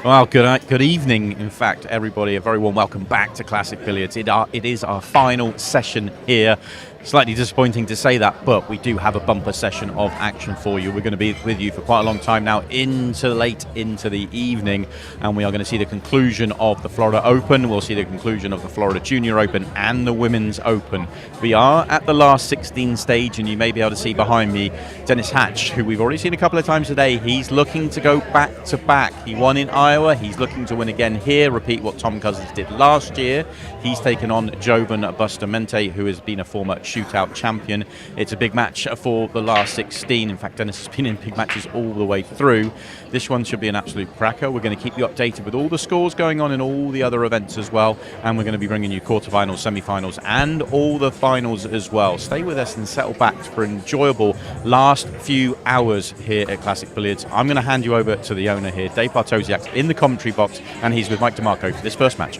Well, good evening, in fact, everybody. A very warm welcome back to Classic Billiards. It is our final session here. Slightly disappointing to say that, but we do have a bumper session of action for you. We're going to be with you for quite a long time now, late into the evening, and we are going to see the conclusion of the Florida Open. We'll see the conclusion of the Florida Junior Open and the Women's Open. We are at the last 16 stage, and you may be able to see behind me Dennis Hatch, who we've already seen a couple of times today. He's looking to go back to back. He won in Iowa. He's looking to win again here, repeat what Tom Cousins did last year. He's taken on Jovan Bustamante, who has been a former Shootout champion. It's a big match for the last 16. In fact, Dennis has been in big matches all the way through. This one should be an absolute cracker. We're going to keep you updated with all the scores going on in all the other events as well, and we're going to be bringing you quarterfinals, semifinals, and all the finals as well. Stay with us and settle back for an enjoyable last few hours here at Classic Billiards. I'm going to hand you over to the owner here, Dave Bartosiak, in the commentary box, and he's with Mike DeMarco for this first match.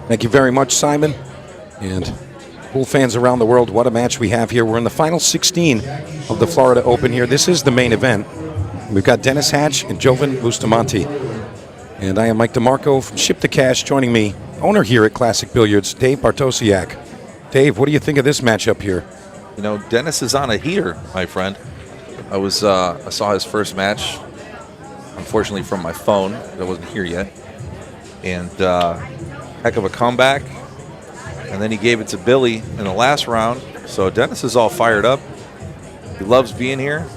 Thank you very much, Simon. And pool fans around the world, what a match we have here. We're in the final 16 of the Florida Open here. This is the main event. We've got Dennis Hatch and Jovan Bustamante. And I am Mike DeMarco from Ship to Cash. Joining me, owner here at Classic Billiards, Dave Bartosiak. Dave, what do you think of this matchup here? You know, Dennis is on a heater, my friend. I saw his first match, unfortunately from my phone. I wasn't here yet. And heck of a comeback. And then he gave it to Billy in the last round. So Dennis is all fired up. He loves being here.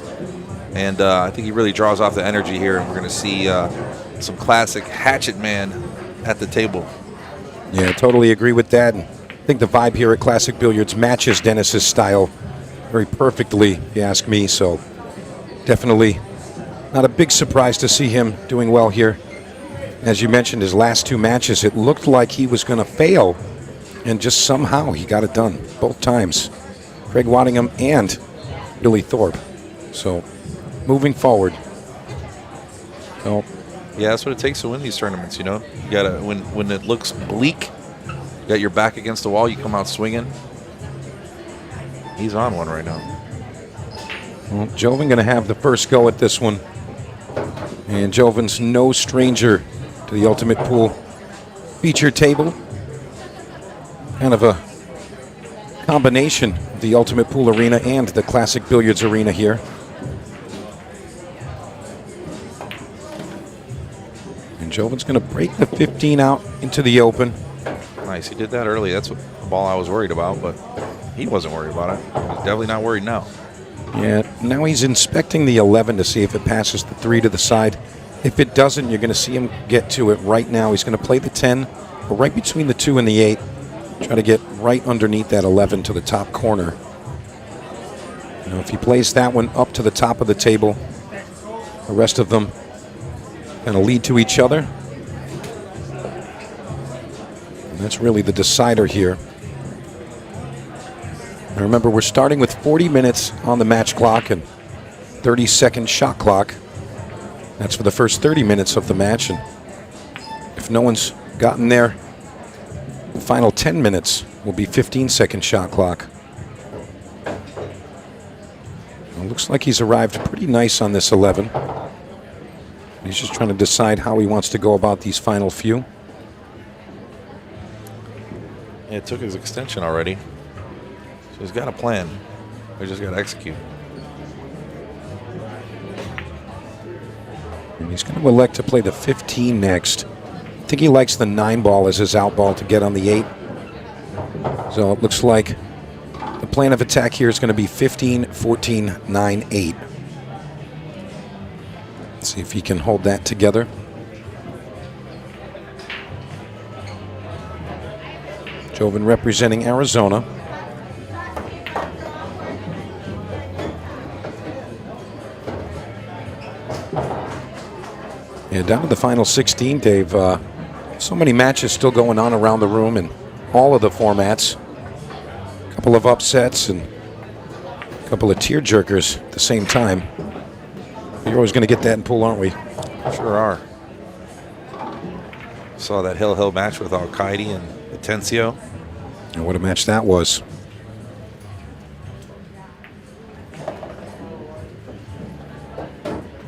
And I think he really draws off the energy here. And we're going to see some classic hatchet man at the table. Yeah, totally agree with that. And I think the vibe here at Classic Billiards matches Dennis's style very perfectly, if you ask me. So definitely not a big surprise to see him doing well here. As you mentioned, his last two matches, it looked like he was going to fail. And just somehow he got it done both times. Craig Waddingham and Billy Thorpe. So moving forward. So, yeah, that's what it takes to win these tournaments, you know. You gotta when it looks bleak, you got your back against the wall, you come out swinging. He's on one right now. Well, Jovan going to have the first go at this one. And Jovan's no stranger to the Ultimate Pool feature table. Kind of a combination of the Ultimate Pool Arena and the Classic Billiards Arena here. And Jovan's going to break the 15 out into the open. Nice, he did that early. That's what the ball I was worried about, but he wasn't worried about it. He's definitely not worried now. Yeah, now he's inspecting the 11 to see if it passes the 3 to the side. If it doesn't, you're going to see him get to it right now. He's going to play the 10, or right between the 2 and the 8. Try to get right underneath that 11 to the top corner. You know, if he plays that one up to the top of the table, the rest of them kind of lead to each other. And that's really the decider here. And remember, we're starting with 40 minutes on the match clock and 30-second shot clock. That's for the first 30 minutes of the match. And if no one's gotten there, the final 10 minutes will be 15-second shot clock. It looks like he's arrived pretty nice on this 11. He's just trying to decide how he wants to go about these final few. Yeah, it took his extension already. So he's got a plan. They just got to execute. And he's going to elect to play the 15 next. I think he likes the 9 ball as his out ball to get on the 8. So it looks like the plan of attack here is going to be 15, 14, 9, 8. Let's see if he can hold that together. Jovan representing Arizona. And down to the final 16, Dave. So many matches still going on around the room in all of the formats. A couple of upsets and a couple of tear-jerkers at the same time. You're always going to get that in pool, aren't we? Sure are. Saw that Hill match with Al-Qaeda and Atencio. And what a match that was.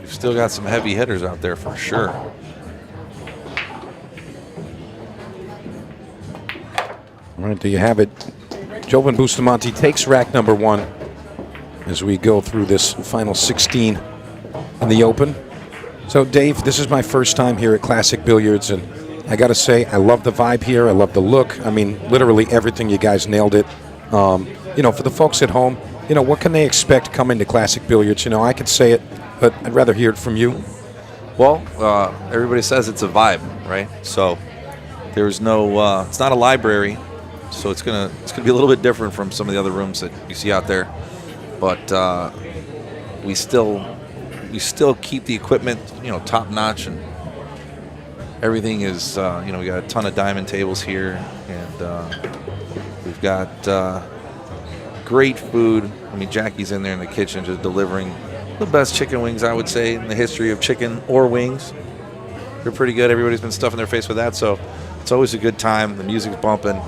You've still got some heavy hitters out there for sure. right, there you have it. Jovan Bustamante takes rack number 1 as we go through this final 16 in the Open. So, Dave, this is my first time here at Classic Billiards, and I got to say, I love the vibe here. I love the look. I mean, literally everything. You guys nailed it. You know, for the folks at home, you know, what can they expect coming to Classic Billiards? You know, I could say it, but I'd rather hear it from you. Well, everybody says it's a vibe, right? So there's no, it's not a library, so it's gonna be a little bit different from some of the other rooms that you see out there. But we still keep the equipment, you know, top notch, and everything is, you know, we got a ton of diamond tables here, and we've got great food. I mean, Jackie's in there in the kitchen just delivering the best chicken wings, I would say, in the history of chicken or wings. They're pretty good. Everybody's been stuffing their face with that, so it's always a good time. The music's bumping,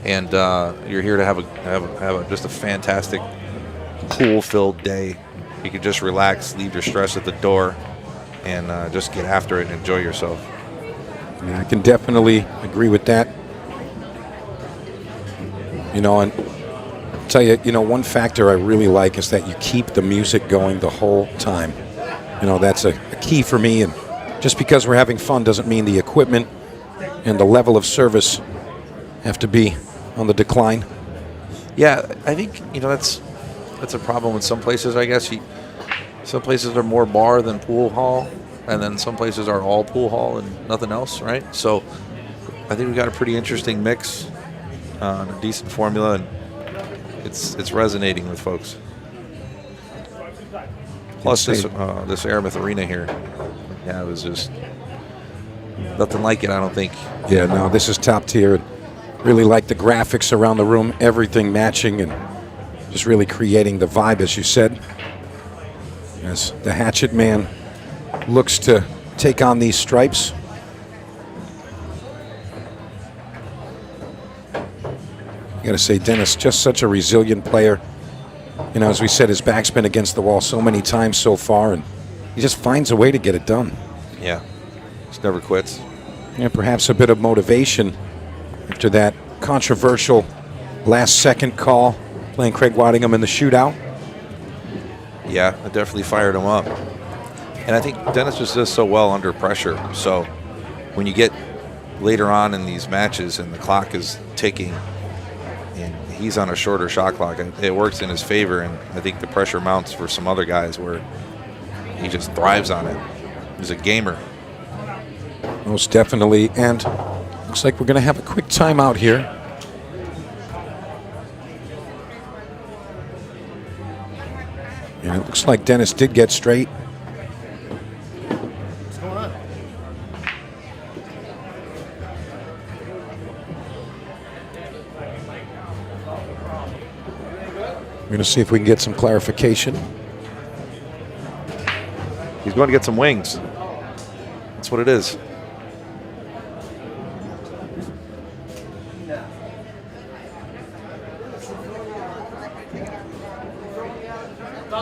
and you're here to have just a fantastic, pool-filled day. You can just relax, leave your stress at the door, and just get after it and enjoy yourself. Yeah, I can definitely agree with that. You know, and I'll tell you, you know, one factor I really like is that you keep the music going the whole time. You know, that's a key for me, and just because we're having fun doesn't mean the equipment and the level of service have to be on the decline. Yeah, I think, you know, that's a problem with some places, I guess. Some places are more bar than pool hall, and then some places are all pool hall and nothing else, right? So I think we got a pretty interesting mix, a decent formula, and it's resonating with folks. Plus this Aramith Arena here, yeah, it was just nothing like it, I don't think. Yeah, no, this is top tier. Really like the graphics around the room, everything matching and just really creating the vibe, as you said. As the Hatchet Man looks to take on these stripes. You got to say, Dennis, just such a resilient player. You know, as we said, his back's been against the wall so many times so far, and he just finds a way to get it done. Yeah, just never quits. And perhaps a bit of motivation after that controversial last-second call playing Craig Waddingham in the shootout. Yeah, it definitely fired him up. And I think Dennis just does so well under pressure. So when you get later on in these matches and the clock is ticking and he's on a shorter shot clock, it works in his favor. And I think the pressure mounts for some other guys where he just thrives on it. He's a gamer. Most definitely. And looks like we're going to have a quick timeout here. And it looks like Dennis did get straight. What's going on? We're going to see if we can get some clarification. He's going to get some wings. That's what it is.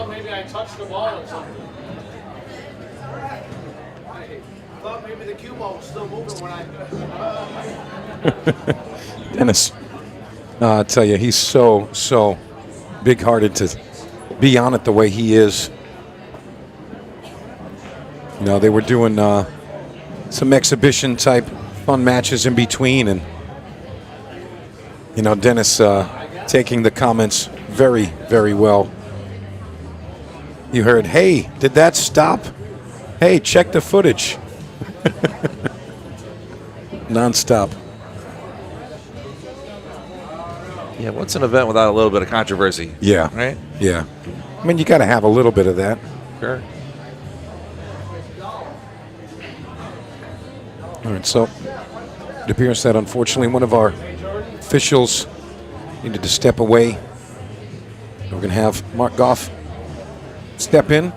Maybe I touched the ball or something. I thought maybe the cue ball was still moving when I... Dennis, I tell you, he's so big-hearted to be on it the way he is. You know, they were doing some exhibition-type fun matches in between, and, you know, Dennis taking the comments very, very well. You heard, hey, did that stop? Hey, check the footage. Non-stop. Yeah, what's an event without a little bit of controversy? Yeah. Right? Yeah. I mean, you got to have a little bit of that. Sure. All right, so it appears that unfortunately one of our officials needed to step away. We're going to have Mark Goff step in.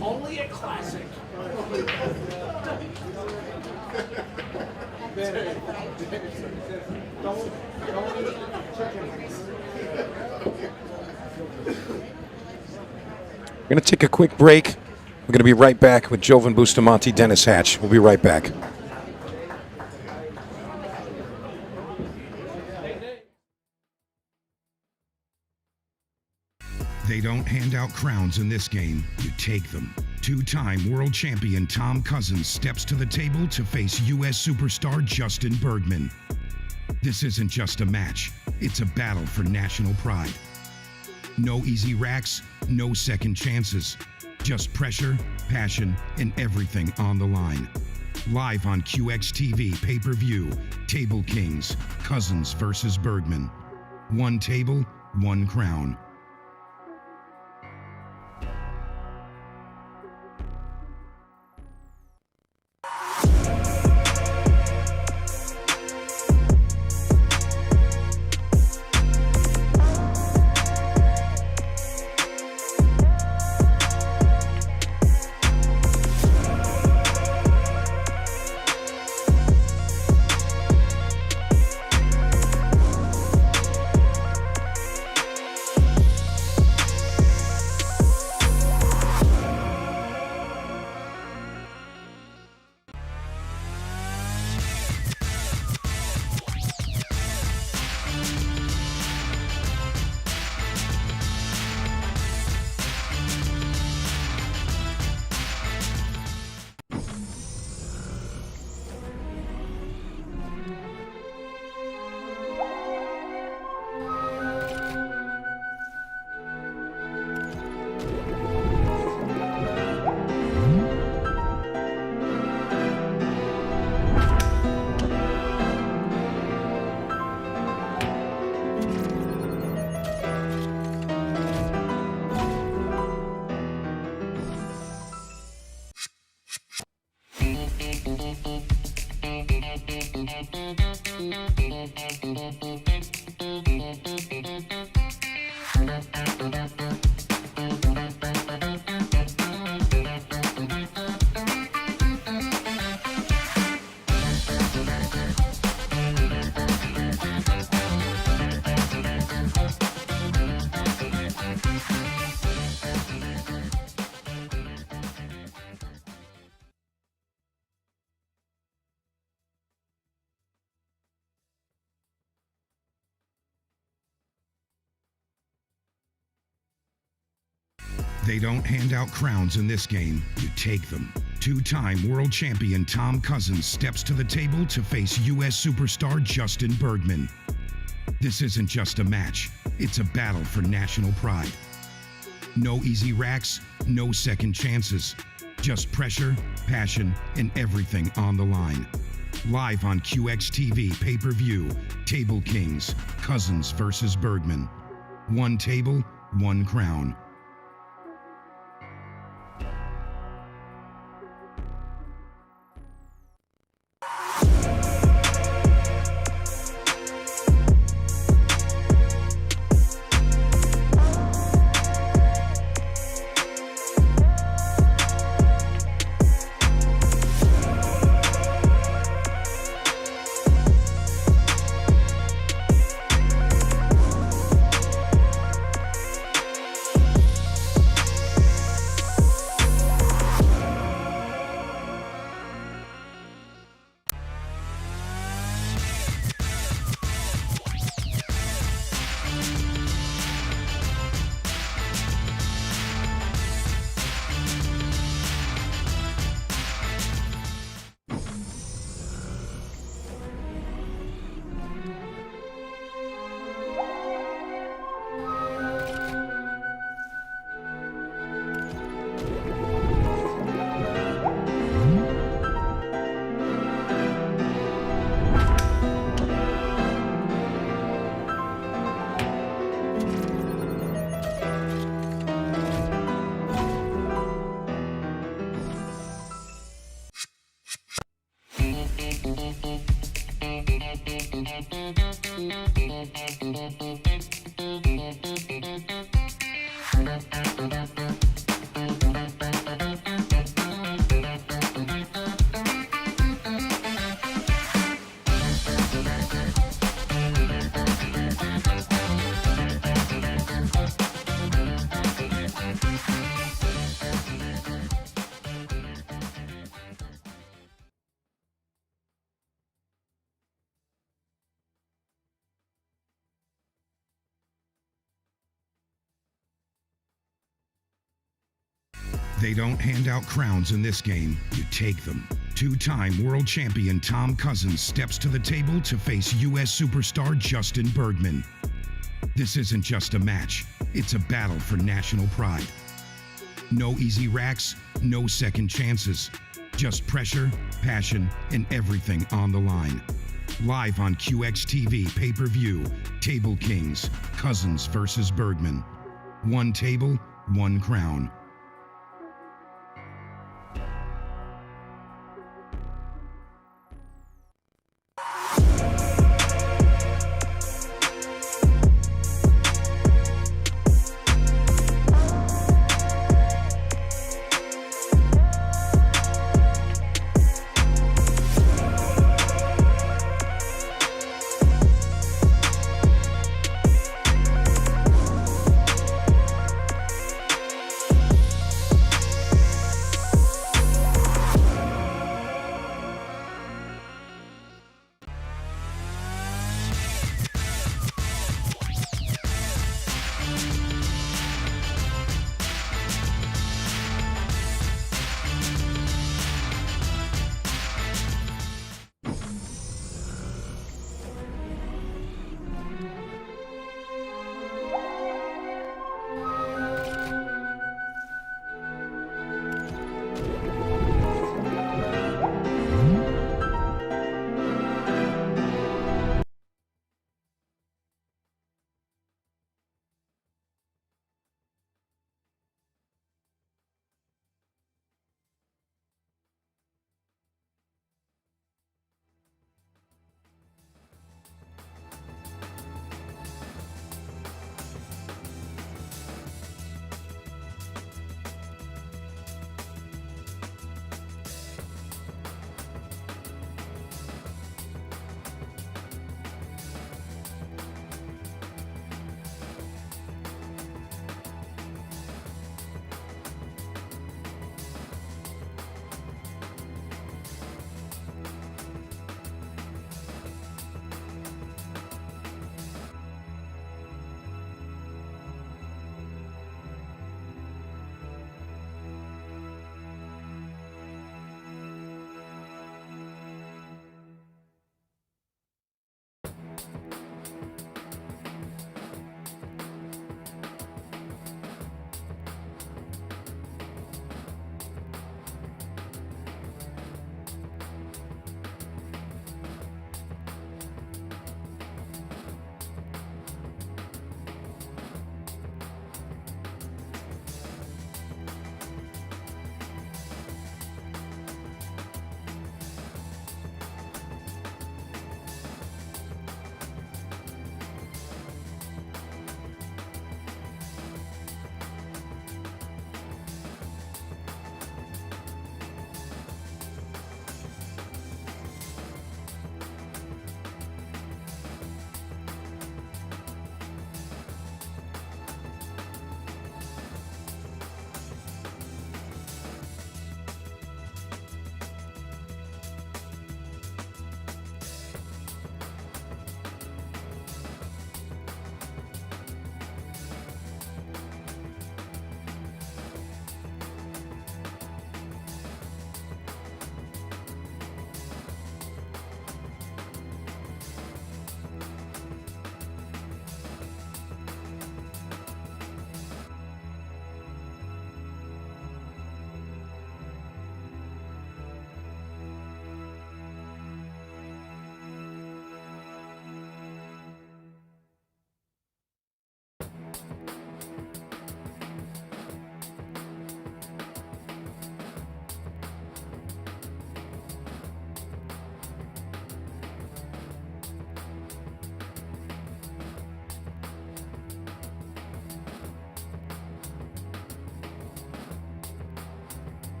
Only a classic. We're going to take a quick break. We're going to be right back with Jovan Bustamante, Dennis Hatch. We'll be right back. They don't hand out crowns in this game, you take them. Two-time world champion Tom Cousins steps to the table to face U.S. superstar Justin Bergman. This isn't just a match, it's a battle for national pride. No easy racks, no second chances. Just pressure, passion, and everything on the line. Live on QXTV pay-per-view, Table Kings, Cousins versus Bergman. One table, one crown. They don't hand out crowns in this game, you take them. Two-time world champion Tom Cousins steps to the table to face U.S. superstar Justin Bergman. This isn't just a match, it's a battle for national pride. No easy racks, no second chances. Just pressure, passion, and everything on the line. Live on QXTV pay-per-view, Table Kings, Cousins versus Bergman. One table, one crown. They don't hand out crowns in this game, you take them. Two-time world champion Tom Cousins steps to the table to face U.S. superstar Justin Bergman. This isn't just a match, it's a battle for national pride. No easy racks, no second chances. Just pressure, passion, and everything on the line. Live on QXTV pay-per-view, Table Kings, Cousins versus Bergman. One table, one crown.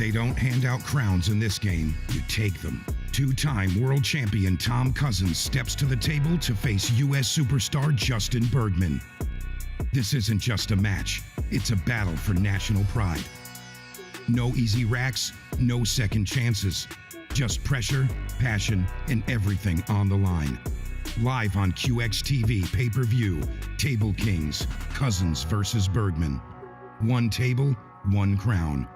They don't hand out crowns in this game, you take them. Two-time world champion Tom Cousins steps to the table to face U.S. superstar Justin Bergman. This isn't just a match, it's a battle for national pride. No easy racks, no second chances. Just pressure, passion, and everything on the line. Live on QXTV pay-per-view, Table Kings, Cousins versus Bergman. One table, one crown.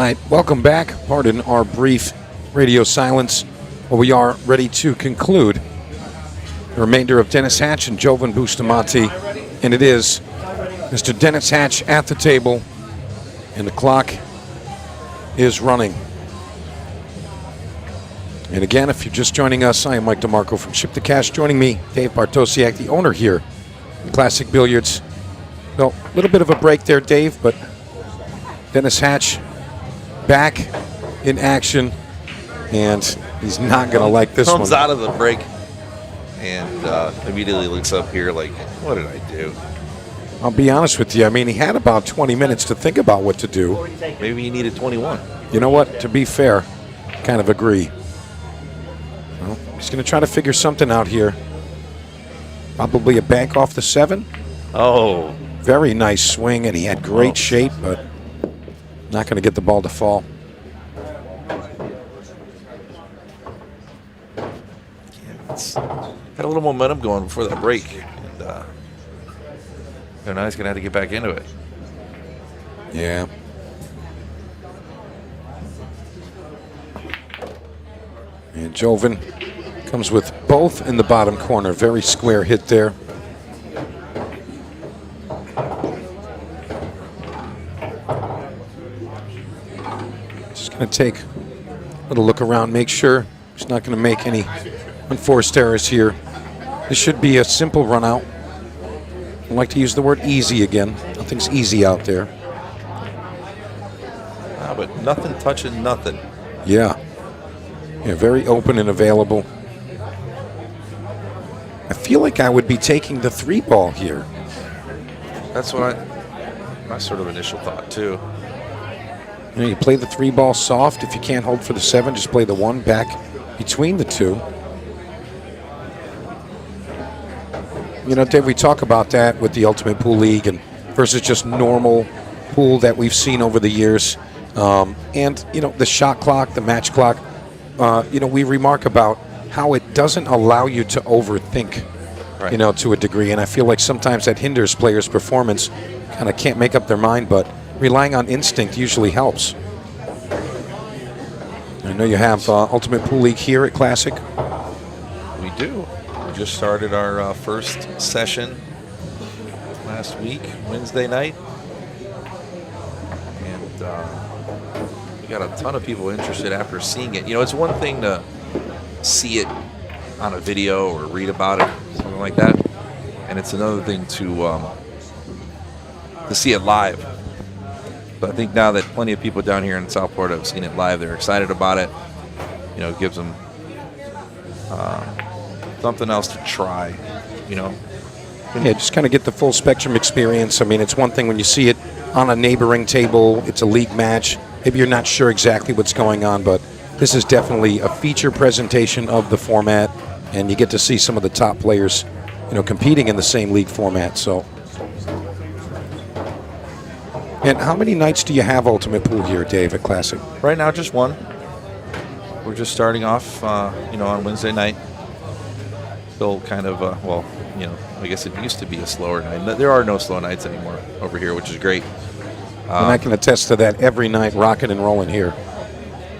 right, welcome back. Pardon our brief radio silence. Well, we are ready to conclude the remainder of Dennis Hatch and Jovan Bustamante. And it is Mr. Dennis Hatch at the table. And the clock is running. And again, if you're just joining us, I am Mike DeMarco from Ship the Cash. Joining me, Dave Bartosiak, the owner here at Classic Billiards. Well, a little bit of a break there, Dave, but Dennis Hatch back in action. And he's not going to like this one. Comes out of the break and immediately looks up here like, what did I do? I'll be honest with you. I mean, he had about 20 minutes to think about what to do. Maybe he needed 21. You know what? To be fair, kind of agree. Well, he's going to try to figure something out here. Probably a bank off the 7. Oh. Very nice swing, and he had great shape, but not going to get the ball to fall. Had a little momentum going before that break. And now he's going to have to get back into it. Yeah. And Jovan comes with both in the bottom corner. Very square hit there. Just going to take a little look around, make sure he's not going to make any unforced errors here. This should be a simple run out. I like to use the word easy again. Nothing's easy out there. But nothing touching nothing. Yeah. Yeah, very open and available. I feel like I would be taking the 3 ball here. That's what my sort of initial thought too. You know, you play the 3 ball soft. If you can't hold for the 7, just play the 1 back between the 2. You know, Dave, we talk about that with the Ultimate Pool League and versus just normal pool that we've seen over the years. And, you know, the shot clock, the match clock, you know, we remark about how it doesn't allow you to overthink, right, you know, to a degree. And I feel like sometimes that hinders players' performance. Kind of can't make up their mind, but relying on instinct usually helps. I know you have Ultimate Pool League here at Classic. We do. We just started our first session last week, Wednesday night. And we got a ton of people interested after seeing it. You know, it's one thing to see it on a video or read about it, something like that. And it's another thing to see it live. But I think now that plenty of people down here in Southport have seen it live, they're excited about it. You know, it gives them something else to try, you know. Yeah, just kind of get the full spectrum experience. I mean, it's one thing when you see it on a neighboring table, it's a league match. Maybe you're not sure exactly what's going on, but this is definitely a feature presentation of the format, and you get to see some of the top players, you know, competing in the same league format. So, and how many nights do you have Ultimate Pool here, Dave, at Classic? Right now, just one. We're just starting off, you know, on Wednesday night. Still kind of, well, you know, I guess it used to be a slower night. There are no slow nights anymore over here, which is great. And I can attest to that every night, rocking and rolling here.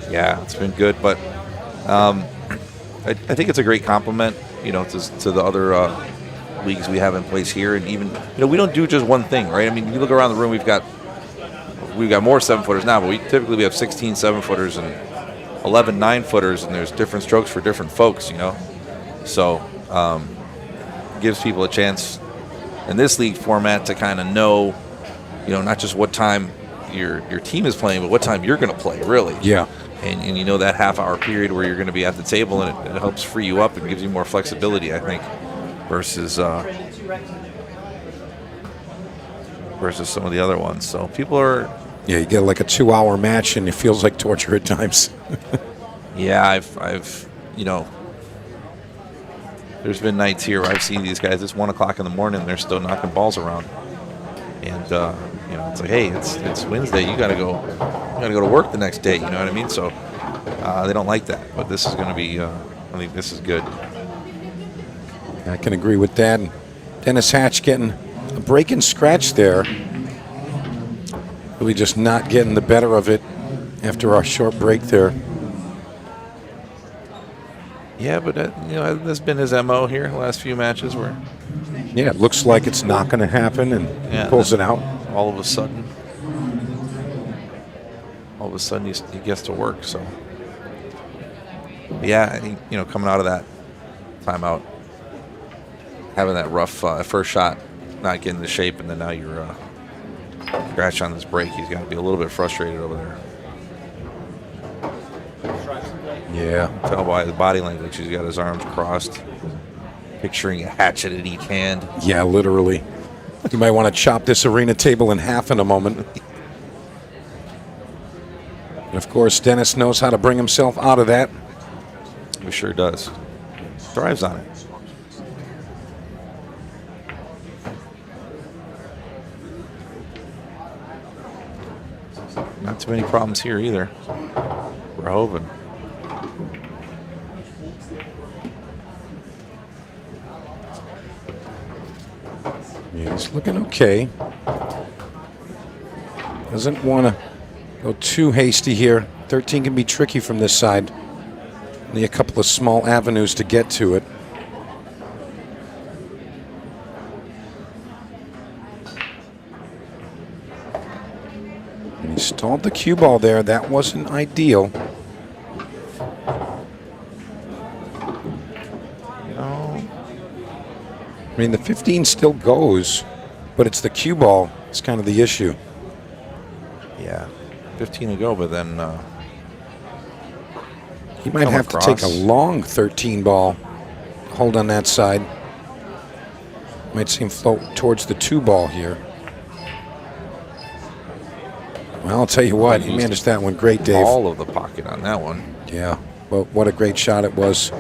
Yeah, it's been good, but I think it's a great compliment, you know, to the other leagues we have in place here. And even, you know, we don't do just one thing, right? I mean, you look around the room, we've got more 7-footers now, but we have 16 7-footers and 11 9-footers, and there's different strokes for different folks, you know. So gives people a chance in this league format to kind of know, you know, not just what time your team is playing, but what time you're going to play, really. Yeah. And you know that half-hour period where you're going to be at the table, and it helps free you up and gives you more flexibility, I think, versus some of the other ones. So people are... Yeah, you get like a 2-hour match, and it feels like torture at times. Yeah, I've you know, there's been nights here where I've seen these guys. It's 1 o'clock in the morning, and they're still knocking balls around. And you know, it's like, hey, it's Wednesday. You gotta go to work the next day. You know what I mean? So they don't like that. But this is going to be. I think this is good. I can agree with that. And Dennis Hatch getting a break and scratch there. Really just not getting the better of it. after our short break there. Yeah, but that's been his MO here the last few matches where. Yeah, it looks like it's not going to happen, and pulls it out. All of a sudden he gets to work. So, yeah, I think, coming out of that timeout, having that rough first shot, not getting the shape, and then now you're scratch on this break. He's got to be a little bit frustrated over there. Yeah. Tell by the body language, he's got his arms crossed, picturing a hatchet in each hand. Yeah, literally. You might want to chop this arena table in half in a moment. And of course, Dennis knows how to bring himself out of that. He sure does. Thrives on it. Not too many problems here either. We're hoping. Yeah, he's looking okay. Doesn't want to go too hasty here. 13 can be tricky from this side. Only a couple of small avenues to get to it. And he stalled the cue ball there. That wasn't ideal. I mean, the 15 still goes, but it's the cue ball. It's kind of the issue. Yeah, 15 to go, but then he might have to take a long 13 ball, hold on that side. Might see him float towards the 2 ball here. Well, I'll tell you what, he managed that one great, Dave. All of the pocket on that one. Yeah, well, what a great shot it was.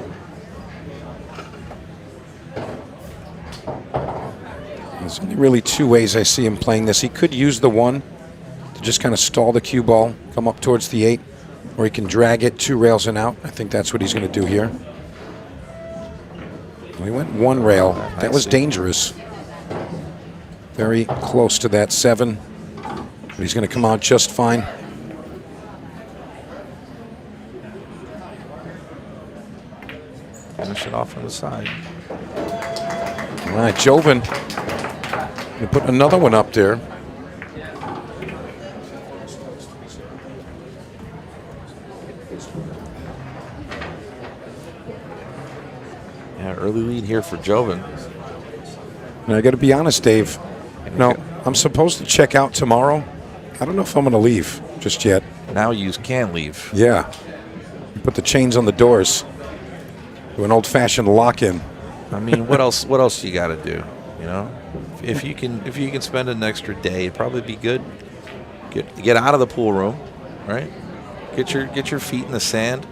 There's only really 2 ways I see him playing this. He could use the 1 to just kind of stall the cue ball, come up towards the 8, or he can drag it 2 rails and out. I think that's what he's going to do here. We went 1 rail. That was dangerous. Very close to that 7, but he's going to come out just fine. Finish it off on the side. All right, Joven. We put another one up there. Yeah, early lead here for Joven. And I got to be honest, Dave. No, I'm supposed to check out tomorrow. I don't know if I'm going to leave just yet. Now you can leave. Yeah. Put the chains on the doors. Do an old-fashioned lock-in. I mean, what else? What else you got to do? If you can spend an extra day, it'd probably be good. Get out of the pool room, right? Get your feet in the sand.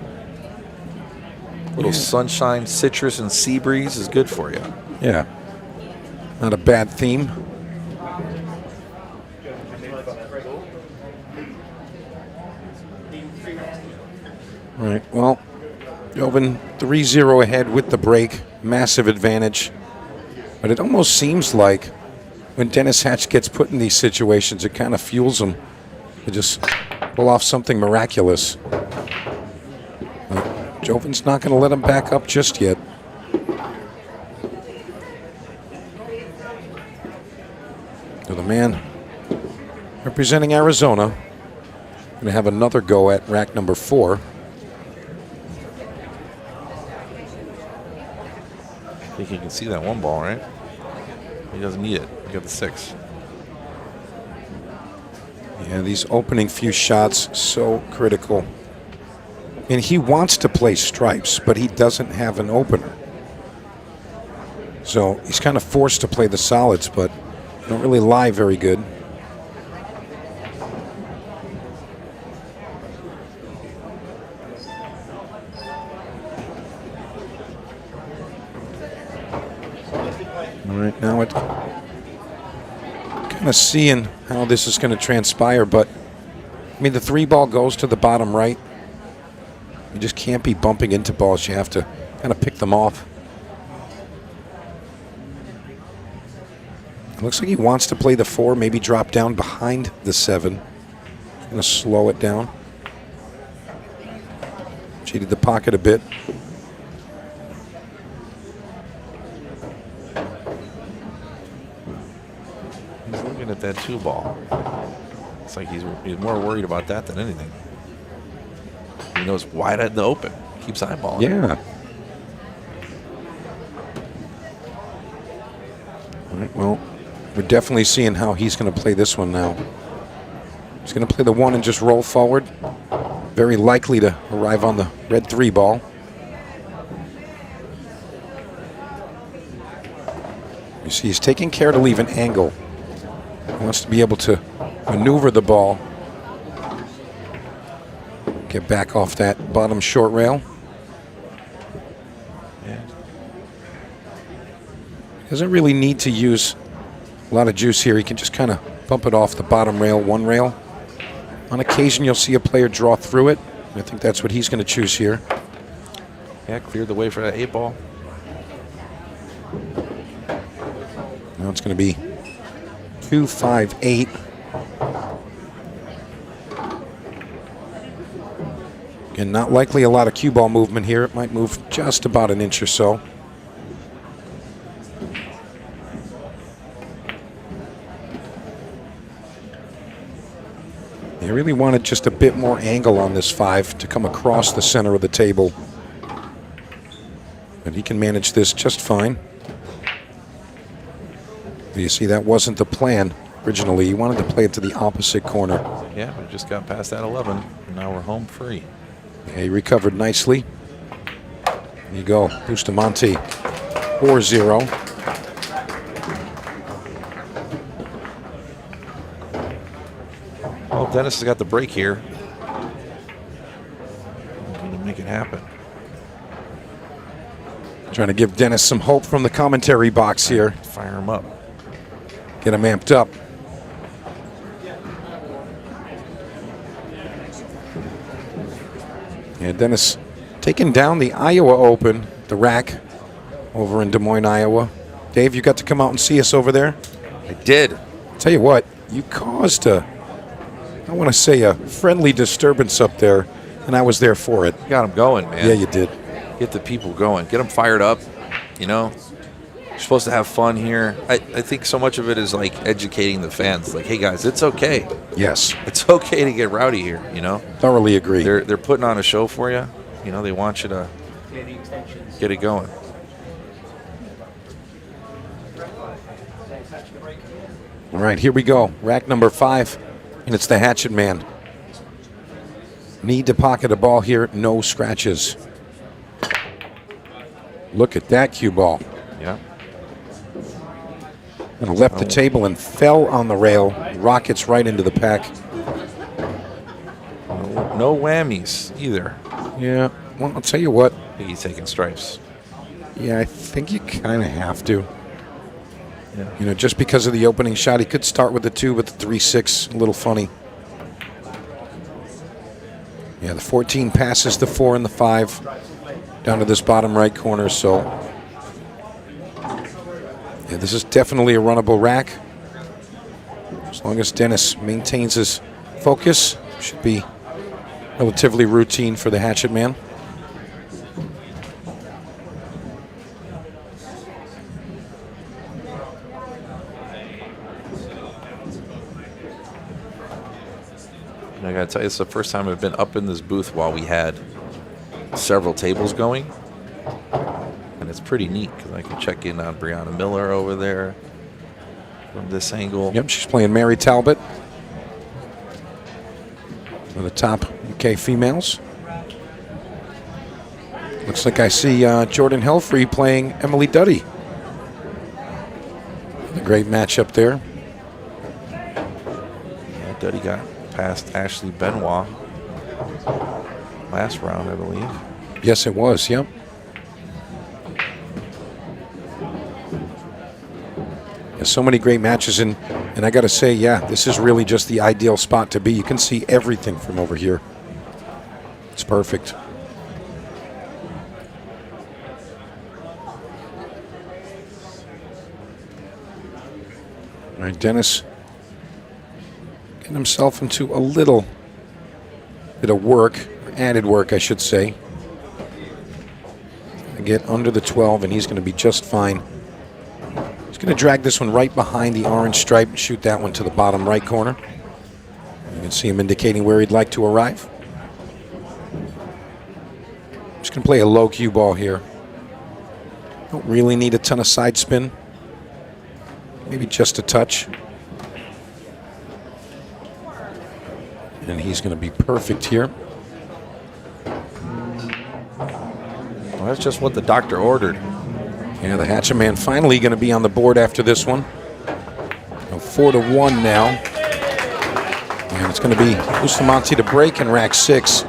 A little sunshine, citrus, and sea breeze is good for you. Yeah. Not a bad theme. All right, well, Joven 3-0 ahead with the break. Massive advantage. But it almost seems like when Dennis Hatch gets put in these situations, it kind of fuels him to just pull off something miraculous. But Joven's not going to let him back up just yet. So the man representing Arizona going to have another go at rack number 4. I think he can see that 1 ball, right? He doesn't need it. He got the 6. Yeah, these opening few shots so critical. And he wants to play stripes, but he doesn't have an opener. So he's kind of forced to play the solids, but don't really lie very good. All right, now it kind of seeing how this is going to transpire, but I mean the 3 ball goes to the bottom right. You just can't be bumping into balls. You have to kind of pick them off. It looks like he wants to play the 4, maybe drop down behind the 7. Going to slow it down. Cheated the pocket a bit. He's looking at that 2-ball. It's like he's more worried about that than anything. He knows wide at the open. Keeps eyeballing. Yeah. All right, well, we're definitely seeing how he's going to play this one now. He's going to play the 1 and just roll forward. Very likely to arrive on the red 3-ball. You see, he's taking care to leave an angle. He wants to be able to maneuver the ball. Get back off that bottom short rail. Yeah. Doesn't really need to use a lot of juice here. He can just kind of bump it off the bottom rail, 1 rail. On occasion, you'll see a player draw through it. I think that's what he's going to choose here. Yeah, cleared the way for that 8-ball. Now it's going to be 2, 5, 8. Again, not likely a lot of cue ball movement here. It might move just about an inch or so. They really wanted just a bit more angle on this 5 to come across the center of the table. But he can manage this just fine. You see, that wasn't the plan originally. He wanted to play it to the opposite corner. Yeah, we just got past that 11. And now we're home free. Yeah, he recovered nicely. There you go, Bustamante, 4-0. Well, Dennis has got the break here. Going to make it happen. Trying to give Dennis some hope from the commentary box here. Fire him up. Get him amped up. Yeah, Dennis taking down the Iowa Open, the rack, over in Des Moines, Iowa. Dave, you got to come out and see us over there? I did. Tell you what, you caused I want to say a friendly disturbance up there, and I was there for it. Got him going, man. Yeah, you did. Get the people going. Get them fired up, you know. You're supposed to have fun here. I think so much of it is like educating the fans. Like, hey, guys, it's okay. Yes. It's okay to get rowdy here, you know. Thoroughly agree. They're putting on a show for you. You know, they want you to get it going. All right, here we go. Rack number 5, and it's the Hatchet Man. Need to pocket a ball here, no scratches. Look at that cue ball. Yeah. And left the table and fell on the rail. Rockets right into the pack. No whammies either. Yeah, well, I'll tell you what. I think he's taking stripes. Yeah, I think you kind of have to. Yeah. You know, just because of the opening shot, he could start with the 2, but the 3-6, a little funny. Yeah, the 14 passes the 4 and the 5 down to this bottom right corner, so yeah, this is definitely a runnable rack. As long as Dennis maintains his focus, should be relatively routine for the Hatchet Man. And I gotta tell you, it's the first time I've been up in this booth while we had several tables going. And it's pretty neat because I can check in on Brianna Miller over there from this angle. Yep, she's playing Mary Talbot. One of the top UK females. Looks like I see Jordan Helfrey playing Emily Duddy. A great matchup there. Yeah, Duddy got past Ashley Benoit last round, I believe. Yes, it was, yep. Yeah, so many great matches, and I got to say, yeah, this is really just the ideal spot to be. You can see everything from over here. It's perfect. All right, Dennis himself into a little bit of work, or added work, I should say. get under the 12, and he's going to be just fine. He's going to drag this one right behind the orange stripe and shoot that one to the bottom right corner. You can see him indicating where he'd like to arrive. Just going to play a low cue ball here. Don't really need a ton of side spin. Maybe just a touch. And he's going to be perfect here. Well, that's just what the doctor ordered. Yeah, the Hatchaman finally going to be on the board after this one. 4-1 now. And it's going to be Bustamante to break in rack 6.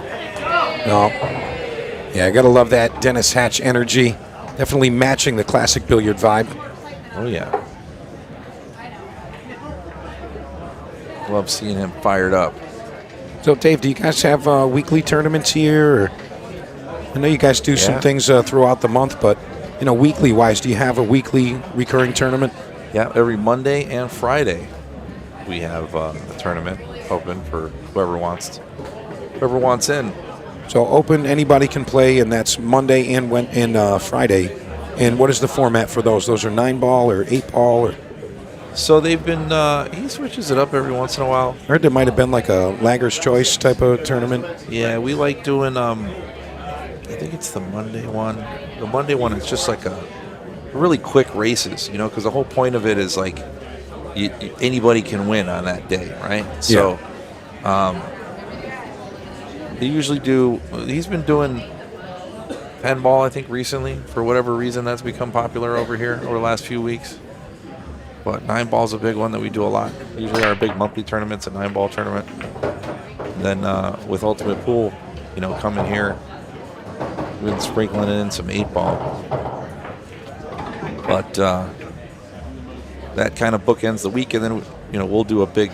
No. Yeah, I got to love that Dennis Hatch energy. Definitely matching the classic billiard vibe. Oh, yeah. Love seeing him fired up. So, Dave, do you guys have weekly tournaments here? Or I know you guys do some things throughout the month, but weekly-wise, do you have a weekly recurring tournament? Yeah, every Monday and Friday we have a tournament open for whoever wants in. So open, anybody can play, and that's Monday and Friday. And what is the format for those? Those are 9-ball or 8-ball? Or? So they've been, he switches it up every once in a while. I heard there might have been like a Lagger's Choice type of tournament. Yeah, we like doing, I think it's the Monday one. The Monday one is just like a really quick races, because the whole point of it is like anybody can win on that day, right? So they usually do, he's been doing handball, I think, recently. For whatever reason, that's become popular over here over the last few weeks. But 9-ball's a big one that we do a lot. Usually our big monthly tournament's a 9-ball tournament. And then with Ultimate Pool, coming here, we've been sprinkling in some 8-ball. But that kind of bookends the week, and then we'll do a big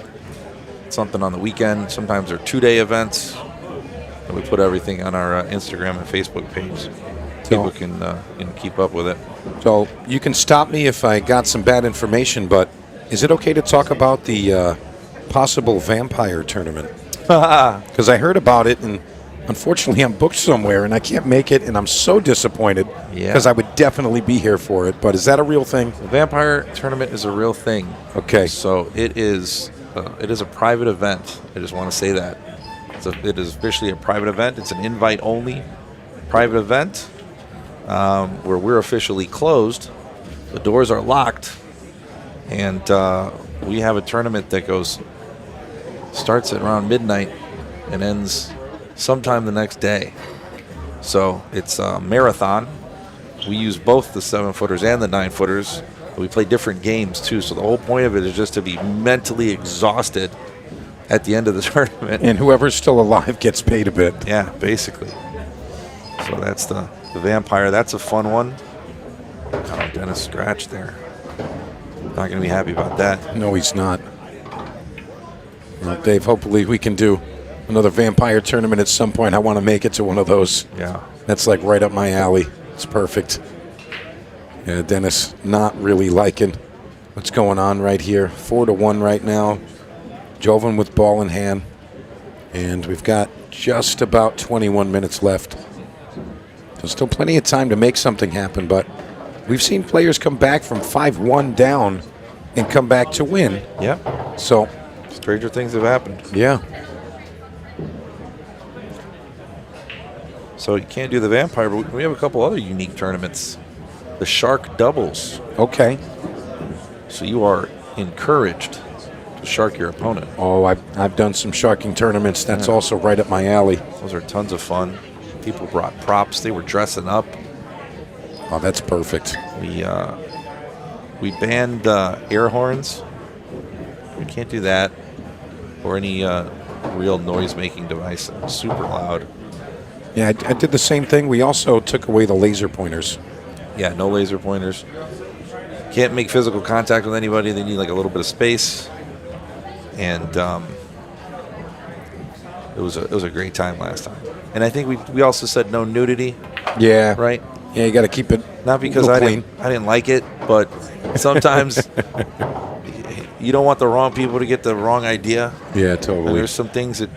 something on the weekend. Sometimes they're 2-day events, and we put everything on our Instagram and Facebook page. People can keep up with it. So you can stop me if I got some bad information, but is it okay to talk about the possible vampire tournament? Because I heard about it, and unfortunately I'm booked somewhere, and I can't make it, and I'm so disappointed because I would definitely be here for it. But is that a real thing? The vampire tournament is a real thing. Okay. So it is a private event. I just want to say that. It is officially a private event. It's an invite-only private event. Where we're officially closed. The doors are locked, and we have a tournament that starts at around midnight and ends sometime the next day. So it's a marathon. We use both the 7-footers and the 9-footers. We play different games too. So the whole point of it is just to be mentally exhausted at the end of the tournament. And whoever's still alive gets paid a bit. Yeah, basically. So that's the vampire. That's a fun one. Oh, Dennis scratched there. Not going to be happy about that. No, he's not. Well, Dave, hopefully we can do another vampire tournament at some point. I want to make it to one of those. Yeah. That's like right up my alley. It's perfect. Yeah, Dennis not really liking what's going on right here. 4-1 right now. Jovan with ball in hand. And we've got just about 21 minutes left. There's still plenty of time to make something happen, but we've seen players come back from 5-1 down and come back to win. Yeah. So stranger things have happened. Yeah. So you can't do the vampire, but we have a couple other unique tournaments. The shark doubles. Okay. So you are encouraged to shark your opponent. Oh, I've done some sharking tournaments. That's also right up my alley. Those are tons of fun. People brought props. They were dressing up. Oh, that's perfect. We banned air horns. We can't do that, or any real noise-making device. Super loud. Yeah, I did the same thing. We also took away the laser pointers. Yeah, no laser pointers. Can't make physical contact with anybody. They need like a little bit of space. And it was a great time last time. And I think we also said no nudity. Yeah. Right? Yeah, you got to keep it not because I didn't like it, but sometimes you don't want the wrong people to get the wrong idea. Yeah, totally. And there's some things that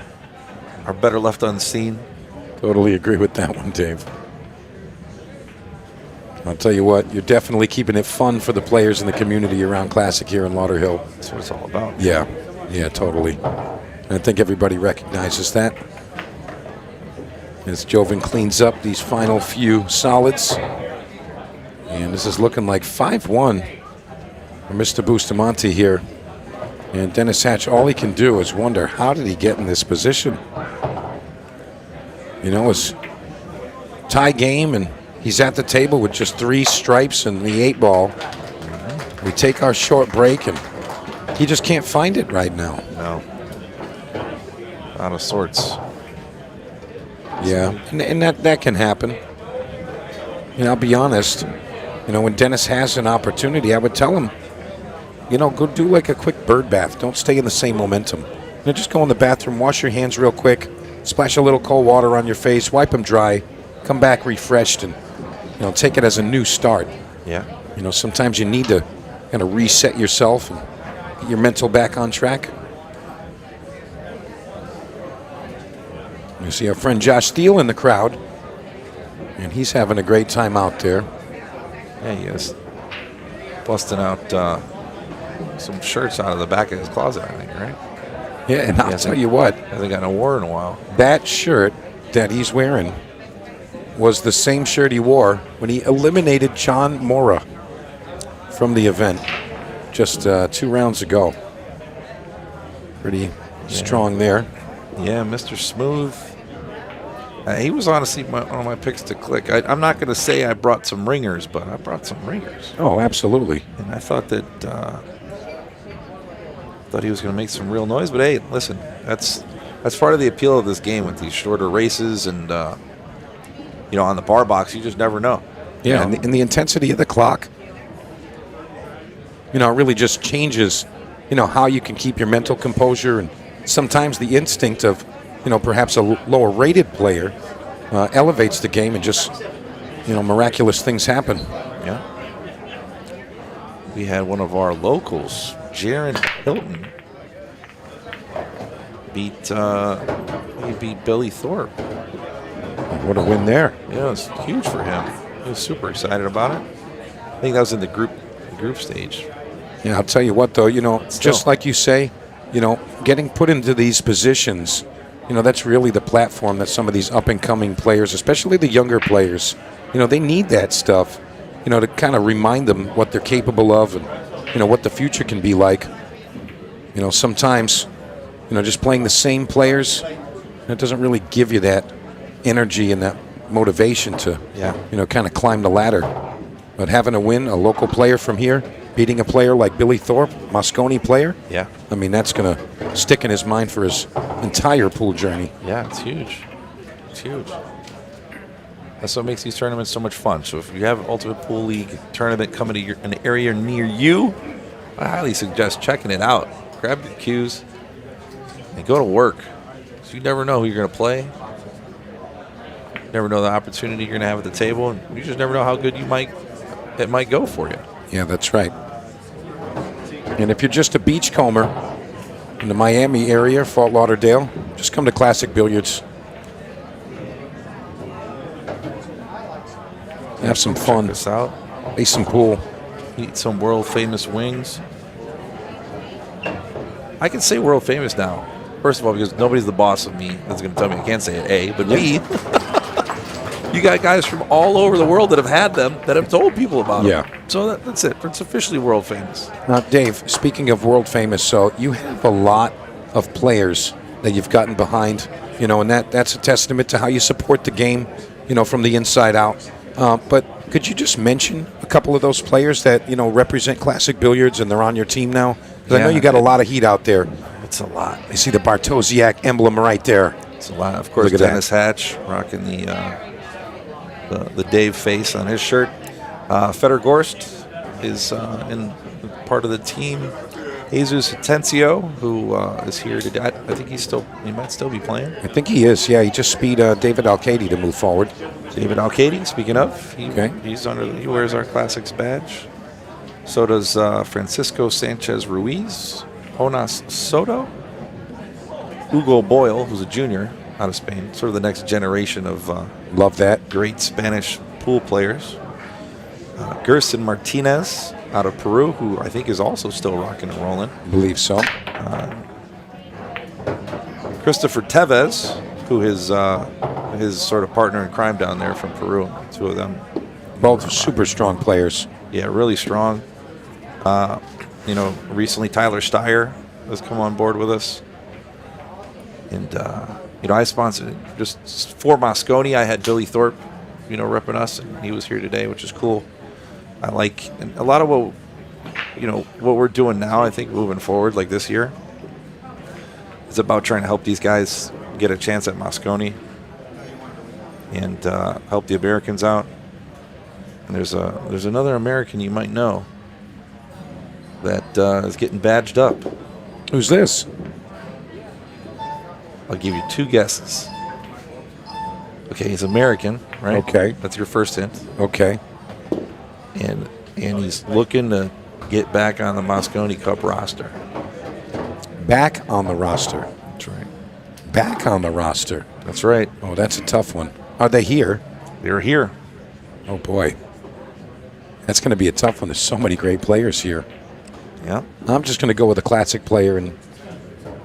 are better left unseen. Totally agree with that one, Dave. I'll tell you what, you're definitely keeping it fun for the players in the community around Classic here in Lauderhill. That's what it's all about. Yeah, totally. And I think everybody recognizes that. As Joven cleans up these final few solids. And this is looking like 5-1 for Mr. Bustamante here. And Dennis Hatch, all he can do is wonder, how did he get in this position? You know, it's tie game, and he's at the table with just 3 stripes and the 8 ball. We take our short break, and he just can't find it right now. No. Out of sorts. Yeah, and that can happen. And I'll be honest, you know, when Dennis has an opportunity, I would tell him, you know, go do like a quick bird bath. Don't stay in the same momentum. You know, just go in the bathroom, wash your hands real quick, splash a little cold water on your face, wipe them dry, come back refreshed, and, you know, take it as a new start. Yeah. You know, sometimes you need to kind of reset yourself and get your mental back on track. You see our friend Josh Steele in the crowd, and he's having a great time out there. Yeah, he is. Busting out some shirts out of the back of his closet, I think, right? Yeah, and I'll tell you what. Hasn't gotten a war in a while. That shirt that he's wearing was the same shirt he wore when he eliminated John Mora from the event just 2 rounds ago. Pretty strong there. Yeah, Mr. Smooth. He was honestly one of my picks to click. I'm not going to say I brought some ringers, but I brought some ringers. Oh, absolutely. And I thought that he was going to make some real noise. But hey, listen, that's part of the appeal of this game with these shorter races, and you know, on the bar box, you just never know. Yeah, you know? and the intensity of the clock, you know, really just changes, you know, how you can keep your mental composure, and sometimes the instinct of, you know, perhaps a lower rated player elevates the game, and just, you know, miraculous things happen. Yeah. We had one of our locals, Jaron Hilton, beat Billy Thorpe. What a win there. Yeah, it was huge for him. He was super excited about it. I think that was in the group stage. Yeah, I'll tell you what, though, you know, just like you say, you know, getting put into these positions, you know, that's really the platform that some of these up-and-coming players, especially the younger players, you know, they need that stuff, you know, to kind of remind them what they're capable of, and, you know, what the future can be like. You know, sometimes, you know, just playing the same players, it doesn't really give you that energy and that motivation to, you know, kind of climb the ladder. But having a win, a local player from here, beating a player like Billy Thorpe, Moscone player, I mean, that's going to stick in his mind for his entire pool journey. Yeah, it's huge. It's huge. That's what makes these tournaments so much fun. So if you have an Ultimate Pool League tournament coming to an area near you, I highly suggest checking it out. Grab your cues and go to work. So you never know who you're going to play. You never know the opportunity you're going to have at the table, and you just never know how good it might go for you. Yeah, that's right. And if you're just a beachcomber in the Miami area, Fort Lauderdale, just come to Classic Billiards. Have some fun. Check this out. Play some pool. Eat some world famous wings. I can say world famous now. First of all, because nobody's the boss of me that's going to tell me I can't say it, A. But B, you got guys from all over the world that have had them, that have told people about them. So that's it. It's officially world famous. Now, Dave, speaking of world famous, so you have a lot of players that you've gotten behind, you know, and that's a testament to how you support the game, you know, from the inside out. But could you just mention a couple of those players that, you know, represent Classic Billiards and they're on your team now? Because I know you got a lot of heat out there. It's a lot. I see the Bartosiak emblem right there. It's a lot. Of course, Dennis Hatch rocking the Dave face on his shirt. Feder Gorst is in part of the team. Jesus Atencio, who is here today. I think he might still be playing. I think he is. Yeah, he just beat David Alcady to move forward. David Alcady, speaking of, he wears our Classics badge. So does Francisco Sanchez Ruiz, Jonas Soto, Hugo Boyle, who's a junior out of Spain, sort of the next generation of love that great Spanish pool players. Gerson Martinez out of Peru, who I think is also still rocking and rolling. I believe so. Christopher Tevez, who is his sort of partner in crime down there from Peru. Two of them. Both super strong players. Yeah, really strong. Recently Tyler Steyer has come on board with us. And, I sponsored just for Moscone. I had Billy Thorpe, repping us, and he was here today, which is cool. I like and a lot of what we're doing now, I think, moving forward, like this year, is about trying to help these guys get a chance at Moscone and help the Americans out. And there's another American you might know that is getting badged up. Who's this? I'll give you 2 guesses. Okay, he's American, right? Okay. That's your first hint. Okay. And he's looking to get back on the Moscone Cup roster. Back on the roster. That's right. Back on the roster. That's right. Oh, that's a tough one. Are they here? They're here. Oh, boy. That's going to be a tough one. There's so many great players here. Yeah. I'm just going to go with a classic player and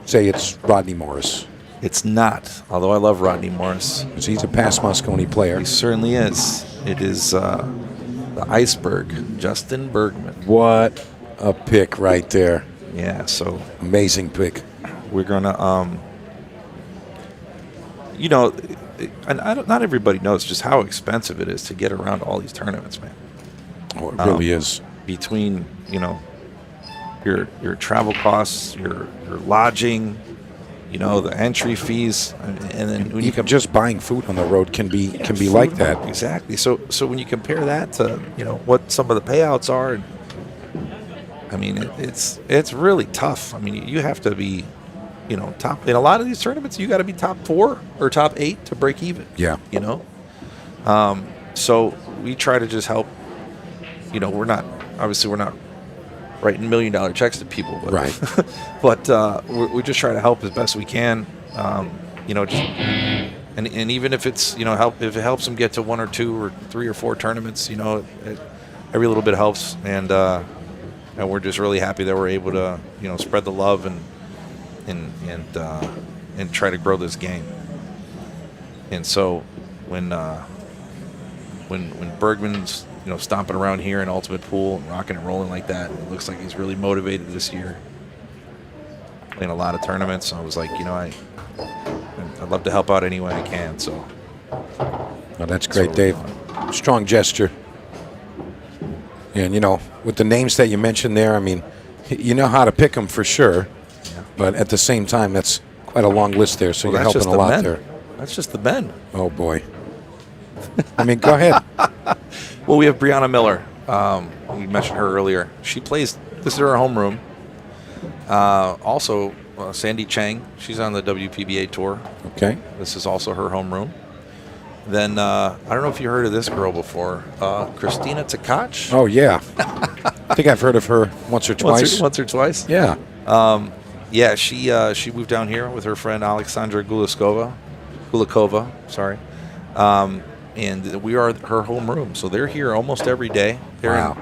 say it's Rodney Morris. It's not, although I love Rodney Morris. 'Cause he's a past Moscone player. He certainly is. It is the iceberg, Justin Bergman. What a pick right there. Yeah, so Amazing pick. we're going to, not everybody knows just how expensive it is to get around all these tournaments, man. Oh, it really is. Between, your travel costs, your lodging, the entry fees, and then when you Even just buying food on the road can be like that. Exactly. So when you compare that to what some of the payouts are, I mean it's really tough. I mean you have to be top in a lot of these tournaments. You got to be top 4 or top 8 to break even. Yeah. So we try to just help. We're not writing $1 million checks to people, but Right. but we just try to help as best we can. And even if it's if it helps them get to 1 or 2 or 3 or 4 tournaments, every little bit helps, and we're just really happy that we're able to spread the love and try to grow this game. And so when Bergman's stomping around here in Ultimate Pool and rocking and rolling like that, it looks like he's really motivated this year. Playing a lot of tournaments, so I was like, I'd love to help out any way I can. So, Oh, that's great, Dave. Strong gesture. And, with the names that you mentioned there, I mean, you know how to pick them for sure. Yeah. But at the same time, that's quite a long list there, so Well, you're that's helping a just the lot men. there. That's just the men. Oh, boy. I mean, go ahead. Well, we have Brianna Miller. We mentioned her earlier. She plays. This is her homeroom. Also, Sandy Chang. She's on the WPBA tour. Okay. This is also her homeroom. Then I don't know if you heard of this girl before, Christina Tkach. Oh, yeah. I think I've heard of her once or twice. Once or twice. Yeah. Yeah, she moved down here with her friend Alexandra Gulikova. Sorry. And we are her homeroom, so they're here almost every day. Wow.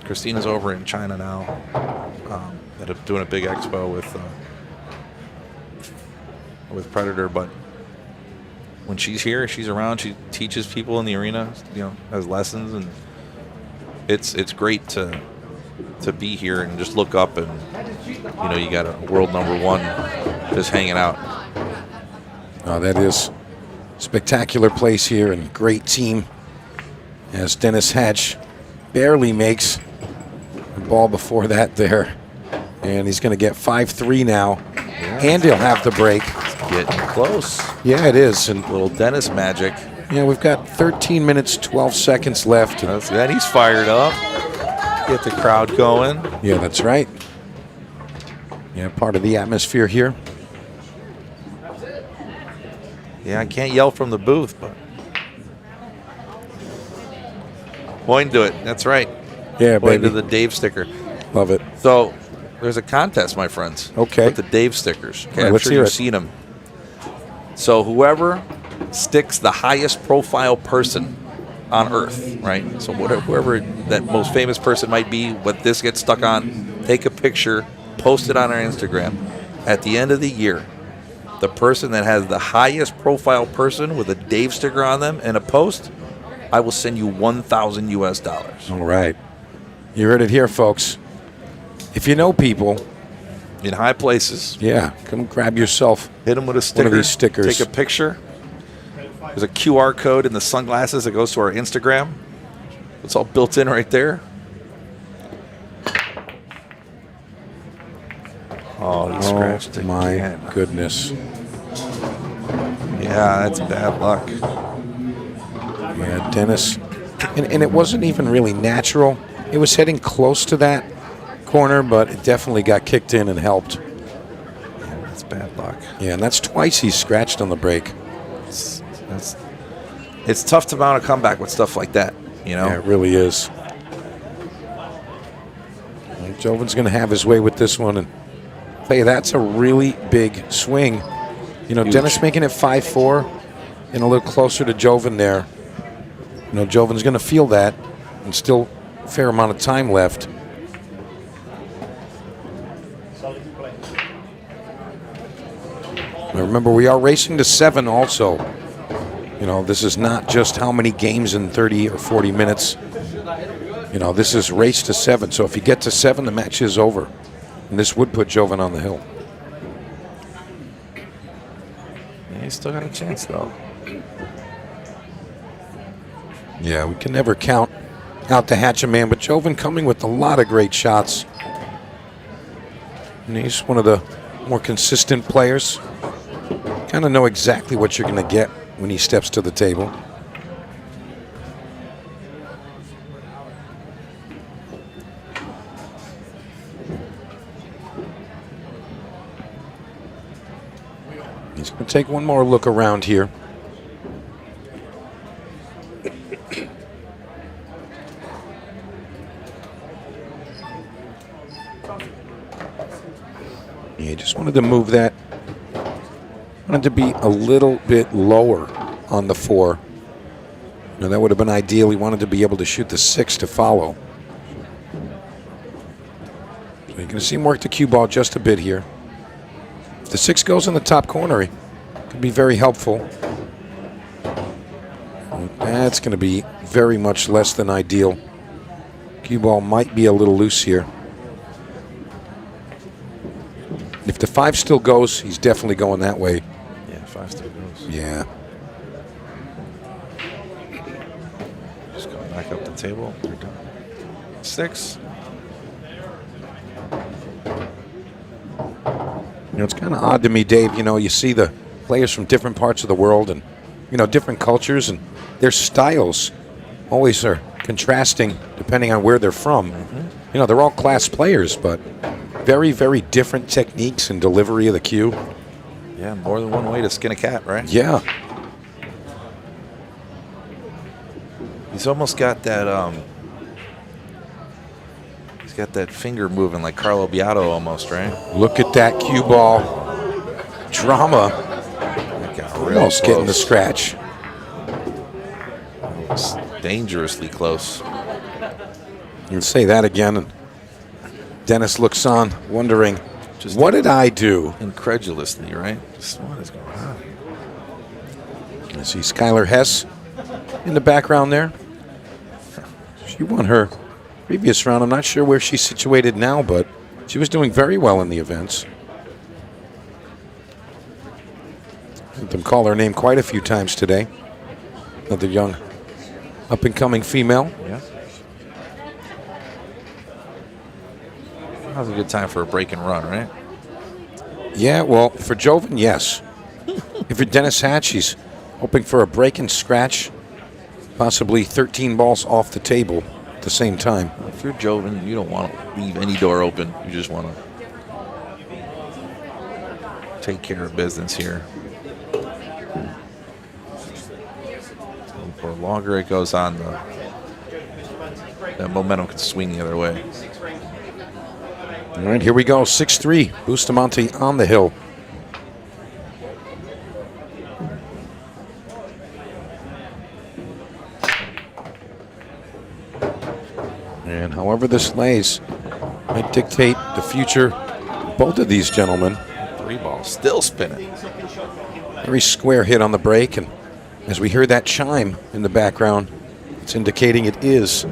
Christina's over in China now, doing a big expo with Predator. But when she's here, she's around. She teaches people in the arena, has lessons, and it's great to be here and just look up and you got a world #1 just hanging out. Oh, that is spectacular place here and great team as Dennis Hatch barely makes the ball before that there. And he's going to get 5-3 now. Yeah. And he'll have the break. Getting close. Yeah, it is. And Little Dennis magic. yeah, we've got 13 minutes, 12 seconds left. Then he's fired up. Get the crowd going. Yeah, that's right. Yeah, part of the atmosphere here. Yeah, I can't yell from the booth, but point to it. That's right. Yeah, Point baby. to the Dave sticker. Love it. So there's a contest, my friends. Okay. With the Dave stickers. Okay, All right, I'm let's sure hear you've it. seen them. So whoever sticks the highest profile person on earth, right? So whoever that most famous person might be, what this gets stuck on, take a picture, post it on our Instagram. At the end of the year, the person that has the highest profile person with a Dave sticker on them and a post, I will send you $1,000 US. All right. You heard it here, folks. If you know people in high places, yeah, come grab yourself. Hit them with a sticker. One of these stickers. Take a picture. There's a QR code in the sunglasses that goes to our Instagram. It's all built in right there. Oh, he scratched it. My goodness. Yeah, that's bad luck. Yeah, Dennis. And it wasn't even really natural. It was heading close to that corner, but it definitely got kicked in and helped. Yeah, that's bad luck. Yeah, and that's twice he's scratched on the break. It's tough to mount a comeback with stuff like that, you know? Yeah, it really is. Jovan's going to have his way with this one. And hey, that's a really big swing. You know, Huge. Dennis making it 5-4 and a little closer to Jovan there. You know, Jovan's going to feel that, and still a fair amount of time left. Now remember, we are racing to 7 also. You know, this is not just how many games in 30 or 40 minutes. You know, this is race to 7. So if you get to 7, the match is over. And this would put Jovan on the hill. Yeah, he's still got a chance, though. Yeah, we can never count out to hatch a man, but Jovan coming with a lot of great shots. And he's one of the more consistent players. Kind of know exactly what you're going to get when he steps to the table. He's going to take one more look around here. Yeah, just wanted to move that. Wanted to be a little bit lower on the 4. Now that would have been ideal. He wanted to be able to shoot the 6 to follow. So you're going to see him work the cue ball just a bit here. If the 6 goes in the top corner, it could be very helpful. That's going to be very much less than ideal. Cue ball might be a little loose here. If the 5 still goes, he's definitely going that way. Yeah, 5 still goes. Yeah. Just going back up the table. 6. You know, it's kind of odd to me, Dave. You know, you see the players from different parts of the world and, you know, different cultures, and their styles always are contrasting depending on where they're from. Mm-hmm. You know, they're all class players, but very, very different techniques and delivery of the cue. Yeah, more than one way to skin a cat, right? Yeah. He's almost got that, he's got that finger moving like Carlo Beato almost, right? Look at that cue ball. Drama. Almost getting the scratch. It's dangerously close. You can say that again, and Dennis looks on, wondering, just what did I do? Incredulously, right? Just what is going on? I see Skylar Hess in the background there. She won her previous round. I'm not sure where she's situated now, but she was doing very well in the events. Heard them call her name quite a few times today. Another young, up-and-coming female. Yeah. Now's a good time for a break and run, right? Yeah, well, for Jovan, yes. If you're Dennis Hatch, he's hoping for a break and scratch, possibly 13 balls off the table at the same time. If you're Jovan, you don't want to leave any door open. You just want to take care of business here. And the longer it goes on, the momentum can swing the other way. All right, here we go. 6-3. Bustamante on the hill. however this lays might dictate the future of both of these gentlemen. 3 balls still spinning. Very square hit on the break, and as we hear that chime in the background, it's indicating it is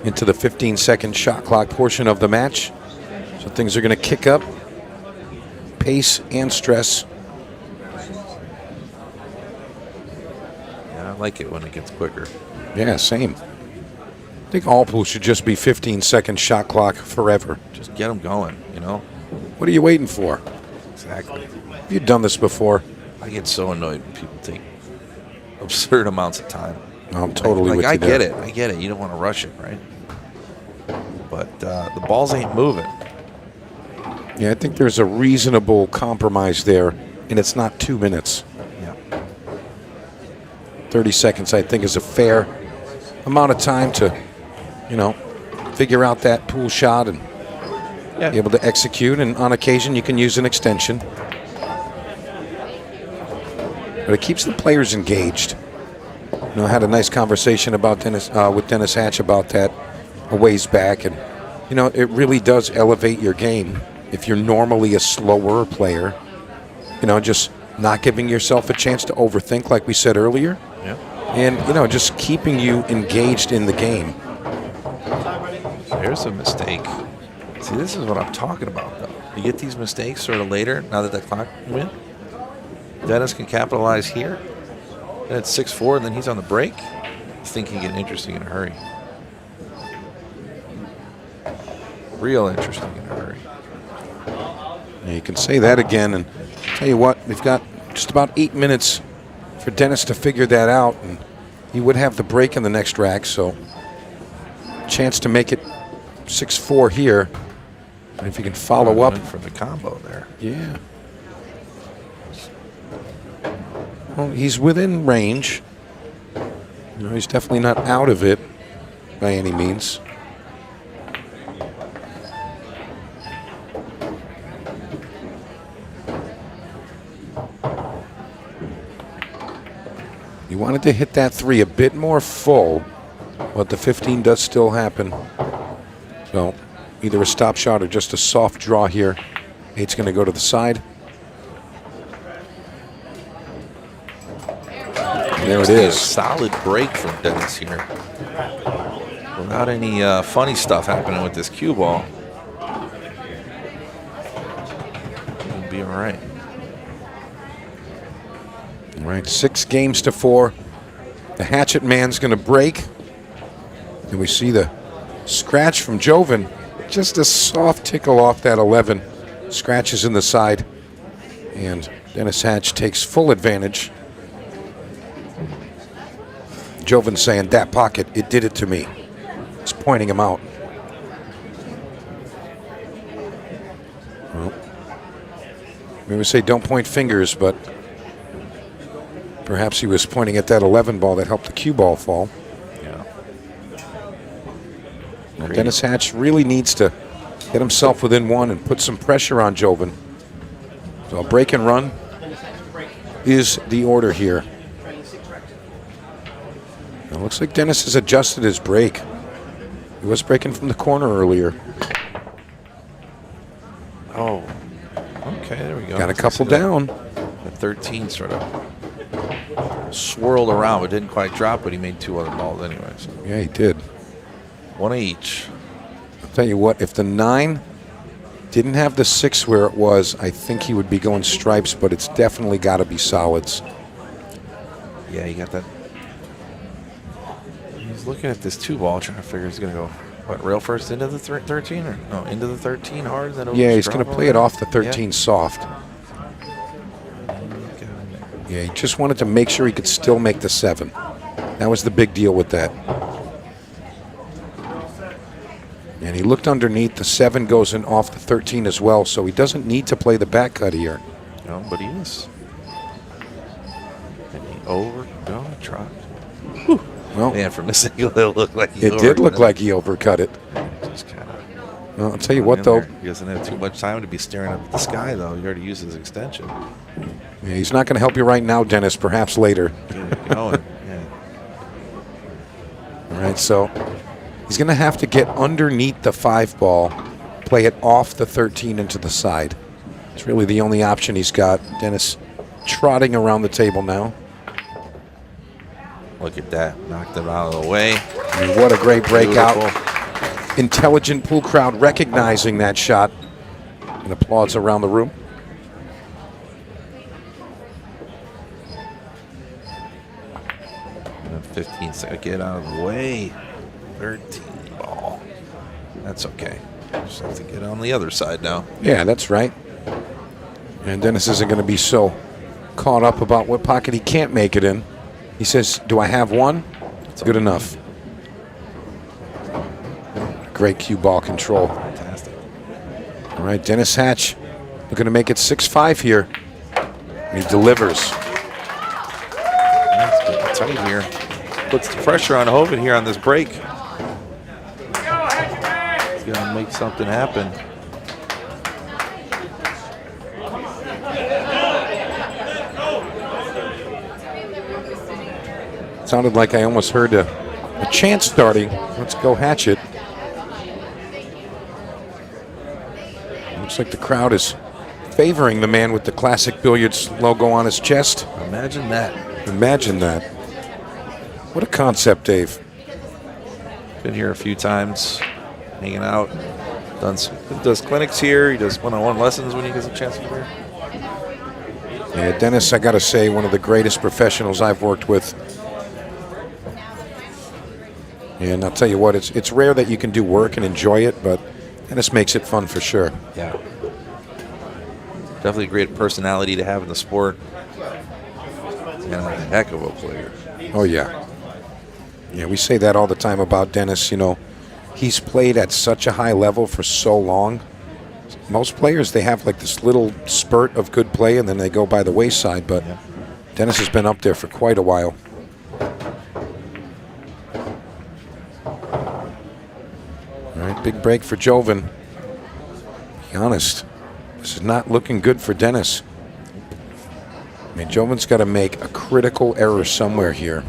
into the 15-second shot clock portion of the match. So things are going to kick up, pace and stress. Yeah, I like it when it gets quicker. Yeah, same. I think all pools should just be 15-second shot clock forever. Just get them going, you know? What are you waiting for? Exactly. Have you done this before? I get so annoyed when people take absurd amounts of time. I'm totally with you I there. get it. You don't want to rush it, right? But the balls ain't moving. Yeah, I think there's a reasonable compromise there, and it's not 2 minutes. Yeah. 30 seconds, I think, is a fair amount of time to, you know, figure out that pool shot and be able to execute. And on occasion, you can use an extension. But it keeps the players engaged. You know, I had a nice conversation about with Dennis Hatch about that a ways back, and you know, it really does elevate your game if you're normally a slower player. You know, just not giving yourself a chance to overthink, like we said earlier. Yeah. And you know, just keeping you engaged in the game. There's a mistake. See, this is what I'm talking about, though. You get these mistakes sort of later, now that the clock went. Dennis can capitalize here. And it's 6-4, and then he's on the break. This thing can get interesting in a hurry. Real interesting in a hurry. Yeah, you can say that again, and tell you what, we've got just about 8 minutes for Dennis to figure that out, and he would have the break in the next rack, so chance to make it 6-4 here. And if you can follow up for the combo there. Yeah. Well, he's within range. You know, he's definitely not out of it by any means. He wanted to hit that 3 a bit more full, but the 15 does still happen. So either a stop shot or just a soft draw here. 8's going to go to the side. There it is. Solid break from Dennis here. Without any funny stuff happening with this cue ball. It'll be all right. All right, 6-4. The hatchet man's going to break. And we see the scratch from Joven. Just a soft tickle off that 11. Scratches in the side. And Dennis Hatch takes full advantage. Joven saying, that pocket, it did it to me. He's pointing him out. Well, we would say don't point fingers, but perhaps he was pointing at that 11 ball that helped the cue ball fall. Yeah. Well, Dennis Hatch really needs to get himself within 1 and put some pressure on Joven. So a break and run is the order here. It looks like Dennis has adjusted his break. He was breaking from the corner earlier. Oh, okay, there we go. Got a couple down. The 13 sort of swirled around, but didn't quite drop, but he made 2 other balls anyway. So. Yeah, he did. 1 each. I'll tell you what, if the 9 didn't have the 6 where it was, I think he would be going stripes, but it's definitely got to be solids. Yeah, you got that. He's looking at this 2 ball, trying to figure he's going to go, what, rail first into the 13? Or no, into the 13 hard? Then over Yeah, he's going to play it off the 13 yeah. soft. Yeah, he just wanted to make sure he could still make the 7. That was the big deal with that. And he looked underneath. The 7 goes in off the 13 as well, so he doesn't need to play the back cut here. No, but he is. And he dropped. Well, Man, from this angle, it looked like he it did look like he overcut it. Just kind of. Well, I'll tell you what, though. He doesn't have too much time to be staring up at the sky, though. He already used his extension. Yeah, he's not going to help you right now, Dennis. Perhaps later. Get it going. Yeah. All right, so He's going to have to get underneath the 5 ball, play it off the 13 into the side. It's really the only option he's got. Dennis trotting around the table now. Look at that. Knocked it out of the way. I mean, what a great breakout. Beautiful. Intelligent pool crowd recognizing that shot. And applause around the room. And 15 seconds. Get out of the way. 13 ball. That's okay. Just have to get on the other side now. Yeah, that's right. And Dennis isn't going to be so caught up about what pocket he can't make it in. He says, do I have one? It's good enough. Great cue ball control. Fantastic. All right, Dennis Hatch looking to make it 6-5 here. And he delivers. That's getting tight here. Puts the pressure on Hovind here on this break. He's got to make something happen. Sounded like I almost heard a chant starting. Let's go Hatchet. Looks like the crowd is favoring the man with the Classic Billiards logo on his chest. Imagine that. Imagine that. What a concept, Dave. Been here a few times, hanging out. Does clinics here. He does one-on-one lessons when he gets a chance to be here. Yeah, Dennis, I got to say, one of the greatest professionals I've worked with. And I'll tell you what, it's rare that you can do work and enjoy it, but Dennis makes it fun for sure. Yeah. Definitely a great personality to have in the sport. And a heck of a player. Oh, yeah. Yeah, we say that all the time about Dennis. You know, he's played at such a high level for so long. Most players, they have like this little spurt of good play and then they go by the wayside, but Yeah. Dennis has been up there for quite a while. All right, big break for Joven. Be honest, this is not looking good for Dennis. I mean, Joven's got to make a critical error somewhere here.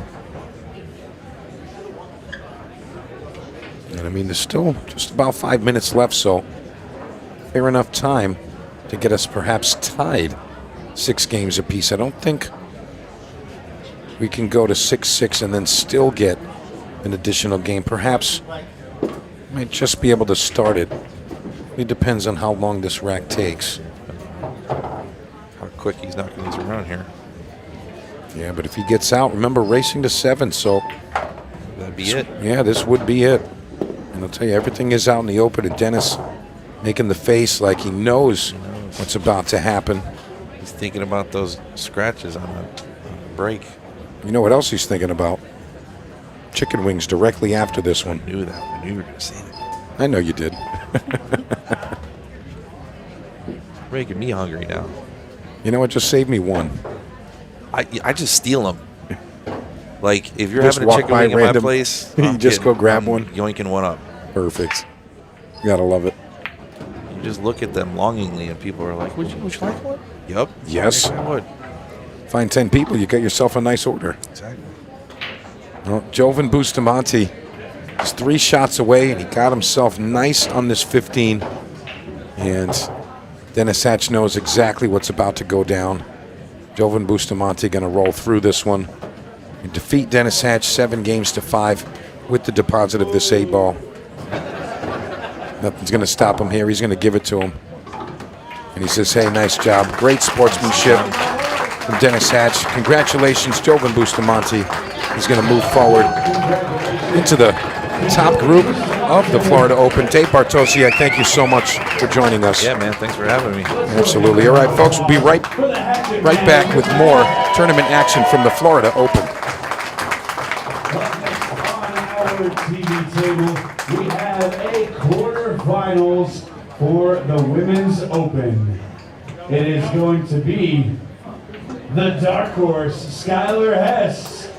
And I mean, there's still just about 5 minutes left, so fair enough time to get us perhaps tied 6 games apiece. I don't think we can go to 6-6 and then still get an additional game. Perhaps might just be able to start it. It depends on how long this rack takes. How quick he's knocking these around here. Yeah, but if he gets out, remember racing to 7, so That'd be it. yeah, this would be it. And I'll tell you, everything is out in the open, and Dennis making the face like he knows what's about to happen. He's thinking about those scratches on the break. You know what else he's thinking about? Chicken wings directly after this one. I knew that. I knew you were going to say it. I know you did. Making me hungry now. You know what? Just save me one. I just steal them. Like, if you're Just having a walk chicken by wing in my random- place, You I'm just getting- go grab I'm one? yoinking one up. Perfect. You gotta love it. You just look at them longingly, and people are like, would you like one? Yup. Yes. I would. Find 10 people, you get yourself a nice order. Exactly. Well, Joven Bustamante is 3 shots away, and he got himself nice on this 15. And Dennis Hatch knows exactly what's about to go down. Joven Bustamante going to roll through this one and defeat Dennis Hatch 7-5 with the deposit of this 8 ball. Nothing's going to stop him here. He's going to give it to him. And he says, hey, nice job. Great sportsmanship from Dennis Hatch. Congratulations, Joven Bustamante. He's going to move forward into the top group of the Florida Open. Dave Bartosi, I thank you so much for joining us. Yeah, man. Thanks for having me. Absolutely. All right, folks, we'll be right back with more tournament action from the Florida Open. On our TV table, we have a quarterfinals for the Women's Open. It is going to be the dark horse, Skylar Hess,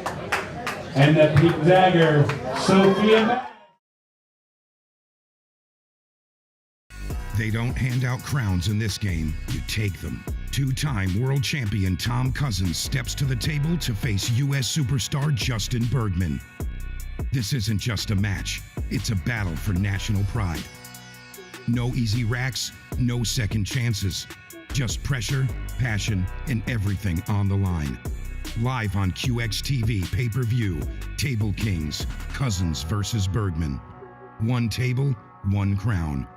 and the Pink Dagger, Sophia Mack. They don't hand out crowns in this game, you take them. 2-time world champion Tom Cousins steps to the table to face U.S. superstar Justin Bergman. This isn't just a match, it's a battle for national pride. No easy racks, no second chances. Just pressure, passion, and everything on the line. Live on QXTV pay-per-view, Table Kings, Cousins versus Bergman. One table, one crown.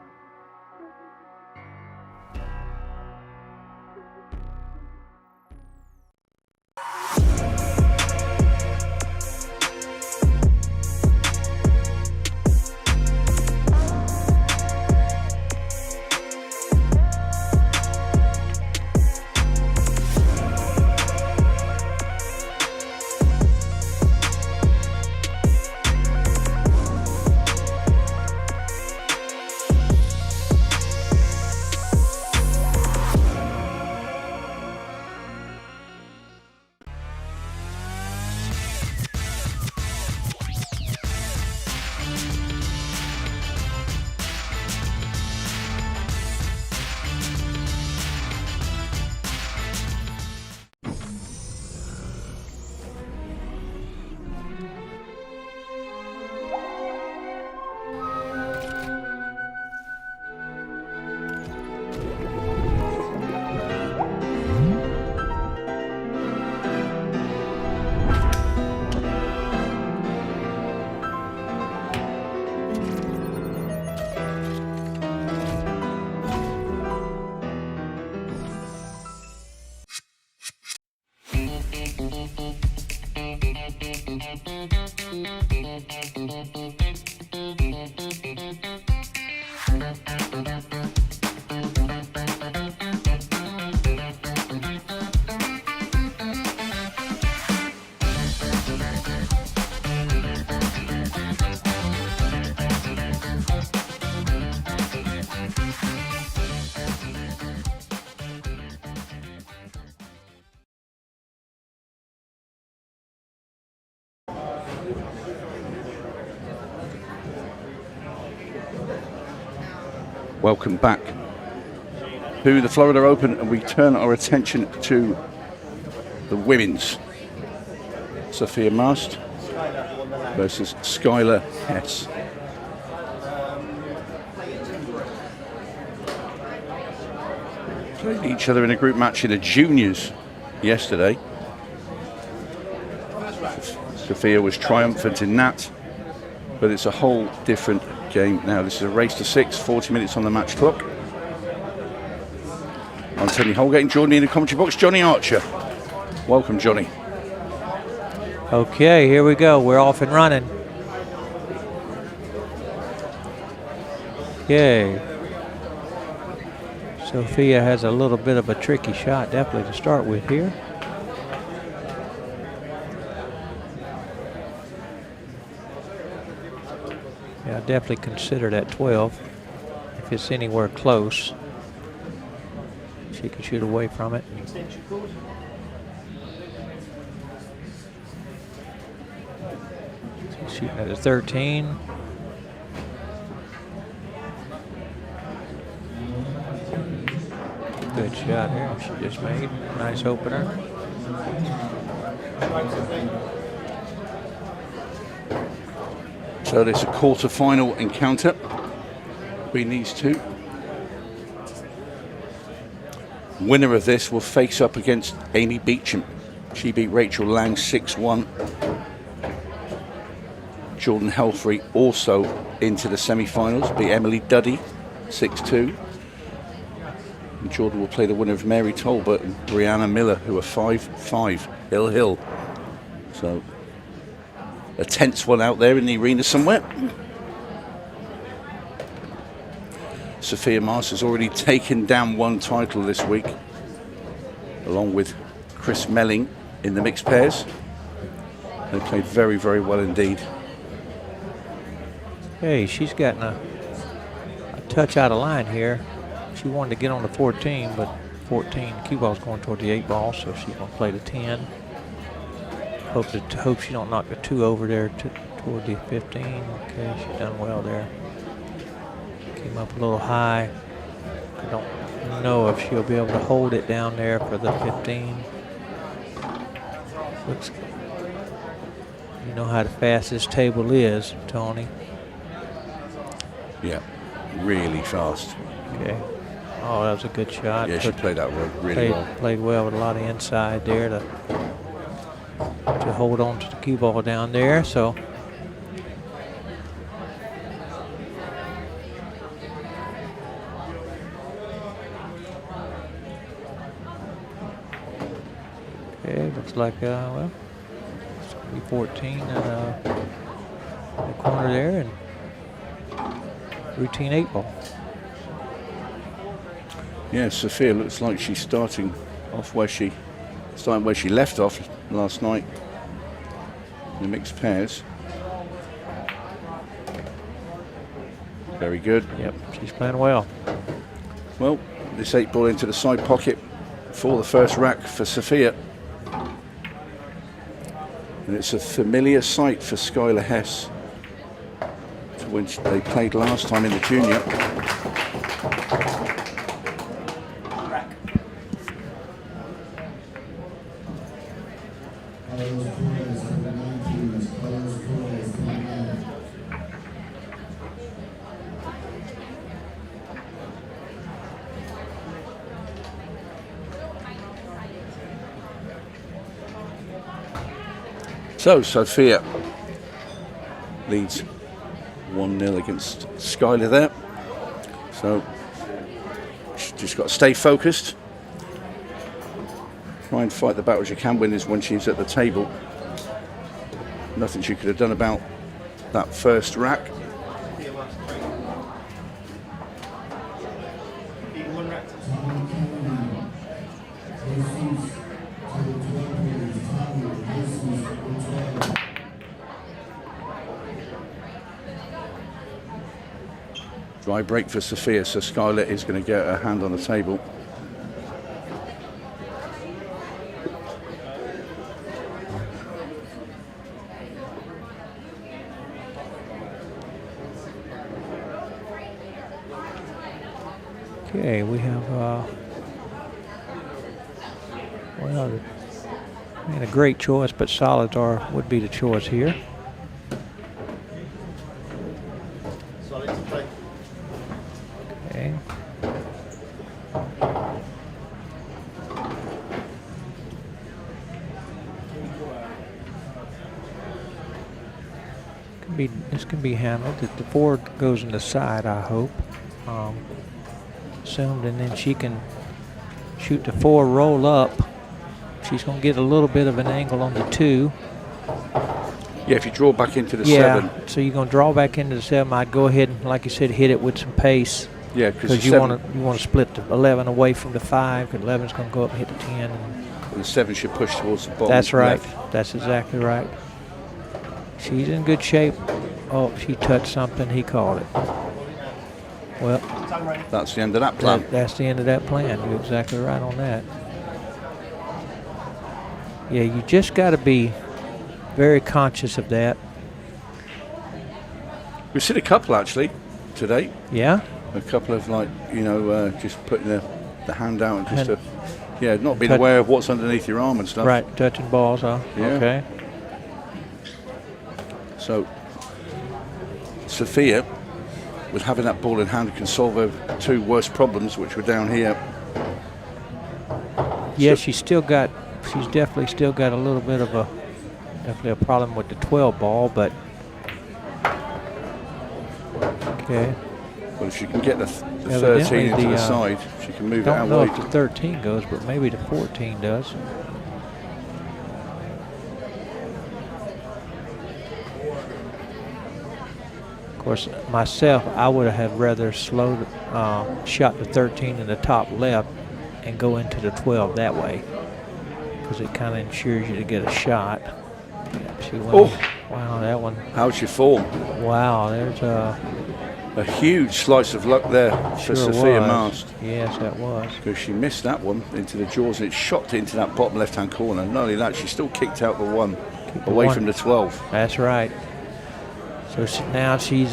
Welcome back to the Florida Open, and we turn our attention to the women's. Sophia Mast versus Skylar Hess. Played each other in a group match in the juniors yesterday. Sophia was triumphant in that, but it's a whole different game now. This is a race to 6, 40 minutes on the match clock. I'm Tony Holgate and joining me in the commentary box, Johnny Archer. Welcome, Johnny. Okay, here we go. We're off and running. Okay. Sophia has a little bit of a tricky shot, definitely to start with here. Yeah, I definitely consider that 12. If it's anywhere close, she can shoot away from it. She's shooting at a 13. Good shot here she just made. Nice opener. So there's a quarter-final encounter between these two. Winner of this will face up against Amy Beecham. She beat Rachel Lang 6-1. Jordan Helfrey also into the semi-finals, beat Emily Duddy 6-2. And Jordan will play the winner of Mary Tolbert and Brianna Miller, who are 5-5, Hill. So a tense one out there in the arena somewhere. Sophia Mast has already taken down one title this week, along with Chris Melling in the mixed pairs. They played very, very well indeed. Hey, she's gotten a touch out of line here. She wanted to get on the 14, but 14, cue ball's going toward the 8 ball, so she's going to play the 10. Hope she don't knock the 2 over there toward the 15. Okay, she's done well there. Came up a little high. I don't know if she'll be able to hold it down there for the 15. Looks good. You know how fast this table is, Tony. Yeah, really fast. Okay. Oh, that was a good shot. Yeah, she played that one really well. Played well with a lot of inside there to hold on to the cue ball down there. So. Okay, looks like, well, it's going to be 14 in the corner there, and routine 8 ball. Yeah, Sophia looks like she's starting where she left off last night in the mixed pairs. Very good. Yep, she's playing well. Well, this 8 ball into the side pocket for the first rack for Sophia. And it's a familiar sight for Skylar Hess, to which they played last time in the junior. So Sophia leads 1-0 against Skylar there. So she's just got to stay focused. Try and fight the battles you can win is when she's at the table. Nothing she could have done about that first rack. Dry break for Sophia, so Skylar is going to get her hand on the table. Okay, we have, well, ain't a great choice, but solids would be the choice here. Okay. This can be handled. The 4 goes in the side, I hope. Assumed, and then she can shoot the 4, roll up. She's going to get a little bit of an angle on the 2. Yeah, if you draw back into the 7. So you're going to draw back into the 7. I'd go ahead and, like you said, hit it with some pace. Yeah, because you want to split the 11 away from the 5. Because 11's going to go up and hit the 10. And the 7 should push towards the bottom. That's right. Left. That's exactly right. She's in good shape. Oh, she touched something. He called it. Well, that's the end of that plan. That's the end of that plan. You're exactly right on that. Yeah, you just got to be very conscious of that. We've seen a couple actually today. Yeah? A couple of just putting the hand out and just not being aware of what's underneath your arm and stuff. Right, touching balls, huh? Yeah. Okay. So, Sophia, with having that ball in hand, can solve her 2 worst problems, which were down here. Yeah, she's definitely still got a little bit of definitely a problem with the 12 ball, but okay. Well, if she can get the 13 into the side, she can move it out wide. I don't know if the 13 goes, but maybe the 14 does. Of course, myself, I would have rather slowed, shot the 13 in the top left and go into the 12 that way, because it kind of ensures you to get a shot. Yeah, she went. Wow, that one. How's your form? Wow, there's a huge slice of luck there for Sophia Mast. Yes, that was. Because she missed that one into the jaws and it shot into that bottom left-hand corner. Not only that, she still kicked out the 1 away from the 12. That's right. So now she's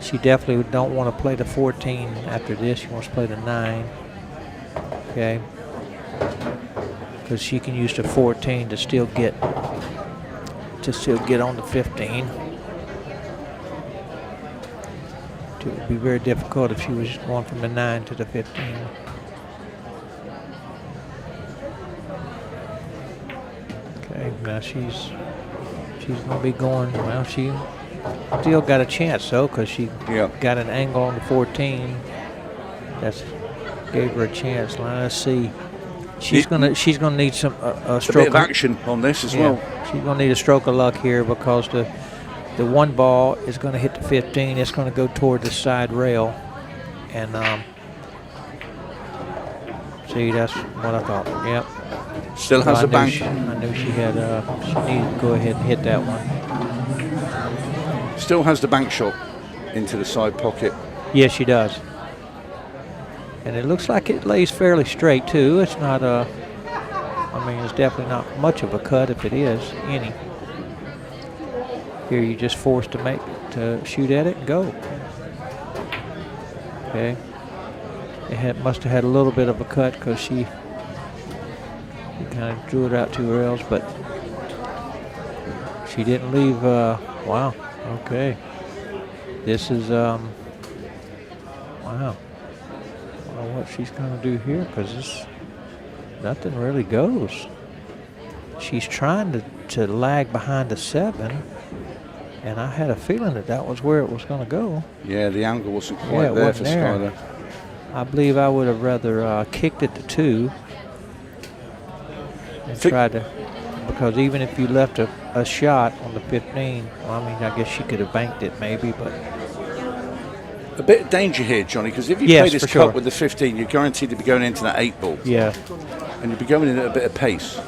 she definitely don't want to play the 14 after this. She wants to play the 9. Okay. Because she can use the 14 to still get to still get on the 15. It would be very difficult if she was going from the 9 to the 15. Okay, now she's going to be going, well, she still got a chance though, because she got an angle on the 14. That's gave her a chance. Let's see. She's gonna need some a stroke bit of action on this as well. She's gonna need a stroke of luck here, because the one ball is gonna hit the 15. It's gonna go toward the side rail, and see, that's what I thought. Yep. Still has a bank. I knew she had. She needed to go ahead and hit that one. Still has the bank shot into the side pocket. Yes, she does. And it looks like it lays fairly straight too. It's not I mean, it's definitely not much of a cut, if it is any. Here you're just forced to shoot at it and go. Okay. It must have had a little bit of a cut, because she kind of drew it out 2 rails, but she didn't leave. Wow. Okay. This is wow. What she's going to do here, because nothing really goes. She's trying to lag behind the 7, and I had a feeling that was where it was going to go. Yeah, the angle wasn't quite there for Skylar. I believe I would have rather kicked it to 2 and tried to, because even if you left a shot on the 15, well, I mean, I guess she could have banked it maybe, but. A bit of danger here, Johnny, because if you play this cut with the 15, you're guaranteed to be going into that 8 ball. Yeah. And you'll be going in at a bit of pace.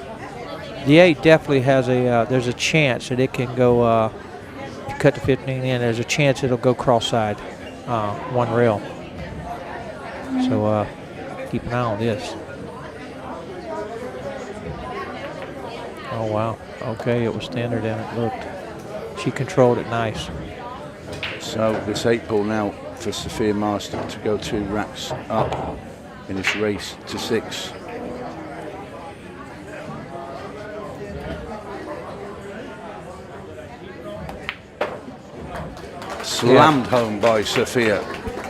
The 8 definitely has there's a chance that it can go, if you cut the 15 in, there's a chance it'll go cross-side, 1 rail. So keep an eye on this. Oh, wow. Okay, it was thinner than it looked. She controlled it nice. So this 8 ball now for Sophia Marston to go 2 racks up in this race to 6. Slammed home by Sophia.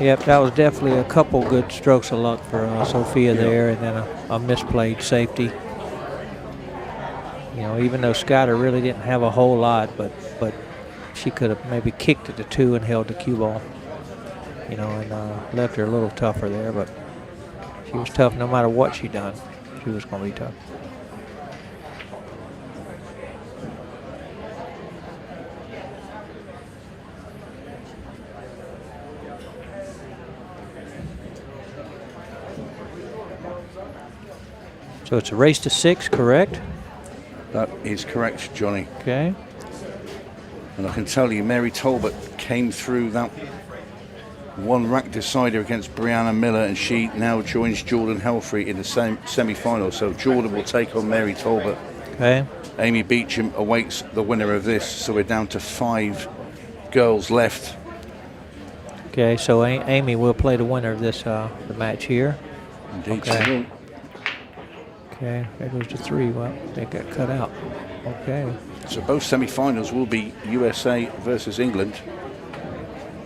Yep, that was definitely a couple good strokes of luck for Sophia there, and then a misplayed safety. You know, even though Skyler really didn't have a whole lot, but she could have maybe kicked it to 2 and held the cue ball, you know, and left her a little tougher there. But she was tough no matter what she done. She was going to be tough. So it's a race to 6, correct? That is correct, Johnny. Okay. And I can tell you, Mary Talbot came through that 1 rack decider against Brianna Miller, and she now joins Jordan Helfrey in the semi-final. So Jordan will take on Mary Talbot. Okay. Amy Beecham awaits the winner of this, so we're down to 5 girls left. Okay, so Amy will play the winner of this the match here. Indeed, okay. she will. Okay, there goes to 3. Well, they got cut out. Okay. So both semi-finals will be USA versus England.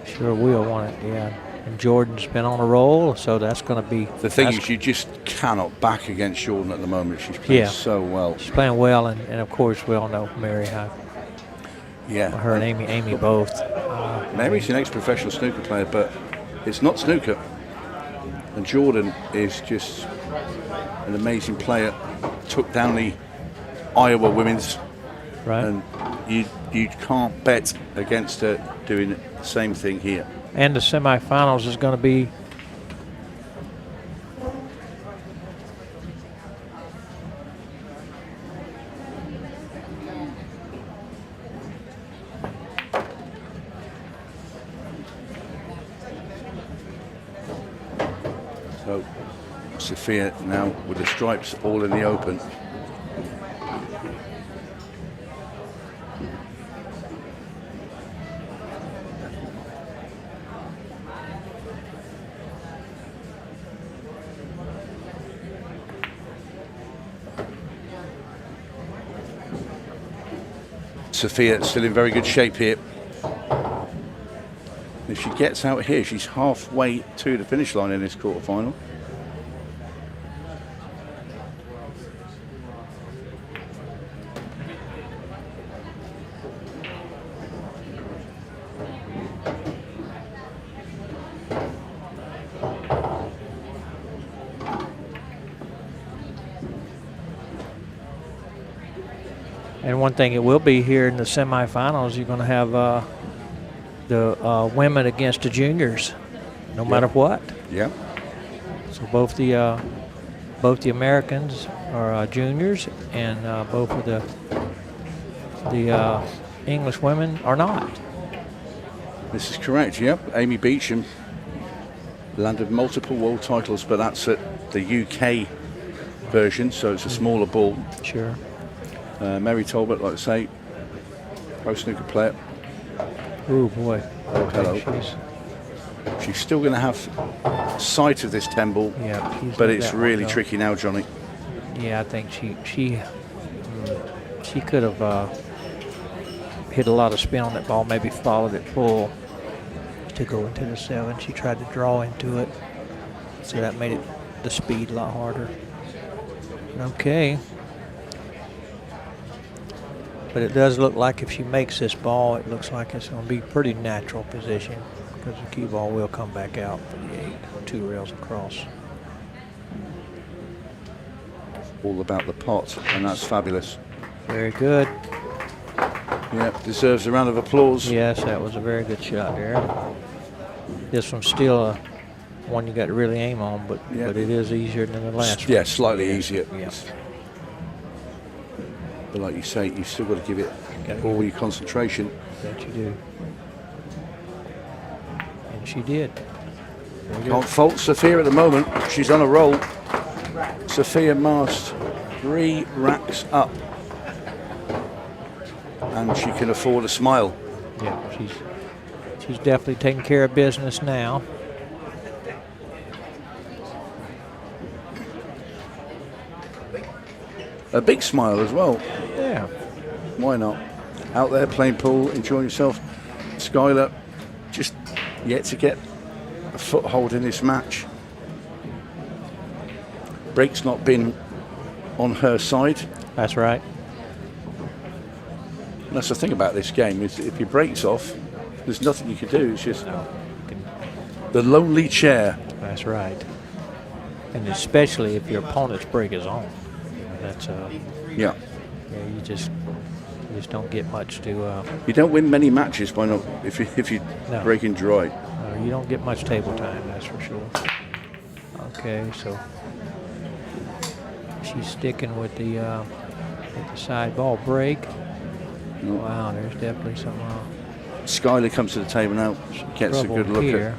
Sure will, won't it? Yeah. And Jordan's been on a roll, so that's going to be. The thing is, you just cannot back against Jordan at the moment. She's playing so well. She's playing well, and of course we all know Mary how. Yeah. Her and Amy both. Mary's an ex-professional snooker player, but it's not snooker. And Jordan is just an amazing player. Took down the Iowa women's. Right. And you can't bet against her doing the same thing here. And the semifinals is going to be so Sophia now with the stripes all in the open. Sophia still in very good shape here. If she gets out here, she's halfway to the finish line in this quarterfinal. And one thing it will be here in the semifinals, you're going to have the women against the juniors, no matter what. Yeah. So both the Americans are juniors, and both of the English women are not. This is correct, yep. Amy Beecham landed multiple world titles, but that's at the UK version, so it's a smaller ball. Sure. Mary Talbot, like I say, pro snooker player. Oh boy. Oh, hello. She's still going to have sight of this 10 ball, yeah, but it's really tricky now, Johnny. Yeah, I think she could have hit a lot of spin on that ball, maybe followed it full to go into the 7. She tried to draw into it, so that made it the speed a lot harder. Okay. But it does look like if she makes this ball, it looks like it's going to be pretty natural position, because the cue ball will come back out for the 8, 2 rails across. All about the pot, and that's fabulous. Very good. Yep, deserves a round of applause. Yes, that was a very good shot there. This one's still one you got to really aim on, but it is easier than the last one. Yeah, slightly easier. Yes. But like you say, you've still got to give it all your concentration. That you do. And she did. Can't fault Sophia at the moment. She's on a roll. Sophia Mast 3 racks up. And she can afford a smile. Yeah, she's definitely taking care of business now. A big smile as well. Yeah. Why not? Out there playing pool, enjoying yourself. Skylar just yet to get a foothold in this match. Break's not been on her side. That's right. And that's the thing about this game, is if your break's off, there's nothing you can do. It's just the lonely chair. That's right. And especially if your opponent's break is on. That's yeah, you just don't get much to. You don't win many matches by not if you no. breaking dry. No, you don't get much table time. That's for sure. Okay, so she's sticking with the side ball break. No. Wow, there's definitely some. Skylar comes to the table now. She gets a good look here.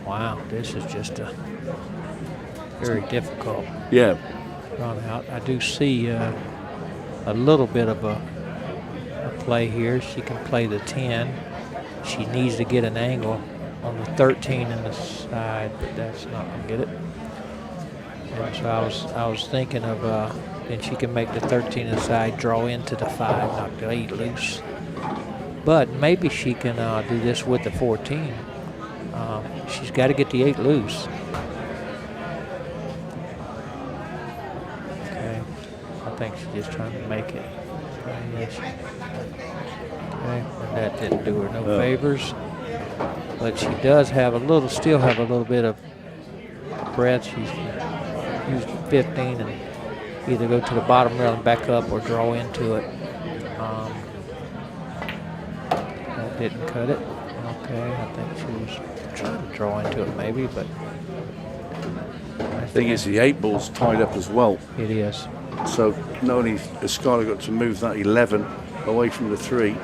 Wow, this is just a very difficult. Yeah. Run out. I do see a little bit of a play here. She can play the 10. She needs to get an angle on the 13 in the side, but that's not going to get it. And so I was thinking of then she can make the 13 in the side, draw into the 5, knock the 8 loose. But maybe she can do this with the 14. She's got to get the 8 loose. I think she's just trying to make it. Okay, and that didn't do her no favors. But she does have still have a little bit of breath. She's used 15 and either go to the bottom rail and back up or draw into it. That didn't cut it. Okay, I think she was trying to draw into it maybe, but. The thing is, the 8 ball's tied up as well. It is. So not only has Skylar got to move that 11 away from the 3,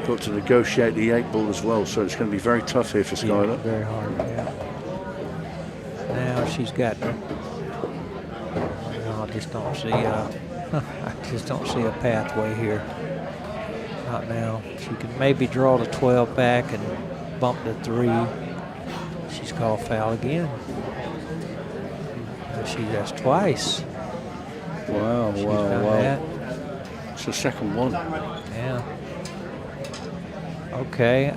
got to negotiate the 8 ball as well. So it's going to be very tough here for Skylar. Yeah, very hard, yeah. Now she's got. I just don't see. I just don't see a pathway here. Not now. She can maybe draw the 12 back and bump the 3. She's called foul again. She does twice. Wow, She's wow, done wow. that. It's the second one. Yeah. Okay.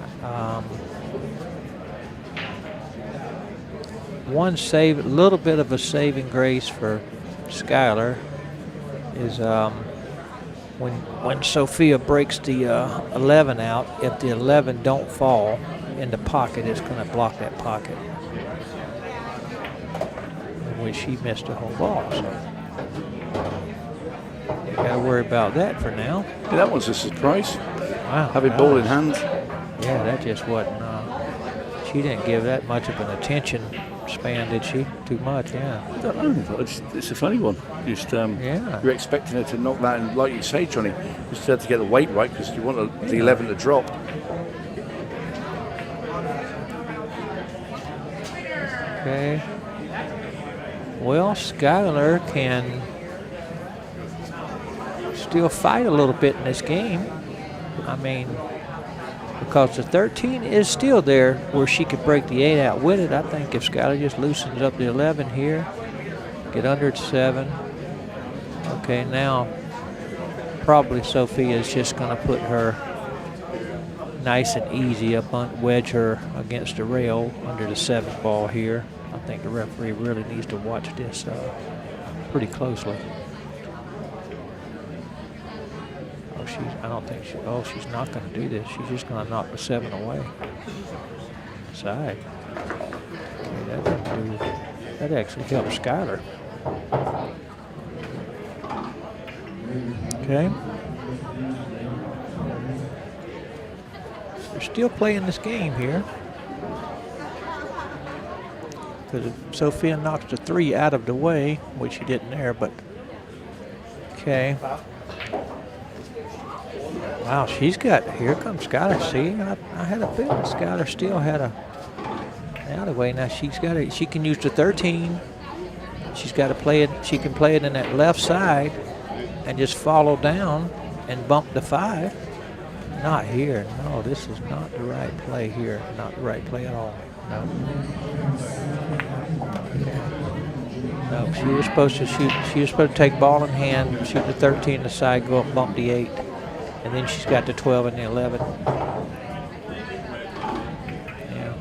One save, a little bit of a saving grace for Skylar is when Sophia breaks the 11 out, if the 11 don't fall in the pocket, it's going to block that pocket, in which she missed a whole ball. So you got to worry about that for now. Yeah, that was a surprise. Wow. Having ball in hand. Yeah, that just wasn't. She didn't give that much of an attention span, did she? Too much, yeah. I don't know. It's a funny one. Just Yeah. you're expecting her to knock that, and like you say, Johnny, just had to get the weight right because you want the 11 to drop. Okay. Well, Skylar can still fight a little bit in this game. I mean, because the 13 is still there where she could break the 8 out with it. I think if Skylar just loosens up the 11 here, get under 7. Okay, now probably Sophia is just going to put her nice and easy up on, wedge her against the rail under the 7th ball here. I think the referee really needs to watch this pretty closely. I don't think she's not going to do this. She's just going to knock the 7 away. Side. Okay, that actually helps Skylar. Okay. They're still playing this game here. Because if Sophia knocks the 3 out of the way, which she didn't there, but okay. Wow, here comes Skylar. See, I had a feeling Skylar still had a alleyway. Now she can use the 13. She's got to play it. She can play it in that left side and just follow down and bump the 5. Not here. No, this is not the right play here. Not the right play at all. No. No, she was supposed to shoot. She was supposed to take ball in hand, shoot the 13 to the side, go up, bump the 8. And then she's got the 12 and the 11. Yeah.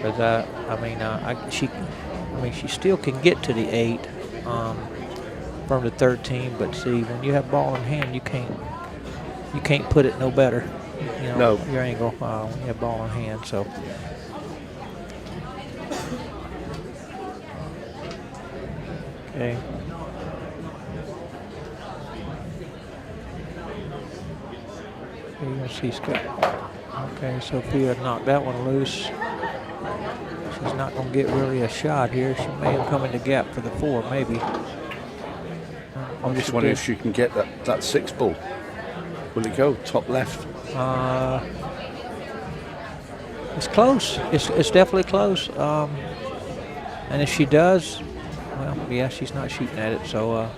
But she still can get to the 8 from the 13. But see, when you have ball in hand, you can't put it no better. You know, no. Your angle when you have ball in hand. So. Okay. You can see Scott. Okay, Sophia knocked that one loose. She's not going to get really a shot here. She may have come in the gap for the 4, maybe. I'm just wondering if she can get that 6 ball. Will it go top left? It's close. It's definitely close. And if she does, well, yeah, she's not shooting at it, so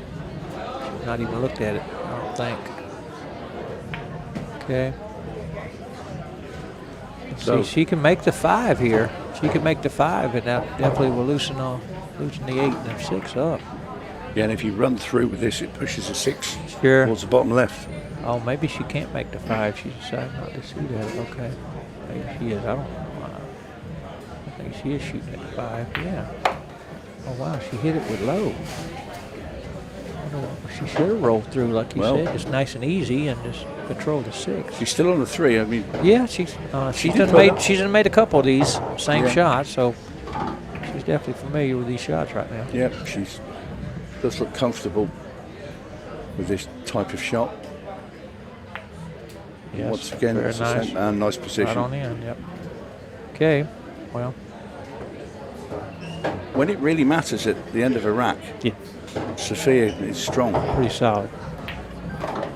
she's not even looked at it, I don't think. Okay. So she can make the 5 here. She can make the 5, and that definitely will loosen the 8 and the 6 up. Yeah, and if you run through with this, it pushes the 6 sure. towards the bottom left. Oh, maybe she can't make the 5. She decided not to shoot at it. Okay. Maybe she is. I don't know. I think she is shooting at the 5. Yeah. Oh, wow. She hit it with low. She should have rolled through, like you said. It's nice and easy and just control the 6. She's still on the 3. I mean, yeah, she's done made a couple of these same shots, so she's definitely familiar with these shots right now. Yeah, she does look comfortable with this type of shot. Yes, once again, very nice. And nice position. Right on the end. Yep. Okay. Well, when it really matters at the end of a rack, Sophia is strong. Pretty solid.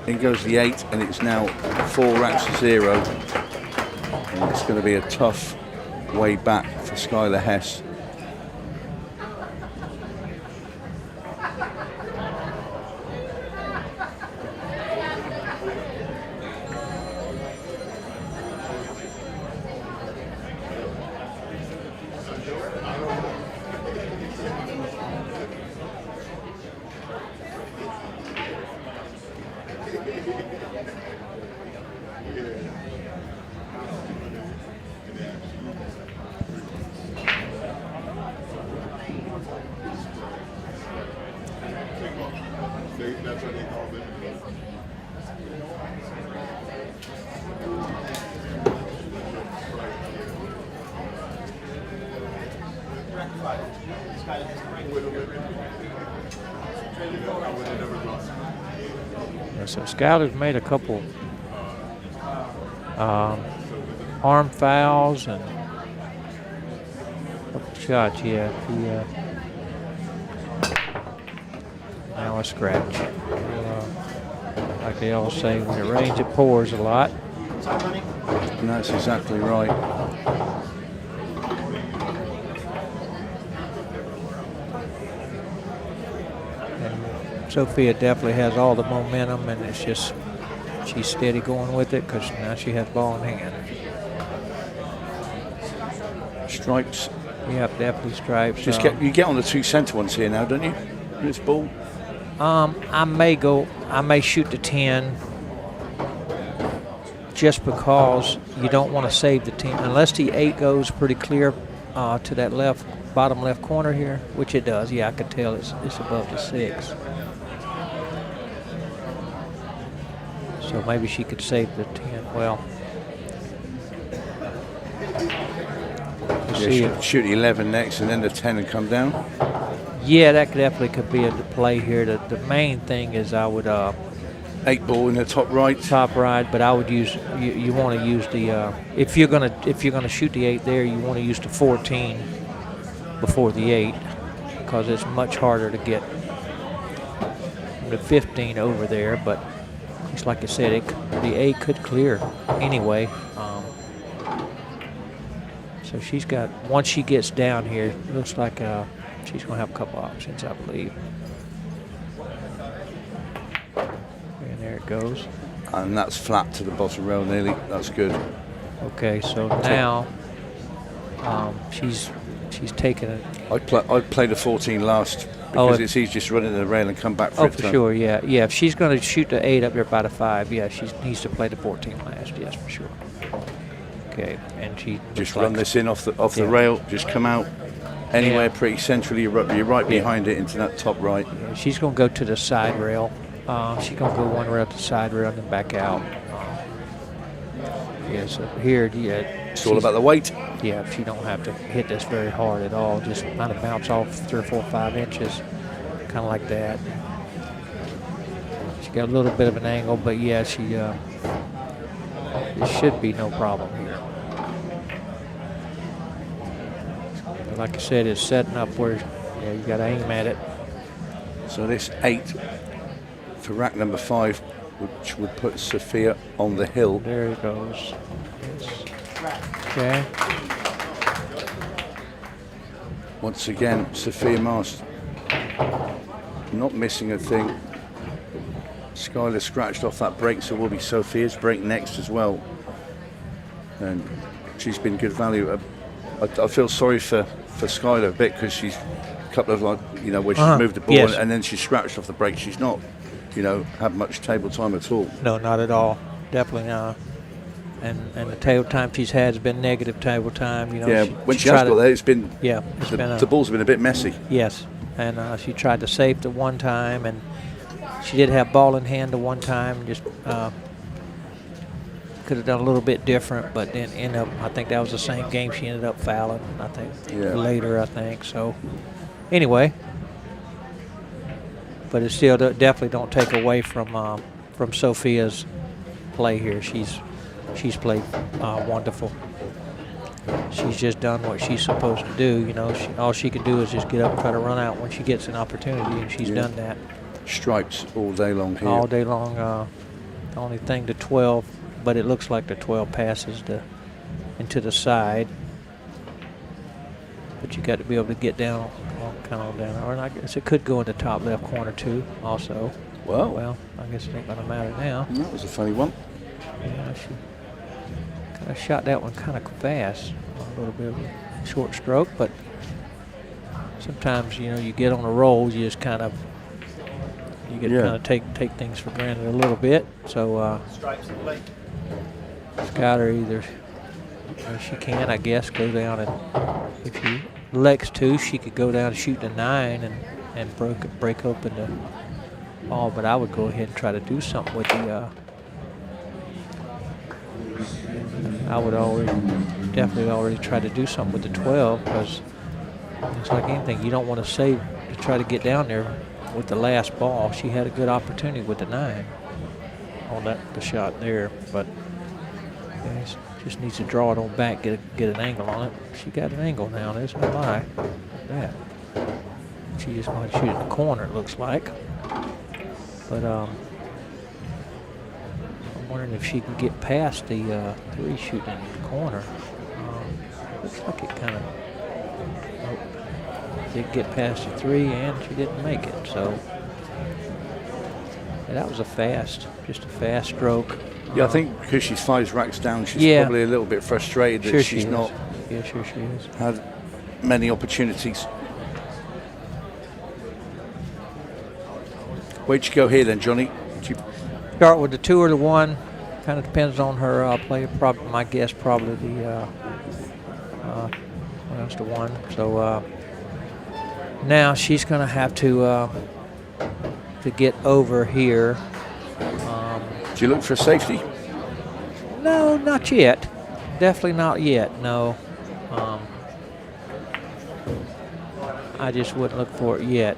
In goes the 8, and it's now 4 racks to 0. And it's going to be a tough way back for Skylar Hess. So Skyler's made a couple arm fouls and a couple shots. Yeah, now a scratch. Like they all say, when it rains, it pours a lot. And that's exactly right. Sophia definitely has all the momentum, and it's just she's steady going with it because now she has ball in hand. Stripes. Yep, definitely stripes. Just you get on the 2 center ones here now, don't you? This ball. I may shoot the 10 just because you don't want to save the 10 unless the 8 goes pretty clear to that bottom left corner here, which it does. Yeah, I could tell it's above the 6. So maybe she could save the 10. Well, yeah, shoot 11 next, and then the 10 and come down. Yeah, that could be a play here. The main thing is I would 8 ball in the top right. Top right, but I would use you want to use the if you're gonna shoot the 8 there, you want to use the 14 before the 8 because it's much harder to get the 15 over there. But just like I said, the 8 could clear anyway. So she's got, once she gets down here, it looks like she's going to have a couple options, I believe. And there it goes. And that's flat to the bottom rail nearly. That's good. Okay, so now she's taking it. I'd play the 14 last because it's easy just running the rail and come back for it. For sure, yeah. If she's going to shoot the 8 up there by the 5, yeah, she needs to play the 14 last, yes, for sure. Okay, and she just run this in off the rail, just come out anywhere pretty centrally. You're right behind it into that top right. Yeah, she's going to go to the side rail. She's going to go one rail to the side rail and then back out. Yeah, so here, it's all about the weight. Yeah, she don't have to hit this very hard at all. Just kind of bounce off 3 or 4 or 5 inches, kind of like that. She got a little bit of an angle, but yeah, it should be no problem here. But like I said, it's setting up where you got to aim at it. So this 8 for rack number 5, which would put Sophia on the hill. There it goes. Okay. Once again, Sophia Mast not missing a thing. Skylar scratched off that break, so will be Sophia's break next as well. And she's been good value. I feel sorry for Skylar a bit because she's a couple of where she's moved the ball and then she scratched off the break. She's not, had much table time at all. No, not at all. Definitely not. And the table time she's had has been negative table time. When she has got there, it's been the balls have been a bit messy. Yes, and she tried to save the one time, and she did have ball in hand the one time. Just could have done a little bit different, but then ended up. I think that was the same game. She ended up fouling. I think later. I think so. Anyway, but it still definitely don't take away from Sophia's play here. She's played wonderful. She's just done what she's supposed to do. All she can do is just get up and try to run out when she gets an opportunity, and she's done that. Stripes all day long here. All day long. The only thing, the 12, but it looks like the 12 passes into the side. But you got to be able to get down, kind of down. Or I guess it could go in the top left corner too, also. Well, I guess it ain't going to matter now. That was a funny one. Yeah, she kind of shot that one kind of fast. A little bit of a short stroke, but sometimes, you get on a roll, you just kind of take things for granted a little bit. So Skyler either she can, I guess, go down and if she elects to, she could go down and shoot the 9 and break open ball, but I would go ahead and try to do something with the. I would definitely already try to do something with the 12 because it's like anything. You don't want to save to try to get down there with the last ball. She had a good opportunity with the 9 on the shot there, but yeah, just needs to draw it on back, get an angle on it. She got an angle now. There's no lie. That. She just want to shoot in the corner, it looks like. But I'm wondering if she can get past the 3 shooting in the corner. Looks like it kind of did get past the 3, and she didn't make it. So yeah, that was just a fast stroke. Yeah, I think because she's 5 racks down, she's probably a little bit frustrated that she's not sure she is. had many opportunities. Where'd you go here then, Johnny? Start with the 2 or the 1. Kind of depends on her play. My guess probably the the 1. So now she's going to have to get over here. Do you look for safety? No, not yet. Definitely not yet. No. I just wouldn't look for it yet.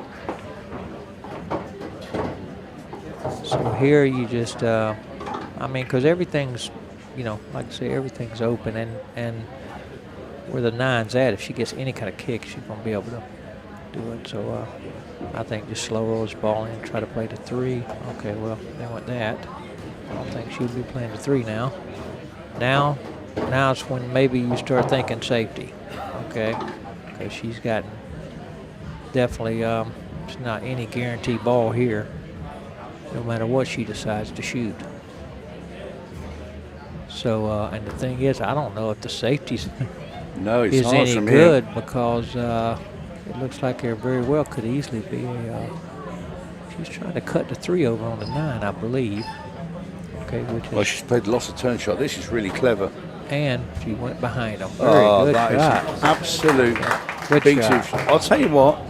So here you just, because everything's, like I say, everything's open, and where the 9's at, if she gets any kind of kick, she's going to be able to do it. So I think just slow roll this ball in and try to play the 3. Okay, well, they went that. I don't think she'll be playing the 3 now. Now it's when maybe you start thinking safety, okay? Because she's gotten definitely, it's not any guaranteed ball here, no matter what she decides to shoot. So, and the thing is, I don't know if the safety's is any good here. Because it looks like there very well could easily be she's trying to cut the 3 over on the 9, I believe. Okay, well, she's played lots of turn shot. This is really clever. And she went behind him. Very good that shot. Is absolute beat shot. I'll tell you what,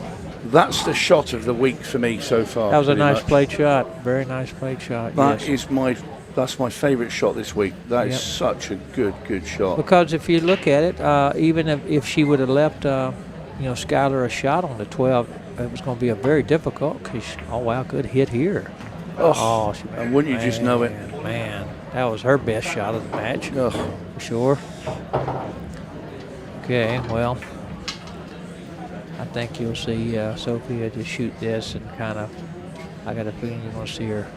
that's the shot of the week for me so far. That was a nice played shot. Very nice played shot. That's my favourite shot this week. That is such a good shot. Because if you look at it, even if she would have left, Skylar a shot on the 12, it was going to be a very difficult. Cause good hit here. And wouldn't you just know it? Man, that was her best shot of the match, for sure. Okay, well, I think you'll see Sophia just shoot this and kind of, I got a feeling you're going to see her,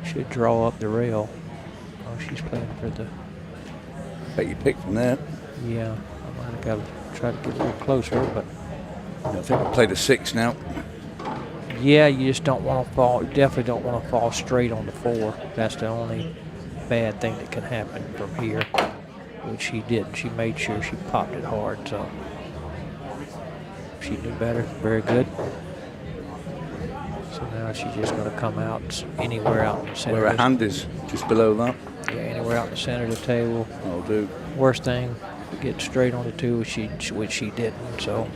should draw up the rail. Oh, she's playing for the... Bet you pick from that. Yeah, I might have got to try to get a little closer, but... I think I'll play the 6 now. Yeah, you just don't want to fall. Definitely don't want to fall straight on the 4. That's the only bad thing that can happen from here, which she didn't. She made sure she popped it hard, so she knew better. Very good. So now she's just going to come out anywhere out in the center. Where her hand is, just below that. Yeah, anywhere out in the center of the table. That'll do. Worst thing, get straight on the 2, which she didn't. So.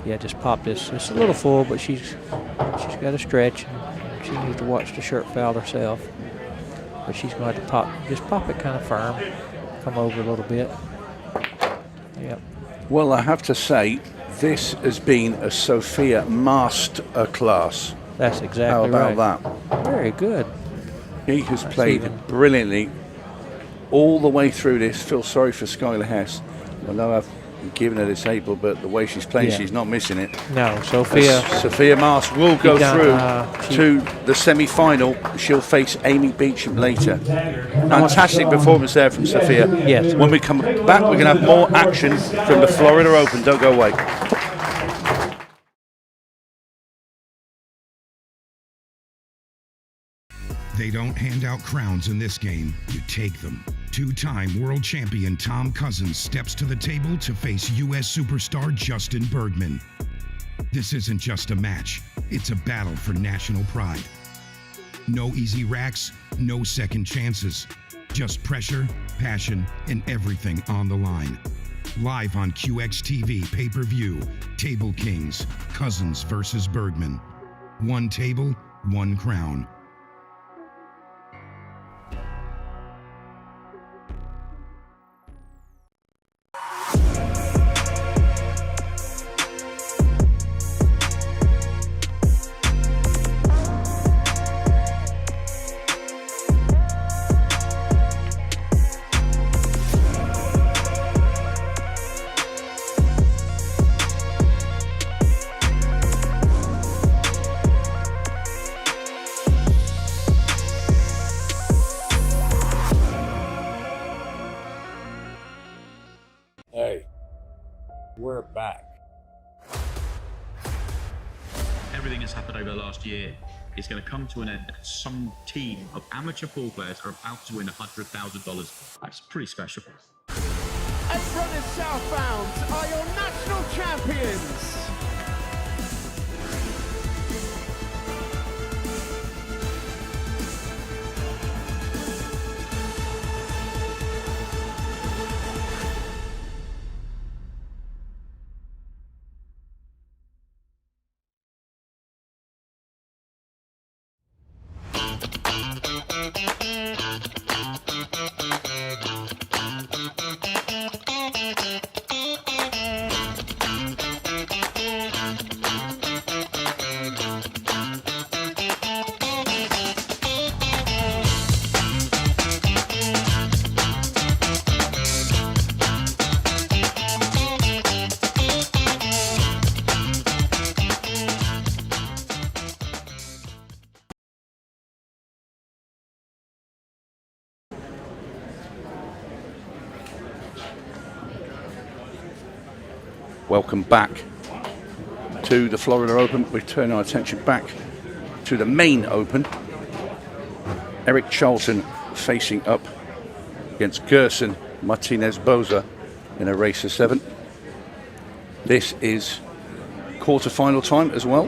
Yeah, just pop this. It's a little full, but she's got to stretch, and she needs to watch the shirt foul herself. But she's going to have to pop it kind of firm, come over a little bit. Yep. Well, I have to say, this has been a Sophia master class. That's exactly right. How about that? Very good. She has played brilliantly all the way through this. Feel sorry for Skylar Hess. I know I've given her this April, but the way she's playing, she's not missing it. No, Sophia Maas will go through to the semi-final. She'll face Amy Beecham later. Fantastic performance there from Sophia. Yes. When we come back, we're going to have more action from the Florida Open. Don't go away. They don't hand out crowns in this game, you take them. 2-time world champion Tom Cousins steps to the table to face U.S. superstar Justin Bergman. This isn't just a match, it's a battle for national pride. No easy racks, no second chances. Just pressure, passion, and everything on the line. Live on QX TV pay-per-view, Table Kings, Cousins versus Bergman. One table, one crown. Hey, we're back. Everything that's happened over the last year is going to come to an end. Some team of amateur pool players are about to win $100,000. That's pretty special. Eight runners southbound are your national champions. Welcome back to the Florida Open. We turn our attention back to the main Open. Eric Charlton facing up against Gerson Martinez-Boza in a race of 7. This is quarter-final time as well.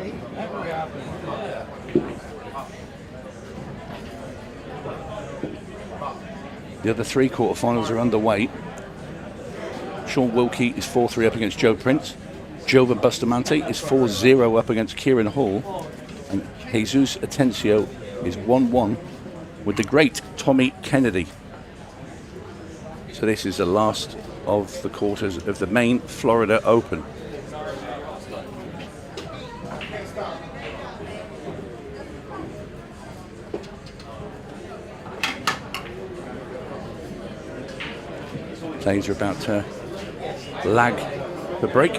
The other 3 quarterfinals are underway. Sean Wilkie is 4-3 up against Joe Prince. Jovan Bustamante is 4-0 up against Kieran Hall. And Jesus Atencio is 1-1 with the great Tommy Kennedy. So this is the last of the quarters of the main Florida Open. Players are about to lag the break.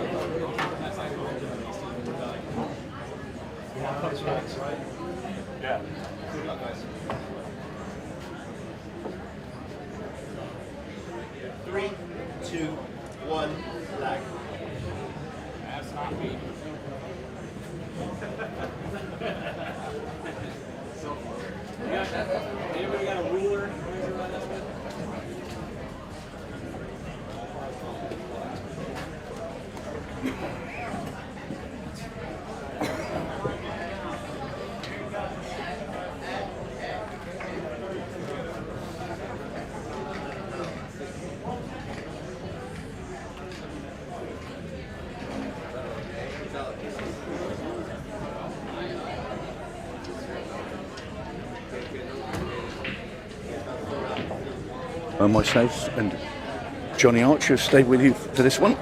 Three, two, one, lag. That's not me. Anybody got a ruler? Myself and Johnny Archer have stayed with you for this one.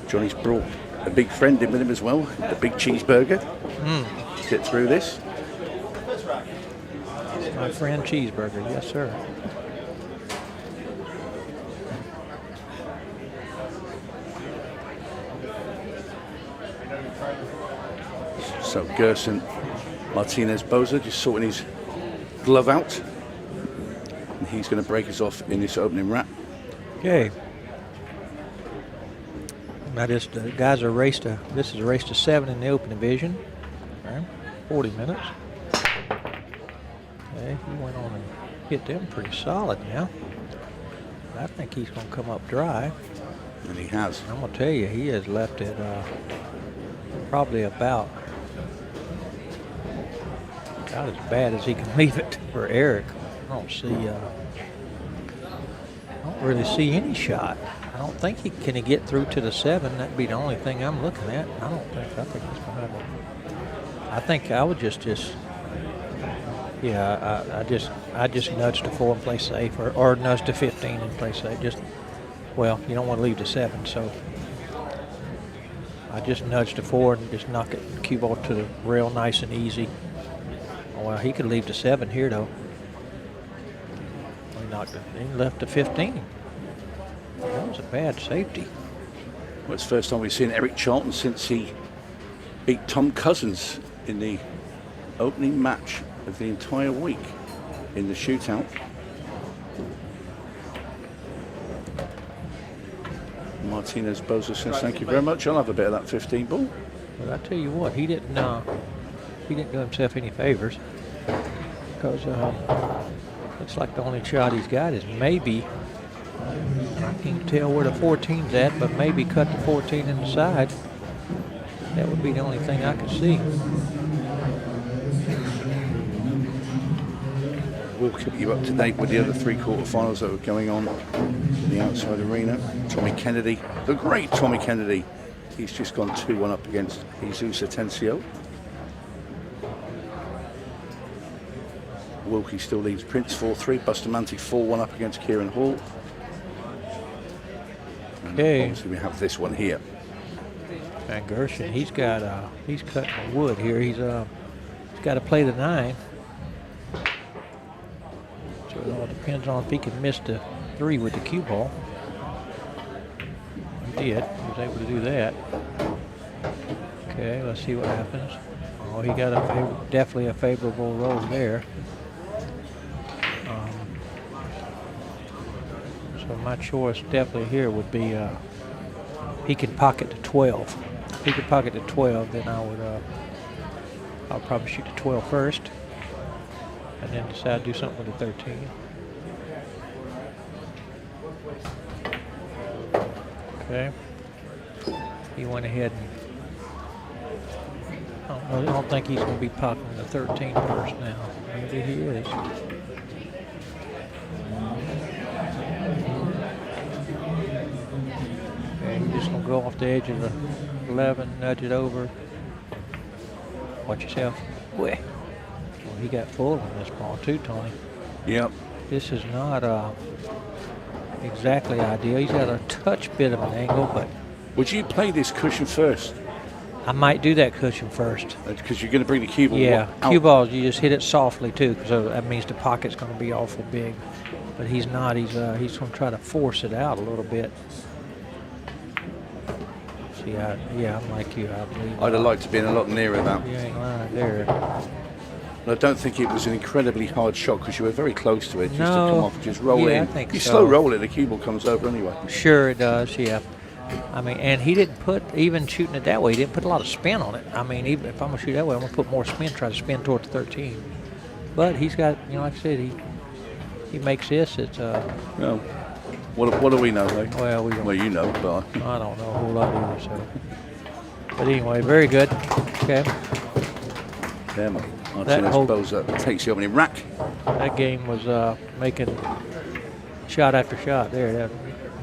Johnny's brought a big friend in with him as well, the big cheeseburger. To get through this. My friend Cheeseburger, yes sir. So Gerson Martinez-Boza just sorting his glove out. And he's going to break us off in this opening wrap. Okay. Now this the guys are raced to. This is a race to 7 in the open division. Okay, 40 minutes. Okay, he went on and hit them pretty solid now. I think he's going to come up dry. And he has. I'm going to tell you, he has left it probably about as bad as he can leave it for Eric. I don't really see any shot. I don't think he can get through to the 7. That'd be the only thing I'm looking at. I think he's behind I think I would just I just nudge to 4 and play safe, or nudge to 15 and play safe. Well, you don't want to leave to 7, so I just nudge to 4 and just knock it cue ball to the rail nice and easy. Oh, well, he could leave to 7 here though. He left to 15. That was a bad safety. Well, it's the first time we've seen Eric Charlton since he beat Tom Cousins in the opening match of the entire week in the shootout. Martinez Boza says, thank you very much. I'll have a bit of that 15 ball. But I tell you what, he didn't do himself any favors, because looks like the only shot he's got is maybe, I can't tell where the 14's at, but maybe cut the 14 in the side. That would be the only thing I could see. We'll keep you up to date with the other 3 quarterfinals that are going on in the outside arena. Tommy Kennedy, the great Tommy Kennedy. He's just gone 2-1 up against Jesus Atencio. Wilkie still leads Prince 4-3. Bustamante 4-1 up against Kieran Hall. And obviously we have this one here. And Gershon, he's cutting the wood here. He's got to play the 9. So it all depends on if he can miss the 3 with the cue ball. He did. He was able to do that. Okay, let's see what happens. Oh, he got definitely a favorable roll there. So my choice definitely here would be he could pocket to 12. If he could pocket to 12, then I'll probably shoot to 12 first, and then decide to do something with the 13. Okay. He went ahead and I don't think he's going to be pocketing the 13 first now. Maybe he is. Okay, he's just going to go off the edge of the 11, nudge it over. Watch yourself. Well, he got full on this ball too, Tony. Yep. This is not exactly ideal. He's got a touch bit of an angle, but... Would you play this cushion first? I might do that cushion first. Because you're going to bring the cue ball out. Yeah, cue balls, you just hit it softly too, so that means the pocket's going to be awful big. But he's not. He's going to try to force it out a little bit. See, I'm like you. I believe. I'd have liked to be in a lot nearer that. You ain't lying there. I don't think it was an incredibly hard shot because you were very close to it. Just to come off, just roll in. I think you so. Slow roll it, the cue ball comes over anyway. Sure it does. Yeah. I mean, and he didn't put, even shooting it that way, he didn't put a lot of spin on it. I mean, even if I'm going to shoot that way, I'm going to put more spin, try to spin toward the 13. But he's got, like I said, he makes this. It's Well, what do we know, though? Well, we don't. Well, you know, but I don't know a whole lot either. So, but anyway, very good. Okay. Yeah, Martinez Boza takes the opening rack. That game was making shot after shot there.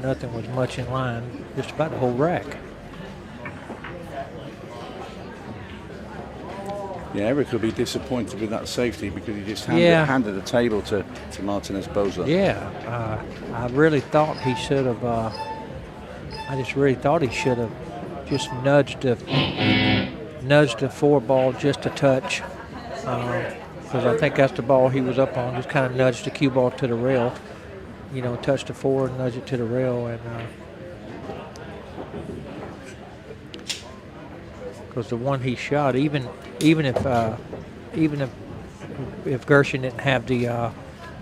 Nothing was much in line, just about the whole rack. Yeah, Eric will be disappointed with that safety because he just handed the table to Martinez Boza. Yeah, I really thought he should have. I just really thought he should have just nudged the 4 ball just a touch, because I think that's the ball he was up on. Just kind of nudged the cue ball to the rail. Touch the 4 and nudge it to the rail, and because the one he shot, even if Gershon didn't have the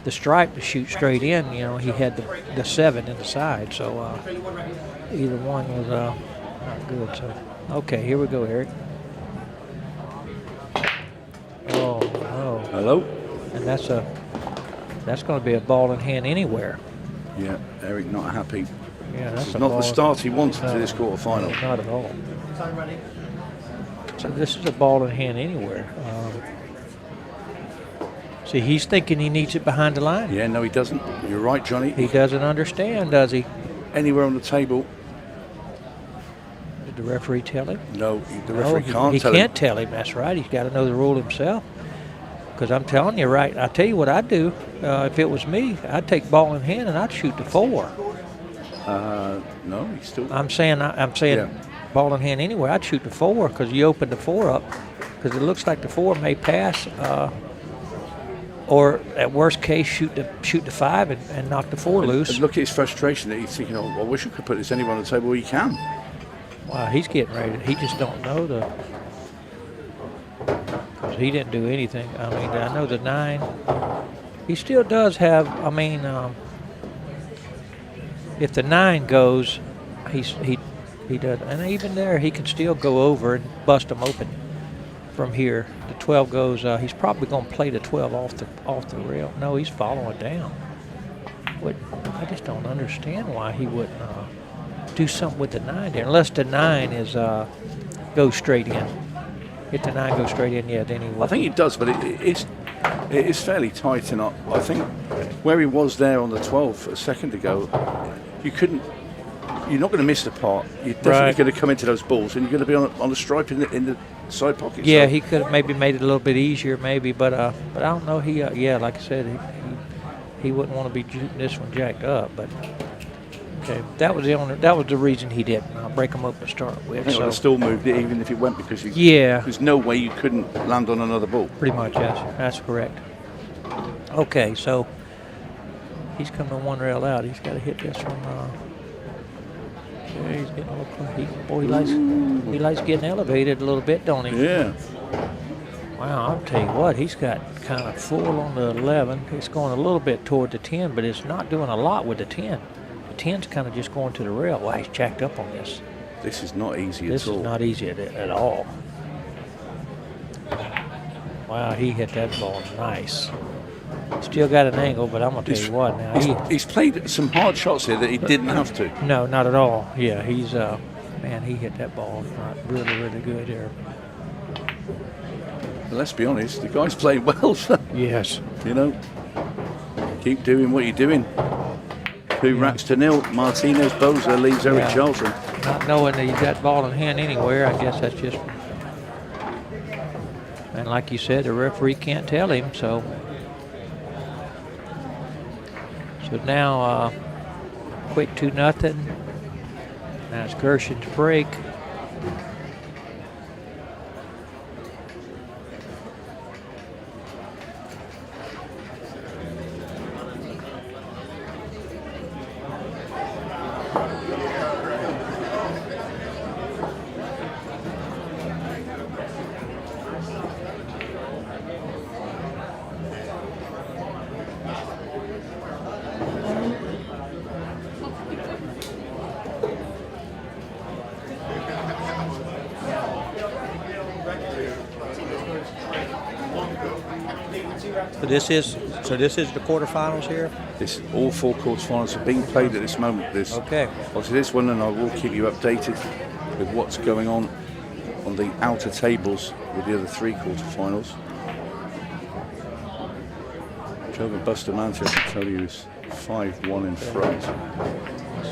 stripe to shoot straight in, he had the 7 in the side, so either one was not good. So okay, here we go, Eric. Oh no! Hello. And that's going to be a ball in hand anywhere. Yeah, Eric not happy. Yeah, that's not the start he wanted to this quarterfinal. Not at all. So this is a ball in hand anywhere. See, he's thinking he needs it behind the line. Yeah, no, he doesn't. You're right, Johnny. He doesn't understand, does he? Anywhere on the table. the referee tell him? No, the referee can't he tell can't him. tell him. That's right. He's got to know the rule himself. Because I'm telling you, right, I tell you what I'd do. If it was me, I'd take ball in hand and I'd shoot the 4. No, he's still. I'm saying ball in hand anyway. I'd shoot the 4 because you open the 4 up. Because it looks like the 4 may pass, or at worst case, shoot the 5 and knock the 4 loose. And look at his frustration that he's thinking, oh, I wish I could put this anywhere on the table. Well, you can. Wow, he's getting ready. He just don't know because he didn't do anything. I mean, I know the 9. He still does have. I mean, if the 9 goes, he does, and even there he can still go over and bust them open from here. The 12 goes. He's probably going to play the 12 off the rail. No, he's following down. I just don't understand why he wouldn't do something with the 9 there, unless the 9 is goes straight in. If the 9 goes straight in, yeah, then he would. I think it does, but it is fairly tight, and I think where he was there on the 12 a second ago, you're not going to miss the part. You're definitely going to come into those balls, and you're going to be on the stripe in the side pocket. Yeah, he could have maybe made it a little bit easier, maybe, but I don't know. He like I said, he wouldn't want to be this one jacked up, but. Okay, that was the reason he didn't break them up to start with. I think I would have still moved it even if it went because there's no way you couldn't land on another ball. Pretty much, yes, that's correct. Okay, so he's coming 1 rail out. He's got to hit this one. Yeah, he's getting a little close. He likes getting elevated a little bit, don't he? Yeah. Wow, I'll tell you what, he's got kind of full on the 11. It's going a little bit toward the 10, but it's not doing a lot with the 10. 10's kind of just going to the rail. Wow, he's jacked up on this. This is not easy This at all. is not easy at all. Wow, he hit that ball nice. Still got an angle, but I'm going to tell you what now. He's played some hard shots here that he didn't have to. No, not at all. Yeah, he's, man, he hit that ball really, really good there. But let's be honest, the guy's played well. Yes. You know, keep doing what you're doing. 2 racks to 0. Martinez Boza leaves Eric Charlton. Not knowing that he's got ball in hand anywhere, I guess that's just. And like you said, the referee can't tell him, so. So now, quick 2-0. Now it's Gerson's break. So this is the quarterfinals here? All 4 quarterfinals are being played at this moment. Okay. Obviously this one, and I will keep you updated with what's going on the outer tables with the other 3 quarterfinals. Jovan Bustamante, I can tell you, is 5-1 in front.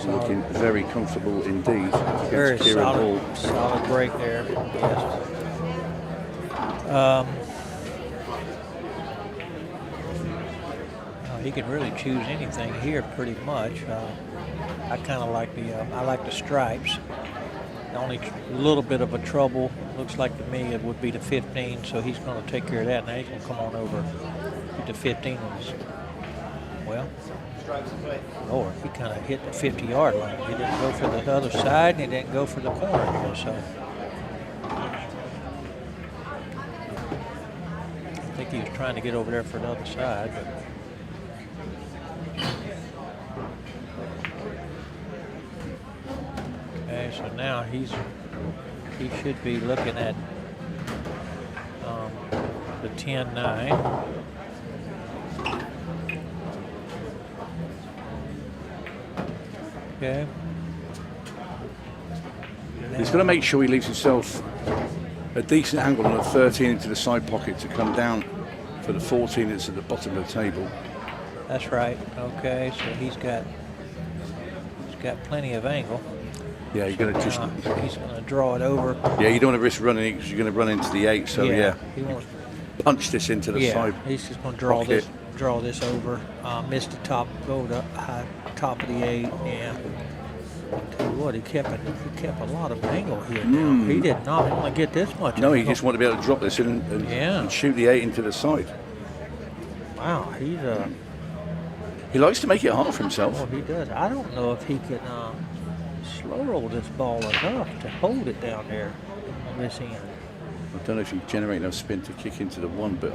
Looking very comfortable indeed. Very Kieran solid break there. Yes. He can really choose anything here, pretty much. I kind of like the stripes. The only little bit of a trouble looks like to me it would be the 15. So he's going to take care of that. Now he's going to come on over to the 15 ones. Well, Lord, he kind of hit the 50-yard line. He didn't go for the other side, and he didn't go for the corner here. So I think he was trying to get over there for the other side, but. Okay, so now he should be looking at the 10-9. Okay. He's going to make sure he leaves himself a decent angle on the 13 into the side pocket to come down for the 14 that's at the bottom of the table. That's right. Okay, so he's got plenty of angle. Yeah, you're going to just. He's going to draw it over. Yeah, you don't want to risk running it because you're going to run into the 8. So yeah, he wants. Punch this into the side. He's just going to draw this over. Missed the top, go to high top of the 8. Yeah. I'll tell you what, he kept a lot of angle here. Now. He did not only get this much. No, he just wanted to be able to drop this in and shoot the 8 into the side. Wow, he likes to make it hard for himself. Oh, he does. I don't know if he can slow roll this ball enough to hold it down there on this end. I don't know if you generate enough spin to kick into the 1, but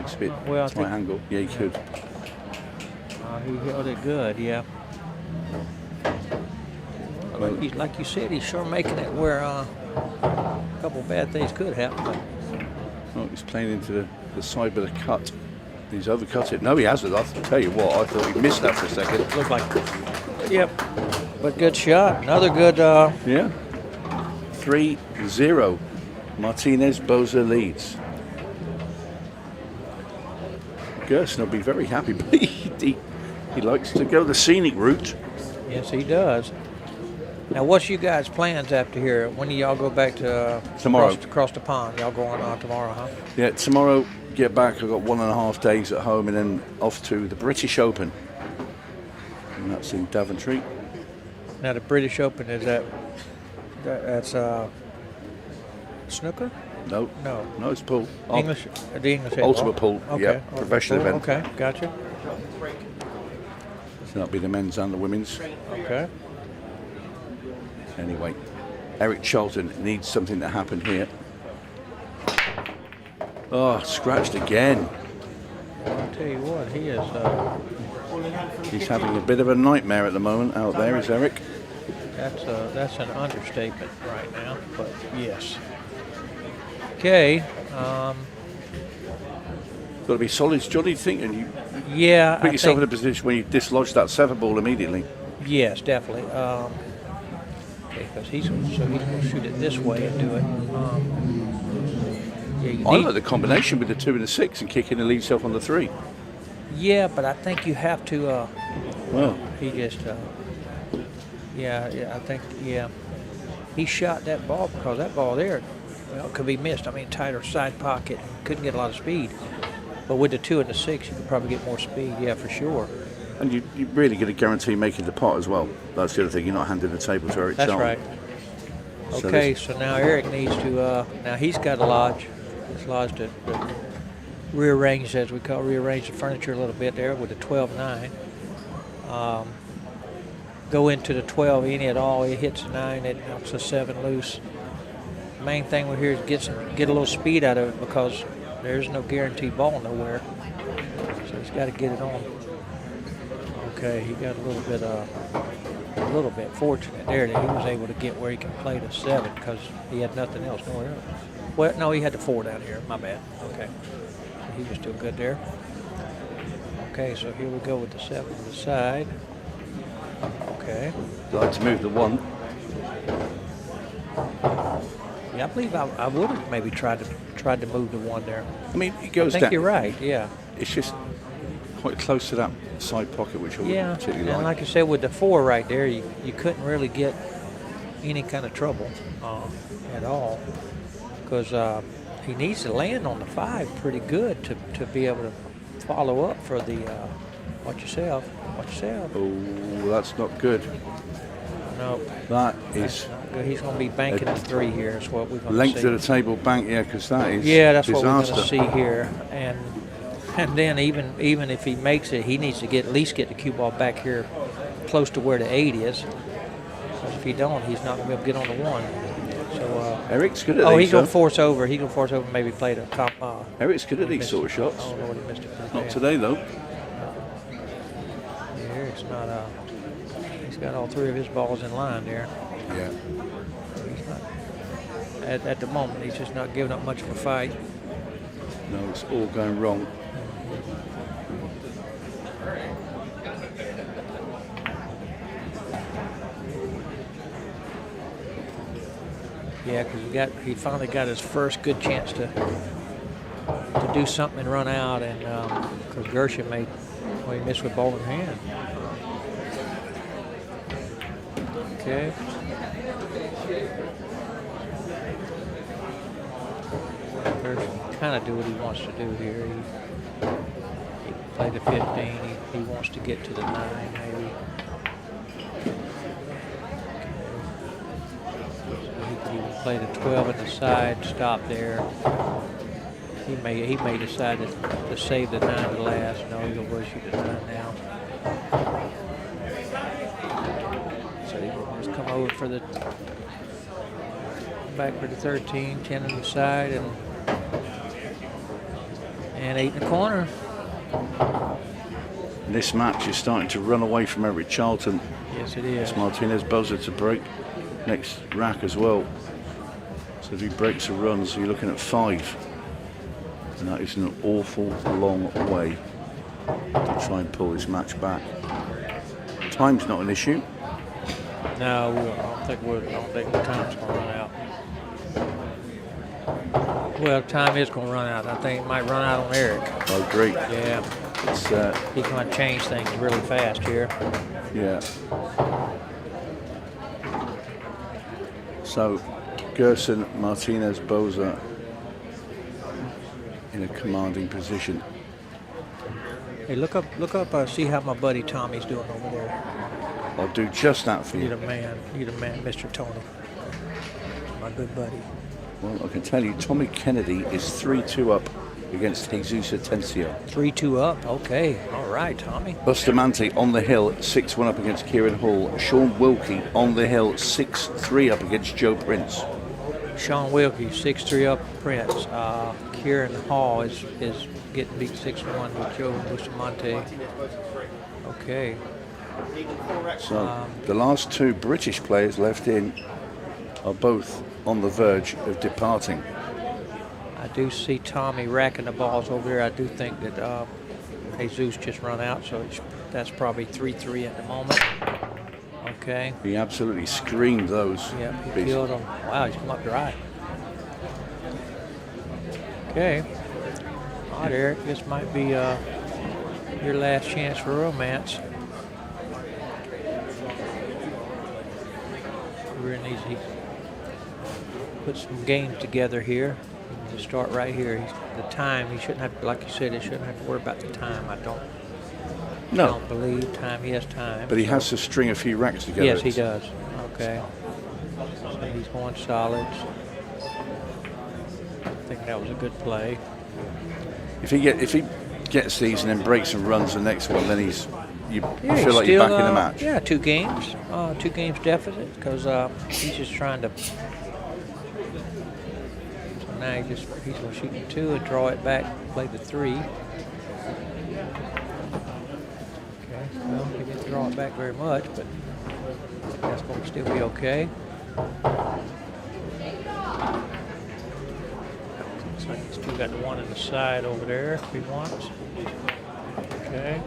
it's a bit well, tight angle. Yeah, he could. He held it good, yeah. Like you said, he's sure making it where a couple bad things could happen. Oh, he's playing into the side with a cut. He's overcut it. No, he hasn't. I'll tell you what, I thought he missed that for a second. Looked like, yep. But good shot. Another good. Yeah. 3-0. Martinez Boza leads. Gerson will be very happy, but he likes to go the scenic route. Yes, he does. Now, what's you guys' plans after here? When do y'all go back to tomorrow? Across the pond. Y'all going on tomorrow, huh? Yeah, tomorrow. Get back. I've got 1.5 days at home, and then off to the British Open, and that's in Daventry. Now, the British Open that's snooker? No, it's pool. English, the English ultimate pool. Okay. Yeah, professional event. Okay, gotcha. So that'll be the men's and the women's. Okay. Anyway, Eric Charlton needs something to happen here. Oh, scratched again. I'll tell you what, he is. He's having a bit of a nightmare at the moment out there, is Eric? That's an understatement right now, but yes. Okay. Got to be solid, Johnny. Thinking you. Yeah. Put yourself in a position where you dislodge that 7 ball immediately. Yes, definitely. Because he's going to shoot it this way and do it. I like the combination with the 2 and the 6 and kick in and leave yourself on the 3. Yeah, but I think you have to. Well, he just. I think. Yeah, he shot that ball because that ball there, could be missed. I mean, tighter side pocket, couldn't get a lot of speed. But with the 2 and the 6, you could probably get more speed. Yeah, for sure. And you really get a guarantee making the pot as well. That's the other thing. You're not handing the table to Eric Charlton. That's right. Okay, so now Eric needs to. Now he's got to lodge. He's lodged it. Rearrange, as we call, rearrange the furniture a little bit there with the 12-9. Go into the 12 any at all. It hits a 9. It knocks a 7 loose. The main thing we're here is get a little speed out of it because there's no guaranteed ball nowhere. So he's got to get it on. Okay, he got a little bit fortunate there that he was able to get where he can play the 7 because he had nothing else nowhere else. Well, no, he had the 4 down here. My bad. Okay, so he was still good there. Okay, so here we go with the 7 to the side. Okay. I'd like to move the 1. Yeah, I believe I would have maybe tried to move the 1 there. I mean, it goes down. I think you're right. Yeah. It's just quite close to that side pocket, which I wouldn't particularly and like I said, with the 4 right there, you couldn't really get any kind of trouble at all because he needs to land on the 5 pretty good to be able to follow up for the watch yourself. Oh, that's not good. No, that is. He's going to be banking the 3 here. Is what we're going to see. Length of the table bank, yeah, because that is. Yeah, that's disaster. what we're going to see here, and then even if he makes it, he needs to at least get the cue ball back here, close to where the 8 is. Because if he don't, he's not going to be able to get on the 1. So Eric's good at these. Oh, he's going to force over. He's going to force over. Maybe play the top. Eric's good at these sort of shots. Oh Lord, he missed it. Not today though. Yeah, Eric's not. He's got all 3 of his balls in line there. Yeah. He's not. At the moment, he's just not giving up much of a fight. No, it's all going wrong. Yeah, because he finally got his first good chance to do something and run out, and because Gershon he missed with ball in hand. Okay, kind of do what he wants to do here. He played the 15. He wants to get to the 9 maybe. So he can play the 12 in the side, stop there. He may decide to save the 9 to last. No, he'll go shoot the 9 now. So he can just come over for the back for the 13, 10 on the side, and 8 in the corner. This match is starting to run away from Eric Charlton. Yes, it is. It's Martinez Boza to break next rack as well. So if he breaks a run, so you're looking at 5. And that is an awful long way to try and pull this match back. Time's not an issue. No, I don't think the time's going to run out. Well, time is going to run out. I think it might run out on Eric. I agree. Yeah. He's going to change things really fast here. Yeah. So, Gerson, Martinez, Boza in a commanding position. Hey, look up, see how my buddy Tommy's doing over there. I'll do just that for you. You're the man, Mr. Tony. My good buddy. Well, I can tell you, Tommy Kennedy is 3-2 up against Jesus Atencio. 3-2 up, okay. All right, Tommy. Bustamante on the hill, 6-1 up against Kieran Hall. Sean Wilkie on the hill, 6-3 up against Joe Prince. Sean Wilkie, 6-3 up Prince. Kieran Hall is getting beat 6-1 with Joe Bustamante. Okay. So the last 2 British players left in are both on the verge of departing. I do see Tommy racking the balls over there. I do think that Jesus just run out, so that's probably 3-3 at the moment. Okay. He absolutely screamed those. Yeah, he killed him. Wow, he's come up dry. Okay. All right, Eric, this might be your last chance for romance. Really needs to put some games together here. To start right here. The time, he shouldn't have, like you said, he shouldn't have to worry about the time. I don't believe time. He has time. But he has to string a few racks together. Yes, he does. Okay. So he's going solids. I think that was a good play. If he gets these and then breaks and runs the next one, then you Yeah, feel like you're back in the match. Yeah, 2 games. 2 games deficit because he's just trying to. So now he's going to shoot the 2 and draw it back, play the 3. Okay, well, he didn't draw it back very much, but that's going to still be okay. Looks like he's still got the 1 in the side over there if he wants. Okay.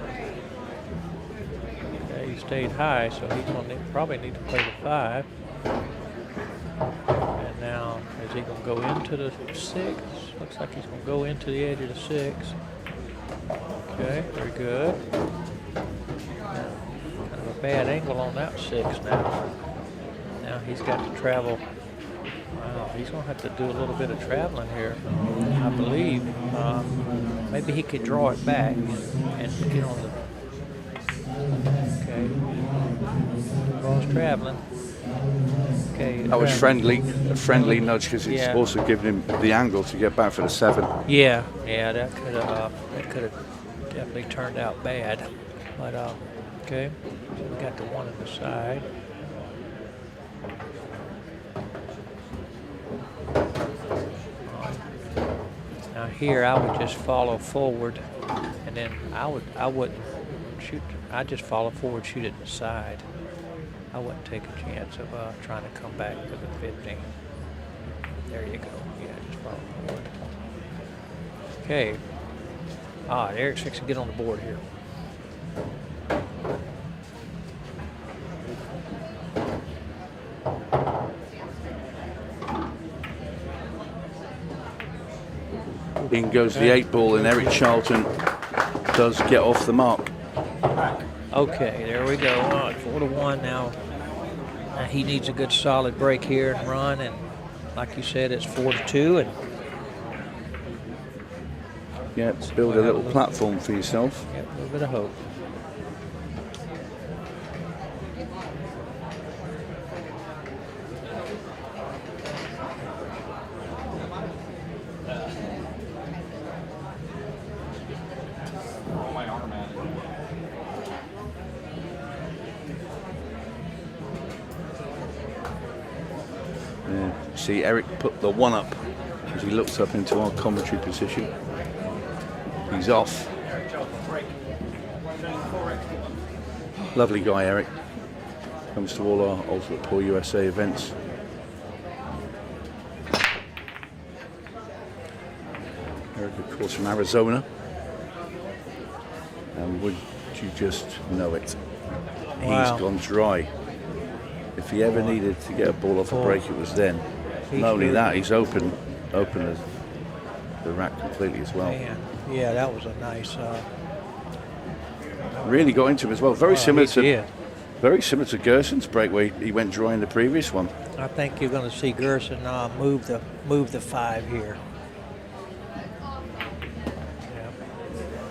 He stayed high, so he's going to probably need to play the 5. And now, is he going to go into the 6? Looks like he's going to go into the edge of the 6. Okay, very good. Kind of a bad angle on that 6 now. Now he's got to travel. Wow, he's going to have to do a little bit of traveling here, I believe. Maybe he could draw it back and get on the. Okay. Ball's traveling. Okay. That was friendly, a friendly nudge because it's also giving him the angle to get back for the 7. Yeah, that could have definitely turned out bad. But okay, so we got the 1 on the side. Now here I would just follow forward, and then I wouldn't shoot. I just follow forward, shoot it in the side. I wouldn't take a chance of trying to come back for the 15. There you go. Yeah, just follow forward. Okay. Eric's fixing to get on the board here. In goes the 8 ball, and Eric Charlton does get off the mark. Okay, there we go. 4-1 now. He needs a good solid break here and run, and like you said, it's 4-2, and Yeah, build a little platform for yourself. Yep, a little bit of hope. Yeah. See, Eric put the one up as he looks up into our commentary position. He's off. Lovely guy, Eric. Comes to all our Ultimate Pool USA events. Eric, of course, from Arizona. And would you just know it? Wow. He's gone dry. If he ever needed to get a ball off a break, it was then. Not only that, he's open the rack completely as well. Man. Yeah, that was a nice. Really got into him as well. Very similar to Gerson's break where he went dry in the previous one. I think you're going to see Gerson move the 5 here.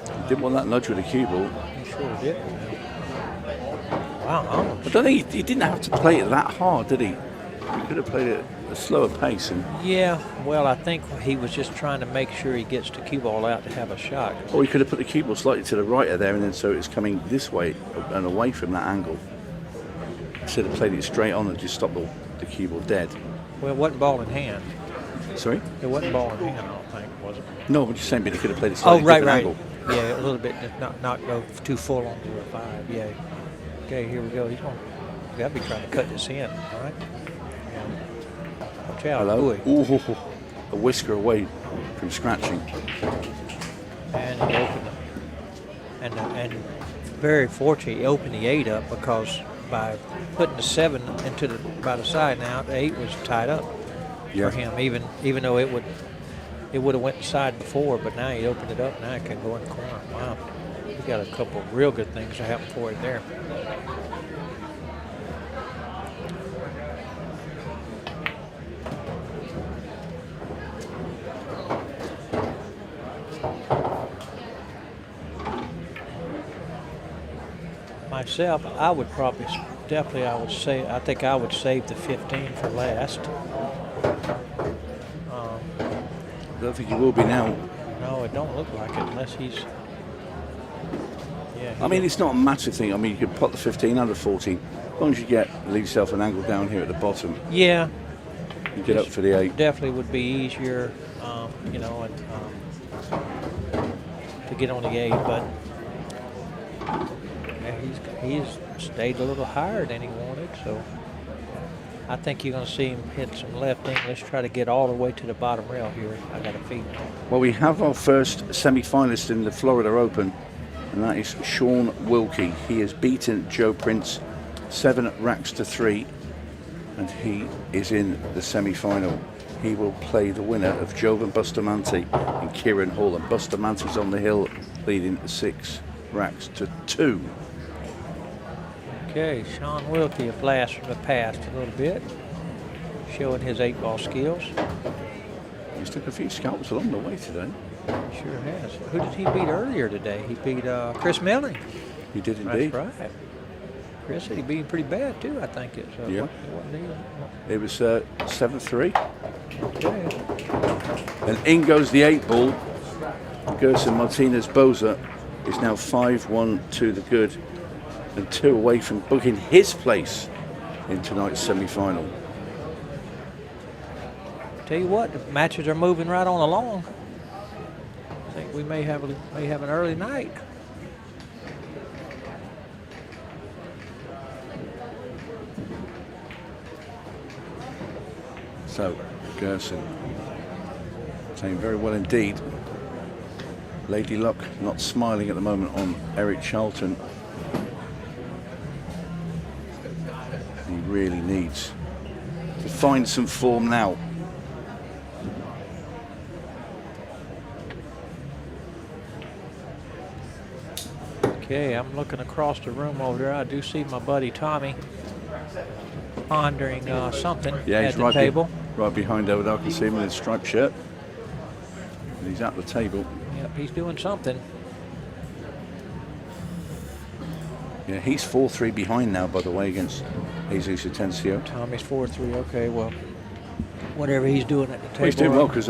He didn't want that nudge with the cue ball. He sure did. Wow. I don't think he didn't have to play it that hard, did he? He could have played it at a slower pace. Yeah, well, I think he was just trying to make sure he gets the cue ball out to have a shot. Or he could have put the cue ball slightly to the right of there, and then so it's coming this way and away from that angle. Instead of playing it straight on and just stop the cue ball dead. Well, it wasn't ball in hand. Sorry? It wasn't ball in hand, I don't think, was it? No, but you're saying he could have played it slightly different angle. Yeah, a little bit, not go too full onto a 5. Yeah. Okay, here we go. He's got to be trying to cut this in, all right? Yeah. Watch out. Hello. Ooh. A whisker away from scratching. And he opened it. And very fortunate he opened the 8 up, because by putting the 7 into by the side now, the 8 was tied up for him. Even though it would have went inside before, but now he opened it up. Now it can go in the corner. Wow. He got a couple of real good things to happen for it there. Myself, I would say, I think I would save the 15 for last. I don't think he will be now. No, it don't look like it unless he's. Yeah. I mean, it's not a massive thing. I mean, you could put the 15 under 14. As long as you leave yourself an angle down here at the bottom. Yeah. You get up for the 8. Definitely would be easier, to get on the 8, but he's stayed a little higher than he wanted, so I think you're going to see him hit some left English, try to get all the way to the bottom rail here. I got a feeling. Well, we have our first semi-finalist in the Florida Open, and that is Sean Wilkie. He has beaten Joe Prince 7 racks to 3, and he is in the semi-final. He will play the winner of Jovan Bustamante and Kieran Hall, and Bustamante's on the hill, leading 6 racks to 2. Okay, Sean Wilkie, a blast from the past a little bit, showing his 8-ball skills. He's took a few scalps along the way today. Sure has. Who did he beat earlier today? He beat Chris Milling. He did indeed. That's right. Chris said he beat him pretty bad too, I think. Yeah. It was 7-3. Okay. And in goes the 8-ball. Gerson Martinez Boza is now 5-1 to the good, and 2 away from booking his place in tonight's semi-final. Tell you what, the matches are moving right on along. I think we may have an early night. So Gerson playing very well indeed. Lady Luck not smiling at the moment on Eric Charlton. He really needs to find some form now. Okay, I'm looking across the room over there. I do see my buddy Tommy pondering something at the table. Right behind over there. I can see him in his striped shirt. And he's at the table. Yep, he's doing something. Yeah, he's 4-3 behind now, by the way, against Jesus Atencio. Tommy's 4-3. Okay, well, whatever he's doing at the table. Well, he's doing well because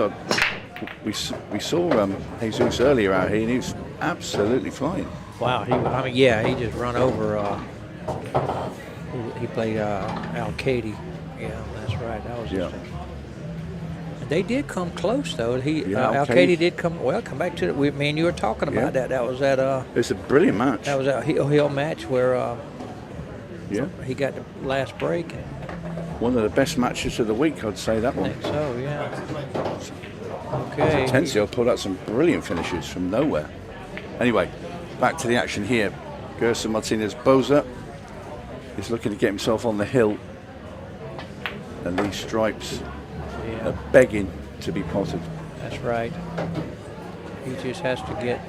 we saw Jesus earlier out here, and he was absolutely flying. Wow, he just run over. He played Al-Kaidi. Yeah, that's right. That was just they did come close though. Al-Kaidi did come back to it. Me and you were talking about that. That was at it's a brilliant match. That was a Hill match where he got the last break. One of the best matches of the week, I'd say that one. I think so, yeah. Okay. Atencio pulled out some brilliant finishes from nowhere. Anyway, back to the action here. Gerson Martinez-Boza is looking to get himself on the hill, and these stripes are begging to be potted. That's right. He just has to get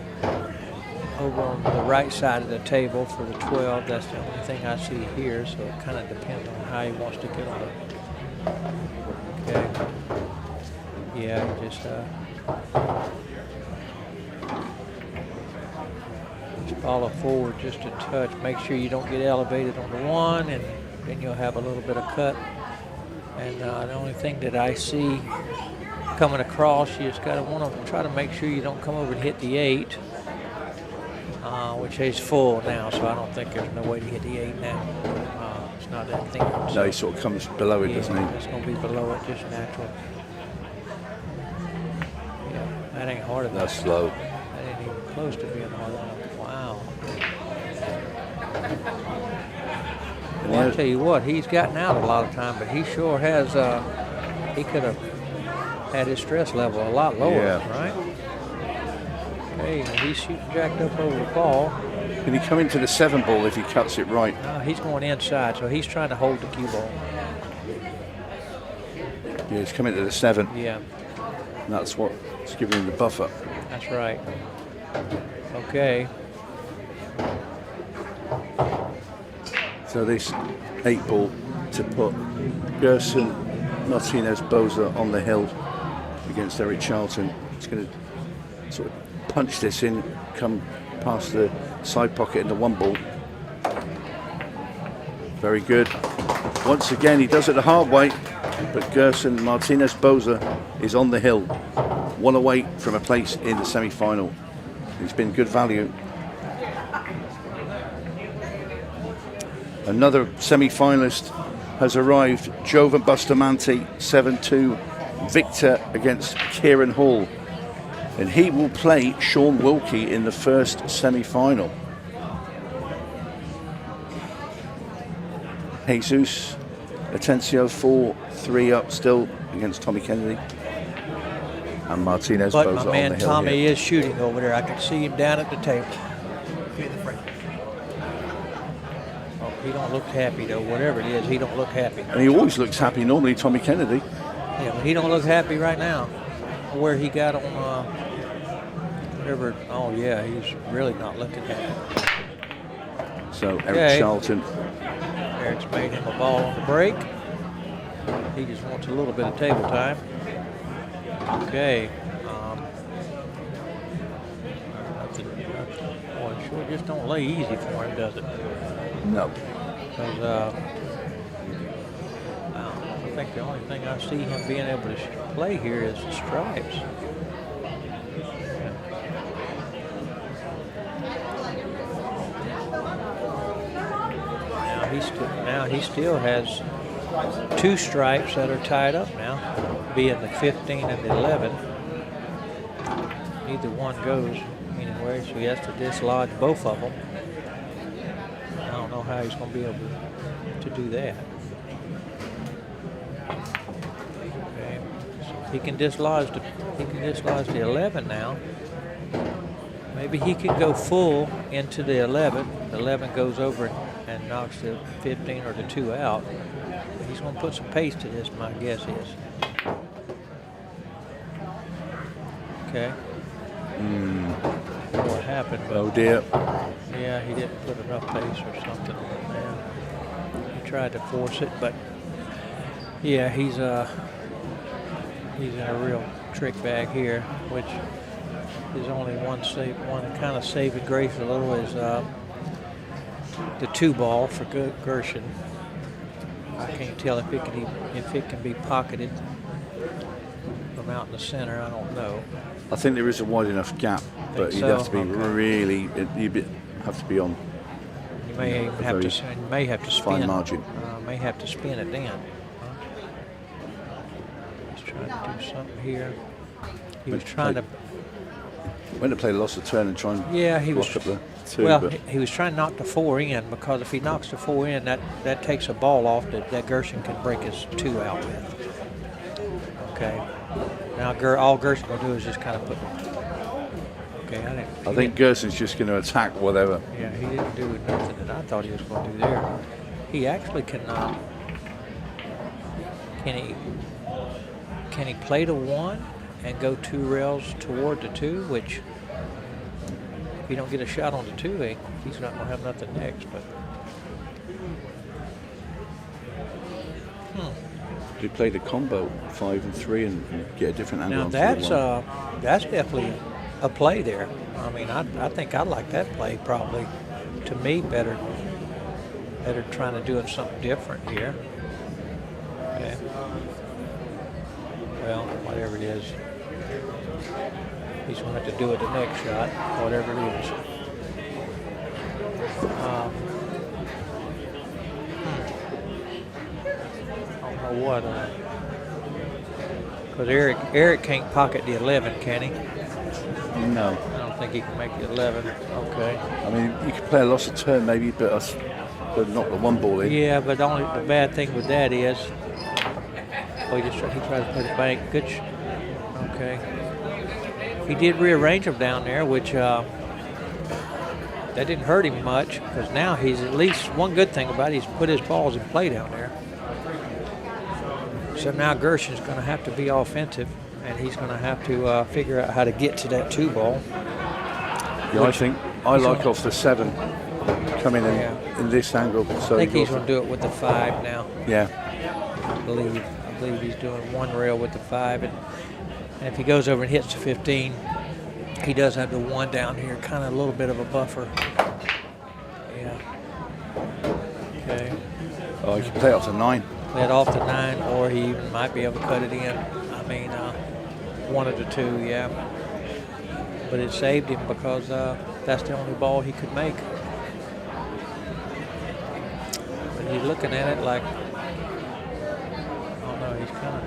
over on the right side of the table for the 12. That's the only thing I see here, so it kind of depends on how he wants to get on it. Okay. Yeah, he just follow forward just a touch. Make sure you don't get elevated on the one, and then you'll have a little bit of cut. And the only thing that I see coming across, you just got to want to try to make sure you don't come over and hit the 8, which is full now, so I don't think there's no way to hit the 8 now. It's not that thing. No, he sort of comes below it, doesn't he? It's going to be below it, just natural. Yeah, that ain't hard enough. That's slow. That ain't even close to being hard enough. Wow. Well, I'll tell you what, he's gotten out a lot of time, but he sure has, he could have had his stress level a lot lower, right? Okay, he's shooting jacked up over the ball. Can he come into the 7 ball if he cuts it right? No, he's going inside, so he's trying to hold the cue ball. Yeah, he's coming to the 7. Yeah. And that's what's giving him the buffer. That's right. Okay. So this 8 ball to put Gerson Martinez-Boza on the hill against Eric Charlton. He's going to sort of punch this in, come past the side pocket in the 1 ball. Very good. Once again, he does it the hard way, but Gerson Martinez-Boza is on the hill, 1 away from a place in the semi-final. He's been good value. Another semi-finalist has arrived. Jovan Bustamante, 7-2 victor against Kieran Hall. And he will play Sean Wilkie in the first semi-final. Jesus Atencio 4-3 up still against Tommy Kennedy. And Martinez-Boza on the hill. But my man Tommy is shooting over there. I can see him down at the table. He don't look happy though. Whatever it is, he don't look happy. And he always looks happy normally, Tommy Kennedy. Yeah, but he don't look happy right now. Where he got on whatever. Oh yeah, he's really not looking happy. So Eric Charlton. Eric's made him a ball on the break. He just wants a little bit of table time. Okay. Boy, it sure just don't lay easy for him, does it? No. Because I think the only thing I see him being able to play here is the stripes. Now he still has 2 stripes that are tied up now, being the 15 and the 11. Neither one goes anywhere, so he has to dislodge both of them. I don't know how he's going to be able to do that. Okay. So he can dislodge the 11 now. Maybe he could go full into the 11. The 11 goes over and knocks the 15 or the 2 out. But he's going to put some pace to this, my guess is. Okay. What happened? But oh dear. Yeah, he didn't put enough pace or something on it there. He tried to force it, but yeah, he's in a real trick bag here, which There's only one kind of saving grace a little is the 2 ball for Gershon. I can't tell if it can be pocketed from out in the center. I don't know. I think there is a wide enough gap, but you'd have to be you'd have to be on. You may have to spin. Fine margin. May have to spin it in. He's trying to do something here. He was trying to. Went to play loss of turn and try and block up the 2. Well, he was trying to knock the 4 in, because if he knocks the 4 in, that takes a ball off that Gershon can break his 2 out with. Okay. Now all Gershon will do is just kind of put. Okay, I think Gerson's just going to attack whatever. Yeah, he didn't do nothing that I thought he was going to do there. He actually can he play the 1 and go 2 rails toward the 2, which if you don't get a shot on the 2, he's not going to have nothing next. But He played a combo 5 and 3 and get a different angle. Now that's definitely a play there. I mean, I think I like that play probably. To me, better trying to do something different here. Okay. Well, whatever it is, he's going to have to do it the next shot, whatever it is. I don't know what. Because Eric can't pocket the 11, can he? No. I don't think he can make the 11. Okay. I mean, you could play a loss of turn maybe, but knock the 1 ball in. Yeah, but only the bad thing with that is, he tried to play the bank. Good. Okay. He did rearrange him down there, which that didn't hurt him much, because now he's at least one good thing about it. He's put his balls in play down there. So now Gershon's going to have to be offensive, and he's going to have to figure out how to get to that 2 ball. Yeah, I think I like off the 7 coming in this angle. So I think he's going to do it with the 5 now. Yeah. I believe he's doing 1 rail with the 5, and if he goes over and hits the 15, he does have the 1 down here, kind of a little bit of a buffer. Yeah. Okay. Oh, he can play off the 9. Play it off the 9, or he even might be able to cut it in. I mean, 1 of the 2, yeah. But it saved him because that's the only ball he could make. But he's looking at it like, he's kind of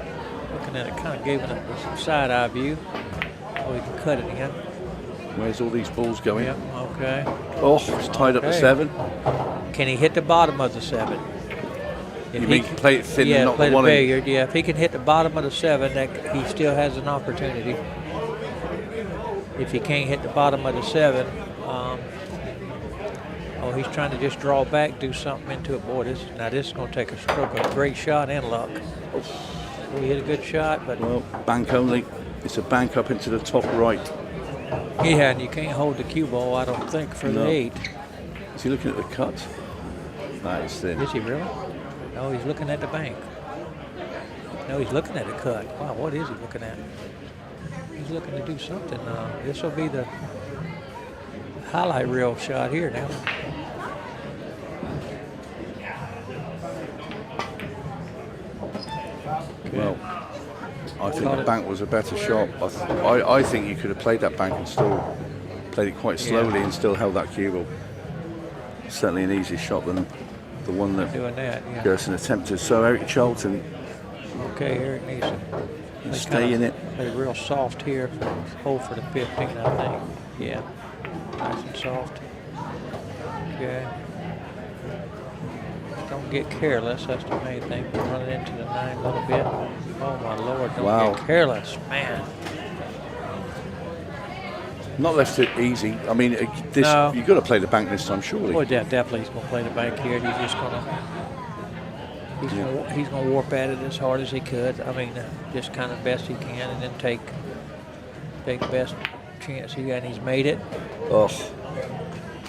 looking at it, kind of giving it some side-eye view. Oh, he can cut it in. Where's all these balls going? Yep, okay. Oh, it's tied up the 7. Can he hit the bottom of the 7? You mean play it thin and not play the 1 billiard, yeah. If he can hit the bottom of the 7, he still has an opportunity. If he can't hit the bottom of the 7, he's trying to just draw back, do something into it. Boy, this is going to take a stroke, a great shot and luck. We hit a good shot, but bank only. It's a bank up into the top right. Yeah, and you can't hold the cue ball, I don't think, for the 8. Is he looking at the cut? That is thin. Is he really? No, he's looking at the bank. No, he's looking at the cut. Wow, what is he looking at? He's looking to do something. This will be the highlight reel shot here now. Okay. Well, I think the bank was a better shot. I think you could have played that bank and still played it quite slowly and still held that cue ball. Certainly an easier shot than the one that Gerson attempted. So Eric Charlton. Okay, Eric needs to stay in it. Play real soft here, hold for the 15, I think. Yeah, nice and soft. Okay. Don't get careless, that's the main thing. Running into the 9 a little bit. Oh my Lord, don't get careless, man. Not left it easy. I mean, you've got to play the bank this time, surely. Well, definitely he's going to play the bank here. He's just going to. He's going to warp at it as hard as he could. I mean, just kind of best he can, and then take the best chance he got. And he's made it. Oh,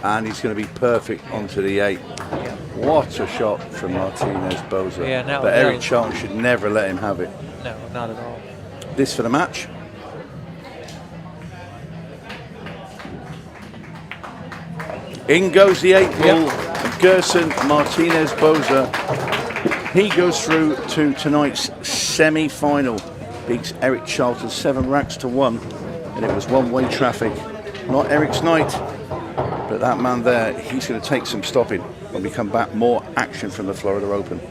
and he's going to be perfect onto the 8. Yeah. What a shot from Martinez Boza. Yeah, but Eric Charlton should never let him have it. No, not at all. This for the match. In goes the 8 ball. Gerson Martinez Boza. He goes through to tonight's semi-final. Beats Eric Charlton 7 racks to 1. And it was one-way traffic. Not Eric's night, but that man there, he's going to take some stopping. When we come back, more action from the Florida Open.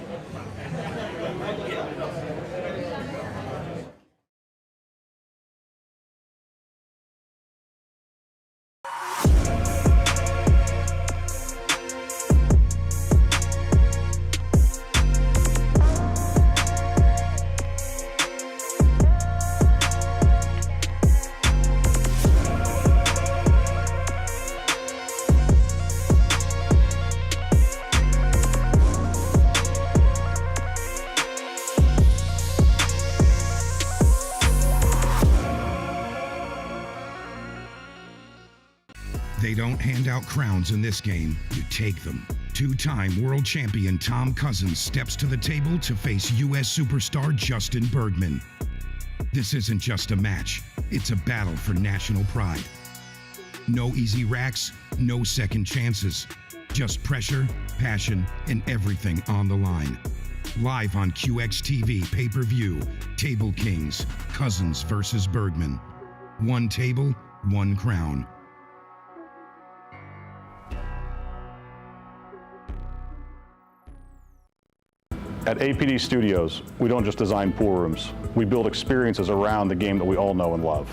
They don't hand out crowns in this game, you take them. Two-time world champion Tom Cousins steps to the table to face U.S. superstar Justin Bergman. This isn't just a match, it's a battle for national pride. No easy racks, no second chances. Just pressure, passion, and everything on the line. Live on QX-TV pay-per-view, Table Kings, Cousins versus Bergman. One table, one crown. At APD Studios, we don't just design pool rooms. We build experiences around the game that we all know and love.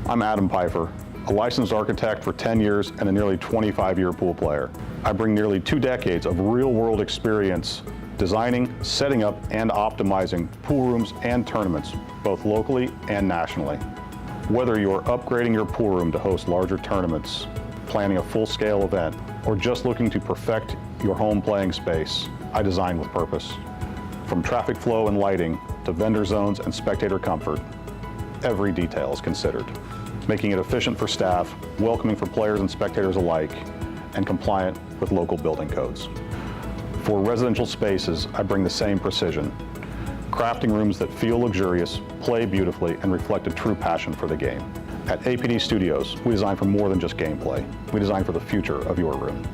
I'm Adam Pfeiffer, a licensed architect for 10 years and a nearly 25-year pool player. I bring nearly 2 decades of real-world experience designing, setting up, and optimizing pool rooms and tournaments, both locally and nationally. Whether you're upgrading your pool room to host larger tournaments, planning a full-scale event, or just looking to perfect your home playing space, I design with purpose. From traffic flow and lighting to vendor zones and spectator comfort, every detail is considered, making it efficient for staff, welcoming for players and spectators alike, and compliant with local building codes. For residential spaces, I bring the same precision, crafting rooms that feel luxurious, play beautifully, and reflect a true passion for the game. At APD Studios, we design for more than just gameplay. We design for the future of your room.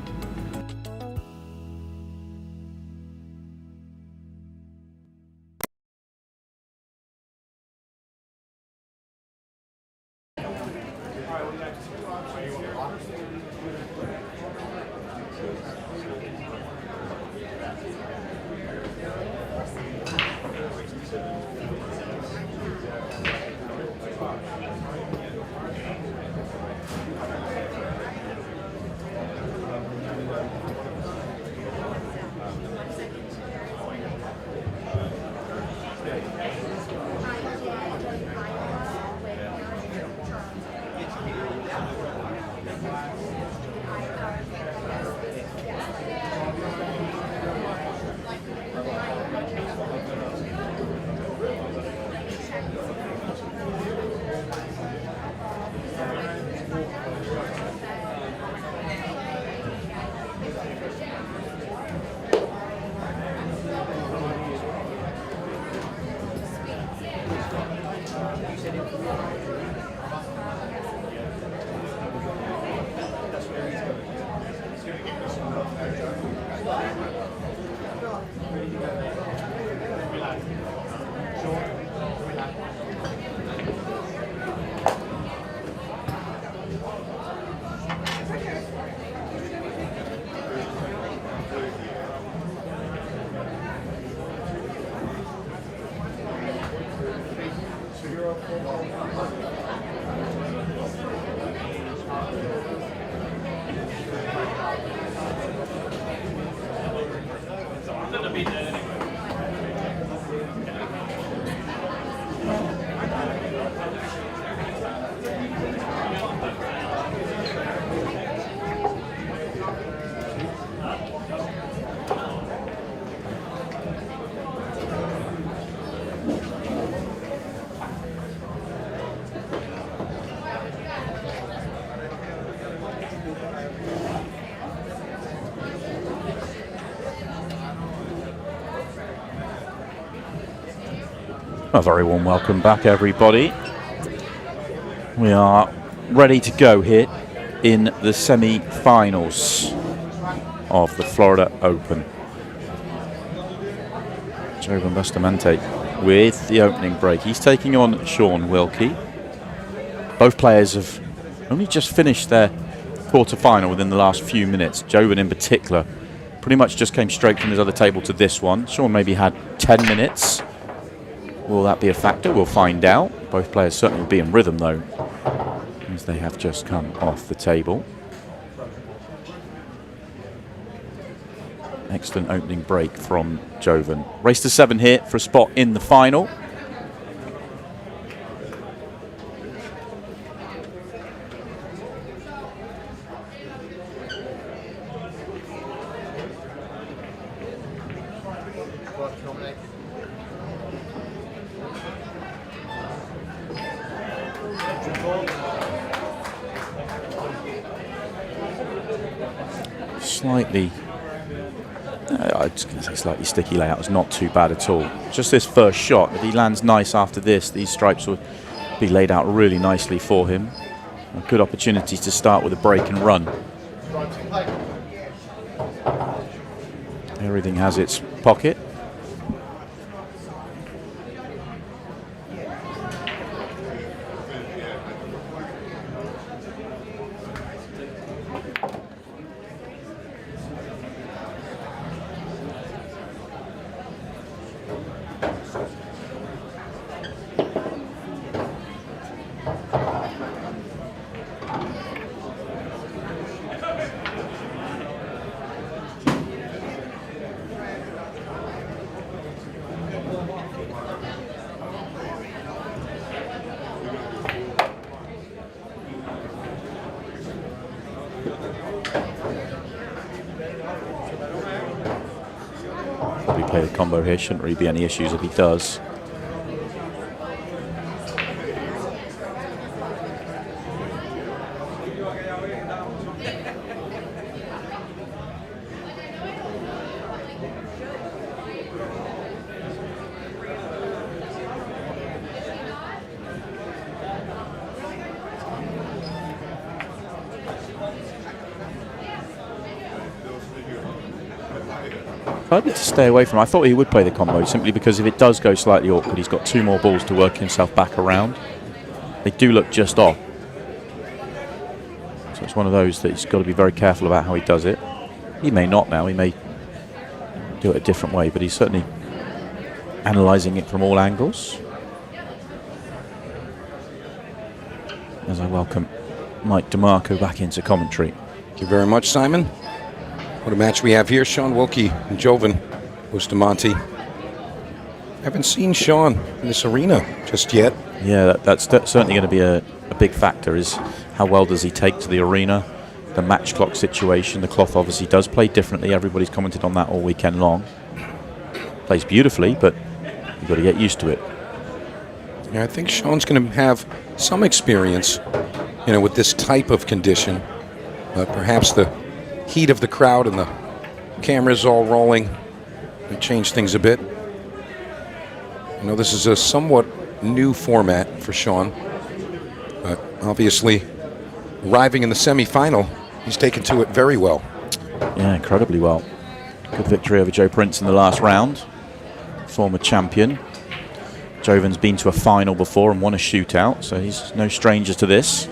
A very warm welcome back, everybody. We are ready to go here in the semi-finals of the Florida Open. Jovan Bustamante with the opening break. He's taking on Sean Wilkie. Both players have only just finished their quarterfinal within the last few minutes. Jovan in particular pretty much just came straight from his other table to this one. Sean maybe had 10 minutes. Will that be a factor? We'll find out. Both players certainly will be in rhythm though, as they have just come off the table. Excellent opening break from Jovan. Race to 7 here for a spot in the final. Slightly, I was going to say slightly sticky layout. It's not too bad at all. Just this first shot, if he lands nice after this, these stripes will be laid out really nicely for him. A good opportunity to start with a break and run. Everything has its pocket. Play the combo here, shouldn't really be any issues if he does. Hard to stay away from. I thought he would play the combo simply because if it does go slightly awkward, he's got 2 more balls to work himself back around. They do look just off. So it's one of those that he's got to be very careful about how he does it. He may not now, he may do it a different way, but he's certainly analysing it from all angles. As I welcome Mike DeMarco back into commentary. Thank you very much, Simon. What a match we have here. Sean Wilkie and Jovan Bustamante. Haven't seen Sean in this arena just yet. Yeah, that's certainly going to be a big factor, is how well does he take to the arena, the match clock situation. The cloth obviously does play differently. Everybody's commented on that all weekend long. Plays beautifully, but you've got to get used to it. Yeah, I think Sean's going to have some experience, with this type of condition. Perhaps the heat of the crowd and the cameras all rolling may change things a bit. This is a somewhat new format for Sean, but obviously arriving in the semi-final, he's taken to it very well. Yeah, incredibly well. Good victory over Joe Prince in the last round. Former champion. Jovan's been to a final before and won a shootout, so he's no stranger to this.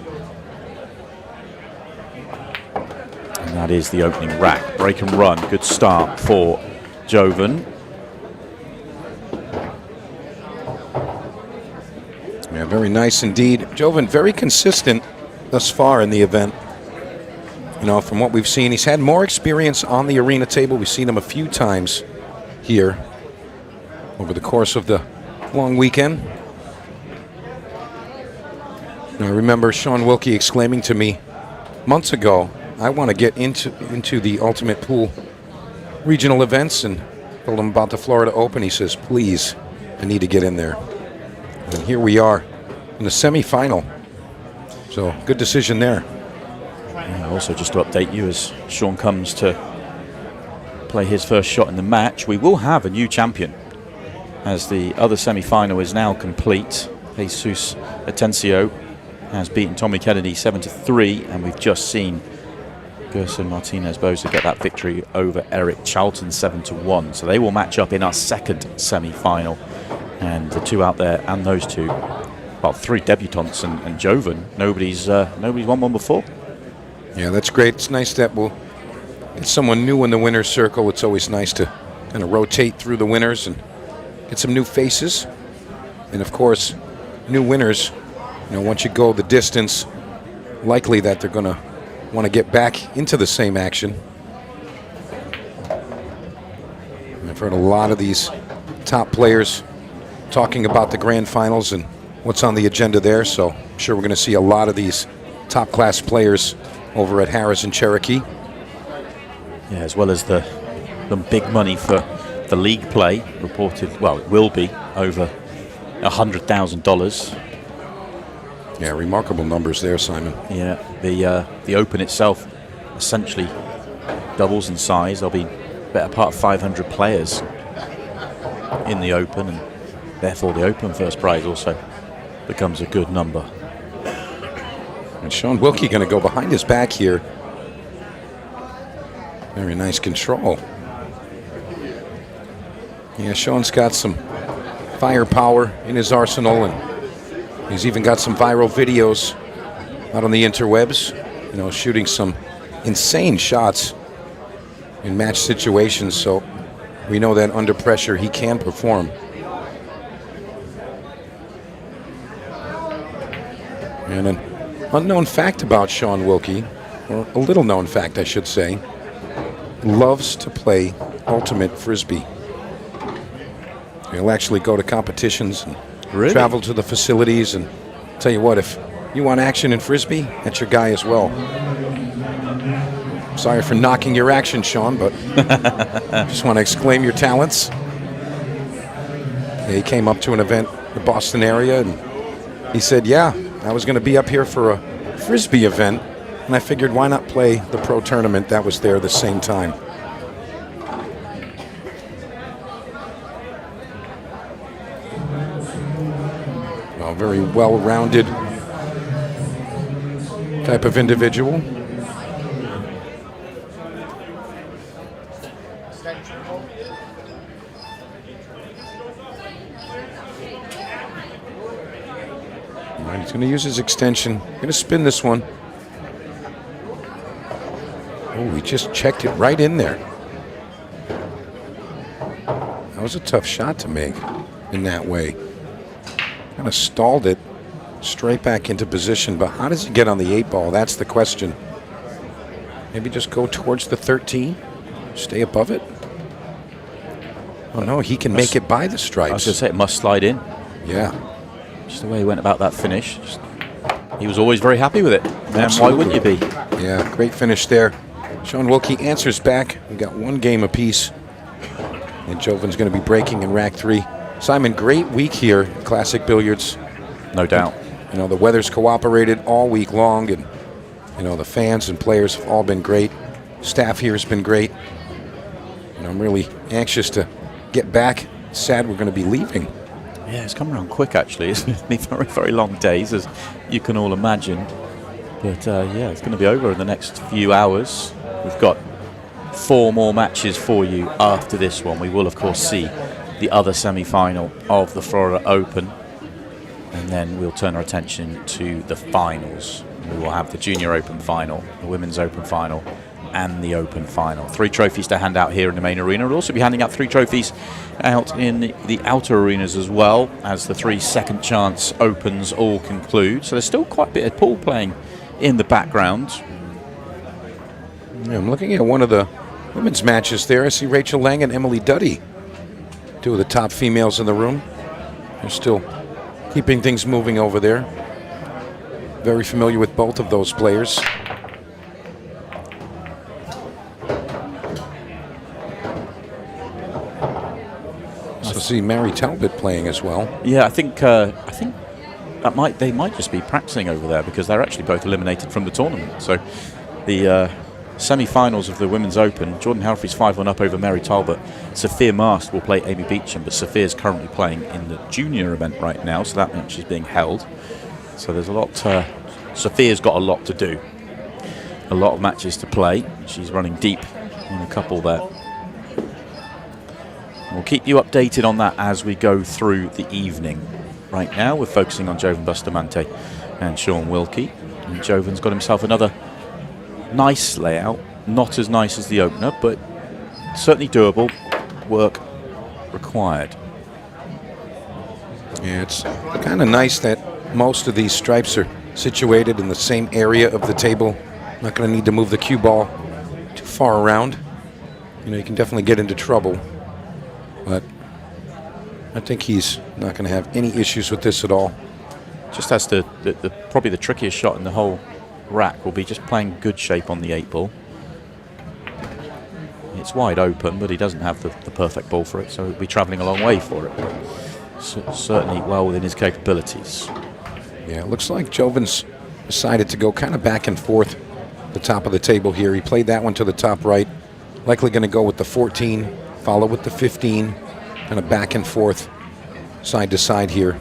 And that is the opening rack. Break and run. Good start for Jovan. Yeah, very nice indeed. Jovan very consistent thus far in the event. From what we've seen, he's had more experience on the arena table. We've seen him a few times here over the course of the long weekend. I remember Sean Wilkie exclaiming to me months ago, I want to get into the Ultimate Pool regional events, and told him about the Florida Open. He says, please, I need to get in there. And here we are in the semi-final. So good decision there. Yeah, also, just to update you, as Sean comes to play his first shot in the match, we will have a new champion, as the other semi-final is now complete. Jesus Atencio has beaten Tommy Kennedy 7-3, and we've just seen Gerson Martinez-Boza get that victory over Eric Charlton 7-1. So they will match up in our second semi-final, and the two out there and those two, well, three debutants and Jovan, nobody's won one before. Yeah, that's great. It's nice that we'll get someone new in the winner's circle. It's always nice to kind of rotate through the winners and get some new faces. And of course, new winners, once you go the distance, likely that they're going to want to get back into the same action. And I've heard a lot of these top players talking about the grand finals and what's on the agenda there, so I'm sure we're going to see a lot of these top class players over at Harris and Cherokee. Yeah, as well as the big money for the league play reported, well, it will be over $100,000. Yeah, remarkable numbers there, Simon. Yeah, the Open itself essentially doubles in size. There'll be better part of 500 players in the Open, and therefore the Open first prize also becomes a good number. And Sean Wilkie going to go behind his back here. Very nice control. Yeah, Sean's got some firepower in his arsenal, and he's even got some viral videos out on the interwebs, shooting some insane shots in match situations, so we know that under pressure he can perform. And an unknown fact about Sean Wilkie, or a little known fact I should say, loves to play ultimate frisbee. He'll actually go to competitions and travel to the facilities, and tell you what, if you want action in frisbee, that's your guy as well. Sorry for knocking your action, Sean, but just want to exclaim your talents. He came up to an event in the Boston area, and he said, yeah, I was going to be up here for a frisbee event, and I figured why not play the pro tournament that was there the same time. A very well-rounded type of individual. All right, he's going to use his extension. Going to spin this one. Oh, he just checked it right in there. That was a tough shot to make in that way. Kind of stalled it straight back into position, but how does he get on the 8-ball? That's the question. Maybe just go towards the 13, stay above it. Oh no, he can make it by the stripes. I was going to say it must slide in. Yeah. Just the way he went about that finish. He was always very happy with it. And why wouldn't you be? Yeah, great finish there. Sean Wilkie answers back. We got one game apiece. And Jovan's going to be breaking in rack 3. Simon, great week here at Classic Billiards. No doubt. The weather's cooperated all week long, and the fans and players have all been great. Staff here has been great. And I'm really anxious to get back. Sad we're going to be leaving. Yeah, it's come around quick actually. It's been very, very long days, as you can all imagine. But yeah, it's going to be over in the next few hours. We've got 4 more matches for you after this one. We will, of course, see the other semi-final of the Florida Open, and then we'll turn our attention to the finals. We will have the Junior Open final, the Women's Open final, and the Open final. 3 trophies to hand out here in the main arena. We'll also be handing out 3 trophies out in the outer arenas as well, as the 3 second chance Opens all conclude. So there's still quite a bit of pool playing in the background. Yeah, I'm looking at one of the women's matches there. I see Rachel Lang and Emily Duddy, 2 of the top females in the room. They're still keeping things moving over there. Very familiar with both of those players. So see Mary Talbot playing as well. Yeah, I think that they might just be practicing over there, because they're actually both eliminated from the tournament. So the semi-finals of the Women's Open, Jordan Halfrey's 5-1 up over Mary Talbot. Sophia Mast will play Amy Beecham, but Sophia's currently playing in the junior event right now, so that match is being held. So there's a lot Sophia's got a lot to do. A lot of matches to play. She's running deep in a couple there. We'll keep you updated on that as we go through the evening. Right now, we're focusing on Jovan Bustamante and Sean Wilkie. And Jovan's got himself another nice layout. Not as nice as the opener, but certainly doable. Work required. Yeah, it's kind of nice that most of these stripes are situated in the same area of the table. Not going to need to move the cue ball too far around. You know, you can definitely get into trouble. But I think he's not going to have any issues with this at all. Just has to, probably the trickiest shot in the whole rack will be just playing good shape on the 8-ball. It's wide open, but he doesn't have the perfect ball for it, so he'll be travelling a long way for it. But certainly well within his capabilities. Yeah, it looks like Jovan's decided to go kind of back and forth the top of the table here. He played that one to the top right. Likely going to go with the 14, follow with the 15, kind of back and forth, side to side here.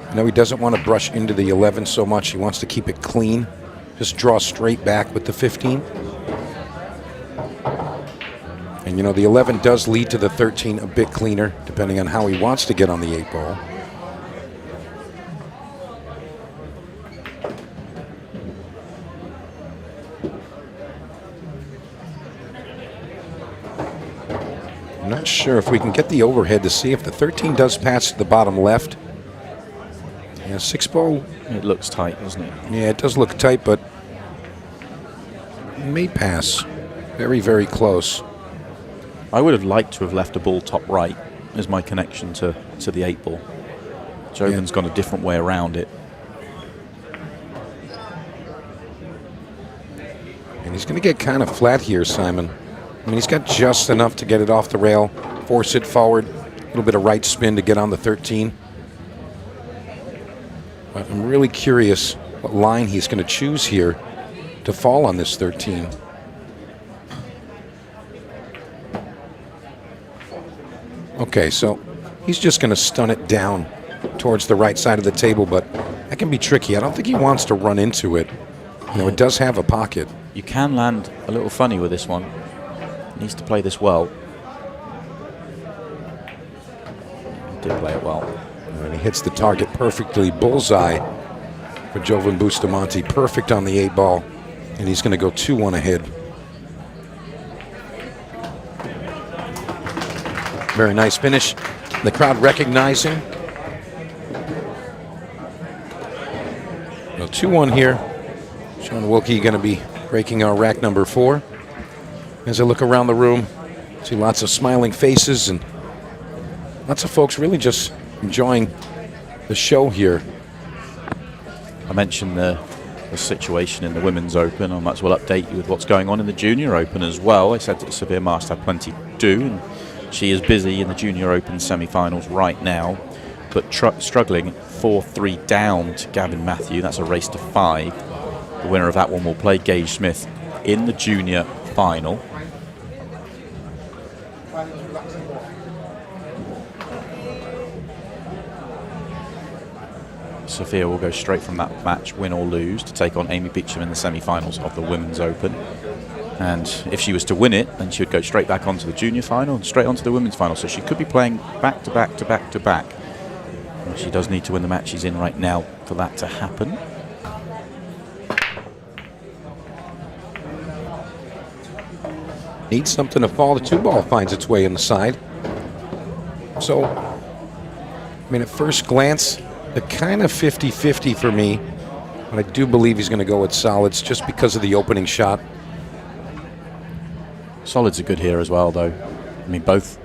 I know he doesn't want to brush into the 11 so much. He wants to keep it clean. Just draw straight back with the 15. And you know, the 11 does lead to the 13 a bit cleaner, depending on how he wants to get on the 8-ball. I'm not sure if we can get the overhead to see if the 13 does pass to the bottom left. Yeah, 6-ball. It looks tight, doesn't it? Yeah, it does look tight, but it may pass. Very, very close. I would have liked to have left a ball top right as my connection to the 8-ball. Jovan's gone a different way around it. And he's going to get kind of flat here, Simon. I mean, he's got just enough to get it off the rail, force it forward, a little bit of right spin to get on the 13. But I'm really curious what line he's going to choose here to fall on this 13. Okay, so he's just going to stun it down towards the right side of the table, but that can be tricky. I don't think he wants to run into it. You know, it does have a pocket. You can land a little funny with this one. Needs to play this well. He did play it well. And he hits the target perfectly. Bullseye for Jovan Bustamante. Perfect on the 8-ball. And he's going to go 2-1 ahead. Very nice finish. The crowd recognizing. Well, 2-1 here. Sean Wilkie going to be breaking our rack number 4. As I look around the room, see lots of smiling faces and lots of folks really just enjoying the show here. I mentioned the situation in the Women's Open. I might as well update you with what's going on in the Junior Open as well. I said that Sophia Mast had plenty to do, and she is busy in the Junior Open semi-finals right now, but struggling 4-3 down to Gavin Matthew. That's a race to 5. The winner of that one will play Gage Smith in the Junior final. Sophia will go straight from that match, win or lose, to take on Amy Beecham in the semi-finals of the Women's Open. And if she was to win it, then she would go straight back onto the Junior final and straight onto the Women's final. So she could be playing back to back to back to back. And she does need to win the match she's in right now for that to happen. Needs something to fall. The 2-ball finds its way in the side. So, I mean, at first glance, they're kind of 50-50 for me. But I do believe he's going to go with solids just because of the opening shot. Solids are good here as well, though. I mean, both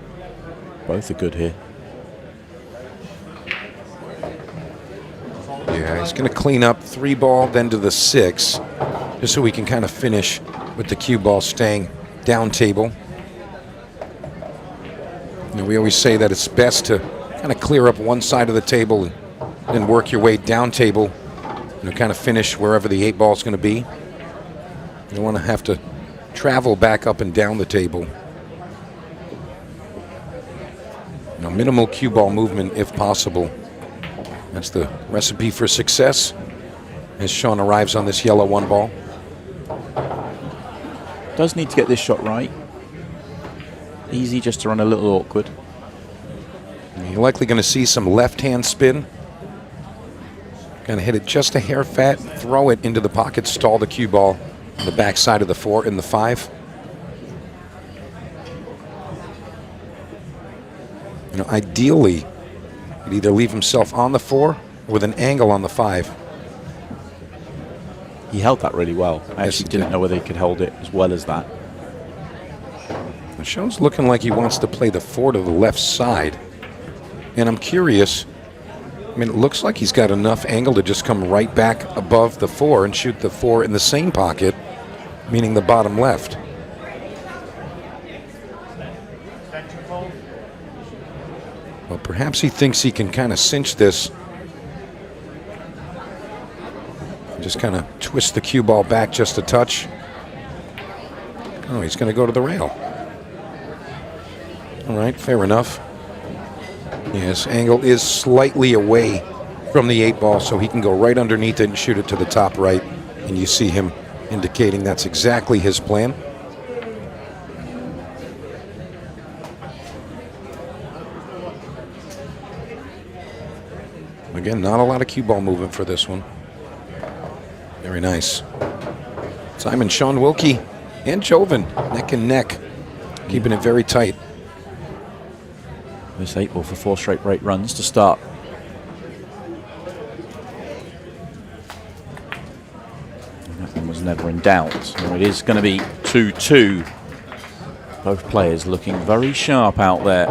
are good here. Yeah, he's going to clean up 3-ball, then to the 6, just so we can kind of finish with the cue ball staying down table. You know, we always say that it's best to kind of clear up one side of the table and then work your way down table, you know, kind of finish wherever the 8-ball is going to be. You don't want to have to travel back up and down the table. You know, minimal cue ball movement if possible. That's the recipe for success. as Sean arrives on this yellow 1 ball. Does need to get this shot right. Easy just to run a little awkward. You're likely going to see some left-hand spin. Going to hit it just a hair fat, throw it into the pocket, stall the cue ball on the backside of the 4 and the 5. You know, ideally, he'd either leave himself on the 4 with an angle on the 5. He held that really well. I actually didn't know whether he could hold it as well as that. Sean's looking like he wants to play the 4 to the left side. And I'm curious, I mean, it looks like he's got enough angle to just come right back above the 4 and shoot the 4 in the same pocket, meaning the bottom left. Well, perhaps he thinks he can kind of cinch this. Just kind of twist the cue ball back just a touch. Oh, he's going to go to the rail. All right, fair enough. Yes, angle is slightly away from the 8 ball, so he can go right underneath it and shoot it to the top right. And you see him indicating that's exactly his plan. Again, not a lot of cue ball movement for this one. Very nice. Simon, Sean Wilkie, and Joven neck and neck, keeping it very tight. This 8 ball for 4 straight break runs to start. And that one was never in doubt. So it is going to be 2-2. Both players looking very sharp out there.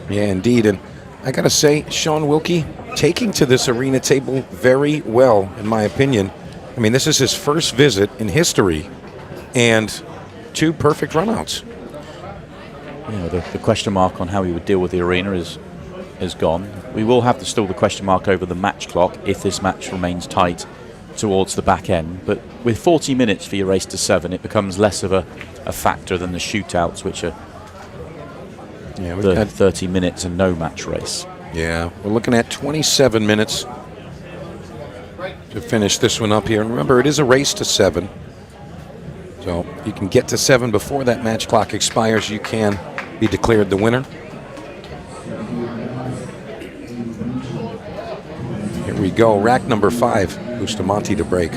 Yeah, indeed. And I got to say, Sean Wilkie taking to this arena table very well, in my opinion. I mean, this is his first visit in history and 2 perfect runouts. You know, the question mark on how he would deal with the arena is gone. We will have still the question mark over the match clock if this match remains tight towards the back end. But with 40 minutes for your race to 7, it becomes less of a factor than the shootouts, which are 30 minutes and no match race. Yeah, we're looking at 27 minutes to finish this one up here. And remember, it is a race to 7. So you can get to 7 before that match clock expires. You can be declared the winner. Here we go. Rack number 5. Bustamante to break.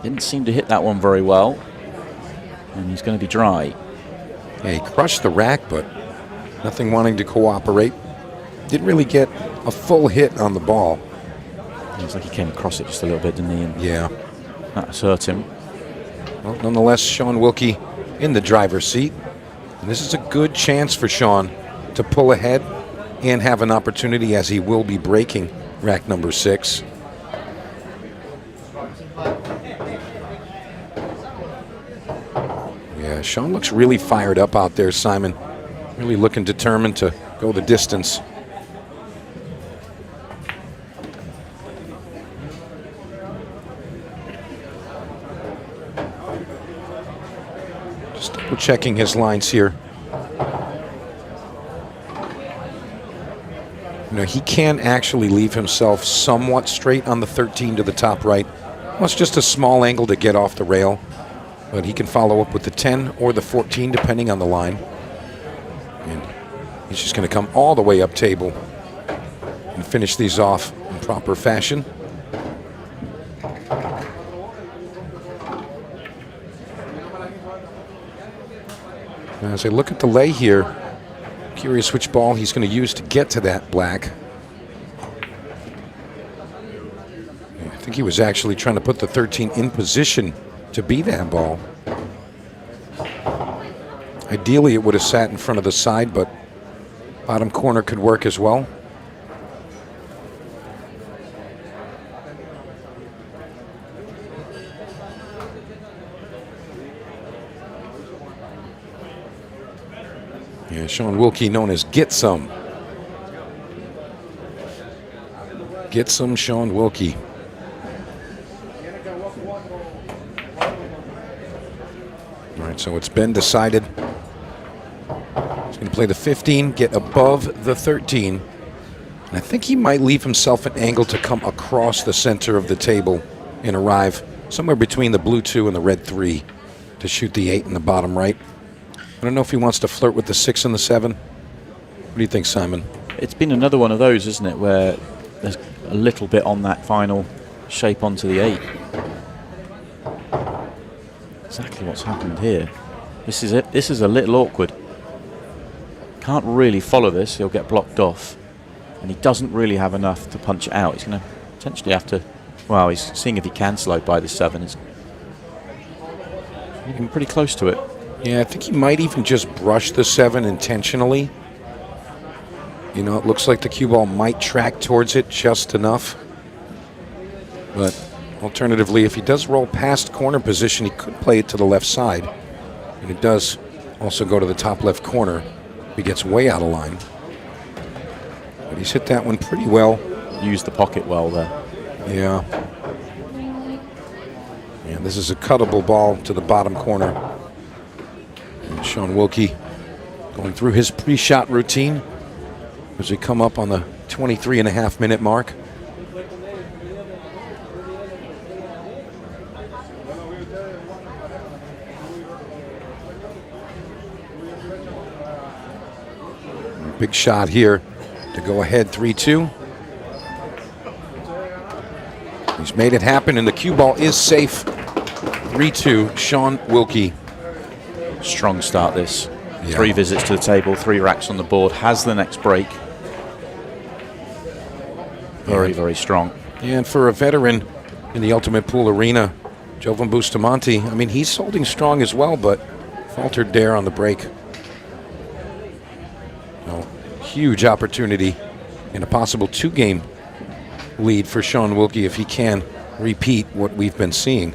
Didn't seem to hit that one very well. And he's going to be dry. Yeah, he crushed the rack, but nothing wanting to cooperate. Didn't really get a full hit on the ball. Looks like he came across it just a little bit, didn't he? And yeah. That's hurt him. Well, nonetheless, Sean Wilkie in the driver's seat. And this is a good chance for Sean to pull ahead and have an opportunity, as he will be breaking rack number 6. Yeah, Sean looks really fired up out there, Simon. Really looking determined to go the distance. Just double checking his lines here. You know, he can actually leave himself somewhat straight on the 13 to the top right. Well, it's just a small angle to get off the rail. But he can follow up with the 10 or the 14, depending on the line. And he's just going to come all the way up table and finish these off in proper fashion. As I look at the lay here, curious which ball he's going to use to get to that black. I think he was actually trying to put the 13 in position to be that ball. Ideally, it would have sat in front of the side, but bottom corner could work as well. Yeah, Sean Wilkie, known as Get Some. Get Some Sean Wilkie. All right, so it's been decided. He's going to play the 15, get above the 13. And I think he might leave himself an angle to come across the center of the table and arrive somewhere between the blue 2 and the red 3 to shoot the 8 in the bottom right. I don't know if he wants to flirt with the 6 and the 7. What do you think, Simon? It's been another one of those, isn't it, where there's a little bit on that final shape onto the 8. Exactly what's happened here. This is it. This is a little awkward. Can't really follow this. He'll get blocked off. And he doesn't really have enough to punch it out. He's going to potentially have to... Well, he's seeing if he can slide by the 7. He's getting pretty close to it. Yeah, I think he might even just brush the 7 intentionally. You know, it looks like the cue ball might track towards it just enough. But alternatively, if he does roll past corner position, he could play it to the left side. And it does also go to the top left corner. He gets way out of line. But he's hit that one pretty well. Used the pocket well there. Yeah. And this is a cuttable ball to the bottom corner. And Sean Wilkie going through his pre-shot routine as we come up on the 23.5-minute mark. Big shot here to go ahead 3-2. He's made it happen, and the cue ball is safe. 3-2, Sean Wilkie. Strong start this. Yeah. 3 visits to the table, 3 racks on the board, has the next break. Very, very strong. And for a veteran in the Ultimate Pool arena, Jovan Bustamante, I mean, he's holding strong as well, but faltered there on the break. So, huge opportunity in a possible 2-game lead for Sean Wilkie if he can repeat what we've been seeing.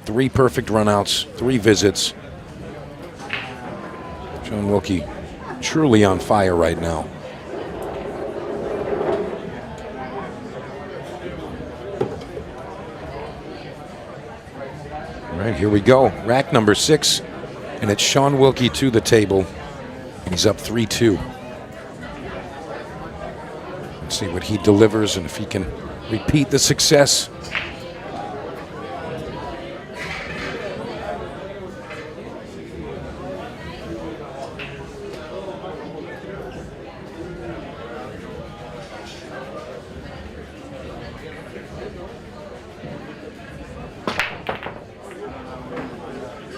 3 perfect runouts, 3 visits. Sean Wilkie truly on fire right now. All right, here we go. Rack number 6, and it's Sean Wilkie to the table. And he's up 3-2. Let's see what he delivers and if he can repeat the success.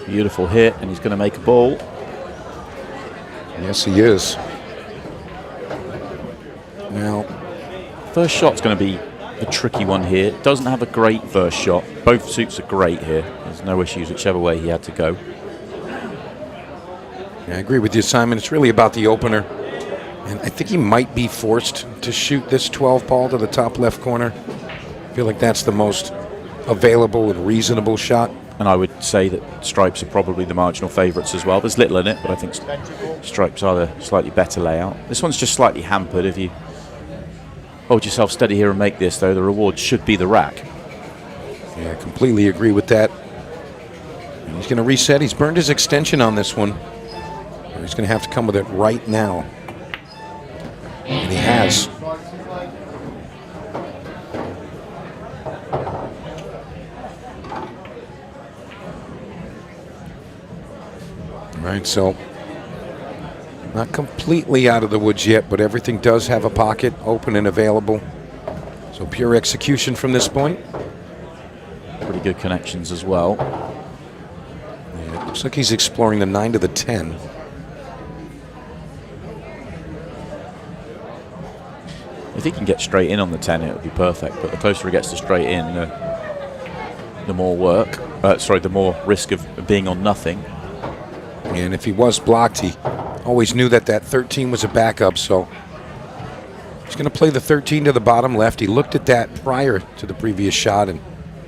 Beautiful hit, and he's going to make a ball. Yes, he is. Now, first shot's going to be a tricky one here. Doesn't have a great first shot. Both suits are great here. There's no issues whichever way he had to go. yeah, I agree with you, Simon. It's really about the opener. And I think he might be forced to shoot this 12 ball to the top left corner. I feel like that's the most available and reasonable shot. And I would say that stripes are probably the marginal favourites as well. There's little in it, but I think stripes are the slightly better layout. This one's just slightly hampered. If you hold yourself steady here and make this, though, the reward should be the rack. Yeah, I completely agree with that. And he's going to reset. He's burned his extension on this one. He's going to have to come with it right now. And he has. Right, so not completely out of the woods yet, but everything does have a pocket open and available. So pure execution from this point. Pretty good connections as well. Yeah, it looks like he's exploring the 9 to the 10. If he can get straight in on the 10, it would be perfect. But the closer he gets to straight in, the more work. The more risk of being on nothing. And if he was blocked, he always knew that that 13 was a backup, so he's going to play the 13 to the bottom left. He looked at that prior to the previous shot, and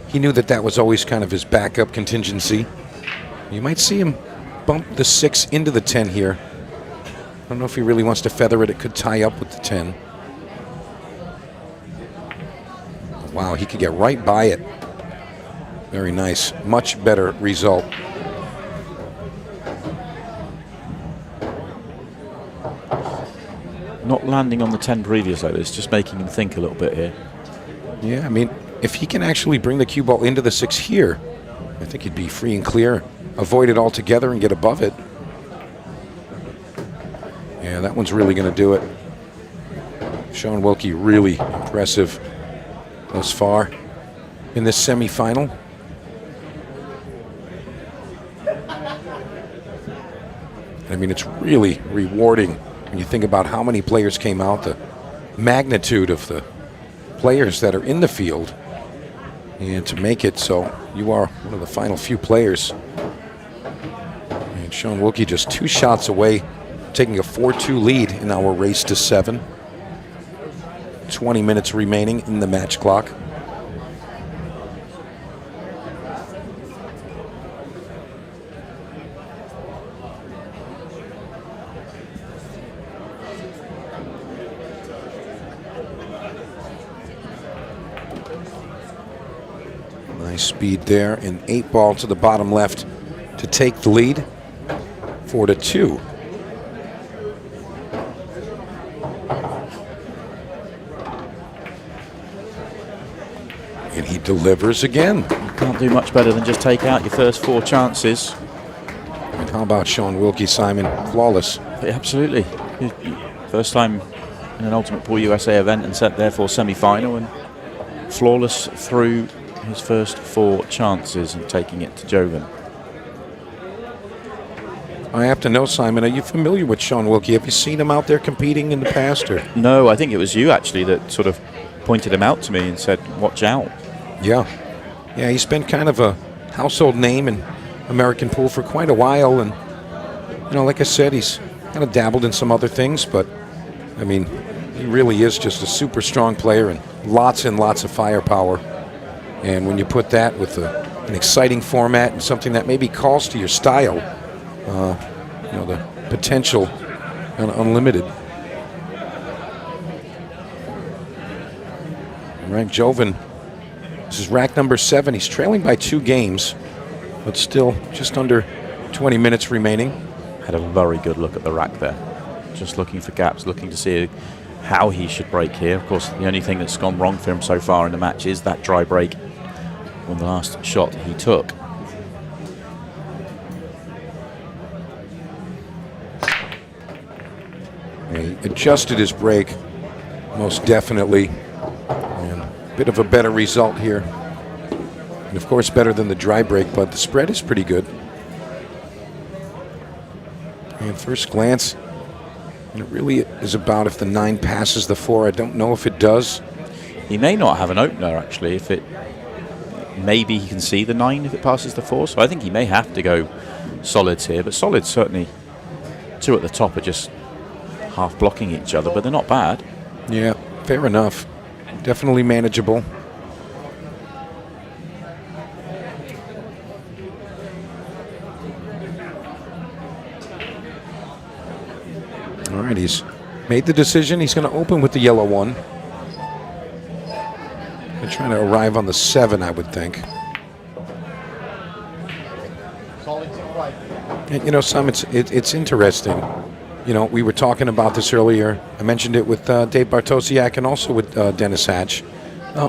he knew that that was always kind of his backup contingency. You might see him bump the 6 into the 10 here. I don't know if he really wants to feather it. It could tie up with the 10. Wow, he could get right by it. Very nice. Much better result. Not landing on the 10 previous, though. It's just making him think a little bit here. Yeah, I mean, if he can actually bring the cue ball into the 6 here, I think he'd be free and clear. Avoid it altogether and get above it. Yeah, that one's really going to do it. Sean Wilkie really impressive thus far in this semifinal. I mean, it's really rewarding when you think about how many players came out, the magnitude of the players that are in the field, and to make it so you are one of the final few players. And Sean Wilkie just 2 shots away, taking a 4-2 lead in our race to 7. 20 minutes remaining in the match clock. Nice speed there, and 8 ball to the bottom left to take the lead, 4-2. And he delivers again. You can't do much better than just take out your first 4 chances. And how about Sean Wilkie, Simon? Flawless. Absolutely. First time in an Ultimate Pool USA event and set therefore semi-final, and flawless through his first 4 chances and taking it to Joven. I have to know, Simon, are you familiar with Sean Wilkie? Have you seen him out there competing in the past? Or? No, I think it was you actually that sort of pointed him out to me and said, watch out. Yeah. Yeah, he's been kind of a household name in American pool for quite a while. And, you know, like I said, he's kind of dabbled in some other things. But, I mean, he really is just a super strong player and lots of firepower. And when you put that with an exciting format and something that maybe calls to your style, you know, the potential kind of unlimited. Rank Joven, this is rack number 7. He's trailing by 2 games, but still just under 20 minutes remaining. Had a very good look at the rack there. Just looking for gaps, looking to see how he should break here. Of course, the only thing that's gone wrong for him so far in the match is that dry break on the last shot he took. He adjusted his break, most definitely. And a bit of a better result here. And of course, better than the dry break, but the spread is pretty good. And first glance, and it really is about if the 9 passes the 4. I don't know if it does. He may not have an opener, actually, if it... Maybe he can see the 9 if it passes the 4, so I think he may have to go solids here, but solids certainly, 2 at the top are just half blocking each other, but they're not bad. Yeah, fair enough. Definitely manageable. All right, he's made the decision. He's going to open with the yellow 1. They're trying to arrive on the 7, I would think. And, you know, Sam, it's interesting. You know, we were talking about this earlier. I mentioned it with Dave Bartosiak and also with Dennis Hatch.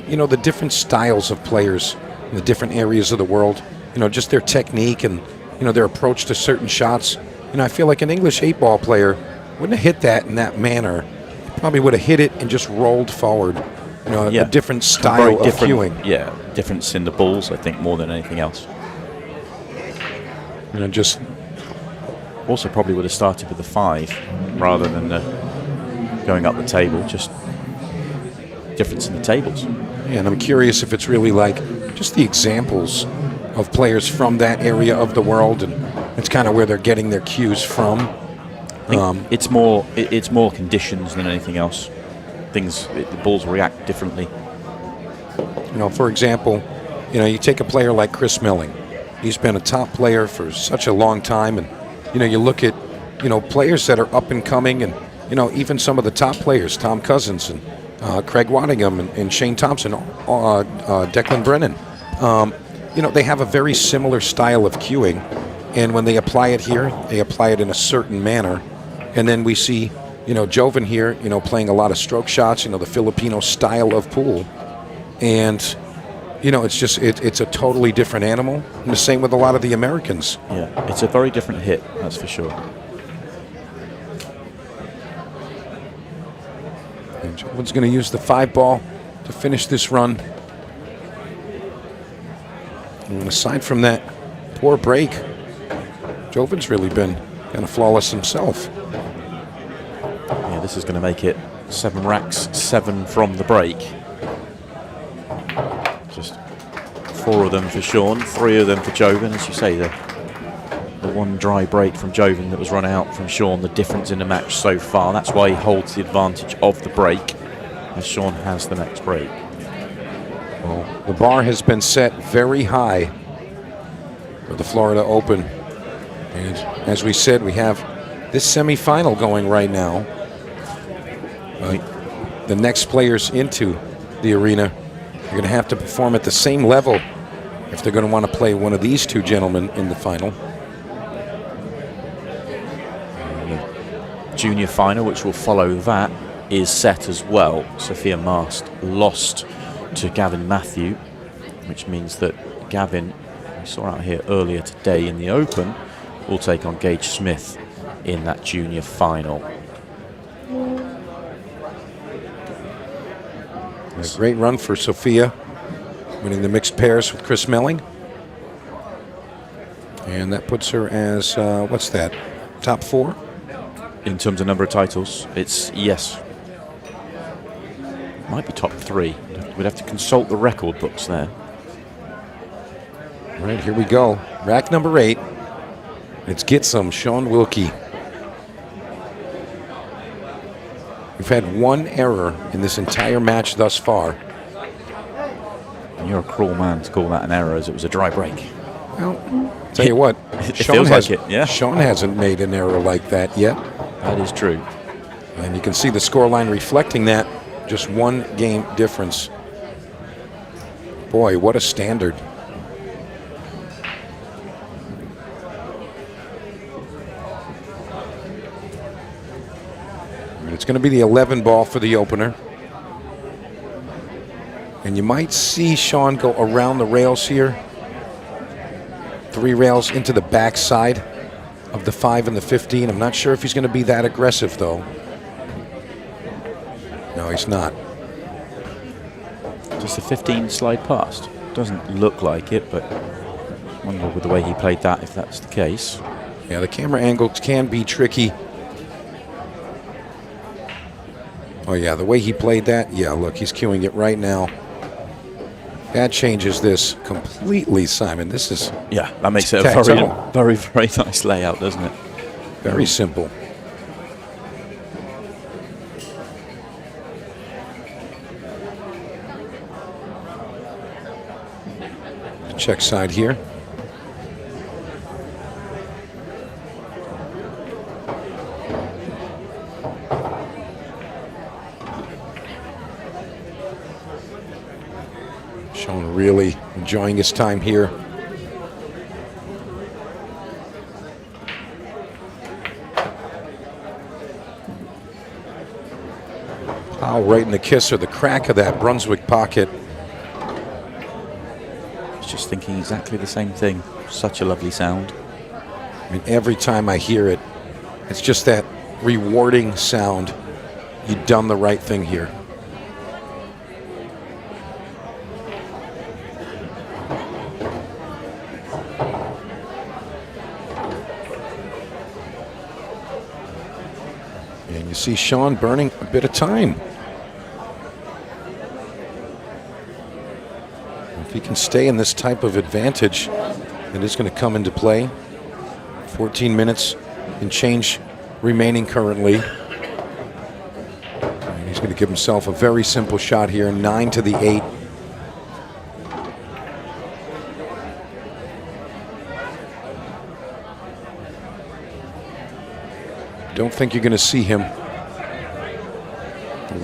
You know, the different styles of players in the different areas of the world. You know, just their technique and, you know, their approach to certain shots. You know, I feel like an English 8-ball player wouldn't have hit that in that manner. He probably would have hit it and just rolled forward. You know, a different style of cueing. Yeah, difference in the balls, I think, more than anything else. You know, just... Also probably would have started with the 5 rather than going up the table. Just difference in the tables. Yeah, and I'm curious if it's really like just the examples of players from that area of the world, and it's kind of where they're getting their cues from. I think it's more conditions than anything else. The balls react differently. You know, for example, you know, you take a player like Chris Milling. He's been a top player for such a long time, and you know, you look at, you know, players that are up and coming, and you know, even some of the top players, Tom Cousins and Craig Waddingham and Shane Thompson, Declan Brennan. You know, they have a very similar style of cueing, and when they apply it here, they apply it in a certain manner, and then we see, you know, Joven here, you know, playing a lot of stroke shots, you know, the Filipino style of pool. And, you know, it's just, it's a totally different animal. And the same with a lot of the Americans. Yeah, it's a very different hit, that's for sure. And Joven's going to use the 5-ball to finish this run. And aside from that poor break, Joven's really been kind of flawless himself. Yeah, this is going to make it 7 racks, 7 from the break. Just 4 of them for Sean, 3 of them for Joven. As you say, the one dry break from Joven that was run out from Sean, the difference in the match so far. That's why he holds the advantage of the break, as Sean has the next break. Well, the bar has been set very high for the Florida Open. And as we said, we have this semifinal going right now. The next players into the arena are going to have to perform at the same level if they're going to want to play one of these 2 gentlemen in the final. The junior final, which will follow that, is set as well. Sophia Mast lost to Gavin Matthew, which means that Gavin, we saw out here earlier today in the Open, will take on Gage Smith in that junior final. A great run for Sophia, winning the mixed pairs with Chris Melling. And that puts her as, what's that, top 4? In terms of number of titles, it's, yes. Might be top 3. We'd have to consult the record books there. All right, here we go. Rack number 8. It's Get Some, Sean Wilkie. We've had 1 error in this entire match thus far. And you're a cruel man to call that an error, as it was a dry break. Well, tell you what, it feels like it, yeah. Sean hasn't made an error like that yet. That is true. And you can see the scoreline reflecting that. Just 1 game difference. Boy, what a standard. And it's going to be the 11 ball for the opener. And you might see Sean go around the rails here. 3 rails into the backside of the 5 and the 15. I'm not sure if he's going to be that aggressive, though. No, he's not. Does the 15 slide past? Doesn't look like it, but I wonder with the way he played that if that's the case. Yeah, the camera angles can be tricky. Oh, yeah, the way he played that, yeah, look, he's cueing it right now. That changes this completely, Simon. This is... Yeah, that makes it a very, very nice layout, doesn't it? Very simple. Check side here. Sean really enjoying his time here. Powell right in the kiss or the crack of that Brunswick pocket. Just thinking exactly the same thing. Such a lovely sound. I mean, every time I hear it, it's just that rewarding sound. You've done the right thing here. And you see Sean burning a bit of time. If he can stay in this type of advantage, it is going to come into play. 14 minutes and change remaining currently. And he's going to give himself a very simple shot here, 9 to the 8. Don't think you're going to see him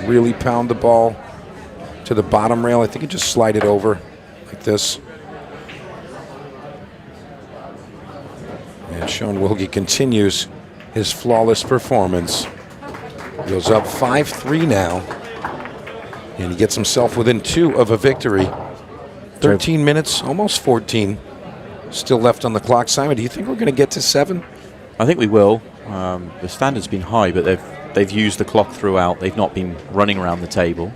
really pound the ball to the bottom rail. I think he just slide it over like this. And Sean Wilkie continues his flawless performance. Goes up 5-3 now. And he gets himself within 2 of a victory. 13 minutes, almost 14. Still left on the clock. Simon, do you think we're going to get to 7? I think we will. The standard's been high, but they've used the clock throughout. They've not been running around the table.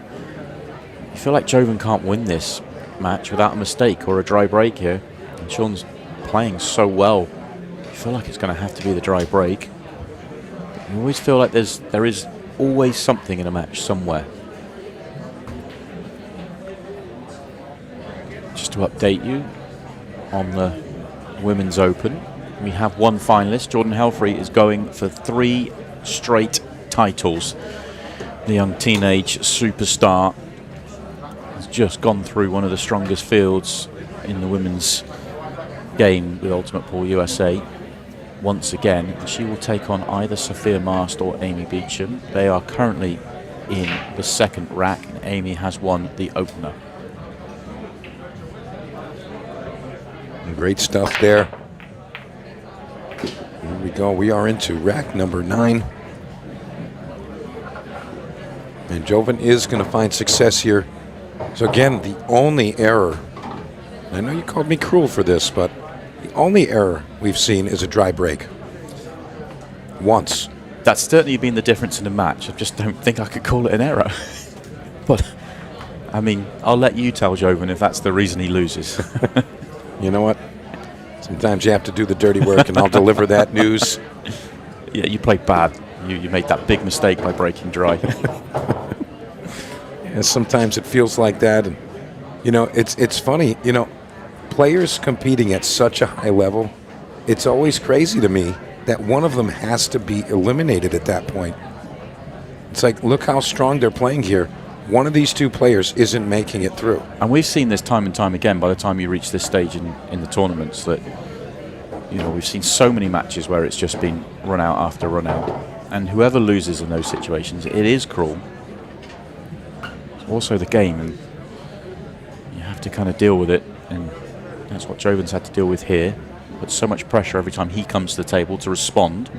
I feel like Jovan can't win this match without a mistake or a dry break here. And Sean's playing so well. I feel like it's going to have to be the dry break. But you always feel like there is always something in a match somewhere. Just to update you on the Women's Open, we have one finalist. Jordan Helfrey is going for 3 straight titles. The young teenage superstar has just gone through one of the strongest fields in the women's game with Ultimate Pool USA once again. She will take on either Sophia Mast or Amy Beecham. They are currently in the second rack, and Amy has won the opener. Great stuff there. Here we go. We are into rack number 9. And Jovan is going to find success here. So again, the only error, I know you called me cruel for this, but the only error we've seen is a dry break. Once. That's certainly been the difference in the match. I just don't think I could call it an error. But, I mean, I'll let you tell Jovan if that's the reason he loses. You know what? Sometimes you have to do the dirty work, and I'll deliver that news. Yeah, you played bad. You made that big mistake by breaking dry. Yeah, sometimes it feels like that. And, you know, it's funny. You know, players competing at such a high level, it's always crazy to me that one of them has to be eliminated at that point. It's like, look how strong they're playing here. One of these 2 players isn't making it through. And we've seen this time and time again by the time you reach this stage in the tournaments that, you know, we've seen so many matches where it's just been run out after run out. And whoever loses in those situations, it is cruel. It's also the game, and you have to kind of deal with it. And that's what Jovan's had to deal with here. But so much pressure every time he comes to the table to respond.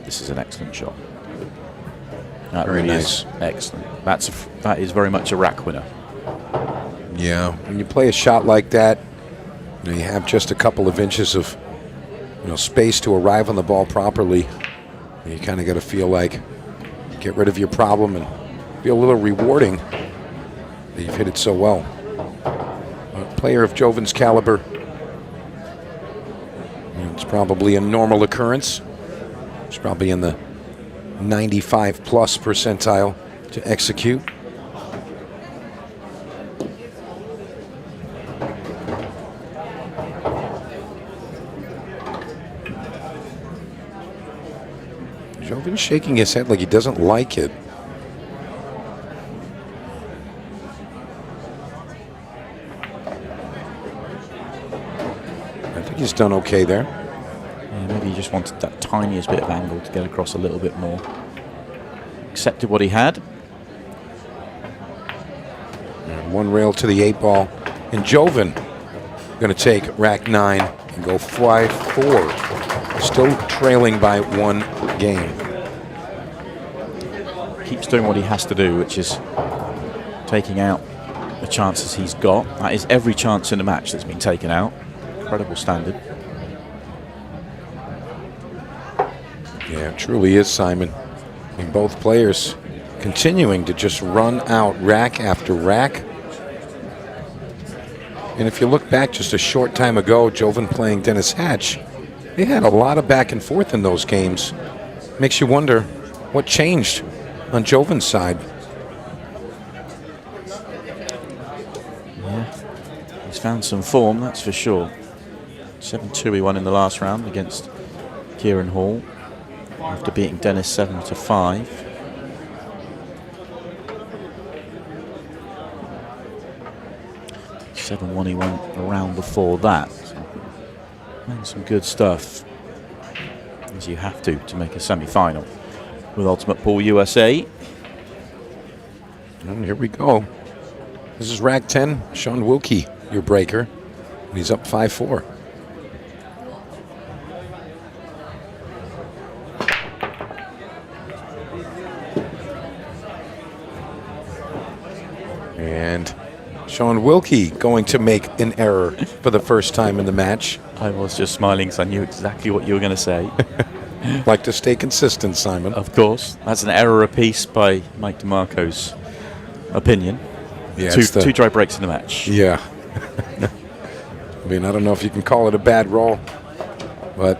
This is an excellent shot. That Very really nice. is excellent. That is very much a rack winner. Yeah, when you play a shot like that, you know, you have just a couple of inches of, you know, space to arrive on the ball properly. You kind of got to feel like get rid of your problem and feel a little rewarding that you've hit it so well. A player of Jovan's caliber, you know, it's probably a normal occurrence. It's probably in the 95 plus percentile to execute. Jovan shaking his head like he doesn't like it. I think he's done okay there. Yeah, maybe he just wanted that tiniest bit of angle to get across a little bit more. Accepted what he had. And 1 rail to the 8 ball. And Jovan going to take rack 9 and go 5-4. Still trailing by 1 game. Keeps doing what he has to do, which is taking out the chances he's got. That is every chance in the match that's been taken out. Incredible standard. Yeah, it truly is, Simon. I mean, both players continuing to just run out rack after rack. And if you look back just a short time ago, Jovan playing Dennis Hatch, they had a lot of back and forth in those games. Makes you wonder what changed on Jovan's side. Yeah, he's found some form, that's for sure. 7-2 he won in the last round against Kieran Hall after beating Dennis 7-5. He won a round before that. So, playing some good stuff, as you have to make a semi-final with Ultimate Pool USA. And here we go. This is rack 10. Sean Wilkie, your breaker. And he's up 5-4. And Sean Wilkie going to make an error for the first time in the match. I was just smiling because I knew exactly what you were going to say. Like to stay consistent, Simon. Of course. That's an error apiece by Mike DeMarco's opinion. Yeah, two dry breaks in the match. Yeah. I mean, I don't know if you can call it a bad roll, but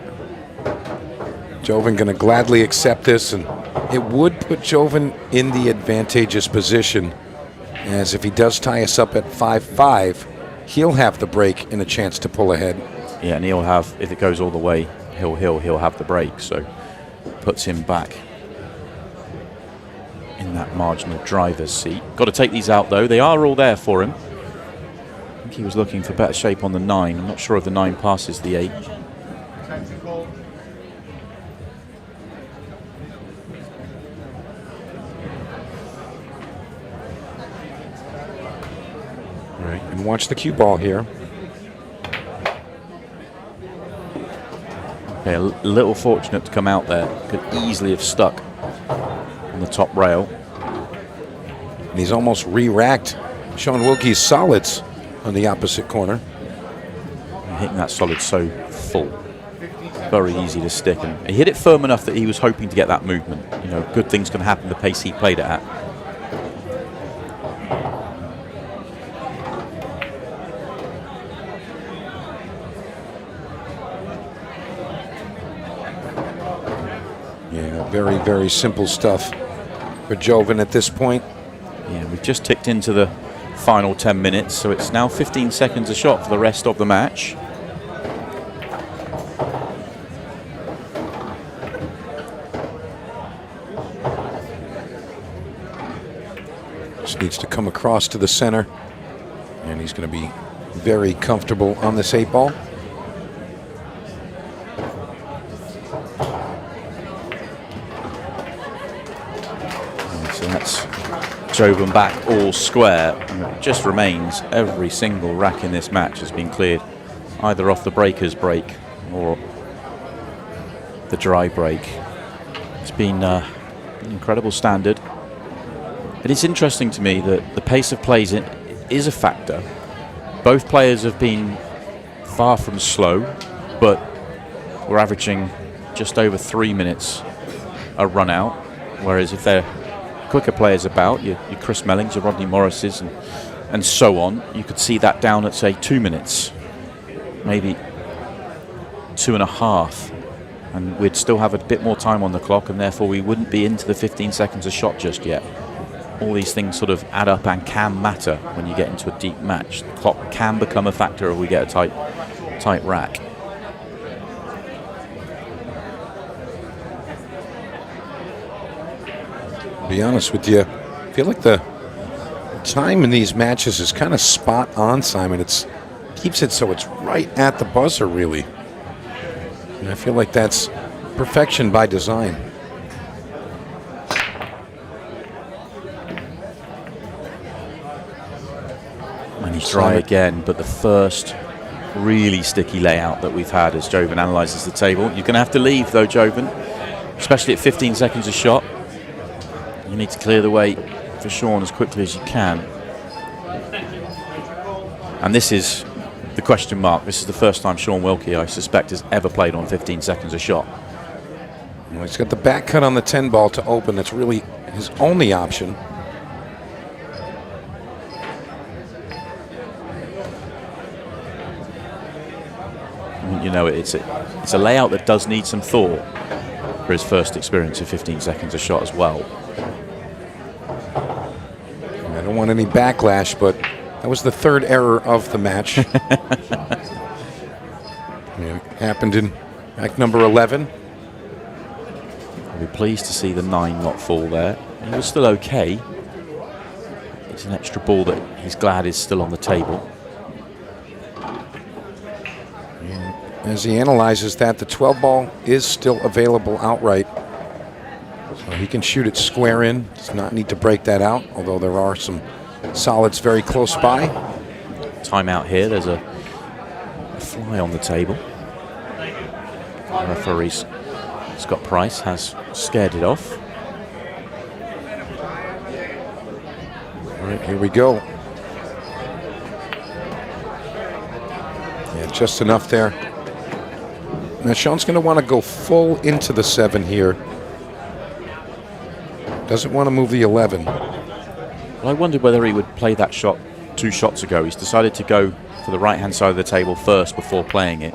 Joven going to gladly accept this, and it would put Joven in the advantageous position, as if he does tie us up at 5-5, he'll have the break and a chance to pull ahead. Yeah, and he'll have, if it goes all the way, he'll have the break, so puts him back in that marginal driver's seat. Got to take these out though. They are all there for him. I think he was looking for better shape on the 9. I'm not sure if the 9 passes the 8. All right, and watch the cue ball here. Okay, a little fortunate to come out there. Could easily have stuck on the top rail. And he's almost re-racked Sean Wilkie's solids on the opposite corner. And hitting that solid so full. Very easy to stick. And he hit it firm enough that he was hoping to get that movement. You know, good things can happen the pace he played it at. Yeah, very, very simple stuff for Joven at this point. Yeah, we've just ticked into the final 10 minutes, so it's now 15 seconds a shot for the rest of the match. Just needs to come across to the center, and he's going to be very comfortable on this 8 ball. So that's Joven back all square. And it just remains every single rack in this match has been cleared, either off the breaker's break or the dry break. It's been an incredible standard. It is interesting to me that the pace of plays is a factor. Both players have been far from slow, but we're averaging just over 3 minutes a run out, whereas if they're quicker players about, your Chris Mellings, your Rodney Morrises, and so on, you could see that down at, say, 2 minutes, maybe 2.5, and we'd still have a bit more time on the clock, and therefore we wouldn't be into the 15 seconds a shot just yet. All these things sort of add up and can matter when you get into a deep match. The clock can become a factor if we get a tight rack. To be honest with you, I feel like the time in these matches is kind of spot on, Simon. It keeps it so it's right at the buzzer, really. And I feel like that's perfection by design. And he's dry again, but the first really sticky layout that we've had as Joven analyses the table. You're going to have to leave, though, Joven, especially at 15 seconds a shot. You need to clear the way for Sean as quickly as you can. And this is the question mark. This is the first time Sean Wilkie, I suspect, has ever played on 15 seconds a shot. Well, he's got the back cut on the 10 ball to open. That's really his only option. You know, it's a layout that does need some thought for his first experience of 15 seconds a shot as well. I don't want any backlash, but that was the third error of the match. Yeah, happened in rack number 11. I'll be pleased to see the 9 not fall there. He was still okay. It's an extra ball that he's glad is still on the table. As he analyzes that, the 12 ball is still available outright. So he can shoot it square in. Does not need to break that out, although there are some solids very close by. Timeout here. There's a fly on the table. The referee, Scott Price, has scared it off. All right, here we go. Yeah, just enough there. Now Sean's going to want to go full into the 7 here. Doesn't want to move the 11. Well, I wondered whether he would play that shot 2 shots ago. He's decided to go for the right-hand side of the table first before playing it.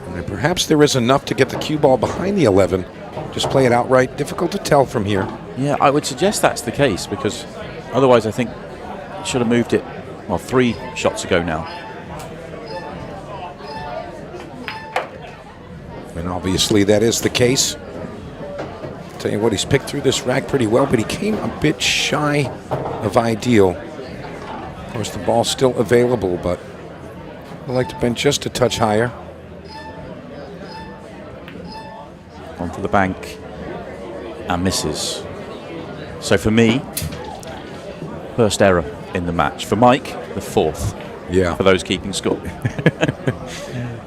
And perhaps there is enough to get the cue ball behind the 11. Just play it outright. Difficult to tell from here. Yeah, I would suggest that's the case, because otherwise I think he should have moved it, well, 3 shots ago now. And obviously that is the case. Tell you what, he's picked through this rack pretty well, but he came a bit shy of ideal. Of course, the ball's still available, but I'd like to bend just a touch higher. On for the bank and misses. So for me, first error in the match. For Mike, the 4th. Yeah. For those keeping score.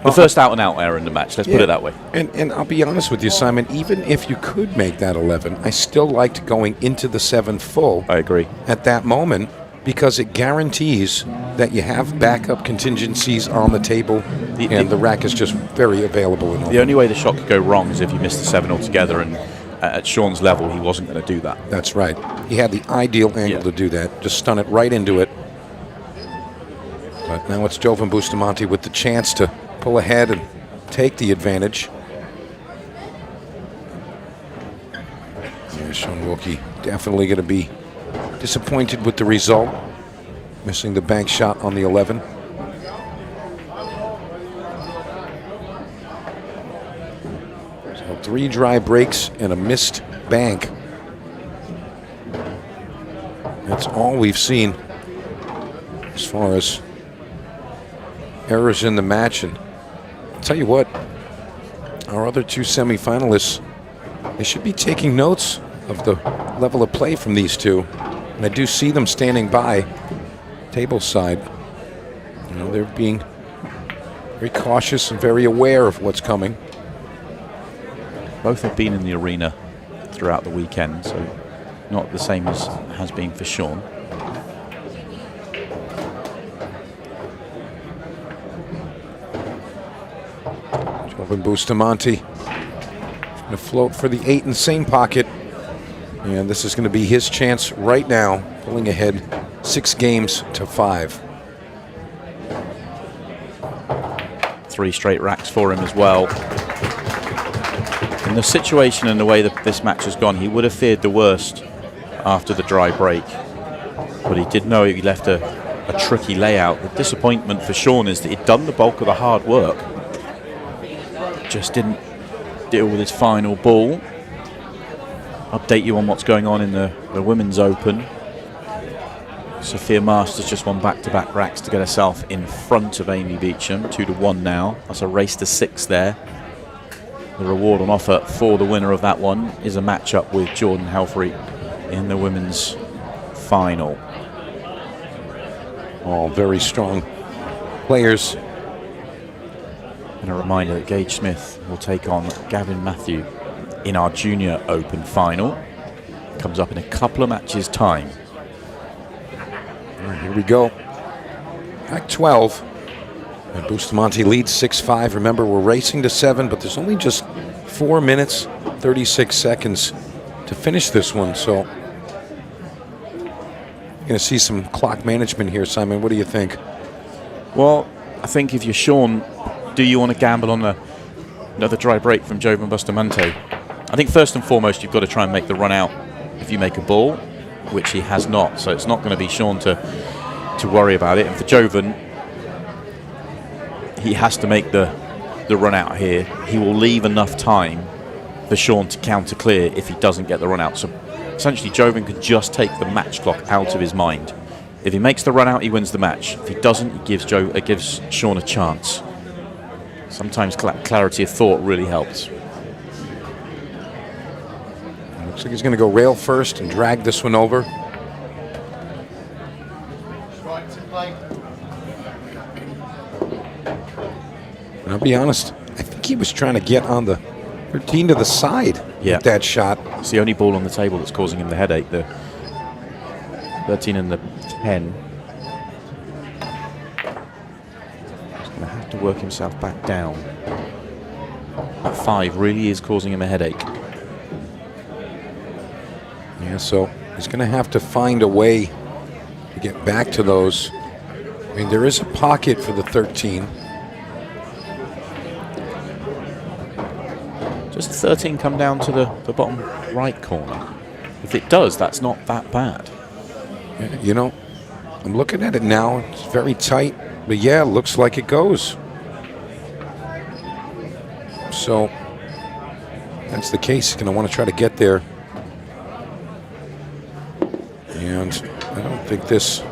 The first out-and-out error in the match, let's put it that way. And I'll be honest with you, Simon, even if you could make that 11, I still liked going into the 7 full. I agree. At that moment, because it guarantees that you have backup contingencies on the table, and the rack is just very available. The only way the shot could go wrong is if you missed the 7 altogether, and at Sean's level, he wasn't going to do that. That's right. He had the ideal angle to do that. Just stun it right into it. But now it's Jovan Bustamante with the chance to pull ahead and take the advantage. Yeah, Sean Wilkie definitely going to be disappointed with the result. Missing the bank shot on the 11. So 3 dry breaks and a missed bank. That's all we've seen as far as errors in the match. And I'll tell you what, our other 2 semifinalists, they should be taking notes of the level of play from these 2. And I do see them standing by table side. You know, they're being very cautious and very aware of what's coming. Both have been in the arena throughout the weekend, so not the same as has been for Sean. Jovan Bustamante going to float for the 8 in the same pocket. And this is going to be his chance right now, pulling ahead 6 games to 5. 3 straight racks for him as well. In the situation and the way that this match has gone, he would have feared the worst after the dry break. But he did know he left a tricky layout. The disappointment for Sean is that he'd done the bulk of the hard work. Just didn't deal with his final ball. Update you on what's going on in the Women's Open. Sophia Masters just won back-to-back racks to get herself in front of Amy Beecham, 2-1 now. That's a race to 6 there. The reward on offer for the winner of that one is a matchup with Jordan Helfrey in the women's final. All very strong players. And a reminder that Gage Smith will take on Gavin Matthew in our Junior Open final. Comes up in a couple of matches' time. All right, here we go. Back 12. And Bustamante leads 6-5. Remember, we're racing to 7, but there's only just 4 minutes, 36 seconds to finish this one. So you're going to see some clock management here, Simon. What do you think? Well, I think if you're Sean, do you want to gamble on another dry break from Jovan Bustamante? I think first and foremost, you've got to try and make the run out if you make a ball, which he has not. So it's not going to be Sean to worry about it. And for Jovan, he has to make the run out here. He will leave enough time for Sean to counter clear if he doesn't get the run out. So essentially, Jovan can just take the match clock out of his mind. If he makes the run out, he wins the match. If he doesn't, it gives Sean a chance. Sometimes clarity of thought really helps. Looks like he's going to go rail first and drag this one over. And I'll be honest, I think he was trying to get on the 13 to the side with that shot. It's the only ball on the table that's causing him the headache. The 13 and the 10. He's going to have to work himself back down. That 5 really is causing him a headache. Yeah, so he's going to have to find a way to get back to those. I mean, there is a pocket for the 13. Does the 13 come down to the bottom right corner? If it does, that's not that bad. Yeah, you know, I'm looking at it now. It's very tight, but yeah, looks like it goes. So that's the case. He's going to want to try to get there. And I don't think this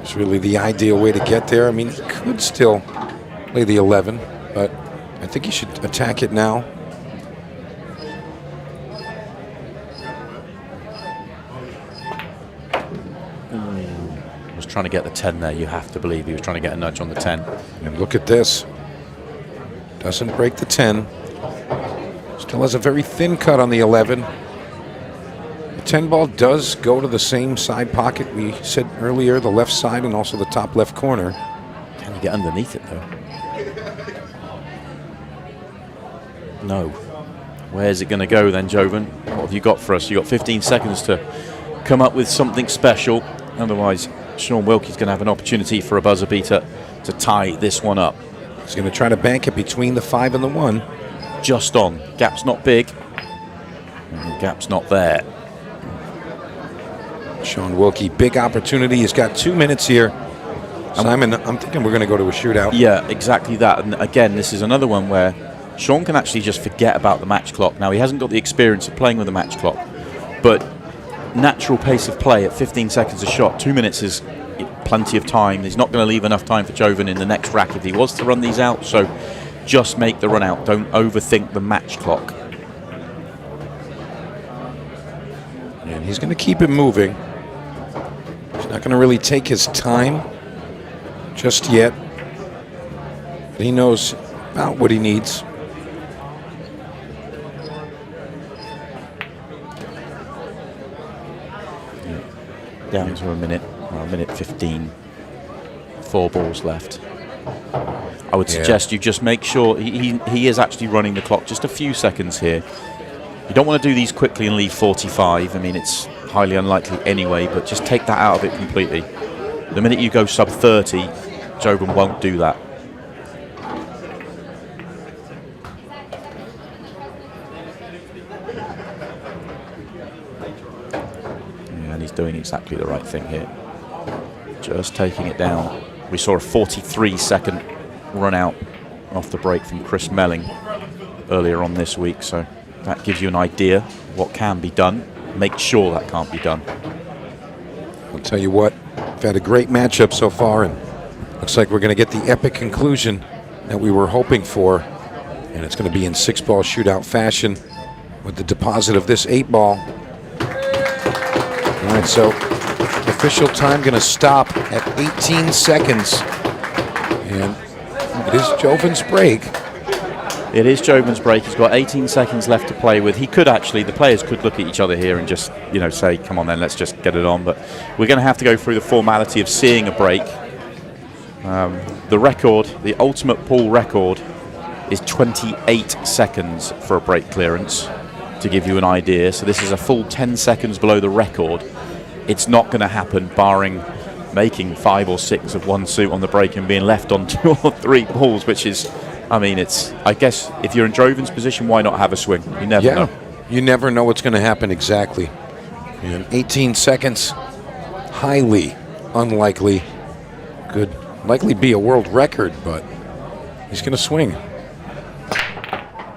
is really the ideal way to get there. I mean, he could still play the 11, but I think he should attack it now. Was trying to get the 10 there. You have to believe he was trying to get a nudge on the 10. And look at this. Doesn't break the 10. Still has a very thin cut on the 11. The 10 ball does go to the same side pocket we said earlier, the left side and also the top left corner. Can you get underneath it though? No. Where's it going to go then, Jovan? What have you got for us? You've got 15 seconds to come up with something special. Otherwise, Sean Wilkie's going to have an opportunity for a buzzer beater to tie this one up. He's going to try to bank it between the 5 and the 1. Just on. Gap's not big. And the gap's not there. Sean Wilkie, big opportunity. He's got 2 minutes here. Simon, I'm thinking we're going to go to a shootout. Yeah, exactly that. And again, this is another one where Sean can actually just forget about the match clock. Now, he hasn't got the experience of playing with a match clock, but natural pace of play at 15 seconds a shot, 2 minutes is plenty of time. He's not going to leave enough time for Jovan in the next rack if he was to run these out, so just make the run out. Don't overthink the match clock. And he's going to keep it moving. He's not going to really take his time just yet. But he knows about what he needs. Down to a minute 15. 4 balls left. I would suggest you just make sure he is actually running the clock just a few seconds here. You don't want to do these quickly and leave 45. I mean, it's highly unlikely anyway, but just take that out of it completely. The minute you go sub 30, Jovan won't do that. And he's doing exactly the right thing here. Just taking it down. We saw a 43-second run out off the break from Chris Melling earlier on this week, so that gives you an idea of what can be done. Make sure that can't be done. I'll tell you what, we've had a great matchup so far, and looks like we're going to get the epic conclusion that we were hoping for, and it's going to be in 6-ball shootout fashion with the deposit of this 8-ball. All right, so official time going to stop at 18 seconds, and it is Jovan's break. It is Jovan's break. He's got 18 seconds left to play with. He could actually, the players could look at each other here and just, say, come on then, let's just get it on. But we're going to have to go through the formality of seeing a break. The record, the ultimate pool record, is 28 seconds for a break clearance, to give you an idea. So this is a full 10 seconds below the record. It's not going to happen barring making 5 or 6 of one suit on the break and being left on 2 or 3 balls, which is, I guess if you're in Jovan's position, why not have a swing? You never know. You never know what's going to happen exactly. And 18 seconds, highly unlikely. Could likely be a world record, but he's going to swing.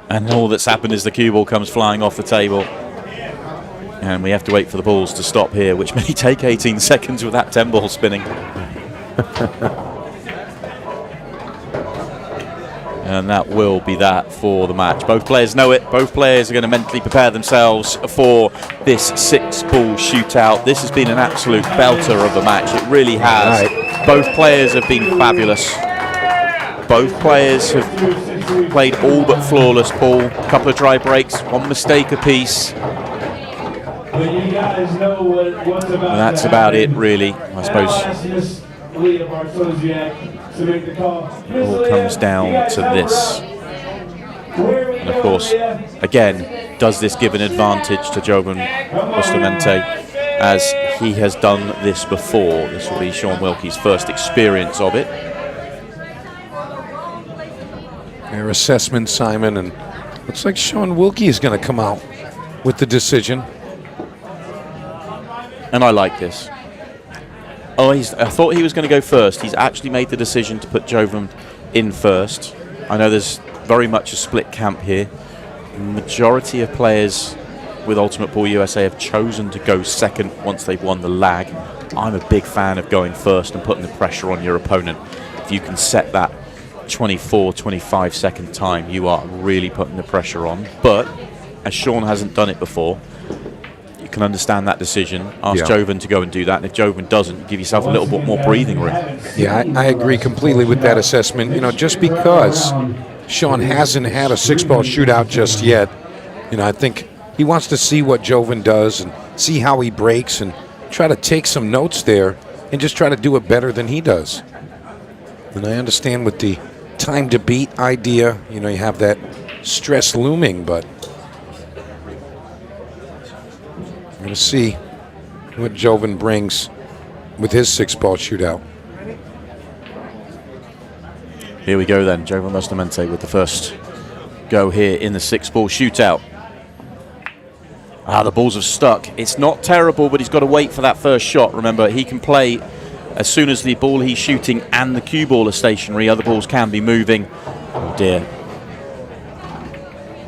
And all that's happened is the cue ball comes flying off the table. And we have to wait for the balls to stop here, which may take 18 seconds with that 10 ball spinning. And that will be that for the match. Both players know it. Both players are going to mentally prepare themselves for this 6-ball shootout. This has been an absolute belter of a match. It really has. Both players have been fabulous. Both players have played all but flawless, Paul. A couple of dry breaks, one mistake apiece. But you guys know what's about And that's about it, really, I suppose. Leah Bartosiak to make the call. It all comes down to this. And of course, again, does this give an advantage to Jovan Bustamante, as he has done this before? This will be Sean Wilkie's first experience of it. Their assessment, Simon, and looks like Sean Wilkie is going to come out with the decision. And I like this. Oh, I thought he was going to go first. He's actually made the decision to put Jovan in first. I know there's very much a split camp here. The majority of players with Ultimate Pool USA have chosen to go second once they've won the lag. I'm a big fan of going first and putting the pressure on your opponent. If you can set that 24, 25 second time, you are really putting the pressure on. But as Sean hasn't done it before, you can understand that decision. Ask Jovan to go and do that, and if Jovan doesn't, give yourself a little bit more breathing room. Yeah, I agree completely with that assessment. You know, just because Sean hasn't had a 6-ball shootout just yet, you know, I think he wants to see what Jovan does and see how he breaks and try to take some notes there and just try to do it better than he does. And I understand with the time to beat idea, you know, you have that stress looming, but we're going to see what Jovan brings with his 6-ball shootout. Here we go then, Jovan Bustamante with the first go here in the 6-ball shootout. The balls have stuck. It's not terrible, but he's got to wait for that first shot. Remember, he can play as soon as the ball he's shooting and the cue ball are stationary. Other balls can be moving. Oh dear.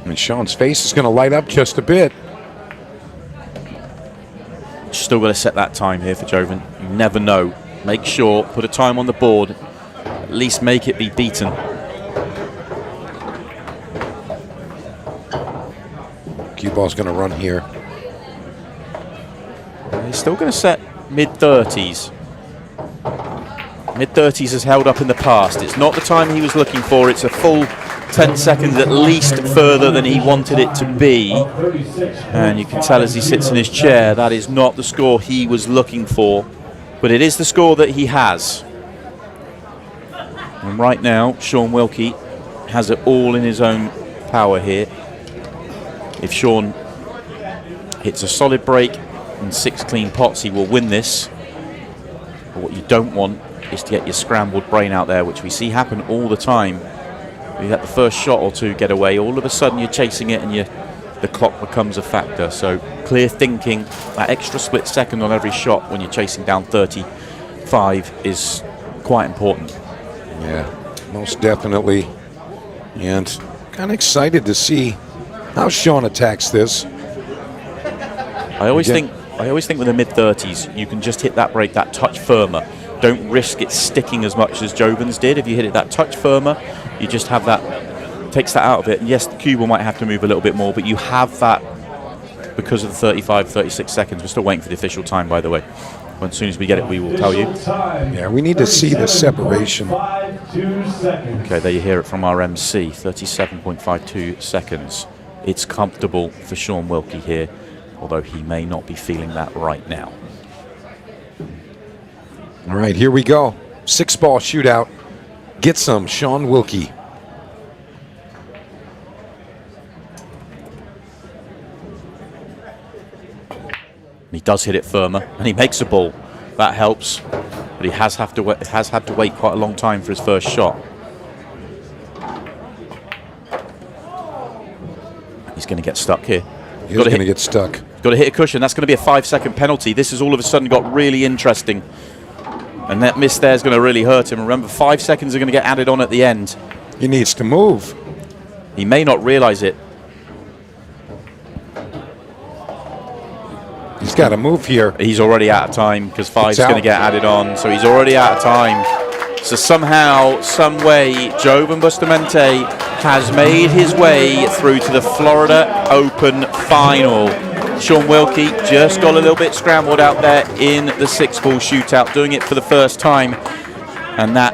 And Sean's face is going to light up just a bit. Still got to set that time here for Jovan. You never know. Make sure, put a time on the board. At least make it be beaten. Cue ball's going to run here. He's still going to set mid-30s. Mid-30s has held up in the past. It's not the time he was looking for. It's a full 10 seconds at least further than he wanted it to be. And you can tell as he sits in his chair, that is not the score he was looking for. But it is the score that he has. And right now, Sean Wilkie has it all in his own power here. If Sean hits a solid break and 6 clean pots, he will win this. But what you don't want is to get your scrambled brain out there, which we see happen all the time. You let the first shot or two get away, all of a sudden you're chasing it and the clock becomes a factor. So clear thinking, that extra split second on every shot when you're chasing down 35 is quite important. Yeah, most definitely. And kind of excited to see how Sean attacks this. I always think with the mid-30s, you can just hit that break that touch firmer. Don't risk it sticking as much as Jovan's did. If you hit it that touch firmer, you just have that, takes that out of it. And yes, the cue ball might have to move a little bit more, but you have that because of the 35, 36 seconds. We're still waiting for the official time, by the way. As soon as we get it, we will tell you. Yeah, we need to see the separation. Okay, there you hear it from our MC, 37.52 seconds. It's comfortable for Sean Wilkie here, although he may not be feeling that right now. All right, here we go. 6-ball shootout. Get some, Sean Wilkie. He does hit it firmer, and he makes a ball. That helps, but he has had to wait quite a long time for his first shot. He's going to get stuck here. He's going to get stuck. Got to hit a cushion. That's going to be a 5-second penalty. This has all of a sudden got really interesting. And that miss there is going to really hurt him. Remember, 5 seconds are going to get added on at the end. He needs to move. He may not realize it. He's got to move here. He's already out of time because 5 is going to get added on. So he's already out of time. So somehow, some way, Jovan Bustamante has made his way through to the Florida Open Final. Sean Wilkie just got a little bit scrambled out there in the 6-ball shootout, doing it for the first time. And that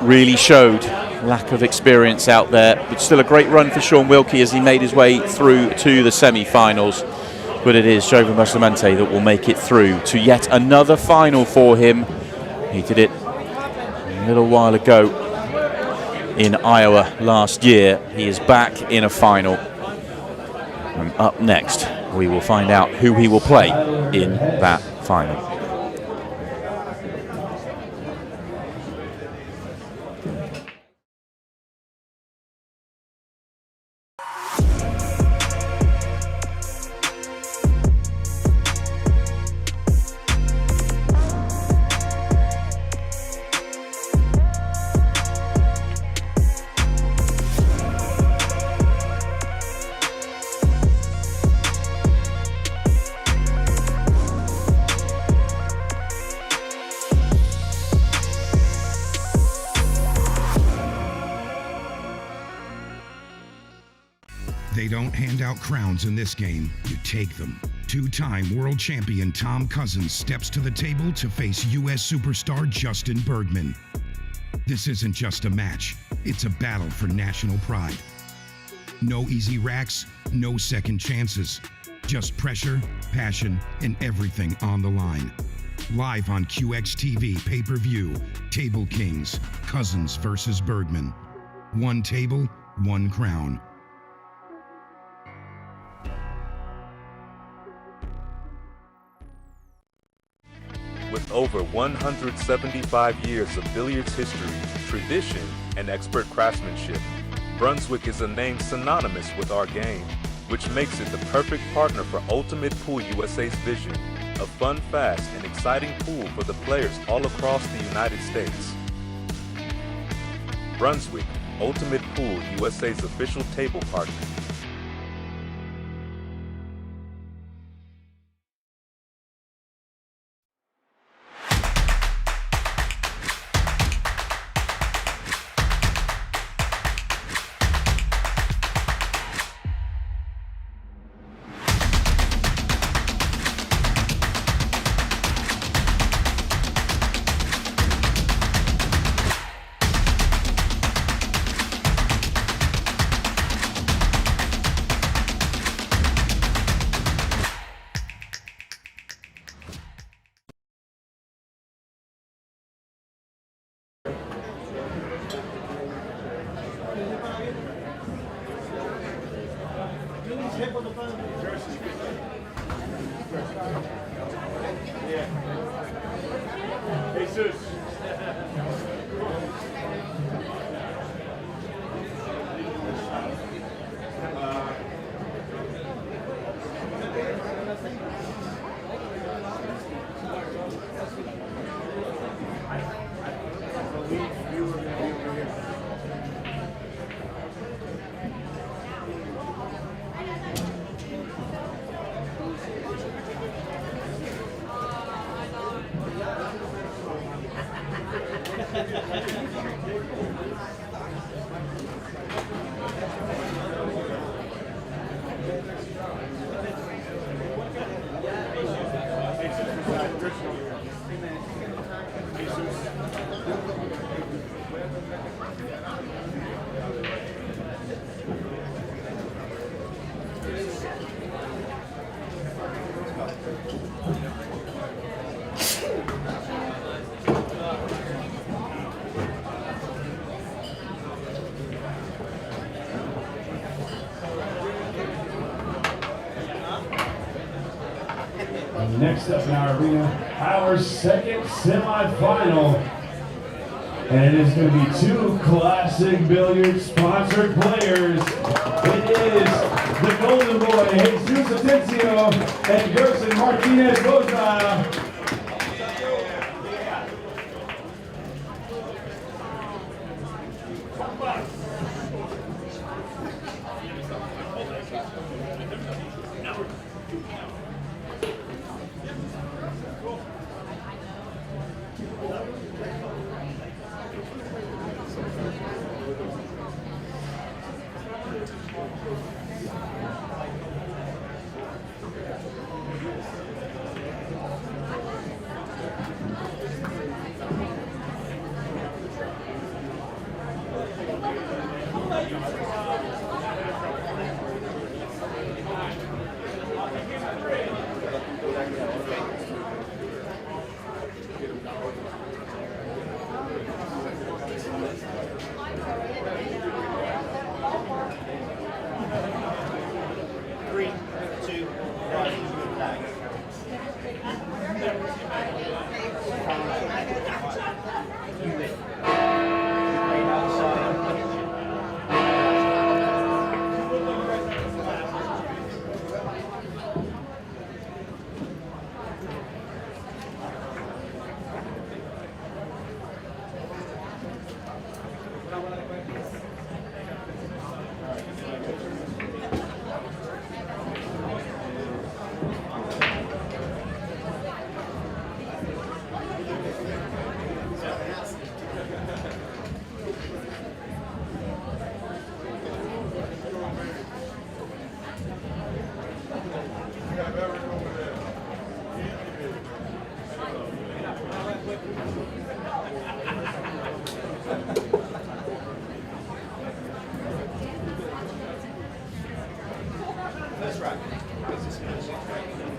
really showed lack of experience out there. But still a great run for Sean Wilkie as he made his way through to the semi-finals. But it is Jovan Bustamante that will make it through to yet another final for him. He did it a little while ago in Iowa last year. He is back in a final. And up next, we will find out who he will play in that final. They don't hand out crowns in this game, you take them. Two-time world champion Tom Cousins steps to the table to face U.S. superstar Justin Bergman. This isn't just a match, it's a battle for national pride. No easy racks, no second chances. Just pressure, passion, and everything on the line. Live on QX-TV pay-per-view, Table Kings, Cousins versus Bergman. One table, one crown. With over 175 years of billiards history, tradition, and expert craftsmanship, Brunswick is a name synonymous with our game, which makes it the perfect partner for Ultimate Pool USA's vision, a fun, fast, and exciting pool for the players all across the United States. Brunswick, Ultimate Pool USA's official table partner. Next up in our arena, our second semifinal. And it is going to be two Classic Billiards sponsored players. It is the Golden Boy, Jesus Atencio, and Gerson Martinez-Boza.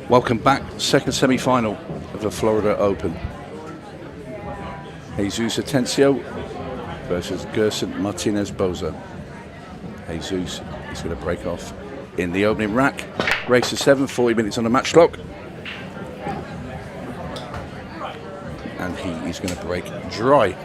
Welcome back, second semi-final of the Florida Open. Jesus Atencio versus Gerson Martinez-Boza. Jesus is going to break off in the opening rack. Race to 7, 40 minutes on the match clock. And he is going to break dry.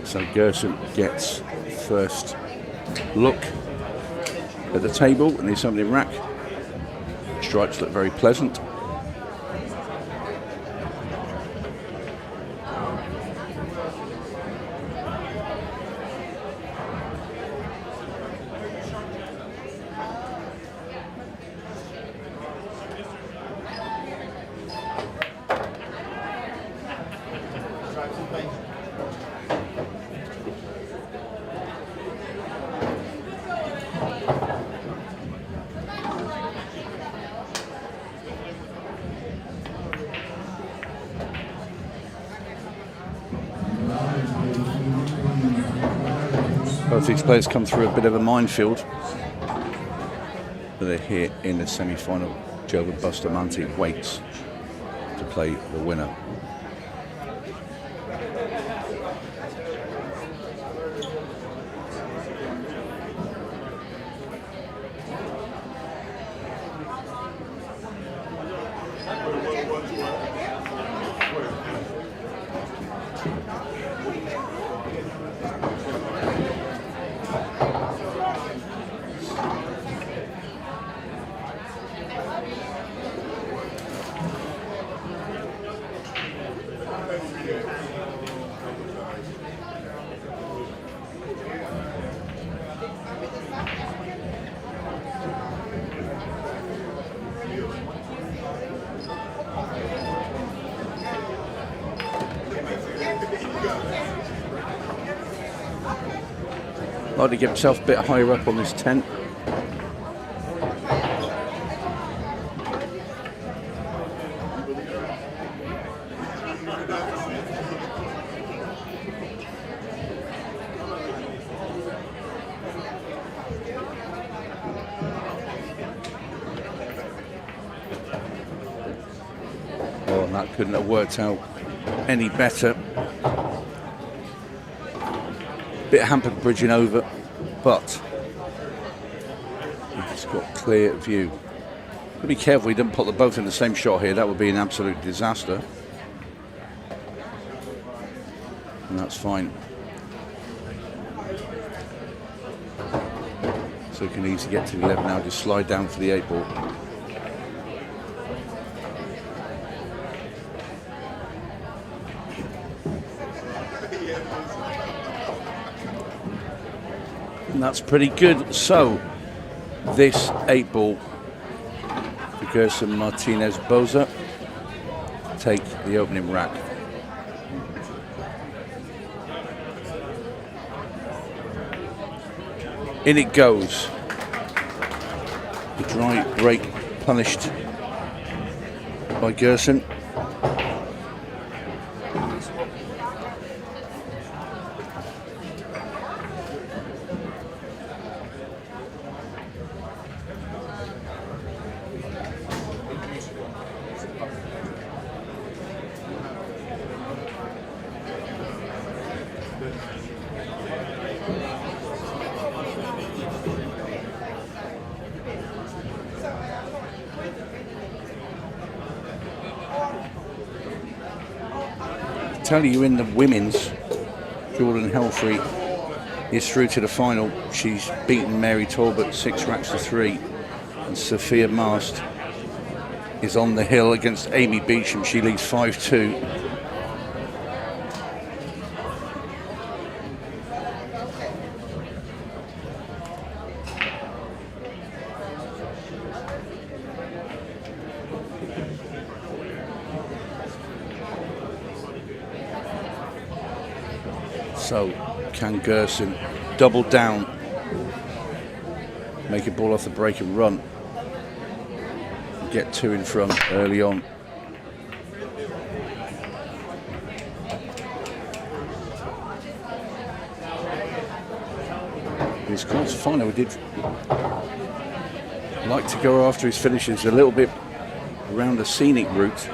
So Gerson gets first look at the table and his opening rack. Strikes look very pleasant. Both these players come through a bit of a minefield. But they're here in the semi-final. Joe Bustamante waits to play the winner. Like to get himself a bit higher up on this tent. Oh, and that couldn't have worked out any better. Bit hampered bridging over, but he's got clear view. But be careful he doesn't put them both in the same shot here. That would be an absolute disaster. And that's fine. So he can easily get to the 11 now, just slide down for the 8 ball. And that's pretty good. So this 8 ball for Gerson Martinez-Boza take the opening rack. In it goes. The dry break punished by Gerson. Tell you in the women's, Jordan Helfrey is through to the final. She's beaten Mary Talbot 6 racks to 3, and Sophia Mast is on the hill against Amy Beecham. She leads 5-2. So can Gerson double down make a ball off the break and run. Get 2 in front early on. His quarterfinal did like to go after his finishes a little bit around the scenic route.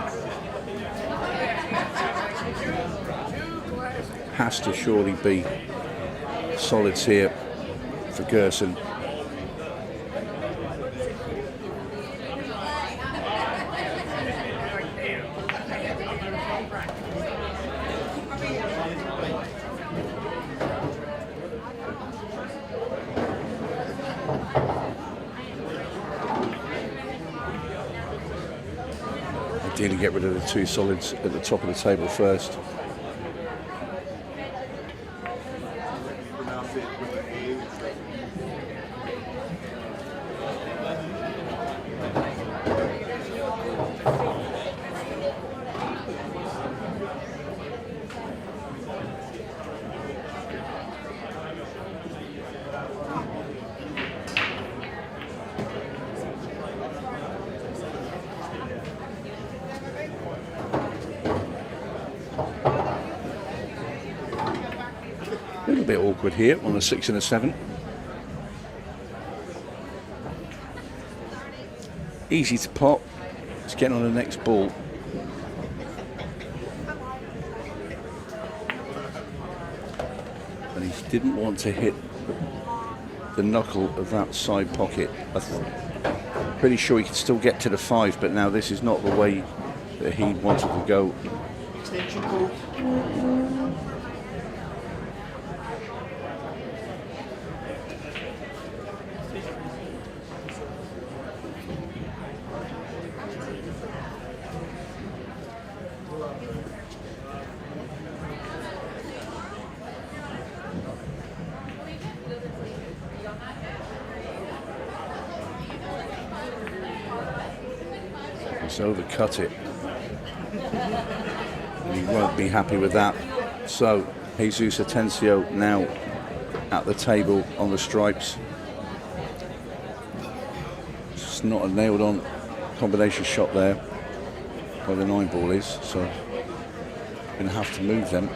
Has to surely be solids here for Gerson. Ideally get rid of the 2 solids at the top of the table first. A little bit awkward here on the 6 and a 7. Easy to pop. Let's get on the next ball. And he didn't want to hit the knuckle of that side pocket. I'm pretty sure he could still get to the 5, but now this is not the way that he wanted to go. Extension ball. Overcut it, and he won't be happy with that. So Jesus Atencio now at the table on the stripes. It's not a nailed on combination shot there where the 9 ball is, so going to have to move them.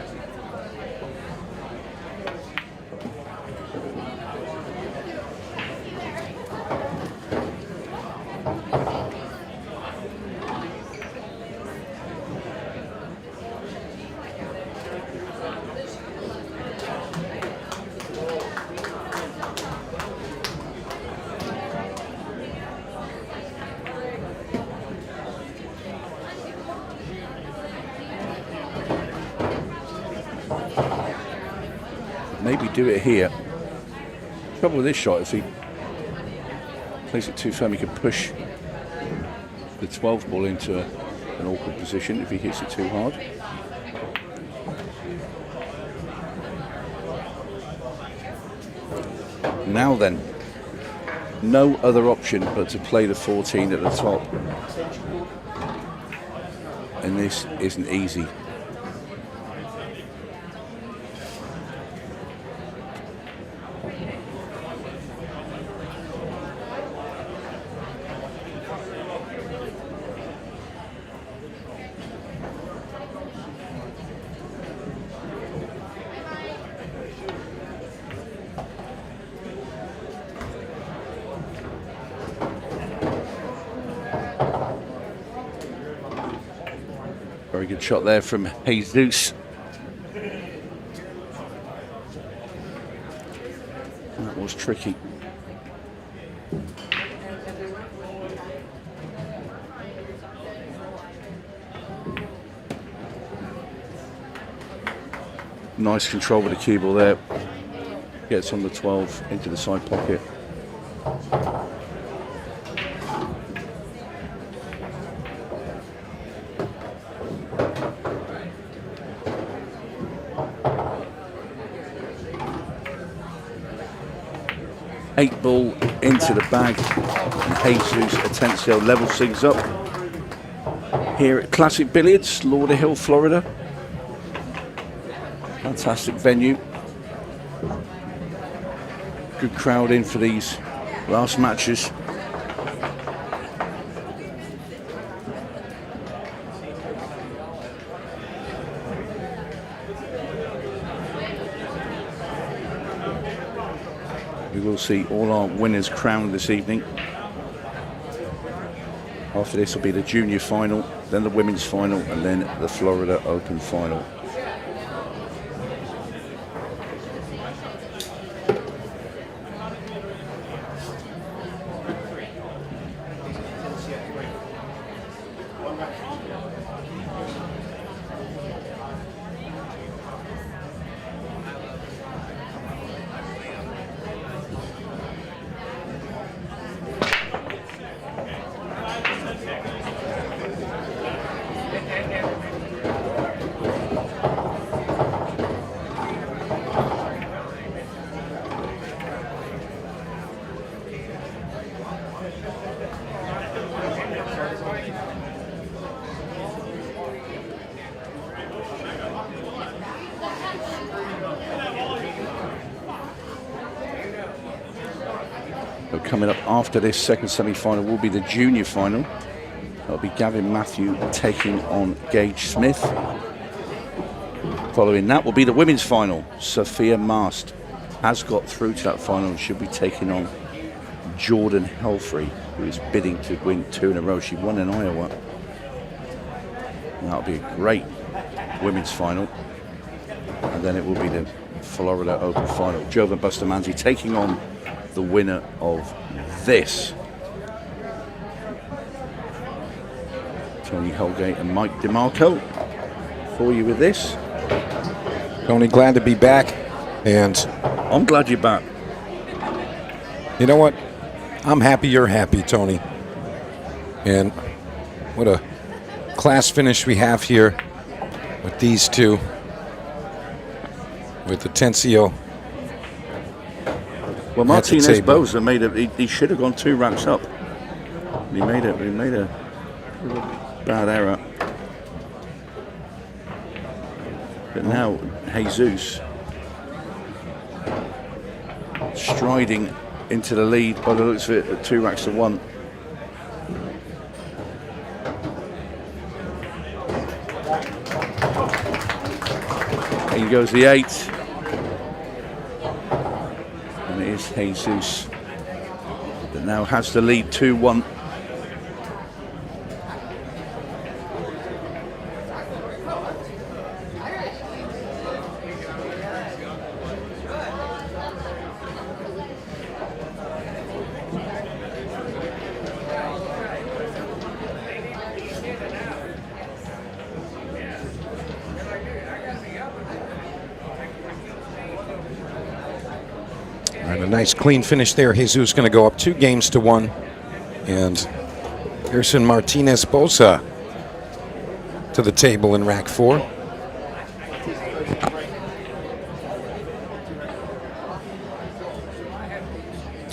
Maybe do it here. Trouble with this shot, if he plays it too firm, he could push the 12 ball into an awkward position if he hits it too hard. Now then, no other option but to play the 14 at the top. And this isn't easy. Very good shot there from Jesus. That was tricky. Nice control with the cue ball there. Gets on the 12 into the side pocket. Eight ball into the bag, and Jesus Atencio levels things up here at Classic Billiards, Lauderhill, Florida. Fantastic venue. Good crowd in for these last matches. We will see all our winners crowned this evening. After this will be the junior final, then the women's final, and then the Florida Open final. So coming up after this second semi-final will be the junior final. That'll be Gavin Matthew taking on Gage Smith. Following that will be the women's final. Sophia Mast has got through to that final and should be taking on Jordan Helfrey, who is bidding to win 2 in a row. She won in Iowa. And that'll be a great women's final. And then it will be the Florida Open final. Jovan Bustamante taking on the winner of this. Tony Holgate and Mike DeMarco for you with this. Tony, glad to be back. And I'm glad you're back. You know what? I'm happy you're happy, Tony. And what a class finish we have here with these two. With Atencio. Well, Martinez Boza made he should have gone 2 ranks up. He made a bad error. But now Jesus striding into the lead by the looks of it at 2 racks to 1. Here goes the 8. And it is Jesus that now has the lead 2-1. Nice clean finish there. Jesus going to go up 2 games to 1. And Pearson Martinez Bosa to the table in rack 4.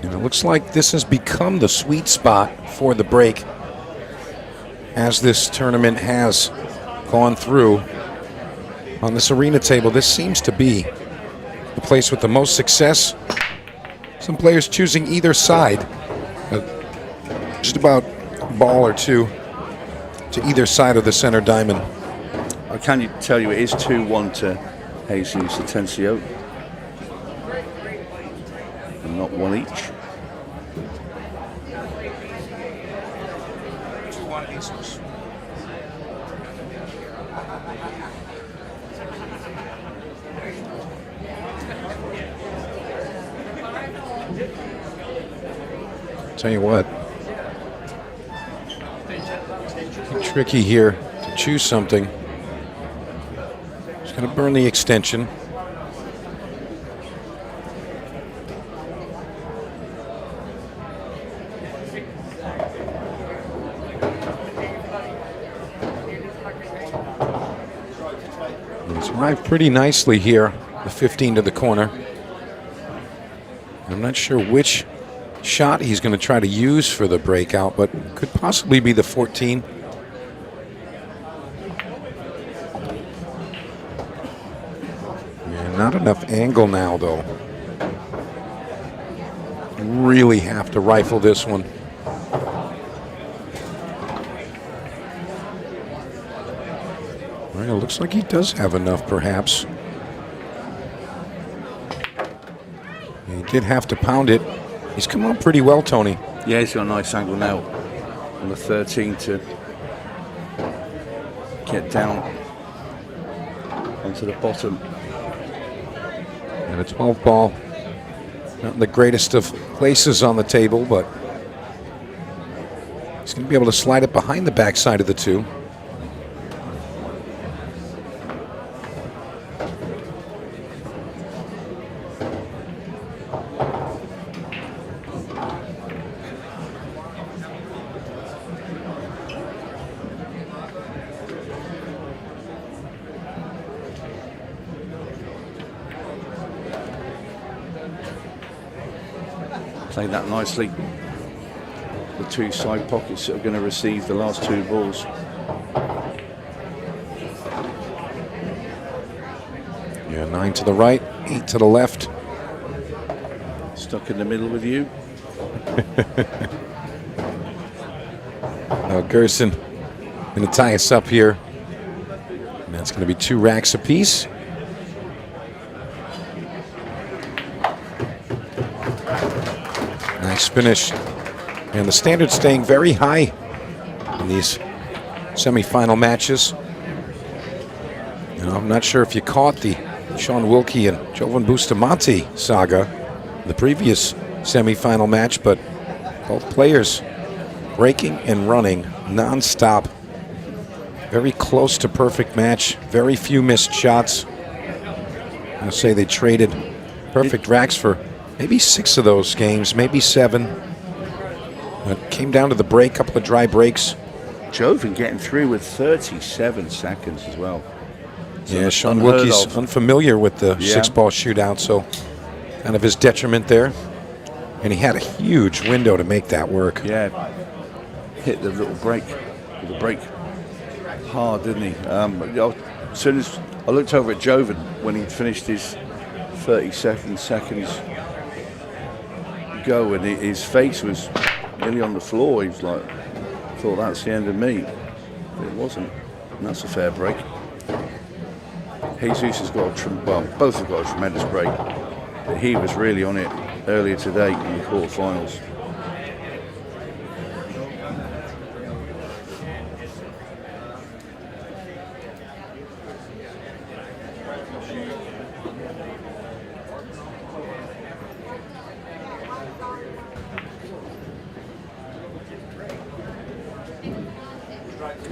And it looks like this has become the sweet spot for the break as this tournament has gone through. On this arena table, this seems to be the place with the most success. Some players choosing either side, just about a ball or 2 to either side of the center diamond. I can tell you it is 2-1 to Jesus Atencio, and not 1 each. 2-1 Jesus. Tell you what, tricky here to choose something. Just going to burn the extension. He's arrived pretty nicely here, the 15 to the corner. I'm not sure which shot he's going to try to use for the breakout, but could possibly be the 14. Yeah, not enough angle now, though. really have to rifle this one. Well, it looks like he does have enough, perhaps. He did have to pound it. He's come on pretty well, Tony. Yeah, he's got a nice angle now on the 13 to get down onto the bottom. And a 12 ball. Not in the greatest of places on the table, but he's going to be able to slide it behind the backside of the 2. Played that nicely. The 2 side pockets that are going to receive the last 2 balls. Yeah, 9 to the right, 8 to the left. Stuck in the middle with you. Gerson going to tie us up here. And that's going to be 2 racks apiece. Nice finish. And the standard staying very high in these semifinal matches. You know, I'm not sure if you caught the Sean Wilkie and Jovan Bustamante saga, the previous semifinal match, but both players breaking and running non-stop. Very close to perfect match. Very few missed shots. I'll say they traded perfect racks for maybe 6 of those games, maybe 7. It came down to the break, couple of dry breaks. Jovan getting through with 37 seconds as well. So yeah, Sean Wilkie's unfamiliar with the 6-ball shootout, so kind of his detriment there. And he had a huge window to make that work. Yeah, hit the little break, with the break hard, didn't he? As soon as I looked over at Jovan when he finished his 37 seconds go, and his face was nearly on the floor. He was like, I thought that's the end of me. But it wasn't, and that's a fair break. Jesus has got both have got a tremendous break, but he was really on it earlier today in the quarterfinals.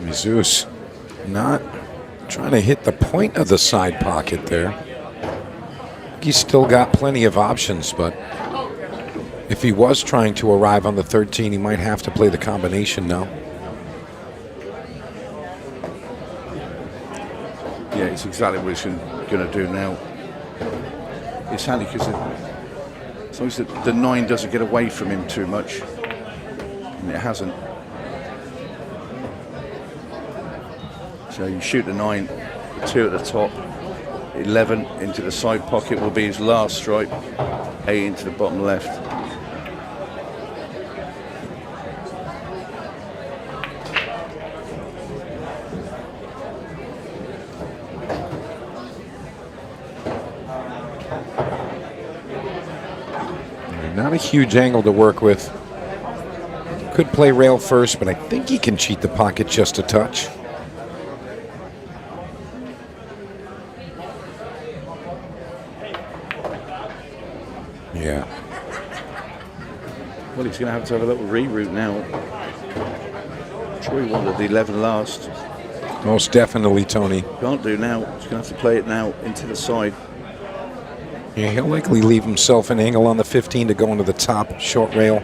Jesus not trying to hit the point of the side pocket there. He's still got plenty of options, but if he was trying to arrive on the 13, he might have to play the combination now. Yeah, it's exactly what he's going to do now. It's handy because as long as the 9 doesn't get away from him too much, and it hasn't. So you shoot the 9, the 2 at the top, 11 into the side pocket will be his last strike, 8 into the bottom left. Not a huge angle to work with. Could play rail first, but I think he can cheat the pocket just a touch. Yeah. Well, he's going to have a little reroute now. I'm sure he wanted the 11 last. Most definitely, Tony. Can't do now. He's going to have to play it now into the side. Yeah, he'll likely leave himself an angle on the 15 to go into the top short rail.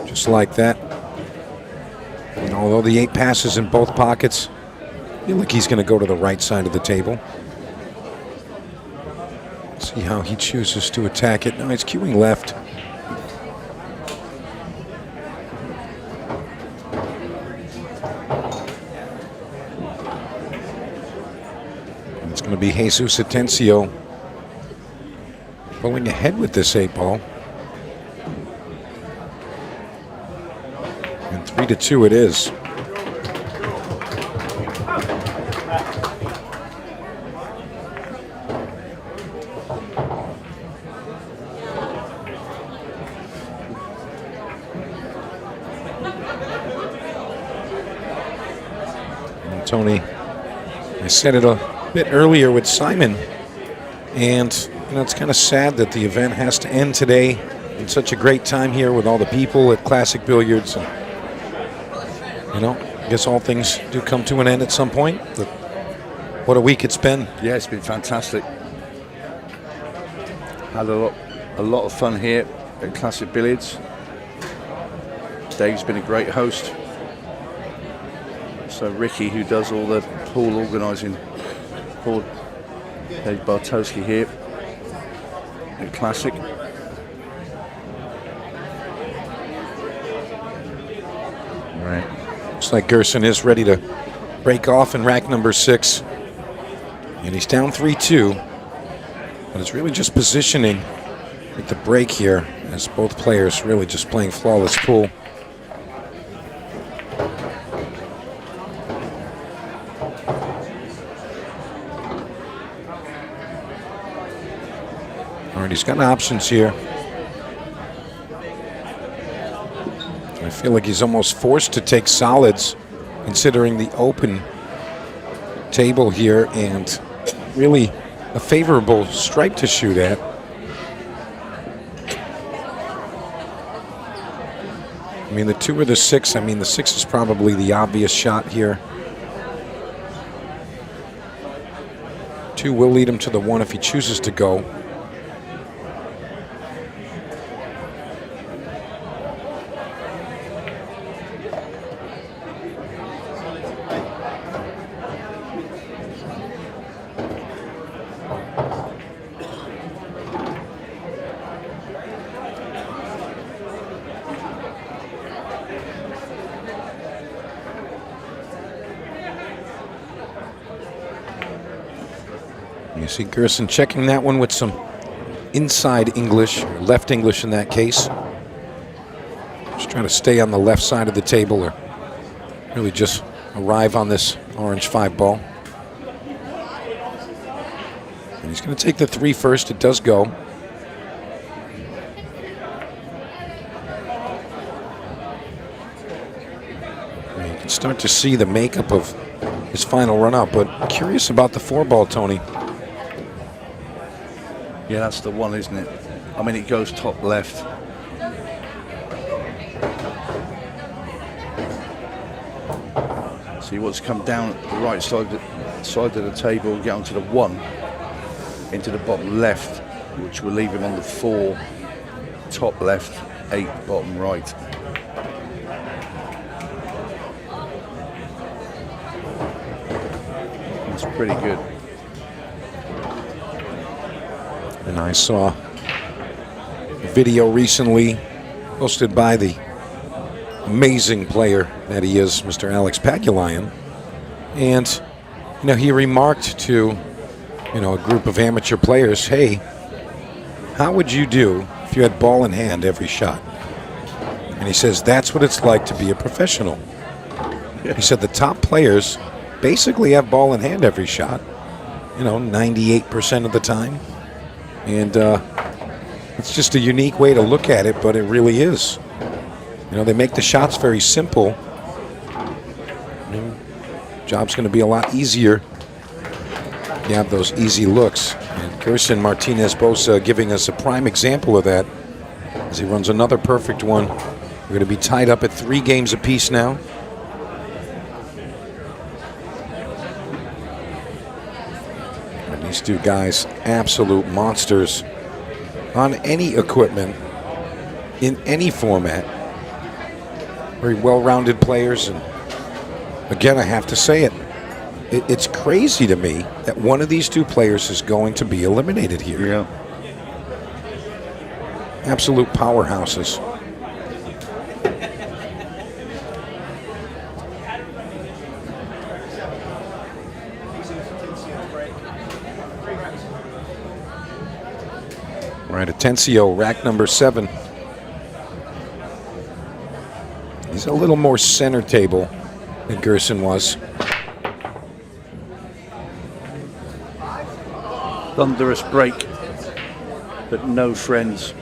Just like that. And although the 8 passes in both pockets, I feel like he's going to go to the right side of the table. See how he chooses to attack it. No, he's queuing left. And it's going to be Jesus Atencio pulling ahead with this 8-ball. And 3-2 it is. And Tony, I said it a bit earlier with Simon, and you know, it's kind of sad that the event has to end today in such a great time here with all the people at Classic Billiards. And, you know, I guess all things do come to an end at some point. But what a week it's been. Yeah, it's been fantastic. Had a lot of fun here at Classic Billiards. Dave's been a great host. So Ricky, who does all the pool organising, Dave Bartowski here at Classic. Right. Looks like Gerson is ready to break off in rack number 6. And he's down 3-2. But it's really just positioning with the break here, as both players really just playing flawless pool. All right, he's got options here. I feel like he's almost forced to take solids, considering the open table here and really a favorable stripe to shoot at. I mean, the 2 or the 6, I mean, the 6 is probably the obvious shot here. 2 will lead him to the 1 if he chooses to go. You see Gerson checking that one with some inside English, or left English in that case. Just trying to stay on the left side of the table, or really just arrive on this orange 5-ball. And he's going to take the 3 first. It does go. And you can start to see the makeup of his final run out, but I'm curious about the 4-ball, Tony. Yeah, that's the one, isn't it? I mean, it goes top left. So he wants to come down the right side of the table, get onto the 1, into the bottom left, which will leave him on the 4, top left, 8, bottom right. That's pretty good. And I saw a video recently posted by the amazing player that he is, Mr. Alex Pagulayan. And, you know, he remarked to, you know, a group of amateur players, hey, how would you do if you had ball in hand every shot? And he says, that's what it's like to be a professional. He said the top players basically have ball in hand every shot, you know, 98% of the time. And it's just a unique way to look at it, but it really is. You know, they make the shots very simple. I mean, job's going to be a lot easier. You have those easy looks. And Gerson Martinez Bosa giving us a prime example of that as he runs another perfect one. We're going to be tied up at 3 games apiece now. These 2 guys, absolute monsters on any equipment, in any format. Very well-rounded players. And again, I have to say it, it's crazy to me that one of these 2 players is going to be eliminated here. Yeah. Absolute powerhouses. right, Atencio, rack number 7. He's a little more center table than Gerson was. Thunderous break, but no friends.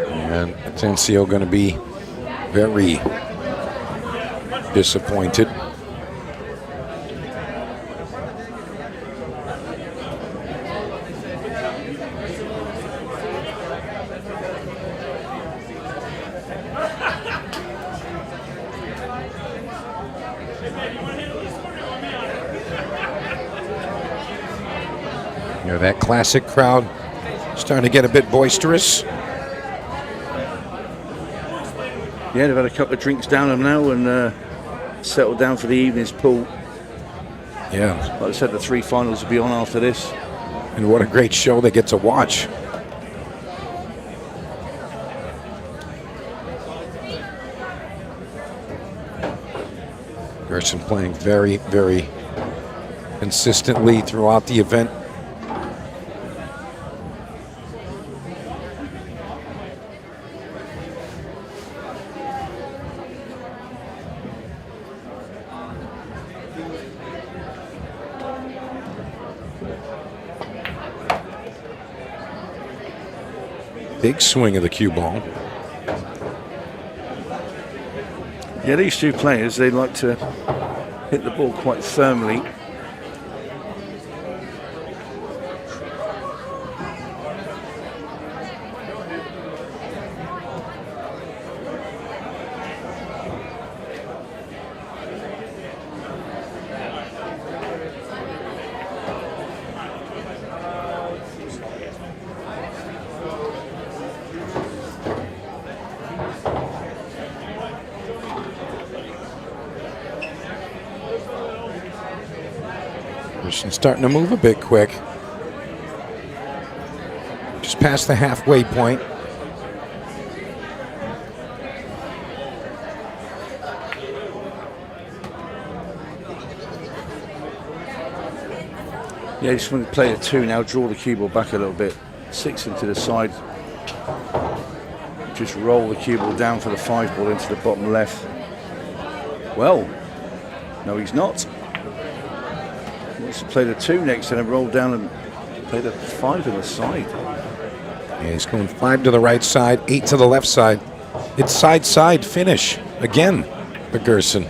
And Atencio going to be very disappointed. You know, that classic crowd starting to get a bit boisterous. Yeah, they've had a couple of drinks down them now and settled down for the evening's pool. Yeah. Like I said, the 3 finals will be on after this. And what a great show they get to watch. Gerson playing very, very consistently throughout the event. Big swing of the cue ball. Yeah, these two players, they like to hit the ball quite firmly. Gerson starting to move a bit quick. Just past the halfway point. Yeah, just want to play a 2 now, draw the cue ball back a little bit. 6 into the side. Just roll the cue ball down for the 5 ball into the bottom left. Well, no, he's not. He wants to play the 2 next and then roll down and play the 5 in the side. Yeah, he's going 5 to the right side, 8 to the left side. It's side-side finish again for Gerson.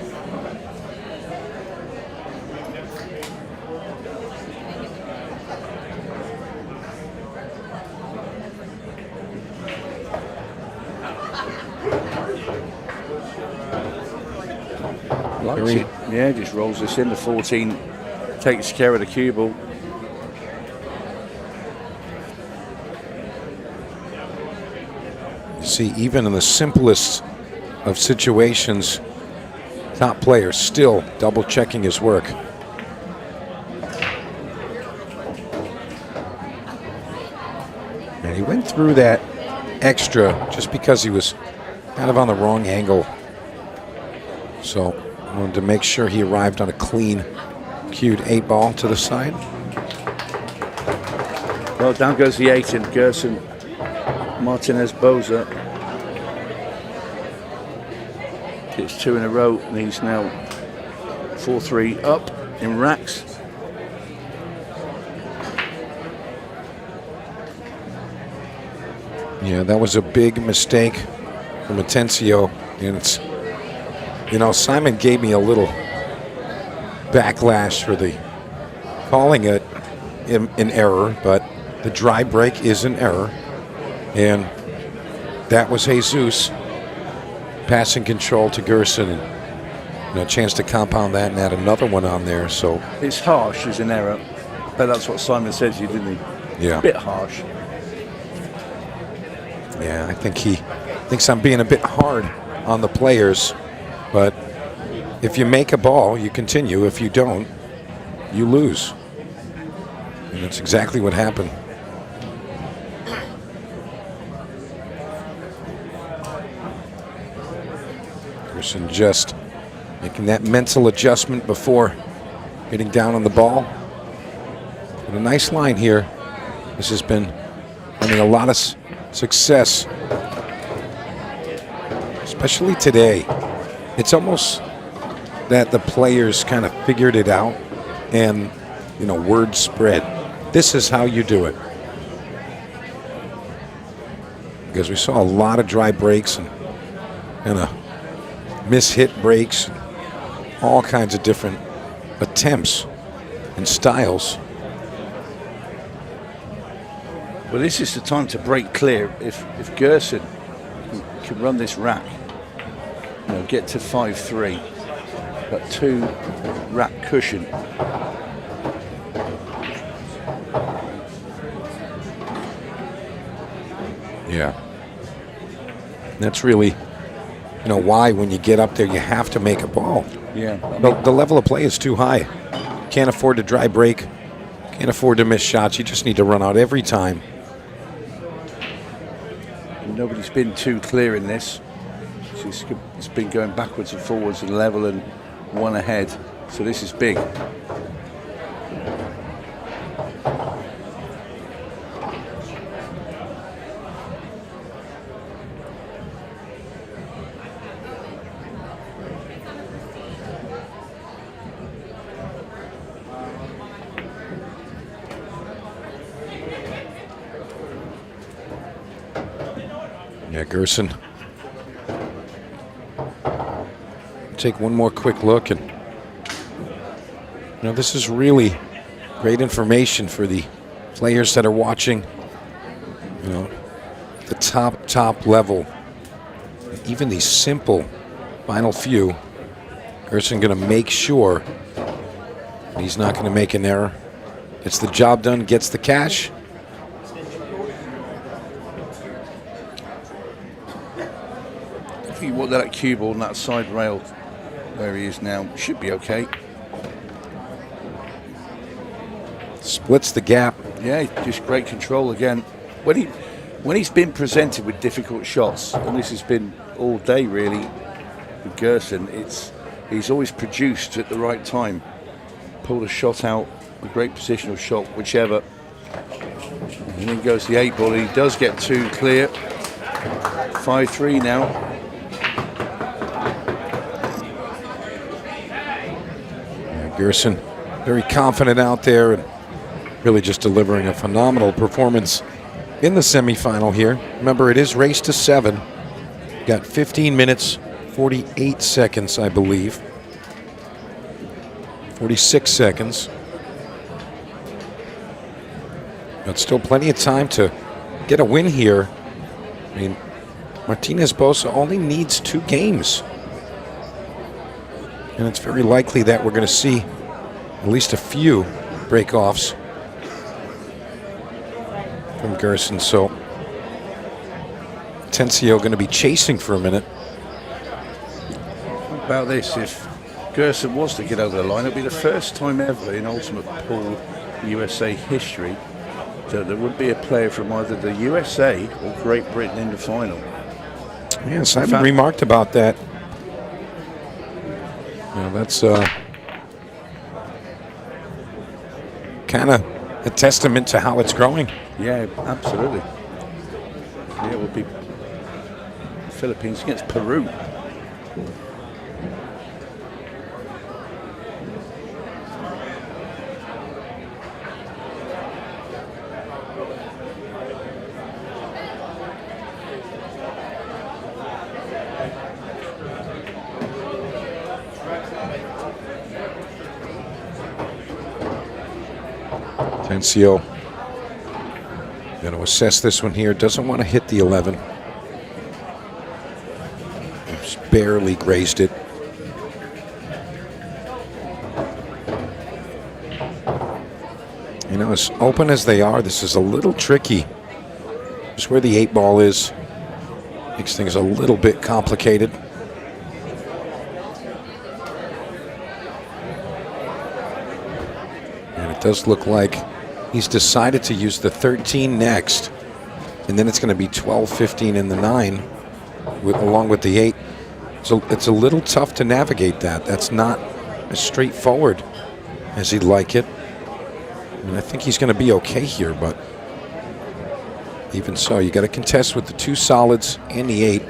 Yeah, just rolls this in. The 14 takes care of the cue ball. You see, even in the simplest of situations, top player still double checking his work. And he went through that extra just because he was kind of on the wrong angle. So I wanted to make sure he arrived on a clean cued 8 ball to the side. Well, down goes the 8 in Gerson. Martinez Boza. It's 2 in a row and he's now 4-3 up in racks. Yeah, that was a big mistake from Atencio. And it's, you know, Simon gave me a little backlash for the calling it an error, but the dry break is an error. And that was Jesus passing control to Gerson. And a chance to compound that and add another one on there. So it's harsh as an error, but that's what Simon said to you, didn't he? Yeah. A bit harsh. Yeah, I think he thinks I'm being a bit hard on the players, but if you make a ball, you continue. If you don't, you lose. And that's exactly what happened. Gerson just making that mental adjustment before getting down on the ball. But a nice line here This has been having a lot of success, especially today. It's almost that the players kind of figured it out and, you know, word spread. This is how you do it. Because we saw a lot of dry breaks and mishit breaks, all kinds of different attempts and styles. Well, this is the time to break clear. If Gerson can run this rack, you know, get to 5-3, got 2 rack cushion. Yeah. That's really, you know, why when you get up there you have to make a ball. Yeah. The level of play is too high. Can't afford to dry break. Can't afford to miss shots. You just need to run out every time. Nobody's been too clear in this. It's been going backwards and forwards and level and one ahead. So this is big. Yeah, Gerson. Take one more quick look, and you know, this is really great information for the players that are watching. You know, the top level, even these simple final few. Gerson going to make sure he's not going to make an error. Gets the job done, gets the cash. You want that cue ball on that side rail where he is now, should be okay. Splits the gap. Yeah, just great control again. When he's been presented with difficult shots, and this has been all day really with Gerson, he's always produced at the right time. Pulled a shot out, a great positional shot, whichever. And then goes the 8 ball, and he does get 2 clear. 5-3 now. Gerson very confident out there and really just delivering a phenomenal performance in the semifinal here. Remember, it is race to 7. Got 15 minutes, 48 seconds, I believe. 46 seconds. But still plenty of time to get a win here. I mean, Martinez Bosa only needs 2 games. And it's very likely that we're going to see at least a few break-offs from Gerson. So Tencio going to be chasing for a minute. What about this? If Gerson was to get over the line, it would be the first time ever in Ultimate Pool USA history that there would be a player from either the USA or Great Britain in the final. Yes, I haven't remarked about that. You know, that's kind of a testament to how it's growing. Yeah, absolutely. Yeah, it would be Philippines against Peru. Tencio going to assess this one here. Doesn't want to hit the 11. Just barely grazed it. You know, as open as they are, this is a little tricky. Just where the 8 ball is makes things a little bit complicated. And it does look like he's decided to use the 13 next, and then it's going to be 12, 15 in the 9, along with the 8. So it's a little tough to navigate that. That's not as straightforward as he'd like it. I mean, I think he's going to be okay here, but Even so, you got to contest with the 2 solids and the 8.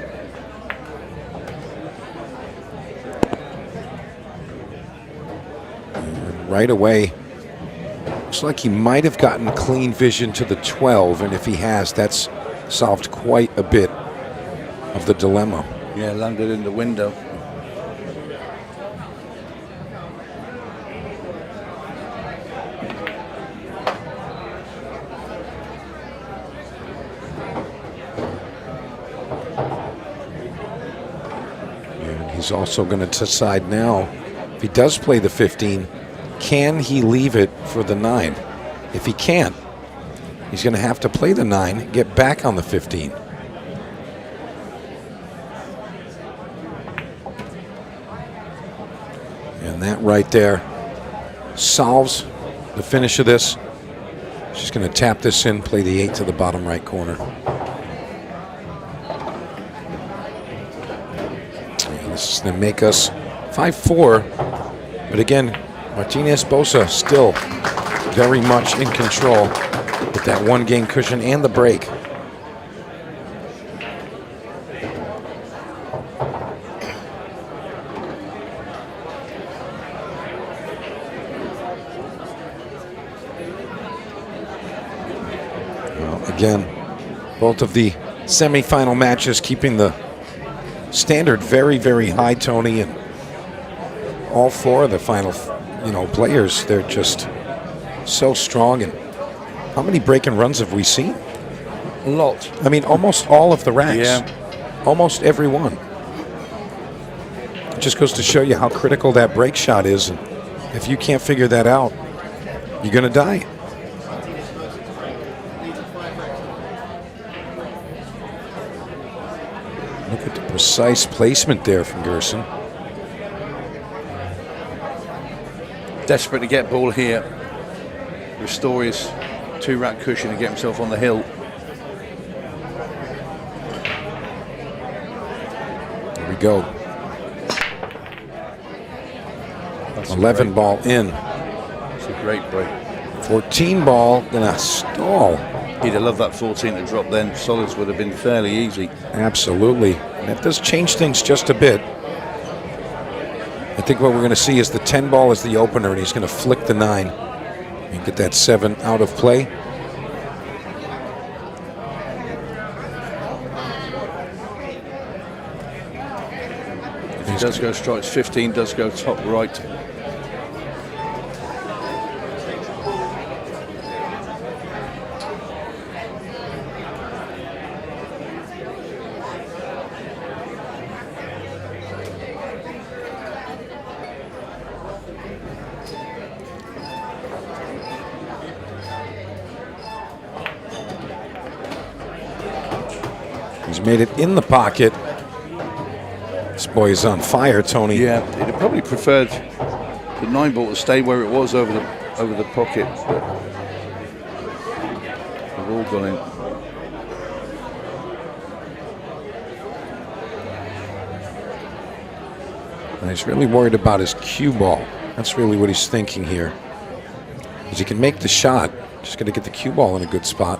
And right away, looks like he might have gotten clean vision to the 12, and if he has, that's solved quite a bit of the dilemma. Yeah, landed in the window. He's also going to decide now, if he does play the 15, can he leave it for the 9? If he can't, he's going to have to play the 9, get back on the 15. And that right there solves the finish of this. She's going to tap this in, play the 8 to the bottom right corner. This is going to make us 5-4. But again, Martinez Bosa still very much in control with that 1-game cushion and the break. Well, again, both of the semifinal matches keeping the standard very, very high, Tony, and all 4 of the final, players, they're just so strong. And how many break and runs have we seen? A lot. I mean, almost all of the racks. Yeah. Almost every one. It just goes to show you how critical that break shot is. And if you can't figure that out, you're going to die. Look at the precise placement there from Gerson. Desperate to get ball here. Restore his 2-rack cushion and get himself on the hill. Here we go. That's 11 ball in. It's a great break. 14 ball, gonna stall. He'd have loved that 14 to drop then. Solids would have been fairly easy. Absolutely. And that does change things just a bit. I think what we're going to see is the 10 ball is the opener, and he's going to flick the 9 and get that 7 out of play. If he does go strikes, 15 does go top right. He's made it in the pocket. This boy is on fire, Tony. Yeah, he'd have probably preferred the 9 ball to stay where it was over the pocket. But they've all gone in. And he's really worried about his cue ball. That's really what he's thinking here. Because he can make the shot, just got to get the cue ball in a good spot.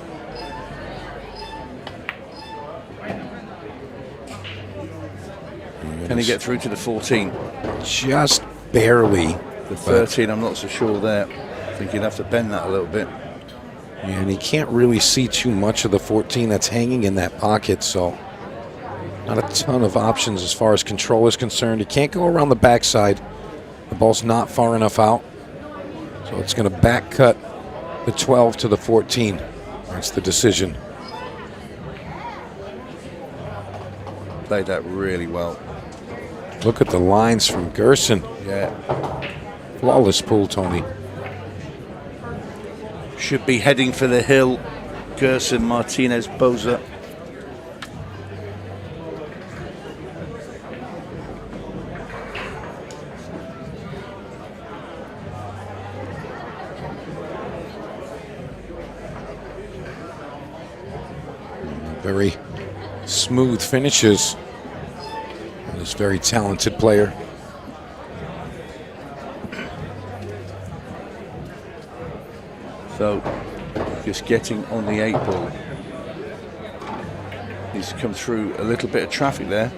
Can he get through to the 14? Just barely. The 13, I'm not so sure there. I think he'd have to bend that a little bit. Yeah, and he can't really see too much of the 14 that's hanging in that pocket, so not a ton of options as far as control is concerned. He can't go around the backside. The ball's not far enough out. So it's going to back cut the 12 to the 14. That's the decision. Played that really well. Look at the lines from Gerson. Yeah. Flawless pool, Tony. Should be heading for the hill. Gerson, Martinez, Boza. Very smooth finishes. This very talented player. So, just getting on the 8 ball. Needs to come through a little bit of traffic there.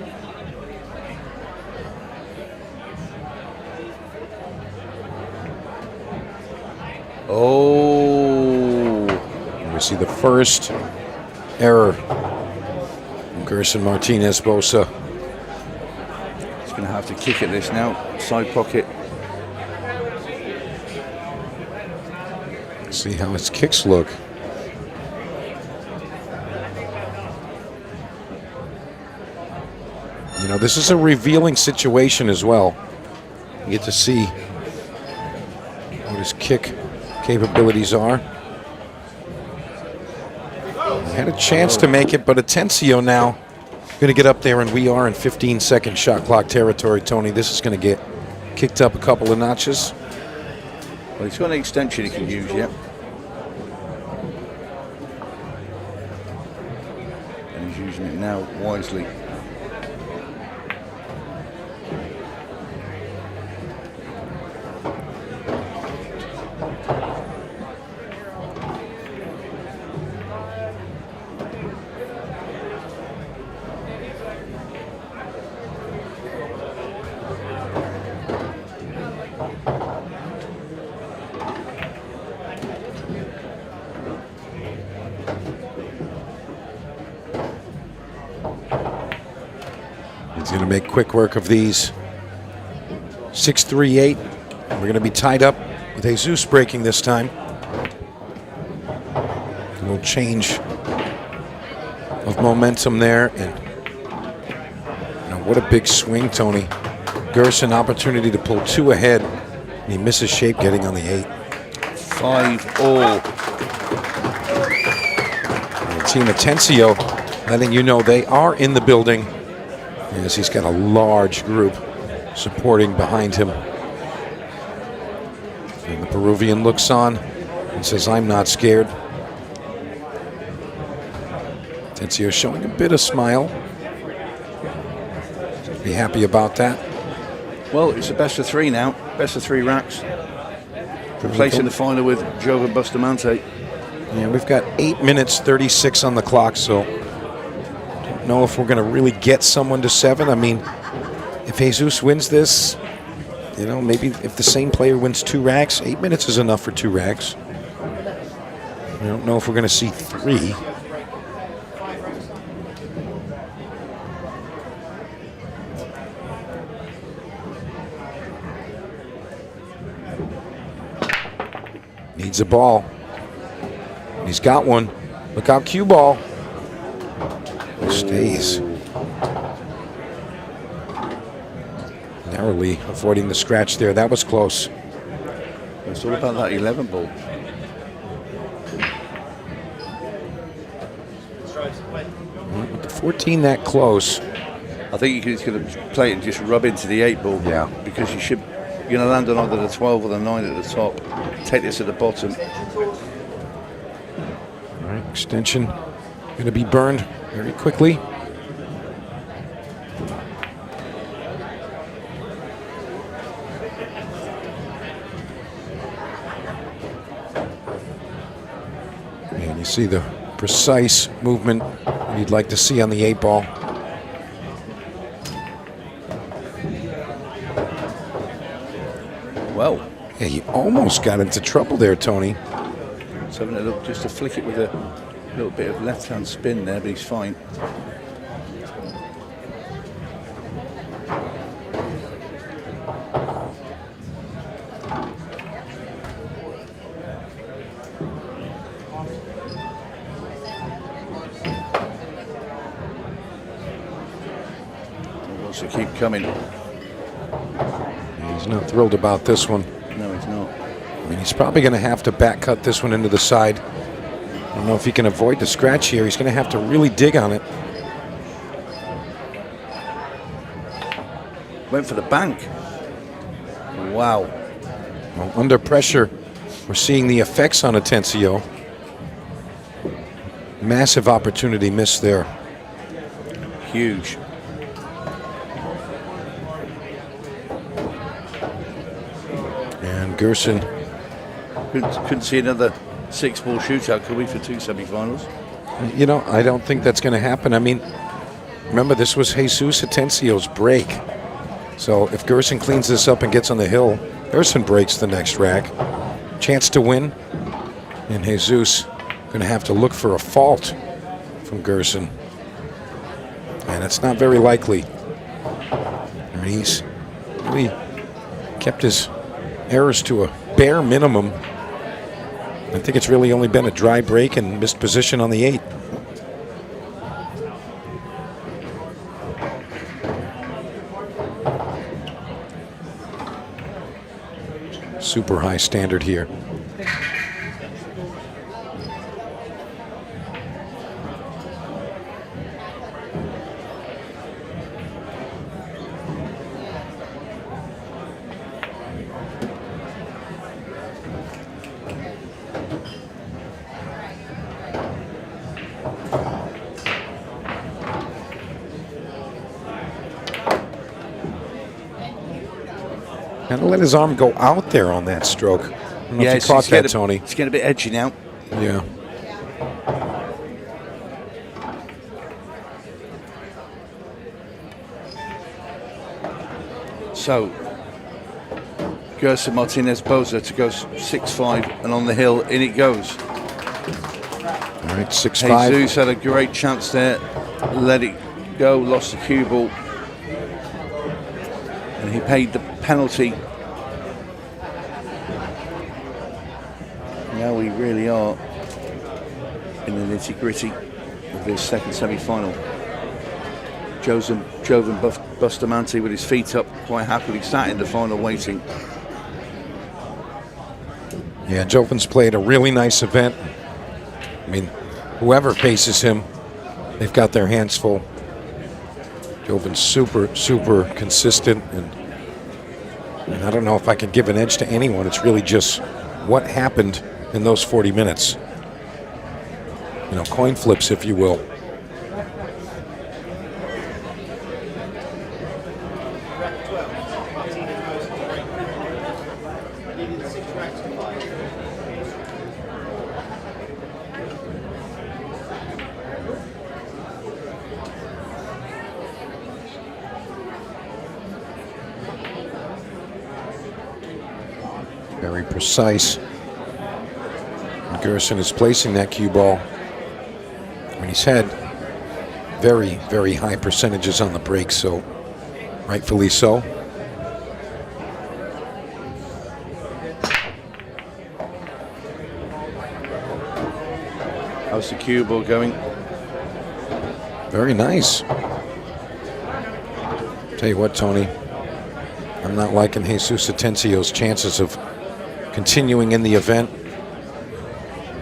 Oh. We see the first error from Gerson Martinez Bosa. He's going to have to kick at this now. Side pocket. See how his kicks look. You know, this is a revealing situation as well. You get to see what his kick capabilities are. He had a chance to make it, but Atencio now going to get up there, and we are in 15-second shot clock territory, Tony. This is going to get kicked up a couple of notches. Well, he's got an extension he can use, yeah. And he's using it now wisely. He's going to make quick work of these. 6-3-8. We're going to be tied up with Jesus breaking this time. A little change of momentum there. And you know, what a big swing, Tony. Gerson, opportunity to pull 2 ahead. And he misses shape getting on the 8. 5-all. Team Atencio letting you know they are in the building. Yes, he's got a large group supporting behind him. And the Peruvian looks on and says, I'm not scared. Atencio showing a bit of smile. Be happy about that. Well, it's a best of 3 now. Best of 3 racks. Replacing the final with Jovan Bustamante. Yeah, we've got 8 minutes 36 on the clock, so don't know if we're going to really get someone to 7. I mean, if Jesus wins this, you know, maybe if the same player wins 2 racks, 8 minutes is enough for 2 racks. I don't know if we're going to see 3. Needs a ball. He's got one. Look out, cue ball. Stays. Narrowly avoiding the scratch there. That was close. It's all about that 11 ball. With the 14 that close. I think he's going to play it and just rub into the 8 ball. Yeah. Because you're going to land on either the 12 or the 9 at the top. Take this at the bottom. All right, extension going to be burned very quickly. And you see the precise movement you'd like to see on the 8 ball. Well, yeah, he almost got into trouble there, Tony. So having a look just to flick it with a little bit of left-hand spin there, but he's fine. He wants to keep coming. He's not thrilled about this one. No, he's not. I mean, he's probably going to have to back cut this one into the side. I don't know if he can avoid the scratch here. He's going to have to really dig on it. Went for the bank. Wow. Well, under pressure, we're seeing the effects on Atencio. Massive opportunity missed there. Huge. And Gerson couldn't see another 6-ball shootout, could we, for 2 semi-finals? You know, I don't think that's going to happen. I mean, remember, this was Jesus Atencio's break. So if Gerson cleans this up and gets on the hill, Gerson breaks the next rack. Chance to win. And Jesus going to have to look for a fault from Gerson. And it's not very likely. And he's really kept his errors to a bare minimum. I think it's really only been a dry break and missed position on the 8. Super high standard here. Kind of let his arm go out there on that stroke. I don't know if you caught that, Tony. It's getting a bit edgy now. Yeah. So, Gerson Martinez Boza to go 6-5, and on the hill, in it goes. All right, 6-5. Jesus had a great chance there, let it go, lost the cue ball, and he paid the penalty. Now we really are in the nitty-gritty of this second semi-final. Jovan Bustamante with his feet up, quite happily sat in the final waiting. Yeah, Jovan's played a really nice event. I mean, whoever faces him, they've got their hands full. Jovan's super consistent, and I don't know if I could give an edge to anyone. It's really just what happened in those 40 minutes. You know, coin flips, if you will. Very precise. And Gerson is placing that cue ball. And he's had very high percentages on the break, so rightfully so. How's the cue ball going? Very nice. Tell you what, Tony, I'm not liking Jesus Atencio's chances of continuing in the event.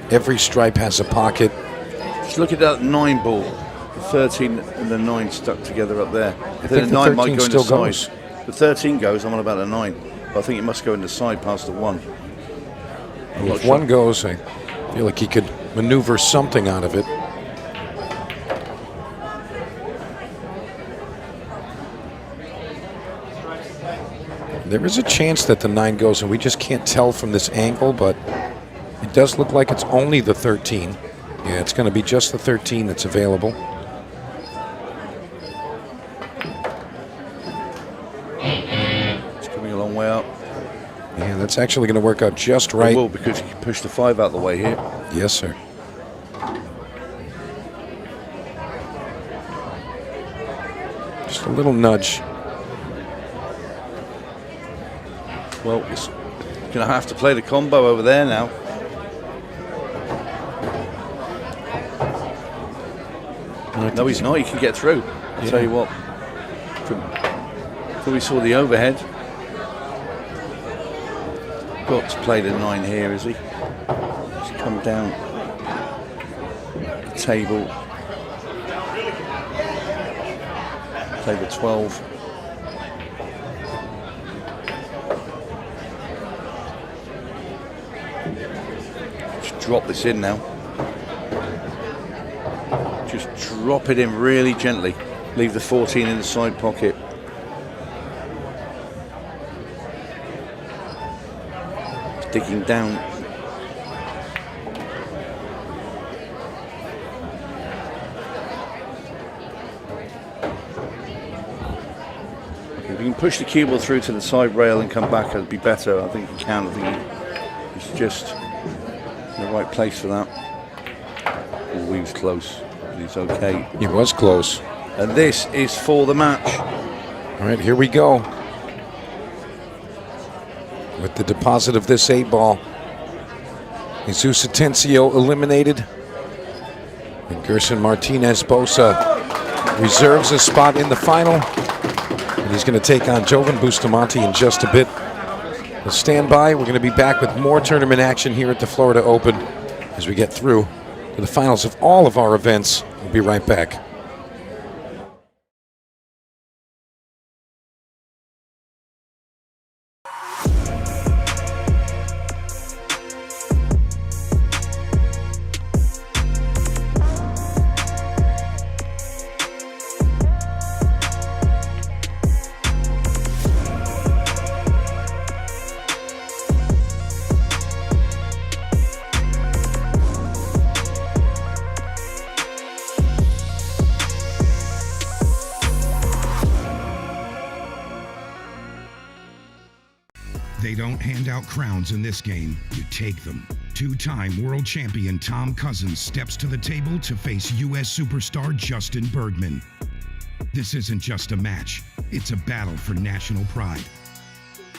Every stripe has a pocket. Just look at that 9 ball. The 13 and the 9 stuck together up there. I think the 9 might go in the side. The 13 goes, I'm on about the 9. But I think it must go in the side past the 1. If one goes, I feel like he could maneuver something out of it. There is a chance that the 9 goes, and we just can't tell from this angle, but it does look like it's only the 13. Yeah, it's going to be just the 13 that's available. It's coming a long way up. Yeah, that's actually going to work out just right. It will, because you can push the 5 out the way here. Yes, sir. Just a little nudge. Well, it's going to have to play the combo over there now. No, he's not. He can get through. I'll tell you what. Before we saw the overhead. Got to play the 9 here, is he? He's come down the table. Play the 12. Just drop this in now. Just drop it in really gently. Leave the 14 in the side pocket. Digging down. If you can push the cue ball through to the side rail and come back, it'd be better. I think he can. I think he's just in the right place for that. Oh, he was close. But he's okay. He was close. And this is for the match. All right, here we go. With the deposit of this 8-ball, Jesus Atencio eliminated. And Gerson Martinez Bosa reserves a spot in the final. And he's going to take on Jovan Bustamante in just a bit. We'll stand by. We're going to be back with more tournament action here at the Florida Open as we get through to the finals of all of our events. We'll be right back. They don't hand out crowns in this game, you take them. Two-time world champion Tom Cousins steps to the table to face U.S. superstar Justin Bergman. This isn't just a match, it's a battle for national pride.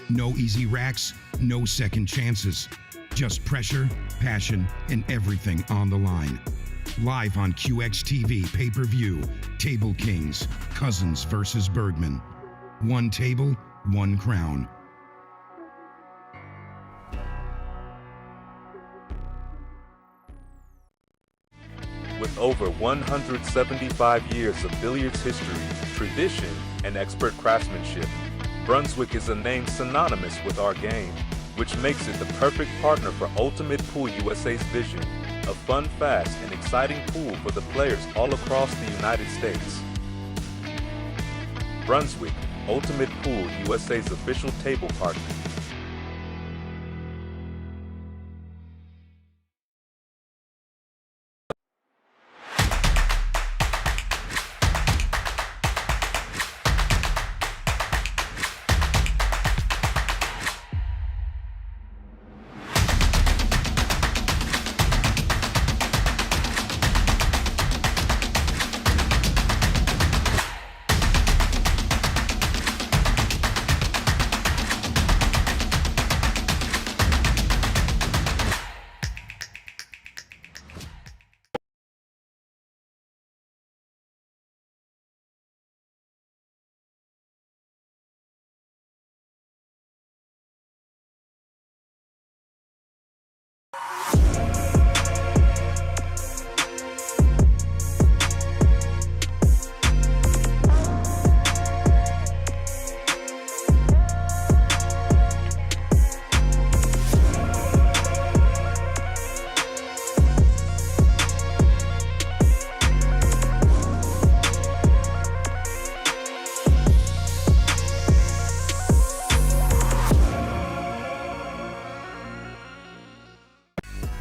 No easy racks, no second chances. Just pressure, passion, and everything on the line. Live on QX-TV pay-per-view, Table Kings, Cousins versus Bergman. One table, one crown. With over 175 years of billiards history, tradition, and expert craftsmanship, Brunswick is a name synonymous with our game, which makes it the perfect partner for Ultimate Pool USA's vision, a fun, fast, and exciting pool for the players all across the United States. Brunswick, Ultimate Pool USA's official table partner.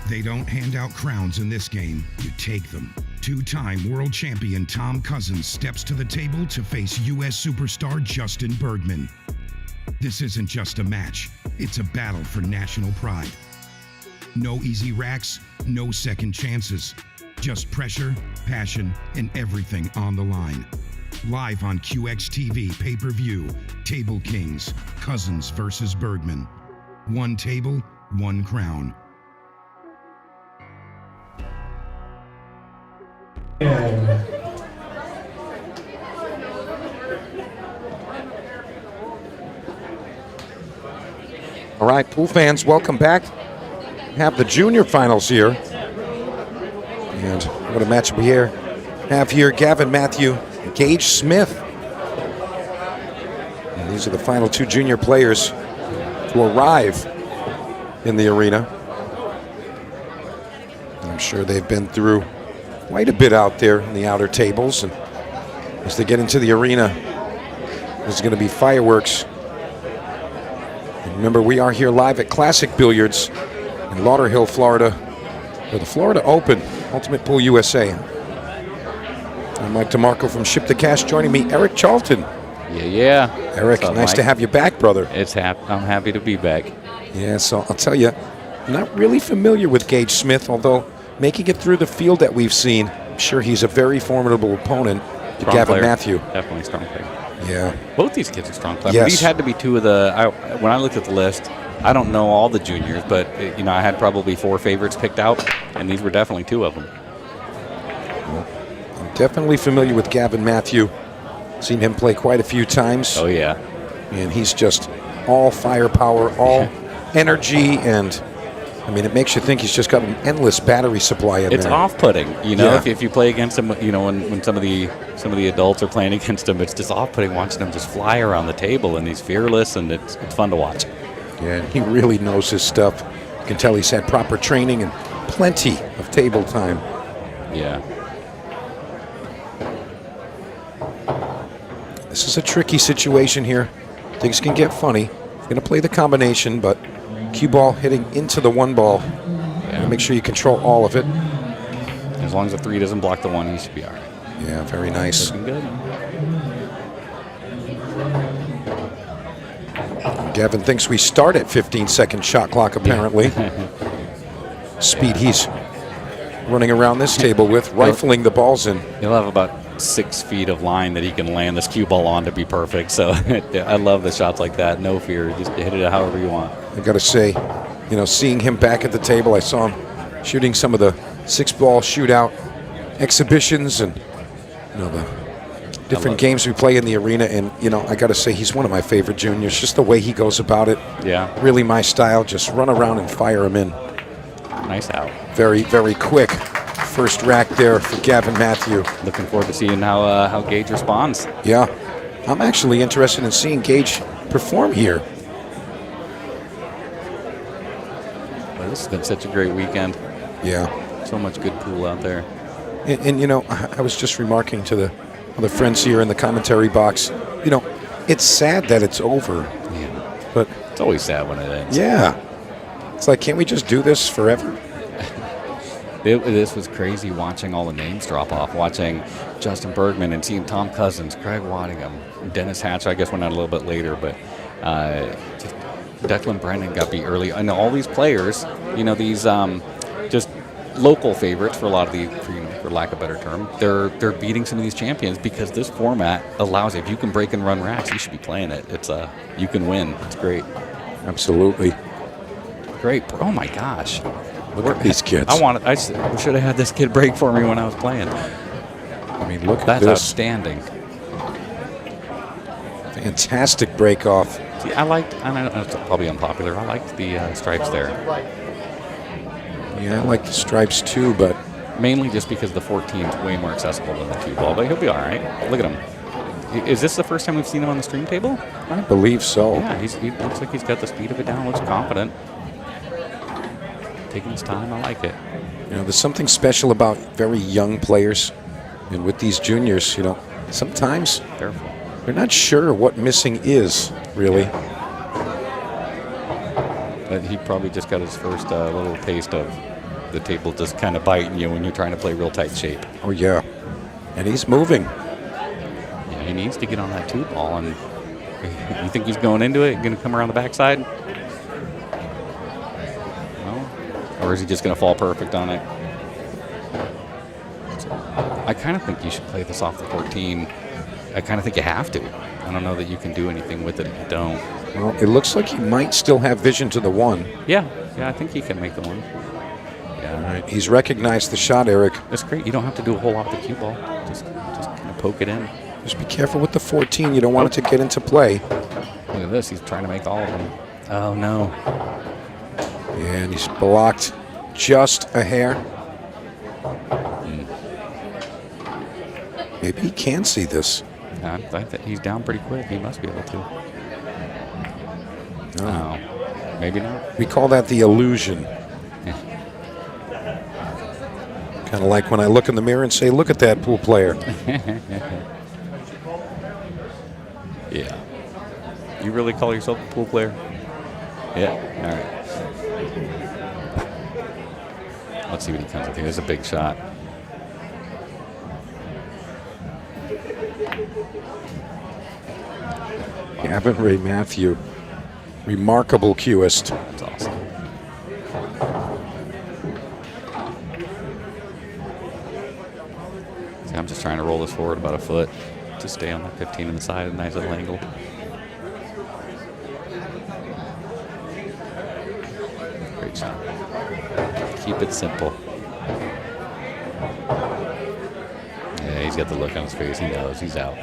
They don't hand out crowns in this game, you take them. Two-time world champion Tom Cousins steps to the table to face U.S. superstar Justin Bergman. This isn't just a match, it's a battle for national pride. No easy racks, no second chances. Just pressure, passion, and everything on the line. Live on QX-TV pay-per-view, Table Kings, Cousins versus Bergman. One table, one crown. All right, pool fans, welcome back. We have the junior finals here. And what a matchup we have here. Gavin Matthew, Gage Smith. And these are the final two junior players to arrive in the arena. And I'm sure they've been through quite a bit out there in the outer tables. And as they get into the arena, there's going to be fireworks. And remember, we are here live at Classic Billiards in Lauderhill, Florida, for the Florida Open, Ultimate Pool USA. I'm Mike DeMarco from Ship to Cash. Joining me, Eric Charlton. Yeah. Eric, What's up, nice Mike? to have you back, brother. I'm happy to be back. Yeah, so I'll tell you, I'm not really familiar with Gage Smith, although making it through the field that we've seen, I'm sure he's a very formidable opponent to Strong Gavin player. Matthew. Definitely strong player. Yeah. Both these kids are strong players. Yes. These had to be two of the. When I looked at the list, I don't know all the juniors, but I had probably 4 favorites picked out, and these were definitely 2 of them. I'm definitely familiar with Gavin Matthew. Seen him play quite a few times. Oh, yeah. And he's just all firepower, all energy, and I mean, it makes you think he's just got an endless battery supply in It's there. off-putting, Yeah. if you play against him, when some of the adults are playing against him, it's just off-putting watching him just fly around the table, and he's fearless, and it's fun to watch. Yeah, and he really knows his stuff. You can tell he's had proper training and plenty of table time. Yeah. This is a tricky situation here. Things can get funny. He's going to play the combination, but cue ball hitting into the 1 ball. Yeah. Make sure you control all of it. As long as the 3 doesn't block the 1, he should be all right. Yeah, very nice. Looking good. Gavin thinks we start at 15-second shot clock, apparently. Speed he's running around this table with, rifling the balls in. He'll have about 6 feet of line that he can land this cue ball on to be perfect. So I love the shots like that. No fear. Just hit it however you want. I got to say, seeing him back at the table, I saw him shooting some of the 6-ball shootout exhibitions and the different games we play in the arena. And I got to say, he's one of my favorite juniors. Just the way he goes about it. Yeah. Really my style. Just run around and fire him in. Nice out. Very, very quick. First rack there for Gavin Matthew. Looking forward to seeing how Gage responds. Yeah. I'm actually interested in seeing Gage perform here. Well, this has been such a great weekend. Yeah. So much good pool out there. And I was just remarking to the other friends here in the commentary box, it's sad that it's over. Yeah. But it's always sad when it ends. Yeah. It's like, can't we just do this forever? This was crazy watching all the names drop off, watching Justin Bergman and seeing Tom Cousins, Craig Waddingham, Dennis Hatcher, I guess went out a little bit later, but just Declan Brennan got beat early. And all these players, these just local favorites for a lot of the, for lack of a better term, they're beating some of these champions because this format allows, if you can break and run racks, you should be playing it. It's you can win. It's great. Absolutely. Great. Oh my gosh. Look at these kids. I should have had this kid break for me when I was playing. I mean, look at That's this. outstanding. Fantastic break off. See, I know it's probably unpopular, I liked the stripes there. Yeah, I like the stripes too, but mainly just because the 14 is way more accessible than the 2 ball, but he'll be all right. Look at him. Is this the first time we've seen him on the stream table? I believe so. Yeah, he looks like he's got the speed of it down, looks confident. Taking his time, I like it. There's something special about very young players, and with these juniors, sometimes Careful. they're not sure what missing is, really. But he probably just got his first little taste of the table just kind of biting you when you're trying to play real tight shape. Oh, yeah. And he's moving. Yeah, he needs to get on that 2 ball. And you think he's going into it, going to come around the backside? Or is he just going to fall perfect on it? So I kind of think you should play this off the 14. I kind of think you have to. I don't know that you can do anything with it if you don't. Well, it looks like he might still have vision to the 1. Yeah, I think he can make the 1. Yeah. All right. He's recognized the shot, Eric. That's great. You don't have to do a whole lot with the cue ball. Just kind of poke it in. Just be careful with the 14. You don't want it to get into play. Look at this. He's trying to make all of them. Oh, no. And he's blocked just a hair. Maybe he can see this. I think that he's down pretty quick. He must be able to. No, maybe not. We call that the illusion. Kind of like when I look in the mirror and say, look at that pool player. Yeah. You really call yourself a pool player? Yeah. All right. Let's see what he comes with here. There's a big shot. Gavin Ray Matthew, remarkable cueist. That's awesome. See, I'm just trying to roll this forward about a foot to stay on the 15 on the side at a nice little angle. Great shot. Keep it simple. Yeah, he's got the look on his face. He knows he's out.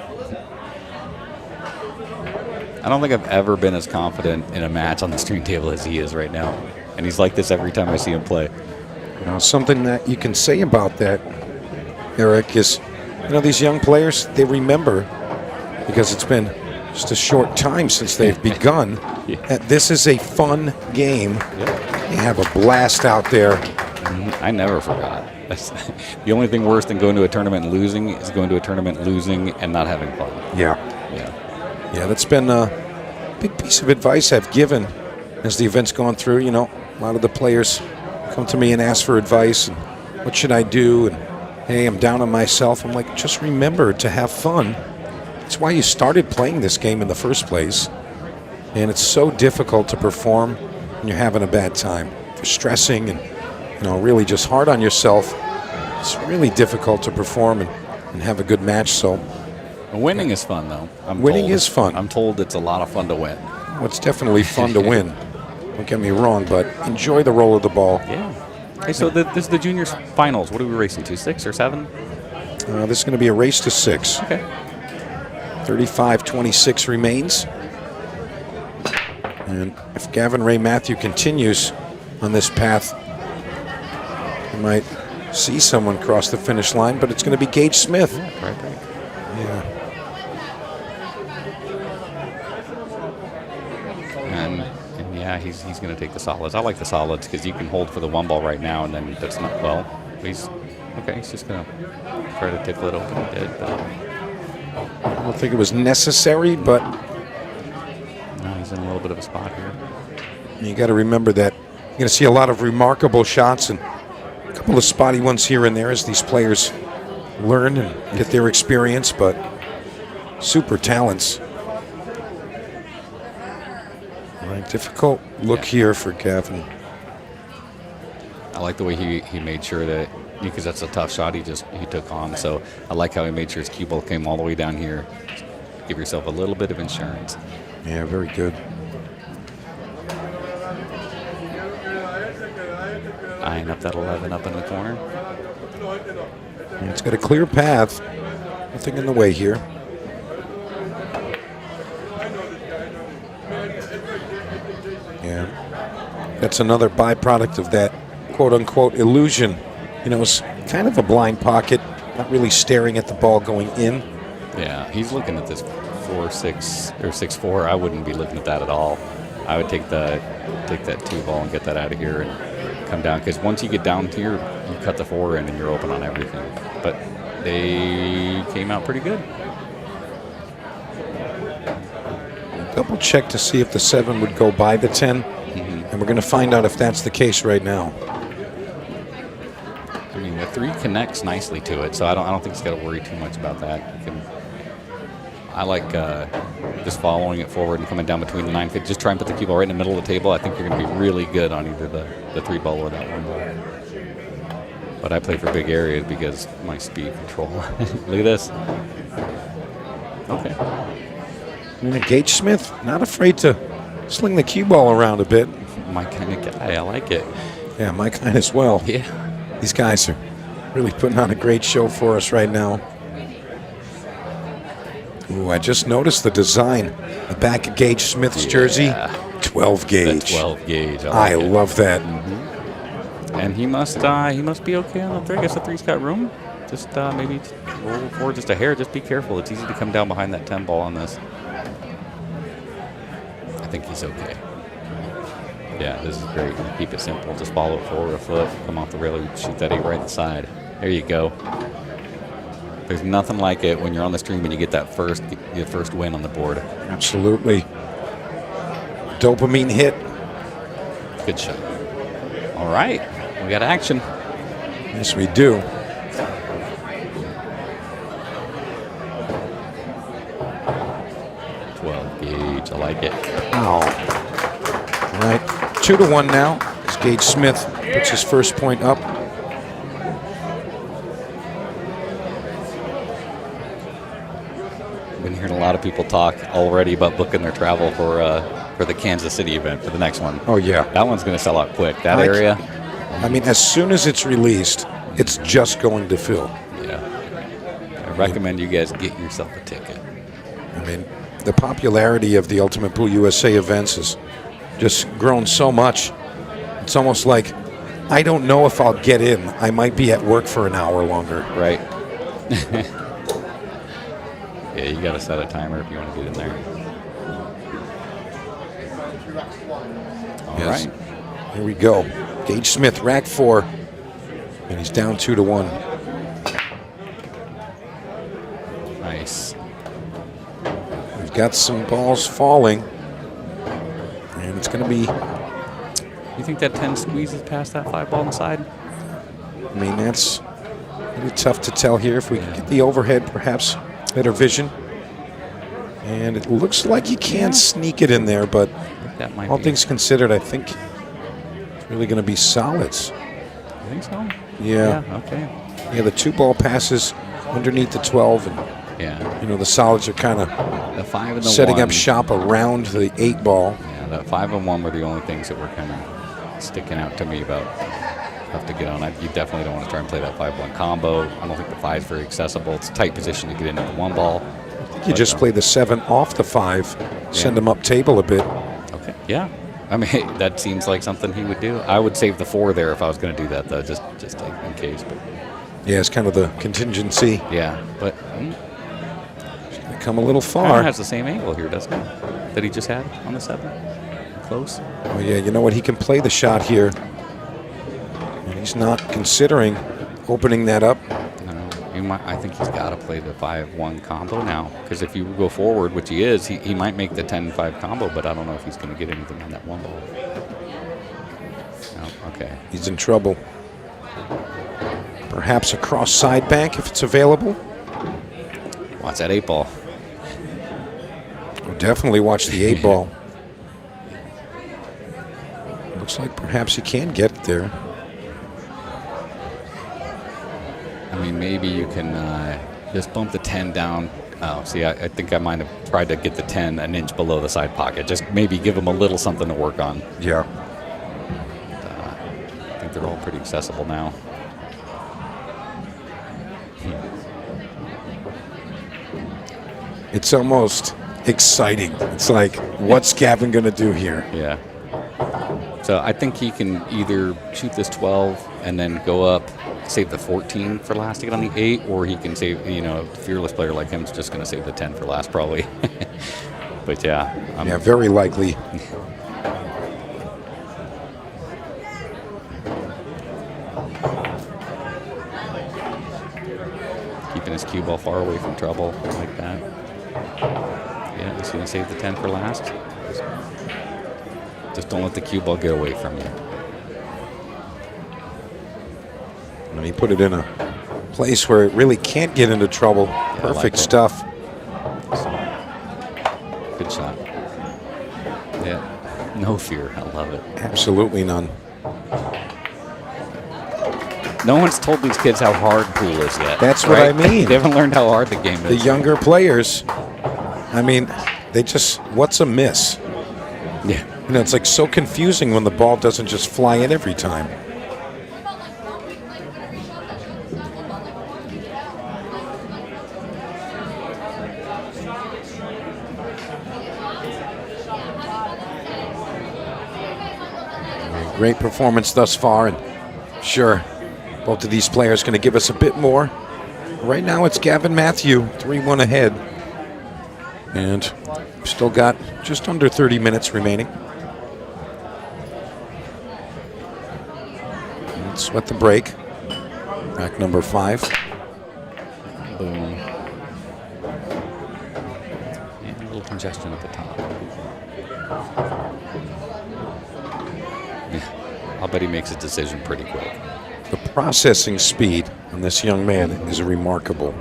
I don't think I've ever been as confident in a match on the string table as he is right now. And he's like this every time I see him play. Now, something that you can say about that, Eric, is, these young players, they remember, because it's been just a short time since they've begun, that this is a fun game. They have a blast out there. I never forgot. That's the only thing worse than going to a tournament and losing is going to a tournament losing and not having fun. Yeah, that's been a big piece of advice I've given as the event's gone through. A lot of the players come to me and ask for advice, and what should I do? And hey, I'm down on myself. I'm like, just remember to have fun. It's why you started playing this game in the first place. And it's so difficult to perform when you're having a bad time. If you're stressing and really just hard on yourself, it's really difficult to perform and have a good match. So winning is fun, though. Winning is fun. I'm told it's a lot of fun to win. Well, it's definitely fun to win. Don't get me wrong, but enjoy the roll of the ball. Yeah. Hey, so this is the juniors finals. What are we racing to, 6 or 7? This is going to be a race to 6. Okay. 35-26 remains. And if Gavin Ray Matthew continues on this path, we might see someone cross the finish line, but it's going to be Gage Smith. Yeah, right back. Yeah. And yeah, he's going to take the solids. I like the solids because you can hold for the 1 ball right now, and then that's not, well, he's just going to try to tickle it open. He did, but I don't think it was necessary, but no, he's in a little bit of a spot here. You got to remember that you're going to see a lot of remarkable shots and a couple of spotty ones here and there as these players learn and get their experience, but super talents. All right, difficult look here for Gavin. I like the way he made sure that, because that's a tough shot he took on, so I like how he made sure his cue ball came all the way down here. Give yourself a little bit of insurance. Yeah, very good. Eyeing up that 11 up in the corner. And it's got a clear path. Nothing in the way here. Yeah. That's another byproduct of that quote-unquote illusion. It's kind of a blind pocket, not really staring at the ball going in. Yeah, he's looking at this 4-6 or 6-4. I wouldn't be looking at that at all. I would take that 2 ball and get that out of here and come down, because once you get down here, you cut the 4 in and you're open on everything. But they came out pretty good. Double check to see if the 7 would go by the 10, and we're going to find out if that's the case right now. I mean, the 3 connects nicely to it, so I don't think he's got to worry too much about that. I like just following it forward and coming down between the 9 feet. Just try and put the cue ball right in the middle of the table. I think you're going to be really good on either the 3 ball or that 1 ball. But I play for big areas because my speed control. Look at this. Okay. Gage Smith, not afraid to sling the cue ball around a bit. My kind of guy. I like it. Yeah, my kind as well. Yeah. These guys are really putting on a great show for us right now. Ooh, I just noticed the design. The back of Gage Smith's jersey, 12 gauge. The 12 gauge. I love that. And he must be okay on the 3. I guess the 3's got room. Just maybe roll forward just a hair. Just be careful. It's easy to come down behind that 10 ball on this. I think he's okay. Yeah, this is great. Keep it simple. Just follow it forward a foot. Come off the rail. Shoot that 8 right the side. There you go. There's nothing like it when you're on the stream and you get that first win on the board. Absolutely. Dopamine hit. Good shot. All right. We got action. Yes, we do. Gage. I like it. Ow. All right, 2-1 now as Gage Smith puts his first point up. I've been hearing a lot of people talk already about booking their travel for the Kansas City event for the next one. Oh, yeah. That one's going to sell out quick. That area. I mean, as soon as it's released, it's just going to fill. Yeah. I recommend you guys get yourself a ticket. I mean, the popularity of the Ultimate Pool USA events has just grown so much. It's almost like, I don't know if I'll get in. I might be at work for an hour longer. Right. Yeah, you got to set a timer if you want to get in there. All right. Here we go. Gage Smith, rack 4, and he's down 2-1. Nice. We've got some balls falling, and it's going to be. You think that 10 squeezes past that 5 ball on the side? I mean, that's really tough to tell here. If we can get the overhead, perhaps better vision. And it looks like you can sneak it in there, but that might all be. things considered, I think it's really going to be solids. You think so? Yeah. Okay. Yeah, the 2-ball passes underneath the 12, and yeah, you know the solids are kind of the 5 and the setting 1. up shop around the 8-ball. Yeah, that 5 and 1 were the only things that were kind of sticking out to me about have to get on. You definitely don't want to try and play that 5-1 combo. I don't think the 5 is very accessible. It's a tight position to get into the 1 ball. You just play the 7 off the 5, send him up table a bit. Okay. Yeah. I mean, that seems like something he would do. I would save the 4 there if I was going to do that, though, just in case. But yeah, it's kind of the contingency. Yeah, but it's going to come a little far. Connor has the same angle here, doesn't he? That he just had on the 7. Close. Oh yeah, you know what? He can play the shot here. And he's not considering opening that up. I think he's got to play the 5-1 combo now, because if you go forward, which he is, he might make the 10-5 combo, but I don't know if he's going to get anything on that 1 ball. No, okay. He's in trouble. Perhaps a cross side bank if it's available. Watch that 8 ball. Oh, definitely watch the 8 ball. Looks like perhaps he can get it there. I mean, maybe you can just bump the 10 down. Oh, see, I think I might have tried to get the 10 an inch below the side pocket. Just maybe give them a little something to work on. Yeah. I think they're all pretty accessible now. It's almost exciting. It's like, what's Gavin going to do here? Yeah. So I think he can either shoot this 12 and then go up, save the 14 for last to get on the 8, or he can save, a fearless player like him is just going to save the 10 for last probably. But yeah. Yeah, very likely. Keeping his cue ball far away from trouble like that. Yeah, he's going to save the 10 for last. Just don't let the cue ball get away from you. And he put it in a place where it really can't get into trouble. Yeah, Perfect like stuff. Good shot. Yeah, no fear. I love it. Absolutely none. No one's told these kids how hard pool is yet. That's what I mean. They haven't learned how hard the game The is. younger players, I mean, they just, what's a miss? Yeah. It's like so confusing when the ball doesn't just fly in every time. Great performance thus far, and sure, both of these players going to give us a bit more. Right now it's Gavin Matthew, 3-1 ahead. And still got just under 30 minutes remaining. Let's sweat the break. Rack number 5. Boom. And a little congestion at the top. Yeah, I'll bet he makes his decision pretty quick. The processing speed on this young man is remarkable.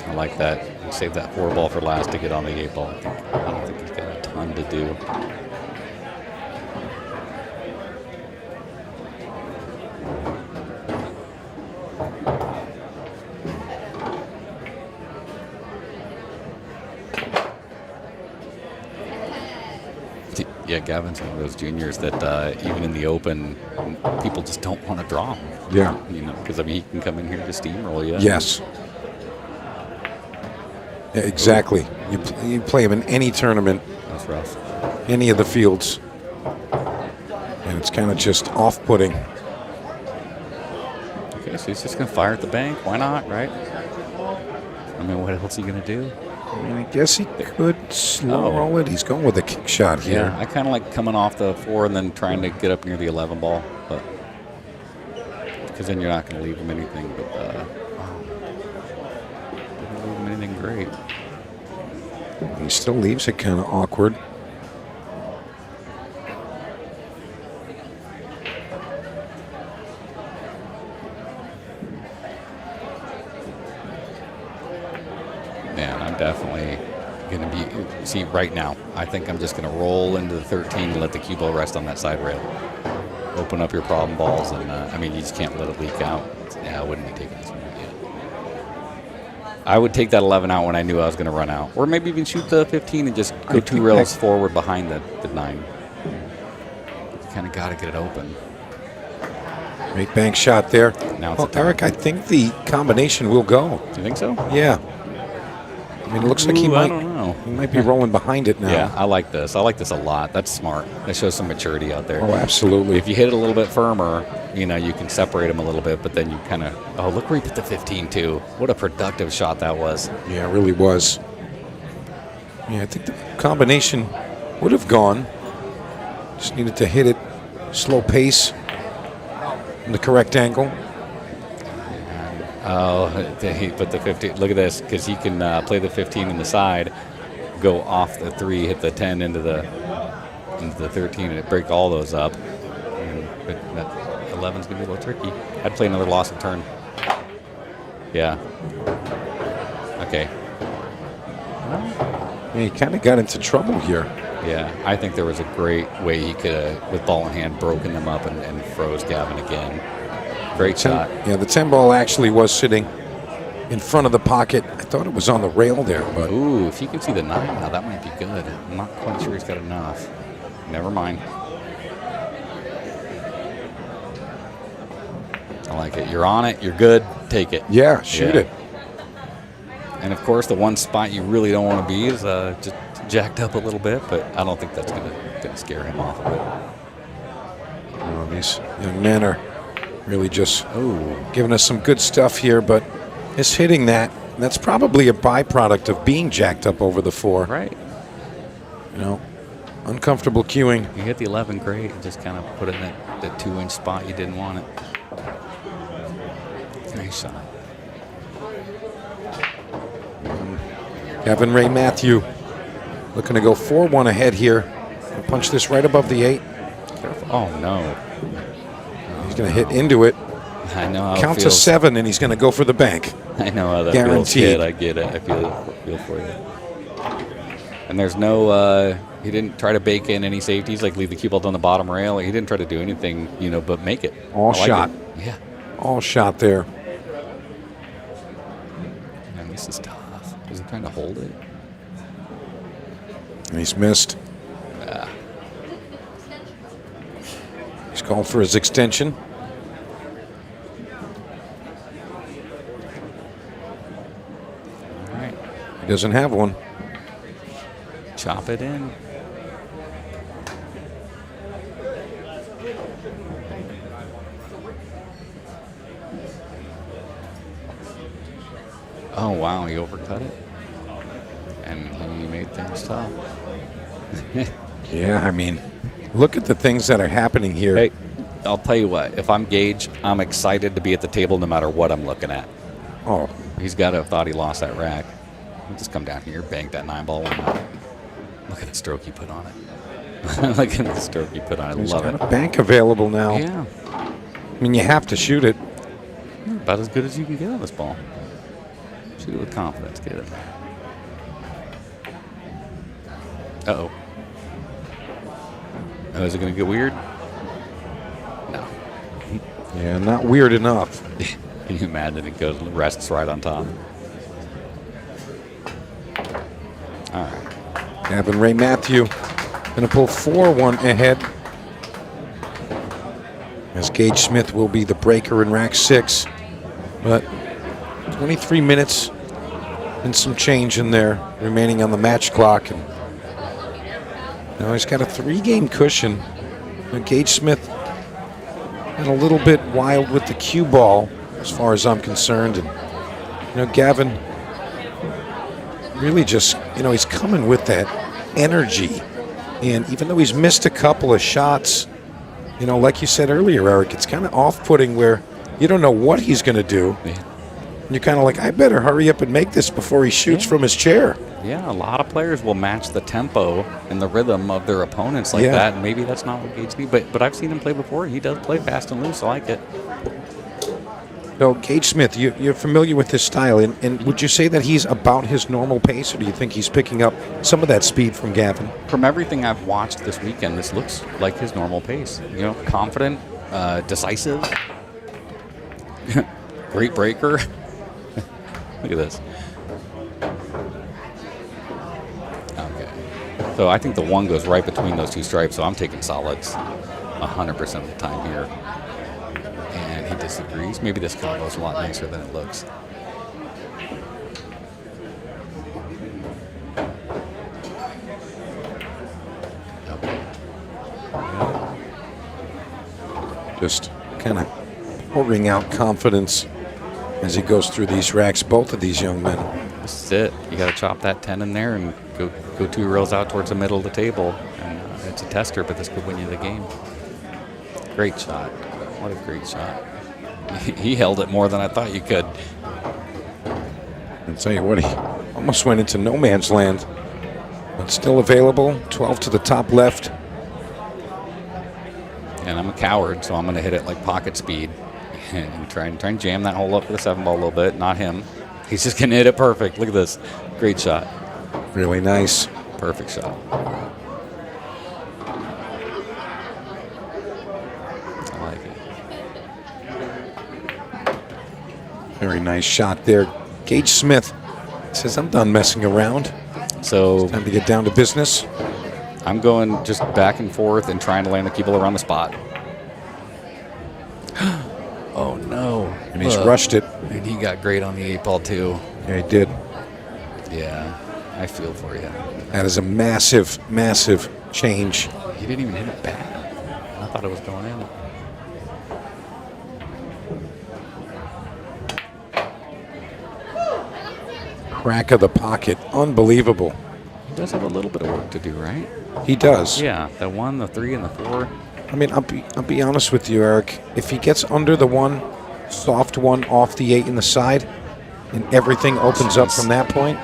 I I like that. Save that 4 ball for last to get on the 8 ball. I don't think he's got a ton to do. Yeah, Gavin's one of those juniors that even in the Open, people just don't want to draw him. Yeah. You know, because, I mean, he can come in here to steamroll you. Yes. Yeah, exactly. You play him in any tournament. That's rough. Any of the fields. And it's kind of just off-putting. Okay, so he's just going to fire at the bank. Why not, right? I mean, what else are you going to do? I guess he could slow roll it. He's going with a kick shot here. Yeah, I kind of like coming off the 4 and then trying to get up near the 11 ball, but because then you're not going to leave him anything. But didn't leave him anything great. He still leaves it kind of awkward. Man, I'm definitely going to be, see, right now, I think I'm just going to roll into the 13 and let the cue ball rest on that side rail. Open up your problem balls, and I mean, you just can't let it leak out. Yeah, I wouldn't be taking this one yet. I would take that 11 out when I knew I was going to run out. Or maybe even shoot the 15 and just go 2 rails forward behind the 9. You kind of got to get it open. Great bank shot there. Now well, Eric, I think the combination will go. You think so? Yeah. I mean, it looks like he might. I don't know. He might be rolling behind it now. Yeah, I like this. I like this a lot. That's smart. That shows some maturity out there. Oh, absolutely. If you hit it a little bit firmer, you know, you can separate them a little bit, but then you kind of, oh, look where he put the 15 too. What a productive shot that was. Yeah, it really was. Yeah, I think the combination would have gone. Just needed to hit it slow pace in the correct angle. Oh, he put the 15. Look at this, because he can play the 15 in the side, go off the 3, hit the 10 into the 13, and it break all those up. But that 11's gonna be a little tricky. I'd play another loss of turn. Yeah. Okay. Yeah, he kind of got into trouble here. Yeah, I think there was a great way he could have, with ball in hand, broken them up and froze Gavin again. Great shot. Yeah, the 10 ball actually was sitting in front of the pocket. I thought it was on the rail there, but ooh, if you can see the 9 now, that might be good. I'm not quite sure he's got enough. Never mind. I like it. You're on it. You're good. Take it. Yeah, shoot it. And of course, the one spot you really don't want to be is just jacked up a little bit, but I don't think that's gonna scare him off of it. Oh, these young men are really just giving us some good stuff here, but it's hitting that's probably a byproduct of being jacked up over the 4. Right. You know, uncomfortable cueing. You hit the 11 great and just kind of put it in that 2-inch spot you didn't want it. Nice shot. Gavin Ray Matthew looking to go 4-1 ahead here. Punch this right above the 8. Careful. Oh, no. He's going to hit into it. I know how Count it to feels. 7, and he's going to go for the bank. I know how that Guaranteed. feels, kid. I get it. I feel for you. And there's no, he didn't try to bake in any safeties, like leave the cue ball on the bottom rail. He didn't try to do anything, you know, but make it. All I like shot. it. Yeah. All shot there. Man, this is tough. Is he trying to hold it? And he's missed. Yeah. He's called for his extension. All right. He doesn't have one. Chop it in. Oh, wow, he overcut it. And he made things tough. Yeah, I mean, look at the things that are happening here. Hey, I'll tell you what, if I'm Gage, I'm excited to be at the table no matter what I'm looking at. Oh. He's got to have thought he lost that rack. He'll just come down here, bank that 9 ball. Look at the stroke he put on it. Look at the stroke he put on it. He's Love got it. a bank available now. Yeah. I mean, you have to shoot it. About as good as you can get on this ball. Shoot with confidence. Get it. Uh-oh. Oh, is it going to get weird? No. Yeah, not weird enough. Can you imagine it goes, rests right on top? All right. Gavin Ray Matthew going to pull 4-1 ahead. As Gage Smith will be the breaker in rack 6. But 23 minutes and some change in there remaining on the match clock. And now he's got a 3-game cushion. And Gage Smith got a little bit wild with the cue ball as far as I'm concerned. And Gavin really just, he's coming with that energy. And even though he's missed a couple of shots, like you said earlier, Eric, it's kind of off-putting where you don't know what he's going to do. Yeah. You're kind of like, I better hurry up and make this before he shoots from his chair. Yeah, a lot of players will match the tempo and the rhythm of their opponents like that. And maybe that's not what Gage needs, but I've seen him play before. He does play fast and loose. I like it. So, Gage Smith, you're familiar with his style, and would you say that he's about his normal pace, or do you think he's picking up some of that speed from Gavin? From everything I've watched this weekend, this looks like his normal pace. Confident, decisive, great breaker. Look at this. Okay. So I think the 1 goes right between those 2 stripes, so I'm taking solids 100% of the time here. And he disagrees. Maybe this combo is a lot nicer than it looks. Just kind of pouring out confidence as he goes through these racks, both of these young men. This is it. You got to chop that 10 in there and go 2 rails out towards the middle of the table. And it's a tester, but this could win you the game. Great shot. What a great shot. He held it more than I thought you could. I'll tell you what, he almost went into no man's land. But still available. 12 to the top left. And I'm a coward, so I'm going to hit it like pocket speed. And try and jam that hole up with the 7-ball a little bit. Not him. He's just going to hit it perfect. Look at this. Great shot. Really nice. Perfect shot. I like it. Very nice shot there. Gage Smith says, I'm done messing around. So it's time to get down to business. I'm going just back and forth and trying to land the cue ball around the spot. Oh, no. And he's rushed it. And he got great on the 8-ball, too. Yeah, he did. Yeah, I feel for you. That is a massive, massive change. He didn't even hit it back. I thought it was going in. Crack of the pocket. Unbelievable. He does have a little bit of work to do, right? He does. Yeah, the 1, the 3, and the 4. I mean, I'll be honest with you, Eric. If he gets under the 1, soft 1 off the 8 in the side, and everything opens up from that point.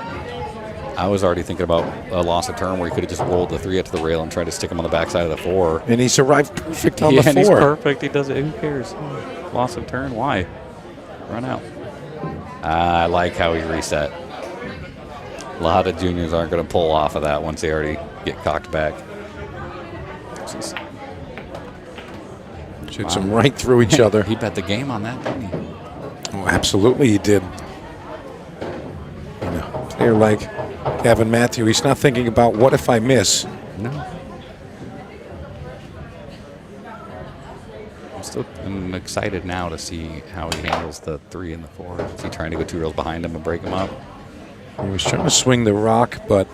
I was already thinking about a loss of turn where he could have just rolled the 3 up to the rail and tried to stick him on the backside of the 4. And he's arrived perfect on the 4. And he's perfect. He does it. Who cares? Loss of turn. Why? Run out. I like how he reset. A lot of juniors aren't going to pull off of that once they already get cocked back. Jeez. Shoots them right through each other. He bet the game on that, didn't he? Oh, absolutely he did. A player like Gavin Matthew, he's not thinking about what if I miss. No. I'm excited now to see how he handles the 3 and the 4. Is he trying to go 2 rails behind him and break him up? He was trying to swing the rock, but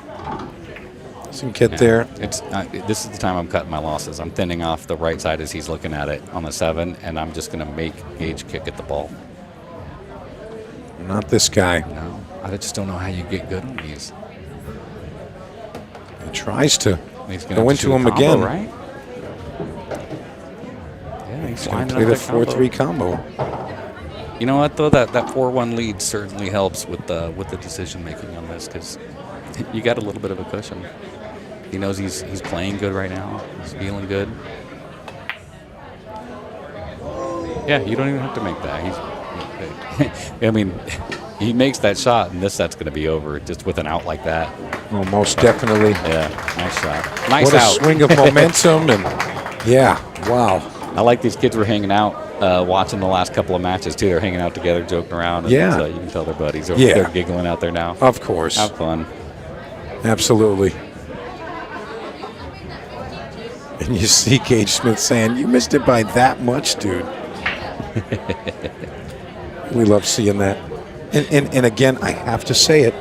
doesn't get there. This is the time I'm cutting my losses. I'm thinning off the right side as he's looking at it on the 7, and I'm just going to make Gage kick at the ball. Not this guy. No, I just don't know how you get good on these. He tries to go into him combo, again. Right? Yeah, he's going to play the 4-3 combo. You know what, though? That 4-1 lead certainly helps with the decision-making on this, because you got a little bit of a cushion. He knows he's playing good right now. He's feeling good. Yeah, you don't even have to make that. I mean, he makes that shot, and this set's going to be over just with an out like that. Oh, most definitely. Yeah, nice shot. Nice what out. a swing of momentum, and yeah, wow. I like these kids were hanging out, watching the last couple of matches too. They're hanging out together, joking around. And Yeah. you can tell they're buddies. They're, Yeah. they're giggling out there now. Of course. Have fun. Absolutely. And you see Gage Smith saying, "You missed it by that much, dude." We love seeing that. And again, I have to say it,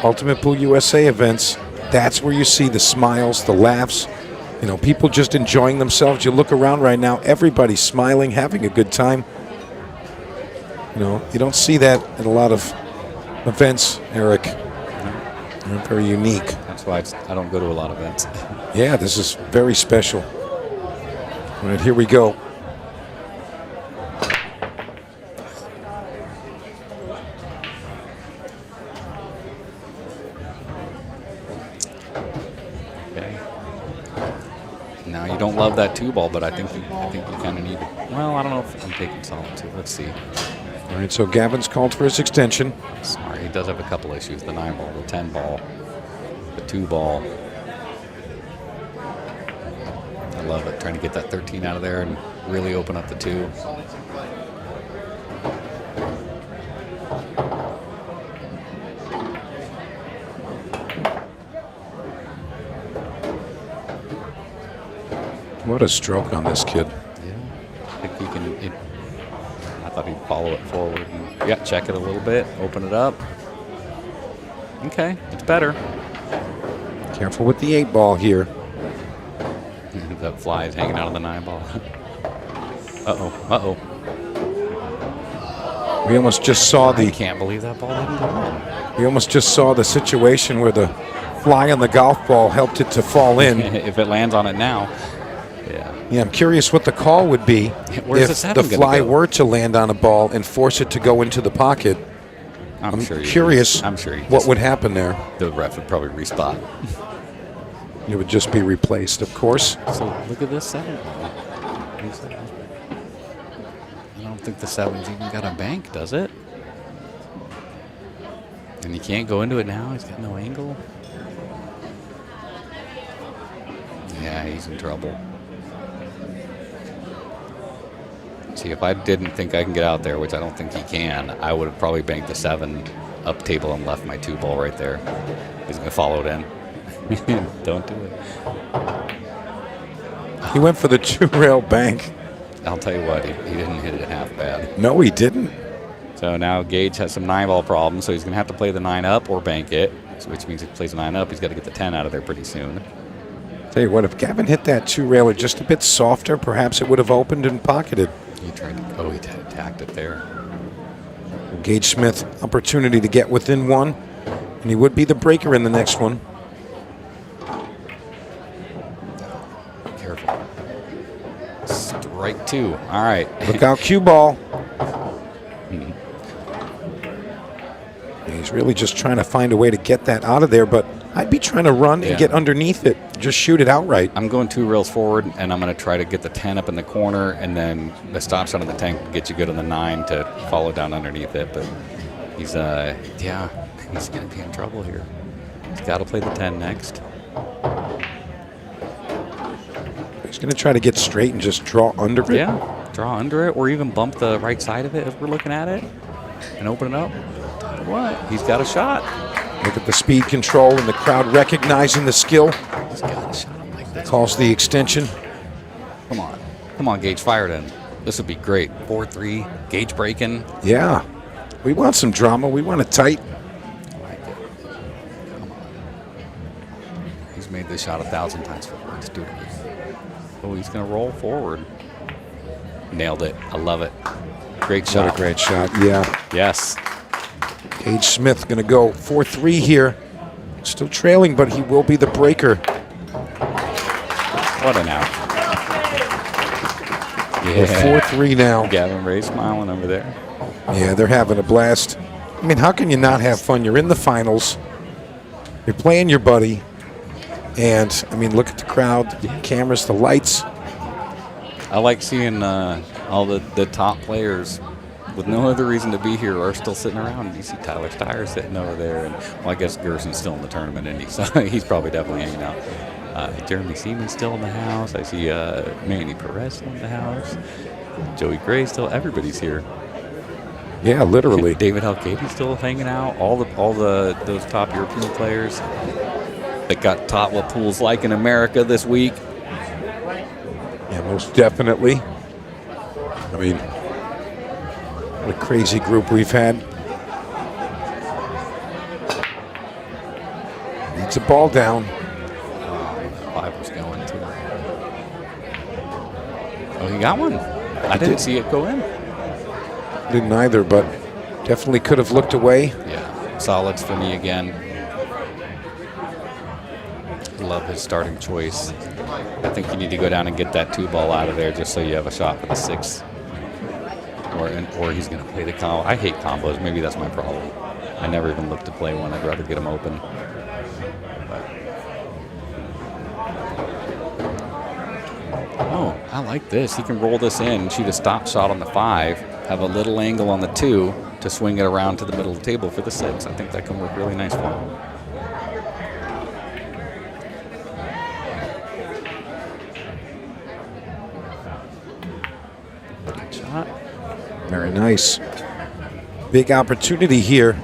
Ultimate Pool USA events, that's where you see the smiles, the laughs, you know, people just enjoying themselves. You look around right now, everybody's smiling, having a good time. You know, you don't see that at a lot of events, Eric. They're very unique. That's why I don't go to a lot of events. Yeah, this is very special. All right, here we go. Okay. Now you don't love that 2-ball, but I think you kind of need it. Well, I don't know if I'm taking solid 2. Let's see. All right, so Gavin's called for his extension. Sorry, he does have a couple issues. The 9-ball, the 10-ball, the 2-ball. I love it. Trying to get that 13 out of there and really open up the 2. What a stroke on this kid. Yeah, I think he can. I thought he'd follow it forward. And, yeah, check it a little bit, open it up. Okay, it's better. Careful with the 8-ball here. That fly is hanging out of the 9-ball. Uh-oh. We almost just saw the... I can't believe that ball didn't go in. We almost just saw the situation where the fly on the golf ball helped it to fall in. If it lands on it now. Yeah, I'm curious what the call would be Where's if the the fly go? were to land on a ball and force it to go into the pocket. I'm sure curious sure what would happen there. The ref would probably respot. It would just be replaced, of course. So look at this 7 ball. I don't think the 7's even got a bank, does it? And he can't go into it now. He's got no angle. Yeah, he's in trouble. See, if I didn't think I can get out there, which I don't think he can, I would have probably banked the 7 up table and left my 2-ball right there. He's going to follow it in. Don't do it. He went for the 2-rail bank. I'll tell you what, he didn't hit it half bad. No, he didn't. So now Gage has some 9-ball problems, so he's going to have to play the 9 up or bank it, which means if he plays the 9 up, he's got to get the 10 out of there pretty soon. Tell you what, if Gavin hit that 2-railer just a bit softer, perhaps it would have opened and pocketed. He tried to, he attacked it there. Gage Smith, opportunity to get within 1, and he would be the breaker in the next one. Careful. Strike 2. All right. Look out, cue ball. He's really just trying to find a way to get that out of there, but I'd be trying to run and get underneath it. Just shoot it outright. I'm going 2 rails forward, and I'm going to try to get the 10 up in the corner, and then the stop shot on the 10 gets you good on the 9 to follow down underneath it. But he's, he's going to be in trouble here. He's got to play the 10 next. He's going to try to get straight and just draw under it. Yeah, draw under it, or even bump the right side of it if we're looking at it, and open it up. What? He's got a shot. Look at the speed control and the crowd recognizing the skill. He's got a shot like that. Calls the extension. Come on, Gage, fire it in. This would be great. 4-3, Gage breaking. Yeah, we want some drama. We want it tight. I like it. Come on. He's made this shot 1,000 times before. Let's do it again. Oh, he's going to roll forward. Nailed it. I love it. Great shot. What a great shot. Yeah. Yes. Gage Smith going to go 4-3 here. Still trailing, but he will be the breaker. What an out. Yeah. 4-3 now. Gavin Ray smiling over there. Yeah, they're having a blast. I mean, how can you not have fun? You're in the finals. You're playing your buddy. And, I mean, look at the crowd, the cameras, the lights. I like seeing all the top players with no other reason to be here are still sitting around. You see Tyler Steyer sitting over there, and well, I guess Gerson's still in the tournament, and he's probably definitely hanging out. Jeremy Seaman's still in the house. I see Manny Perez still in the house. Joey Gray still. Everybody's here. Yeah, literally. David Halkady's still hanging out. All those top European players that got taught what pool's like in America this week. Yeah, most definitely. I mean, what a crazy group we've had. Needs a ball down. Five was going too. Oh, he got one. I didn't see it go in. Didn't either, but definitely could have looked away. Yeah, solids for me again. Love his starting choice. I think you need to go down and get that 2-ball out of there just so you have a shot for the 6. Or he's going to play the combo. I hate combos. Maybe that's my problem. I never even look to play one. I'd rather get them open. Oh, I like this. He can roll this in, shoot a stop shot on the 5, have a little angle on the 2 to swing it around to the middle of the table for the 6. I think that can work really nice for him. Good shot. Very nice. Big opportunity here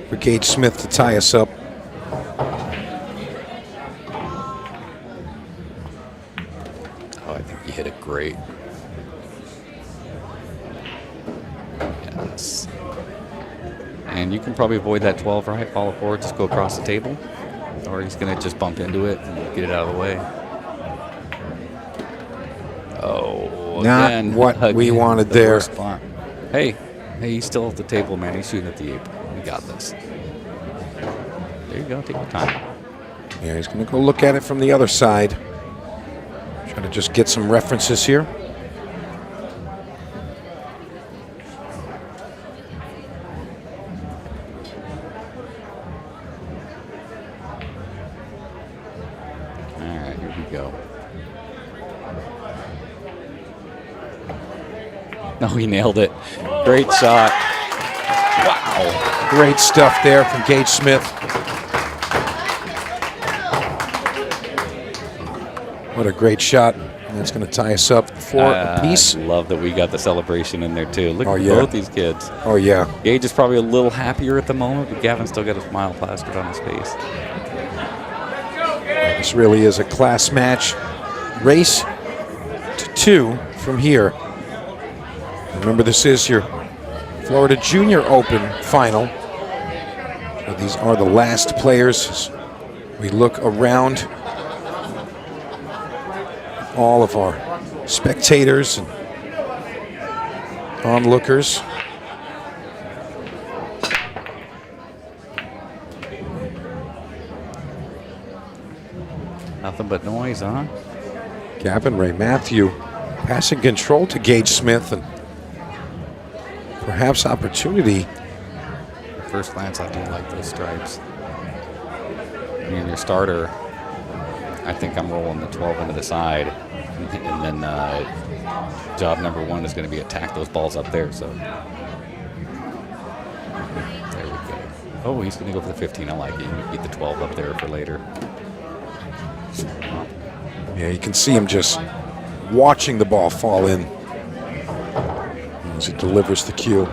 for Gage Smith to tie us up. Oh, I think he hit it great. Yes. And you can probably avoid that 12, right? Follow forward, just go across the table. Or he's going to just bump into it and get it out of the way. Oh, Not again, what we wanted the there. worst spot. Hey, he's still at the table, man. He's shooting at the 8. We got this. There you go. Take your time. Yeah, he's going to go look at it from the other side. Trying to just get some references here. All right, here we go. No, he nailed it. Great shot. Wow. Great stuff there from Gage Smith. What a great shot. And that's going to tie us up for a piece. I love that we got the celebration in there, too. Look at both these kids. Oh, yeah. Gage is probably a little happier at the moment, but Gavin's still got a smile plastered on his face. This really is a class match. Race to 2 from here. Remember, this is your Florida Junior Open final. So these are the last players as we look around all of our spectators and onlookers. Nothing but noise, huh? Gavin Ray Matthew passing control to Gage Smith and perhaps opportunity. First glance, I do like those stripes. I mean, your starter, I think I'm rolling the 12 into the side. And then job number 1 is going to be attack those balls up there. So there we go. Oh, he's going to go for the 15. I like it. You beat the 12 up there for later. Yeah, you can see him just watching the ball fall in as it delivers the cue.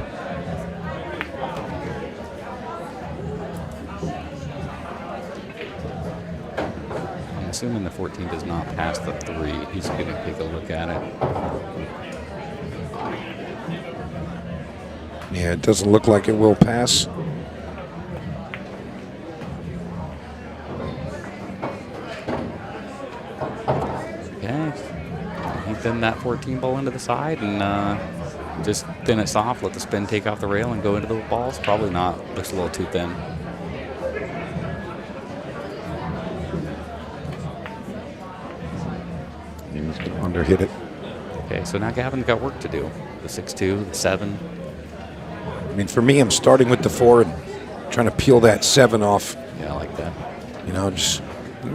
I'm assuming the 14 does not pass the 3. He's going to take a look at it. Yeah, it doesn't look like it will pass. Okay. He thin that 14 ball into the side and just thin it soft, let the spin take off the rail and go into the balls? Probably not. Looks a little too thin. He's going to underhit it. Okay, so now Gavin's got work to do. The 6-2, the 7. I mean, for me, I'm starting with the 4 and trying to peel that 7 off. Yeah, I like that. You know, just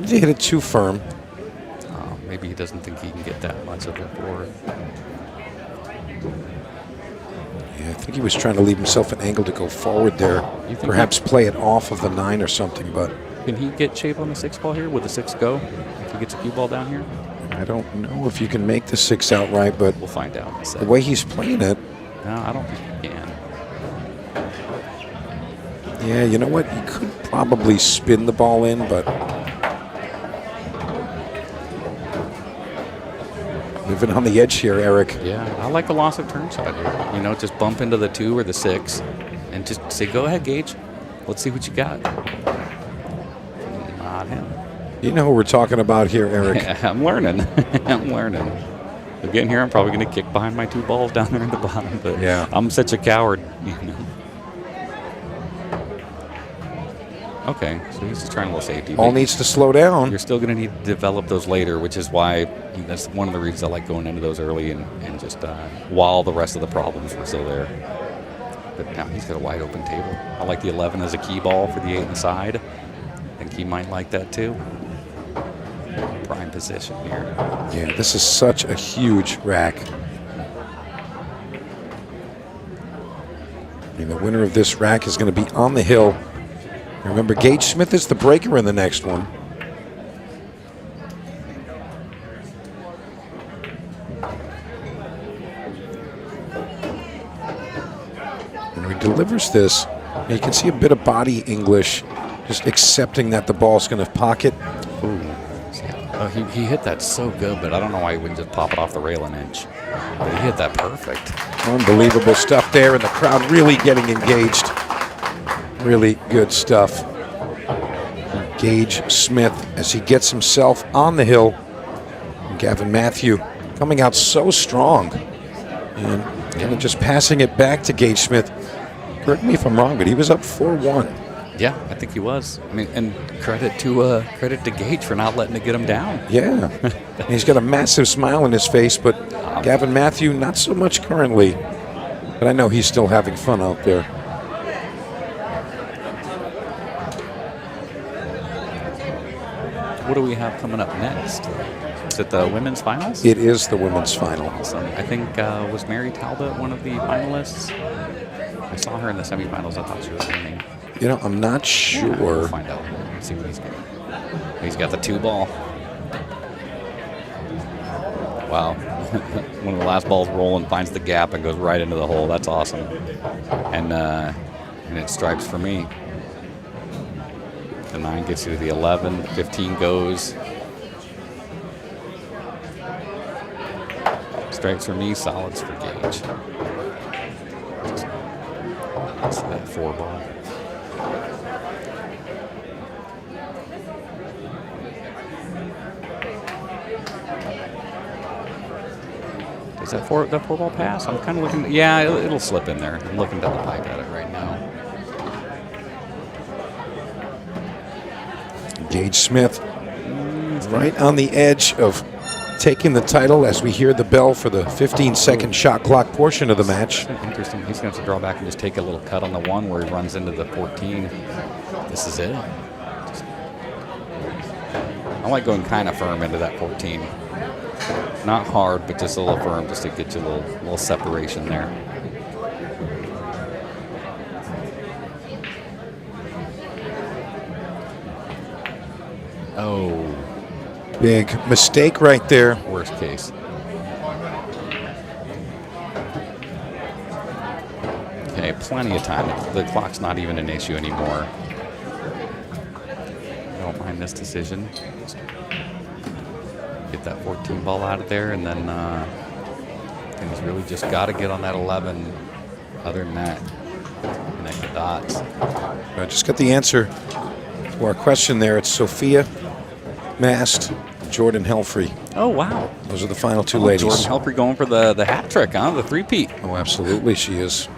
hit it too firm. Maybe he doesn't think he can get that much of it forward. Yeah, I think he was trying to leave himself an angle to go forward there. Perhaps play it off of the 9 or something, but... Can he get shape on the 6 ball here? Would the 6 go if he gets a cue ball down here? I don't know if you can make the 6 outright, but... We'll find out. The way he's playing it... No, I don't think he can. Yeah, you know what? You could probably spin the ball in, but... Moving on the edge here, Eric. Yeah, I like the loss of turn shot here. You know, just bump into the 2 or the 6 and just say, go ahead, Gage. Let's see what you got. Not him. You know who we're talking about here, Eric. Yeah, I'm learning. I'm learning. Again, here I'm probably going to kick behind my 2 balls down there at the bottom, but yeah. I'm such a coward. You know. Okay, so he's just trying a little safety. All needs to slow down. You're still going to need to develop those later, which is why that's one of the reasons I like going into those early and just while the rest of the problems were still there. But now he's got a wide open table. I like the 11 as a key ball for the 8 inside. I think he might like that too. Prime position here. Yeah, this is such a huge rack. And the winner of this rack is going to be on the hill. Remember, Gage Smith is the breaker in the next one. And he delivers this. And you can see a bit of body English, just accepting that the ball's going to pocket. Ooh. Oh, he hit that so good, but I don't know why he wouldn't just pop it off the rail an inch. But he hit that perfect. Unbelievable stuff there, and the crowd really getting engaged. Really good stuff. Gage Smith as he gets himself on the hill. And Gavin Matthew coming out so strong. And kind of just passing it back to Gage Smith. Correct me if I'm wrong, but he was up 4-1. Yeah, I think he was. I mean, and credit to Gage for not letting it get him down. Yeah. He's got a massive smile on his face, but Gavin Matthew, not so much currently. But I know he's still having fun out there. What do we have coming up next? Is it the women's finals? It is the women's final. Awesome. I think, was Mary Talbot one of the finalists? I saw her in the semifinals. I thought she was winning. You know, I'm not sure. Yeah, we'll find out. Let's see what he's got. He's got the 2 ball. Wow. One of the last balls rolling, finds the gap and goes right into the hole. That's awesome. And it stripes for me. The 9 gets you to the 11. 15 goes. Strikes for me, solids for Gage. That's that 4 ball. Does that 4 ball pass? I'm kind of looking. Yeah, it'll slip in there. I'm looking down the pipe at it right now. Gage Smith right on the edge of taking the title as we hear the bell for the 15-second shot clock portion of the match. Interesting. He's going to have to draw back and just take a little cut on the 1 where he runs into the 14. This is it. I like going kind of firm into that 14. Not hard, but just a little firm just to get you a little separation there. Oh. Big mistake right there. Worst case. Okay, plenty of time. The clock's not even an issue anymore. I don't mind this decision. Just get that 14 ball out of there, and then he's really just got to get on that 11. Other than that, connect the dots. I just got the answer to our question there. It's Sophia Mast, Jordan Helfrey. Oh, wow. Those are the final 2 ladies. Jordan Helfrey going for the hat trick, huh? The 3-peat. Oh, absolutely she is.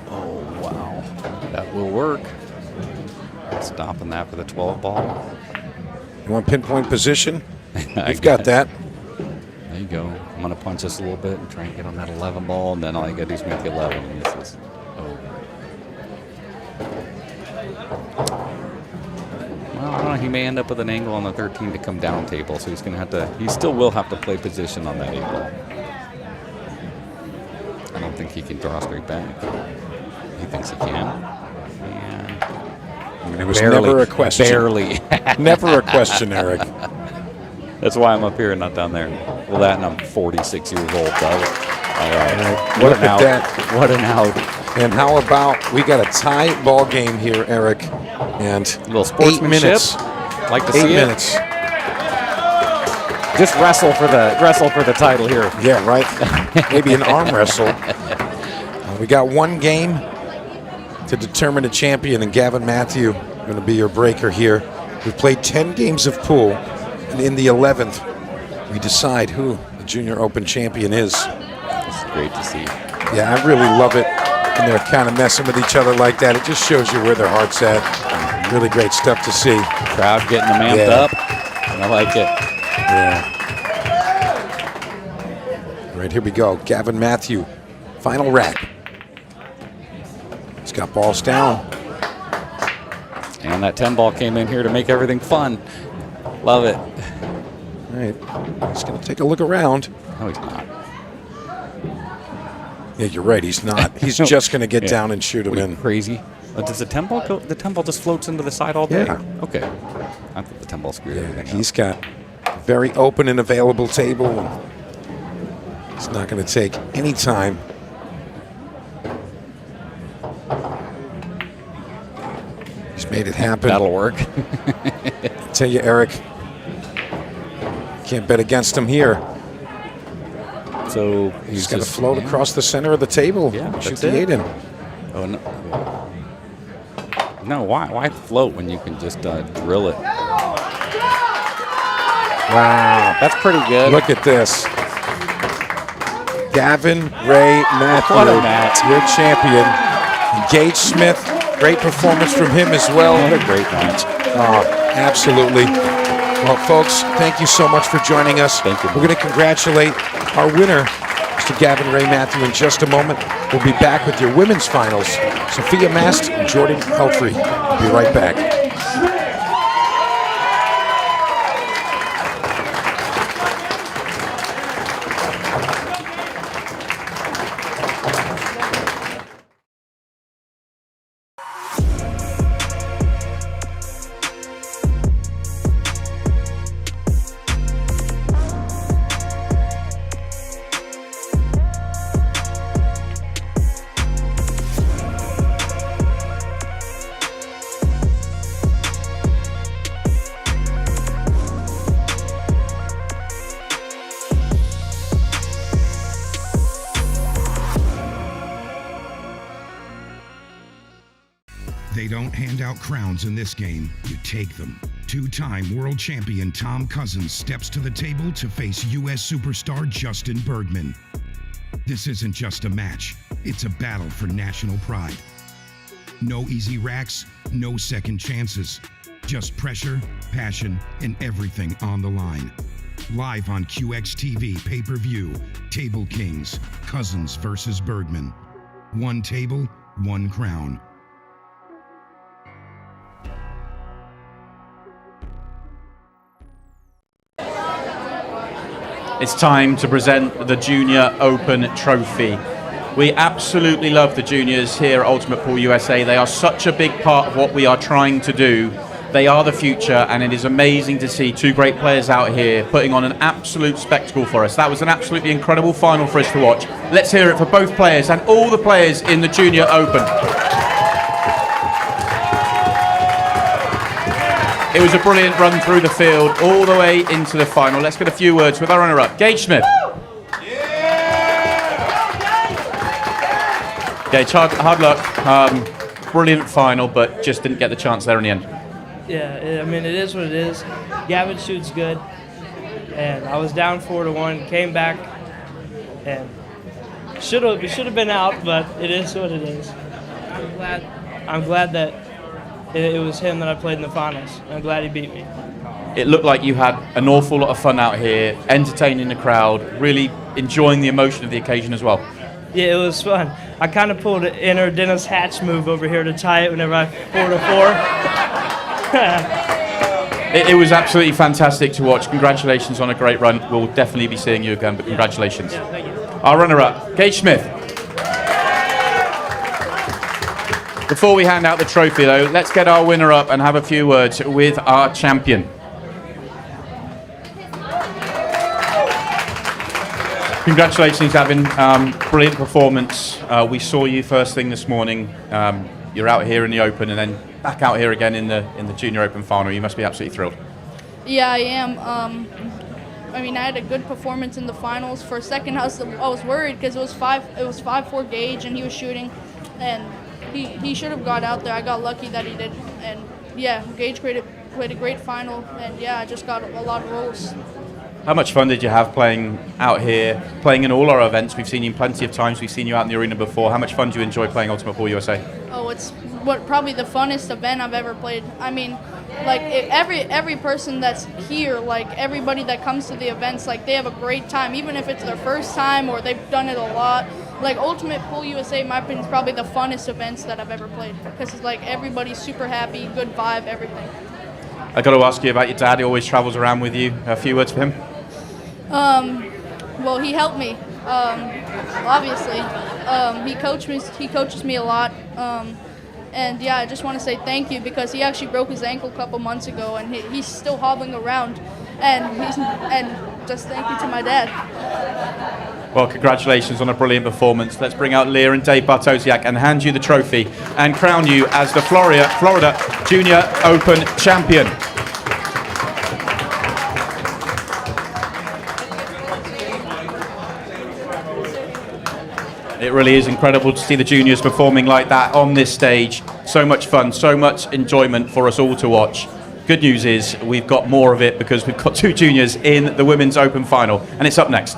Oh, wow. That will work. Stopping that for the 12 ball. You want pinpoint position? You've got that. There you go. I'm going to punch this a little bit and try and get on that 11 ball, and then all you got to do is make the 11. And this is over. Well, I don't know. He may end up with an angle on the 13 to come down table, so he's going to have to. He still will have to play position on that 8 ball. I don't don't think he can draw straight back. He thinks he can. And I mean, it was never a question. Barely. Never a question, Eric. That's why I'm up here and not down there. Well, that and I'm 46 years old. So all right. Look at that. What an out. And how about we got a tie ball game here, Eric, and a little sportsmanship. 8 minutes. Like to see 8 it. minutes. Just wrestle for the title here. Yeah, right. Maybe an arm wrestle. We got one game to determine a champion, and Gavin Matthew going to be your breaker here. We've played 10 games of pool, and in the 11th, we decide who the Junior Open champion is. It's great to see. Yeah, I really love it. And they're kind of messing with each other like that. It just shows you where their heart's at. Really great stuff to see. Crowd getting them amped up. And I like it. Yeah. All right, here we go. Gavin Matthew, final rack. He's got balls down. And that 10 ball came in here to make everything fun. Love it. All right, he's going to take a look around. No, he's not. Yeah, you're right. He's not. He's just going to get down and shoot him What, in. Crazy. Does the 10 ball go? The 10 ball just floats into the side all day? Yeah. Okay. I thought the 10 ball screwed everything He's got a very open and available table. And it's not going to take any time. He's made it happen. That'll work. I tell you, Eric, can't bet against him here. So he's got to float across the center of the table. Yeah, shoot that's the 8 it. in. Oh no! No, why float when you can just drill it? Wow, that's pretty good. Look at this. Gavin Ray Matthew, What a match. your champion. And Gage Smith, great performance from him as well. What a great match. Absolutely. Well, folks, thank you so much for joining us. Thank you. We're going to congratulate our winner, Mr. Gavin Ray Matthew, in just a moment. We'll be back with your women's finals. Sophia Mast and Jordan Helfrey. We'll be right back. They don't hand out crowns in this game, you take them. Two-time world champion Tom Cousins steps to the table to face U.S. superstar Justin Bergman. This isn't just a match, it's a battle for national pride. No easy racks, no second chances. Just pressure, passion, and everything on the line. Live on QXTV pay-per-view, Table Kings, Cousins versus Bergman. One table, one crown. It's time to present the Junior Open Trophy. We absolutely love the juniors here at Ultimate Pool USA. They are such a big part of what we are trying to do. They are the future, and it is amazing to see two great players out here putting on an absolute spectacle for us. That was an absolutely incredible final for us to watch. Let's hear it for both players and all the players in the Junior Open. It was a brilliant run through the field all the way into the final. Let's get a few words with our runner-up, Gage Smith. Gage, hard luck. Brilliant final, but just didn't get the chance there in the end. Yeah, I mean, it is what it is. Gavin shoots good, and I was down 4-1, came back, and we should have been out, but it is what it is. I'm glad that it was him that I played in the finals. I'm glad he beat me. It looked like you had an awful lot of fun out here, entertaining the crowd, really enjoying the emotion of the occasion as well. Yeah, it was fun. I kind of pulled an inner Dennis Hatch move over here to tie it whenever I 4-4. It was absolutely fantastic to watch. Congratulations on a great run. We'll definitely be seeing you again, but congratulations. Yeah, thank you. Our runner-up, Gage Smith. Before we hand out the trophy, though, let's get our winner up and have a few words with our champion. Congratulations, Avin. Brilliant performance. We saw you first thing this morning. You're out here in the Open and then back out here again in the Junior Open final. You must be absolutely thrilled. Yeah, I am. I mean, I had a good performance in the finals. For a second, I was worried because it was 5-4 gauge and he was shooting, and he should have got out there. I got lucky that he did, and yeah, Gage played a great final, and yeah, I just got a lot of rolls. How much fun did you have playing out here, playing in all our events? We've seen you plenty of times. We've seen you out in the arena before. How much fun do you enjoy playing Ultimate Pool USA? Oh, it's probably the funnest event I've ever played. I mean, like every person that's here, like everybody that comes to the events, like they have a great time, even if it's their first time or they've done it a lot. Like Ultimate Pool USA, in my opinion, is probably the funnest events that I've ever played because it's like everybody's super happy, good vibe, everything. I got to ask you about your dad. He always travels around with you. A few words for him. Well, he helped me. Obviously, he coaches me a lot. And yeah, I just want to say thank you because he actually broke his ankle a couple months ago, and he's still hobbling around. And just thank you to my dad. Well, congratulations on a brilliant performance. Let's bring out Leah and Dave Bartosiak and hand you the trophy and crown you as the Florida Junior Open champion. It really is incredible to see the juniors performing like that on this stage. So much fun, so much enjoyment for us all to watch. Good news is we've got more of it because we've got two juniors in the Women's Open final, and it's up next.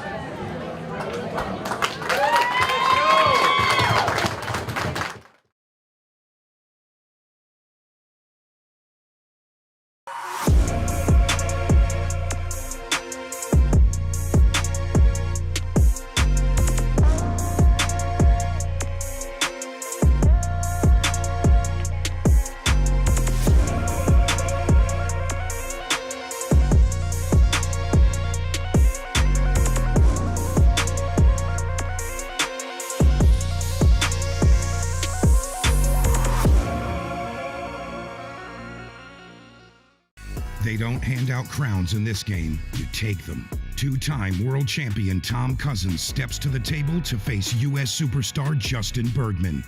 They don't hand out crowns in this game, you take them. Two-time world champion Tom Cousins steps to the table to face U.S. superstar Justin Bergman.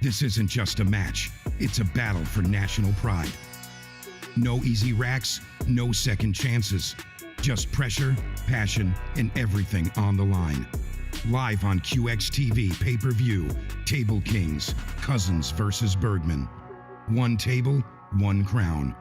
This isn't just a match, it's a battle for national pride. No easy racks, no second chances. Just pressure, passion, and everything on the line. Live on QXTV pay-per-view, Table Kings, Cousins versus Bergman. One table, one crown.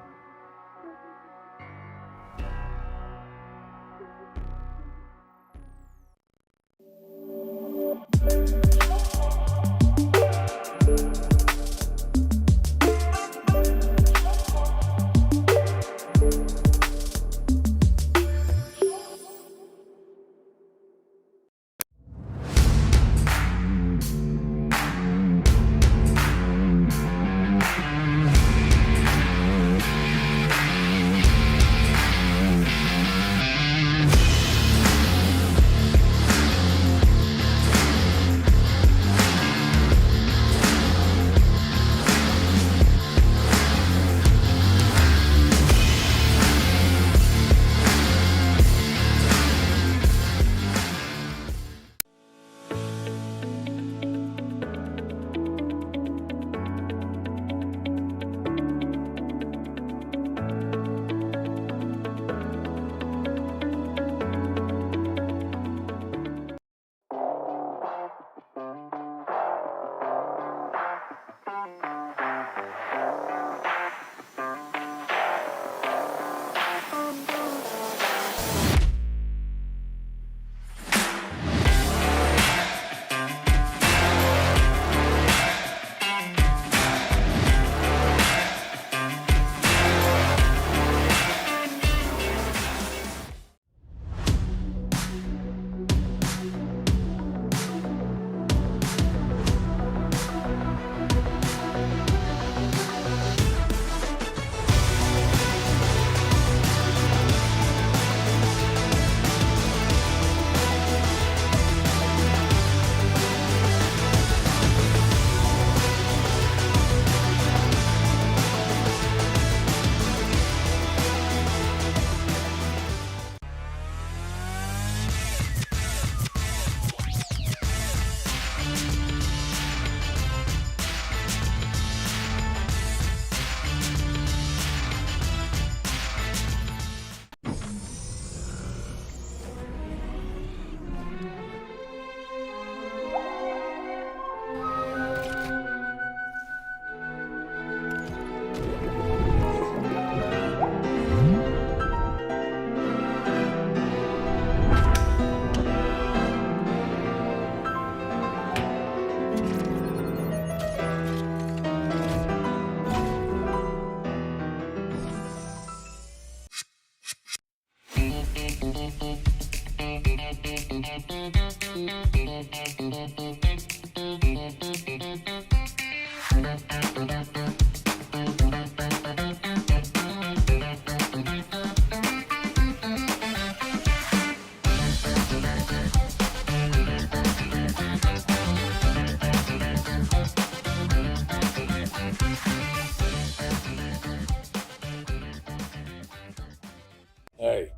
Hey,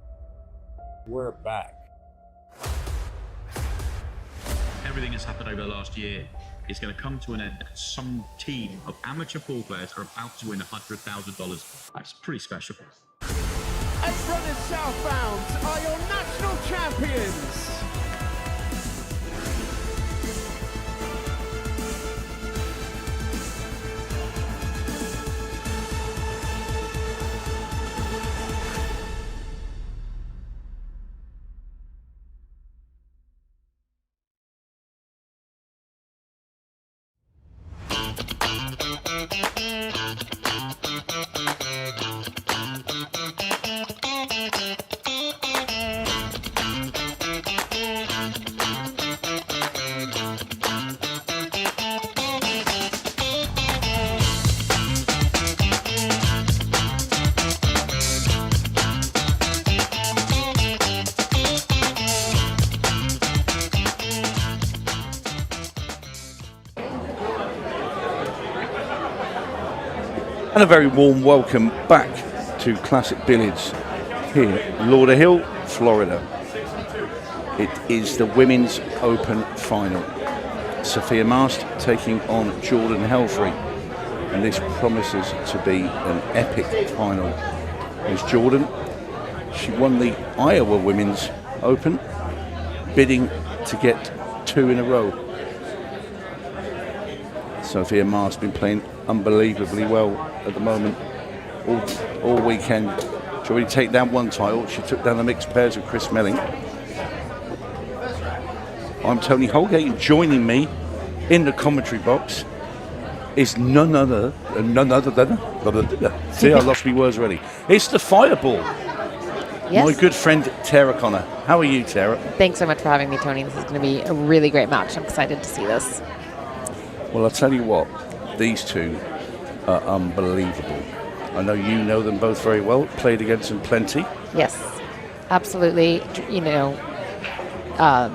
we're back. Everything that's happened over the last year is going to come to an end. Some team of amateur pool players are about to win $100,000. That's pretty special. Edgerunners Southbound are your national champions. And a very warm welcome back to Classic Billiards here, Lauderhill, Florida. It is the Women's Open Final. Sophia Mast taking on Jordan Helfrey. And this promises to be an epic final. There's Jordan. She won the Iowa Women's Open, bidding to get 2 in a row. Sophia Mast been playing unbelievably well at the moment, all weekend. She already taken down one title. She took down the mixed pairs with Chris Melling. I'm Tony Holgate, and joining me in the commentary box is none other than see, I lost my words already. It's the Fireball. Yes. My good friend Tara Connor. How are you, Tara? Thanks so much for having me, Tony. This is going to be a really great match. I'm excited to see this. Well, I'll tell you what, these two are unbelievable. I know you know them both very well, played against them plenty. Yes, absolutely. You know,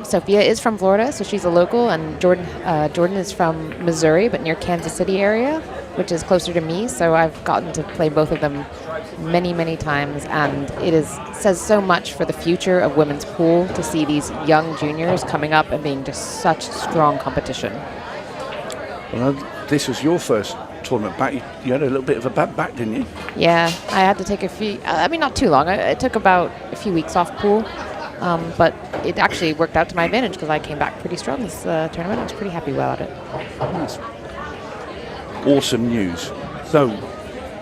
Sophia is from Florida, so she's a local, and Jordan is from Missouri, but near Kansas City area, which is closer to me, so I've gotten to play both of them many, many times, and it says so much for the future of women's pool to see these young juniors coming up and being just such strong competition. Well, this was your first tournament back. You had a little bit of a bad back, didn't you? Yeah, I had to take a few, not too long. It took about a few weeks off pool, but it actually worked out to my advantage because I came back pretty strong this tournament. I was pretty happy about it. Nice. Awesome news. So,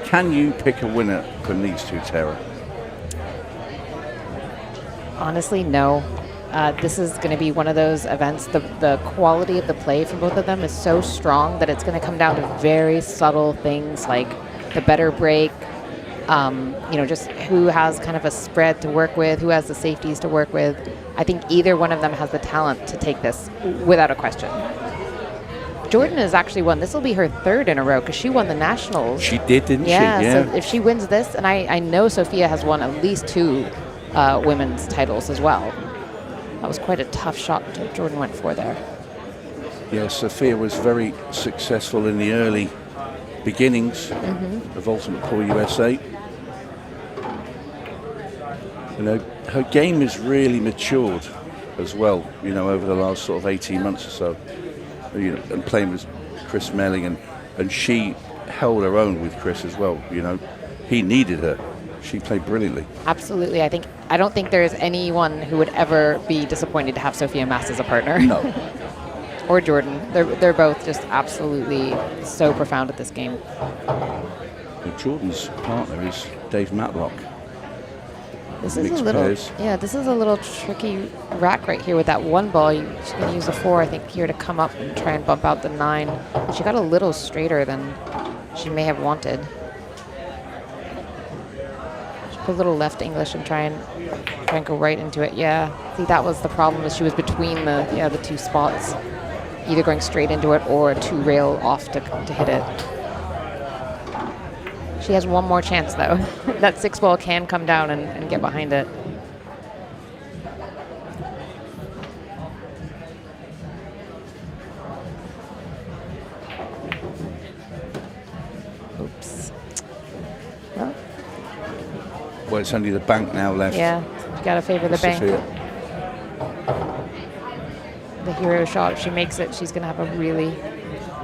can you pick a winner from these two, Tara? Honestly, no. This is going to be one of those events. The quality of the play from both of them is so strong that it's going to come down to very subtle things like the better break, just who has kind of a spread to work with, who has the safeties to work with. I think either one of them has the talent to take this without a question. Jordan has actually won. This will be her 3rd in a row because she won the Nationals. She did, didn't she? Yeah, so if she wins this, and I know Sophia has won at least 2 women's titles as well. That was quite a tough shot that Jordan went for there. Yeah, Sophia was very successful in the early beginnings of Ultimate Pool USA. You know, her game has really matured as well, over the last sort of 18 months or so. And playing with Chris Melling, and she held her own with Chris as well, He needed her. She played brilliantly. Absolutely. I don't think there's anyone who would ever be disappointed to have Sophia Mast as a partner. No. Or Jordan. They're both just absolutely so profound at this game. Well, Jordan's partner is Dave Matlock. This is a little tricky rack right here with that one ball. She's going to use a 4, I think, here to come up and try and bump out the 9. And she got a little straighter than she may have wanted. A little left English and try and go right into it. Yeah, see, that was the problem, is she was between the 2 spots, either going straight into it or 2 rail off to hit it. She has one more chance though. That 6 ball can come down and get behind it. Oops. Well, Well, it's only the bank now left. Yeah, you got to favor the bank. Sophia. The hero shot, if she makes it, she's going to have a really...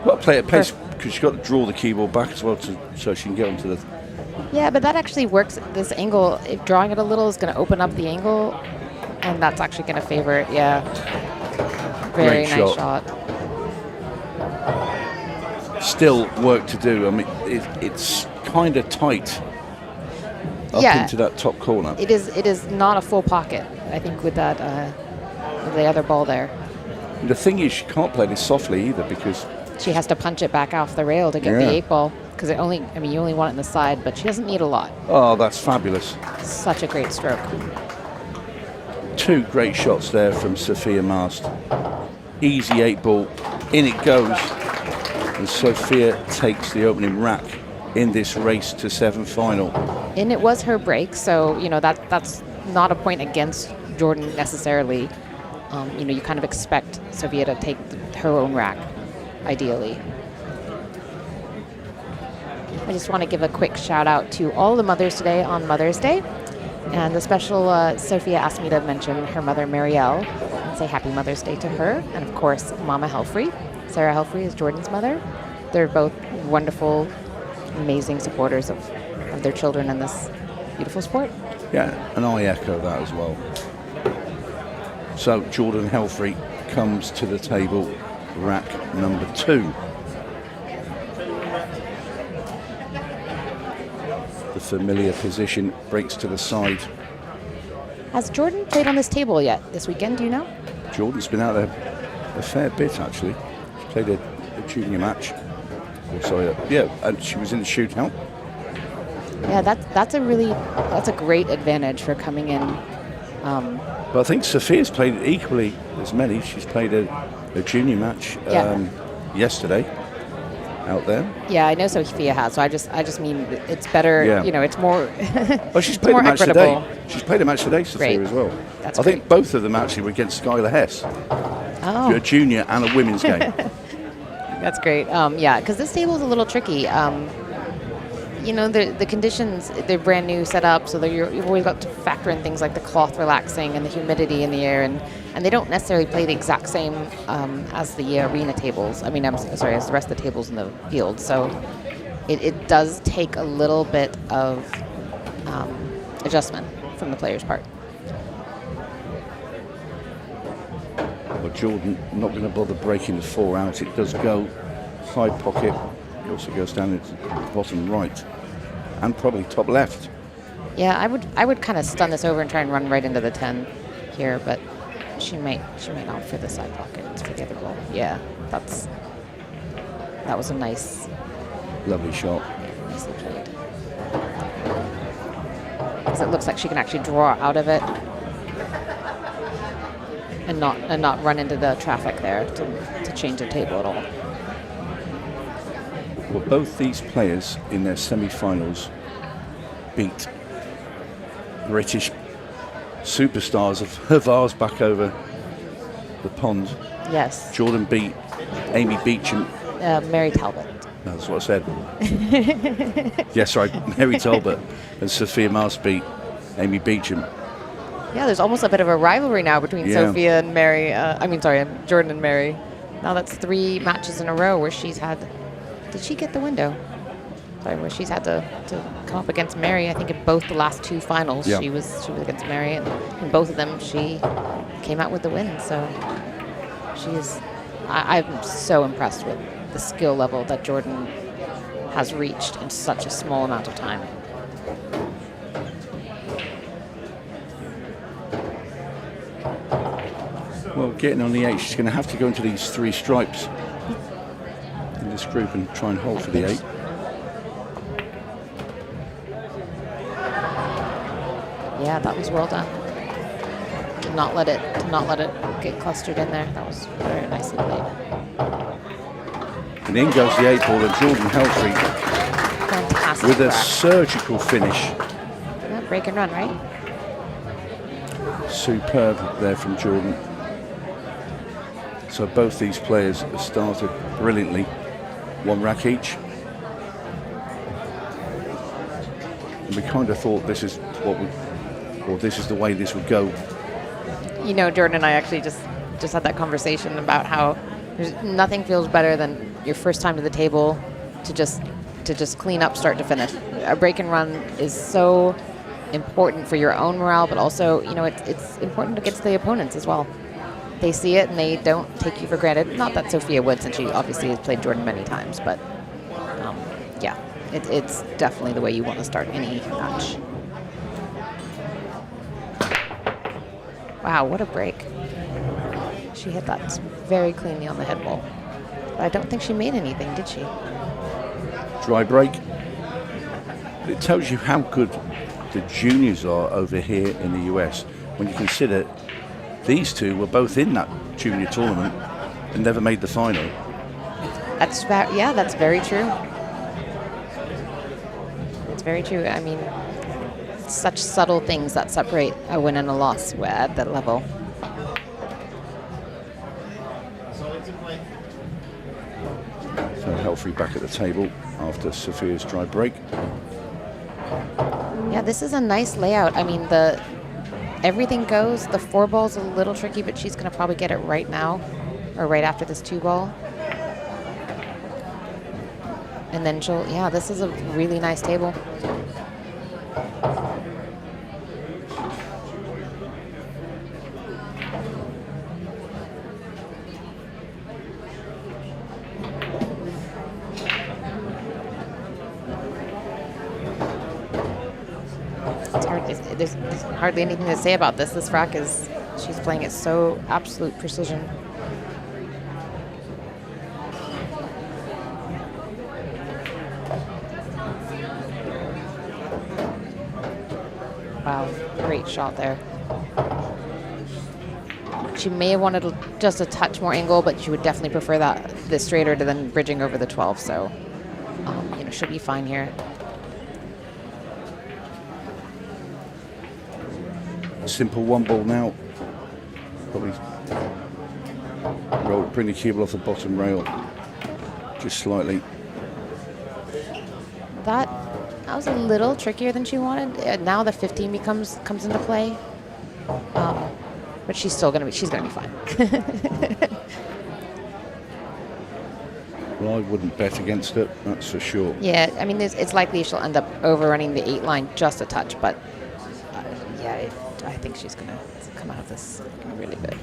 Well, play it pace because she's got to draw the keyboard back as well so she can get onto the... Yeah, but that actually works. This angle, if drawing it a little is going to open up the angle, and that's actually going to favor it. Yeah. Very Great nice shot. Still work to do. I mean, it's kind of tight up into that top corner. It is not a full pocket, I think, with that with the other ball there. And the thing is, she can't play this softly either because she has to punch it back off the rail to get the 8-ball. Because you only want it in the side, but she doesn't need a lot. Oh, that's fabulous. Such a great stroke. 2 great shots there from Sophia Mast. Easy 8-ball. In it goes. And Sophia takes the opening rack in this race to 7 final. And it was her break, so that's not a point against Jordan necessarily. You kind of expect Sophia to take her own rack, ideally. I just want to give a quick shout out to all the mothers today on Mother's Day. And the special Sophia asked me to mention her mother, Marielle, and say Happy Mother's Day to her. And of course, Mama Helfrey. Sarah Helfrey is Jordan's mother. They're both wonderful, amazing supporters of their children in this beautiful sport. Yeah, and I echo that as well. So Jordan Helfrey comes to the table, rack number 2. The familiar position breaks to the side. Has Jordan played on this table yet this weekend, do you know? Jordan's been out there a fair bit, actually. She played a junior match. And she was in the shootout. Yeah, that's a great advantage for coming in. But I think Sophia's played equally as many. She's played a junior match yesterday out there. Yeah, I know Sophia has. So I just mean it's better. Yeah. It's more. Well, she's played a match today. She's played a match today, Sophia, as well. That's I think both of them actually were against Skylar Hess. Oh. A junior and a women's game. That's great. Yeah, because this table is a little tricky. The conditions, they're brand new set up, so you've always got to factor in things like the cloth relaxing and the humidity in the air, and they don't necessarily play the exact same as the arena tables. I mean, as the rest of the tables in the field. So it does take a little bit of adjustment from the player's part. Well, Jordan not going to bother breaking the 4 out. It does go side pocket. It also goes down into the bottom right and probably top left. Yeah, I would kind of stun this over and try and run right into the 10 here, but she might opt for the side pocket for the other ball. Yeah, that was a nice, lovely shot. Nicely played. Because it looks like she can actually draw out of it and not run into the traffic there to change the table at all. Well, both these players in their semi-finals beat British superstars of ours back over the pond. Yes. Jordan beat Amy Beecham. Mary Talbot. That's what I said. Yes, right. Mary Talbot and Sophia Mast beat Amy Beecham. Yeah, there's almost a bit of a rivalry now between Sophia and Mary. Jordan and Mary. Now that's 3 matches in a row where she's had. Did she get the window? Sorry, where she's had to come up against Mary. I think in both the last 2 finals, she was against Mary, and in both of them she came out with the win. So I'm so impressed with the skill level that Jordan has reached in such a small amount of time. Well, getting on the 8, she's going to have to go into these 3 stripes in this group and try and hold for the 8. Yeah, that was well done. Did not let it get clustered in there. That was very nicely played. And in goes the 8 ball, and Jordan Helfrey Fantastic with a crack. surgical finish. Yeah, break and run, right? Superb there from Jordan. So both these players have started brilliantly. 1 rack each. And we kind of thought this is this is the way this would go. You know, Jordan and I actually just had that conversation about how nothing feels better than your first time to the table to just clean up start to finish. A break and run is so important for your own morale, but also, you know, it's important against the opponents as well. They see it and they don't take you for granted. Not that Sophia would, since she obviously has played Jordan many times, but yeah, it's definitely the way you want to start any match. Wow, what a break. She hit that very cleanly on the head ball. But I don't think she made anything, did she? Dry break. It tells you how good the juniors are over here in the US. When you consider these two were both in that junior tournament and never made the final. That's very true. It's very true. I mean, such subtle things that separate a win and a loss at that level. So Helfrey back at the table after Sophia's dry break. Yeah, this is a nice layout. I mean, everything goes. The 4 ball's a little tricky, but she's going to probably get it right now, or right after this 2 ball. And then this is a really nice table. There's hardly anything to say about this. This rack she's playing it so absolute precision. Wow, great shot there. She may have wanted just a touch more angle, but she would definitely prefer the straighter to then bridging over the 12. So, she'll be fine here. Simple 1 ball now. Probably bring the cue ball off the bottom rail just slightly. That was a little trickier than she wanted. Now the 15 comes into play, but she's gonna be fine. Well, I wouldn't bet against it, that's for sure. Yeah, I mean, it's likely she'll end up overrunning the 8 line just a touch, but I think she's going to come out of this looking really good.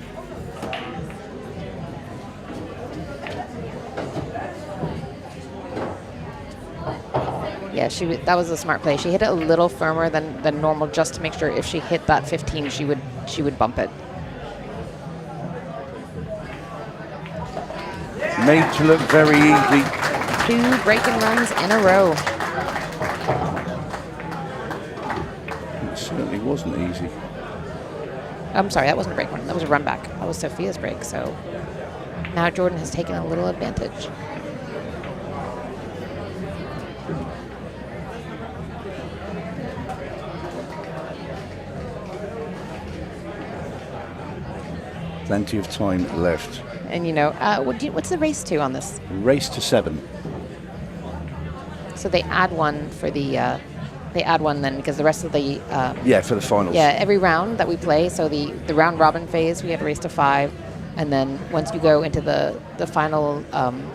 Yeah, that was a smart play. She hit it a little firmer than normal just to make sure if she hit that 15, she would bump it. Made to look very easy. 2 break and runs in a row. It certainly wasn't easy. I'm sorry, that wasn't a break run. That was a run back. That was Sophia's break. So now Jordan has taken a little advantage. Plenty of time left. And what's the race to on this? Race to 7. So they add one for the. They add one then because the rest of the. For the finals. Yeah, every round that we play. So the round robin phase, we have a race to 5, and then once you go into the final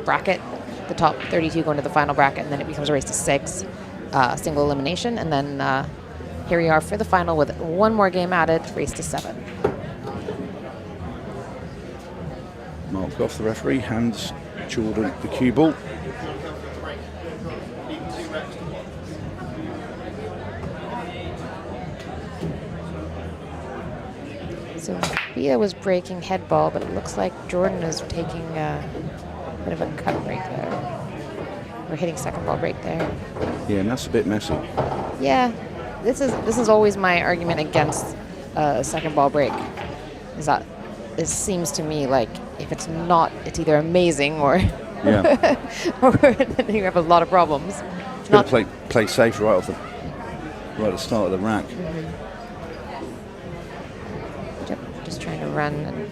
bracket, the top 32 go into the final bracket, and then it becomes a race to 6, single elimination, and then here we are for the final with 1 more game added, race to 7. Mark off the referee, hands Jordan the cue ball. So Sophia was breaking head ball, but it looks like Jordan is taking a bit of a cut break there. We're hitting second ball break there. Yeah, and that's a bit messy. Yeah, this is always my argument against a second ball break. Is that it seems to me like if it's not, it's either amazing or or then you have a lot of problems. It's got to play safe right at the start of the rack. Mm-hmm. Yep, just trying to run and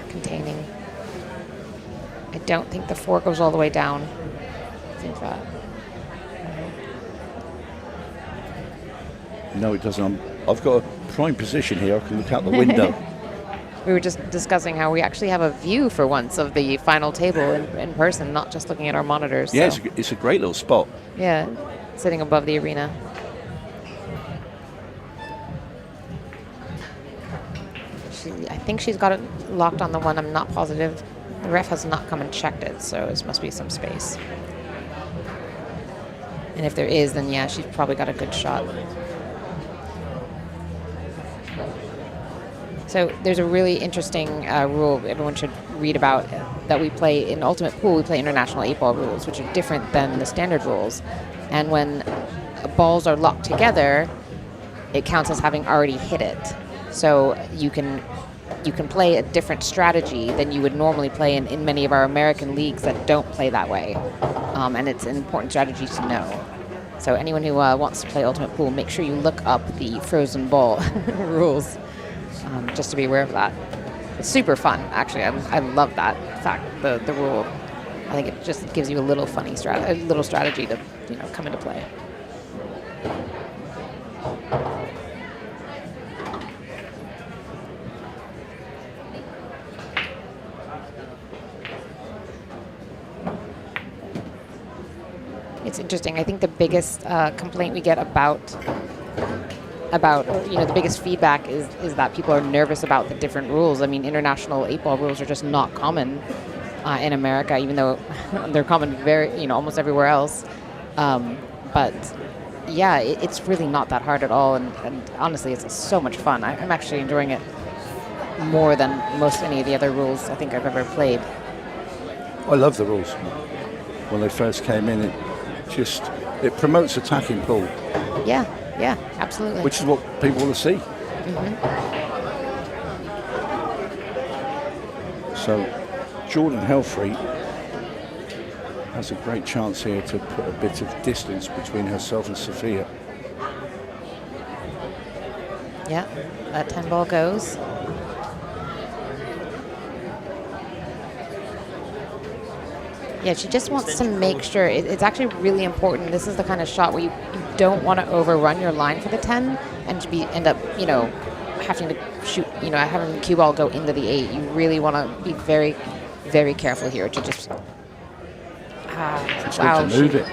containing. I don't think the 4 goes all the way down. I think that. No, it doesn't. I've got a prime position here. I can look out the window. We were just discussing how we actually have a view for once of the final table in person, not just looking at our monitors. Yeah, so. it's a great little spot. Yeah, sitting above the arena. I think she's got it locked on the one. I'm not positive. The ref has not come and checked it, so it must be some space. And if there is, then yeah, she's probably got a good shot. So there's a really interesting rule everyone should read about that we play in Ultimate Pool. We play international 8-ball rules, which are different than the standard rules. And when balls are locked together, it counts as having already hit it. So you can play a different strategy than you would normally play in many of our American leagues that don't play that way. And it's an important strategy to know. So anyone who wants to play Ultimate Pool, make sure you look up the frozen ball rules. Just to be aware of that. It's super fun, actually. I love that fact, the rule. I think it just gives you a little funny strategy to come into play. It's interesting. I think the biggest complaint we get about the biggest feedback is that people are nervous about the different rules. I mean, international 8-ball rules are just not common in America, even though they're common almost everywhere else. But yeah, it's really not that hard at all, and honestly, it's so much fun. I'm actually enjoying it more than most any of the other rules I think I've ever played. I love the rules. When they first came in, it promotes attacking pool. Yeah, absolutely. Which is what people want to see. Mm-hmm. So, Jordan Helfrey has a great chance here to put a bit of distance between herself and Sophia. Yeah, that 10 ball goes. Yeah, she just wants to make sure. It's actually really important. This is the kind of shot where you don't want to overrun your line for the 10 and end up, having to shoot, having the cue ball go into the 8. You really want to be very, very careful here to just. Wow. To move it.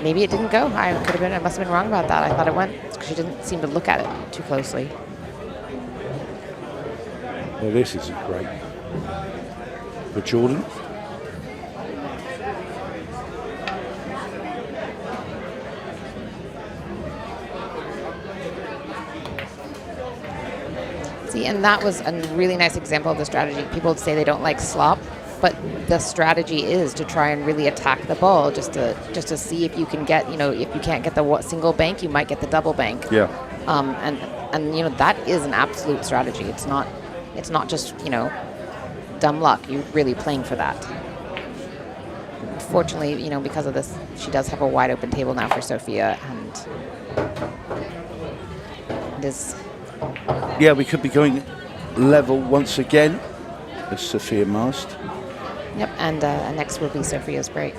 Maybe it didn't go. I must have been wrong about that. I thought it went because she didn't seem to look at it too closely. Well, this is great for Jordan. See, and that was a really nice example of the strategy. People say they don't like slop, but the strategy is to try and really attack the ball, just to see if you can get, if you can't get the single bank, you might get the double bank. Yeah. And that is an absolute strategy. It's not just dumb luck. You're really playing for that. Fortunately, because of this, she does have a wide open table now for Sophia, and it is. Yeah, we could be going level once again as Sophia Mast. Yep, and next will be Sophia's break.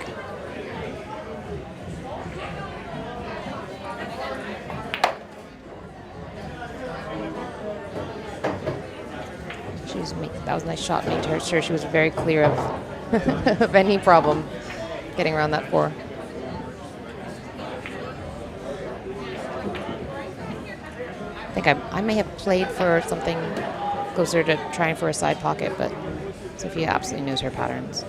That was a nice shot. Made sure she was very clear of of any problem getting around that 4. I think I may have played for something closer to trying for a side pocket, but Sophia absolutely knows her patterns.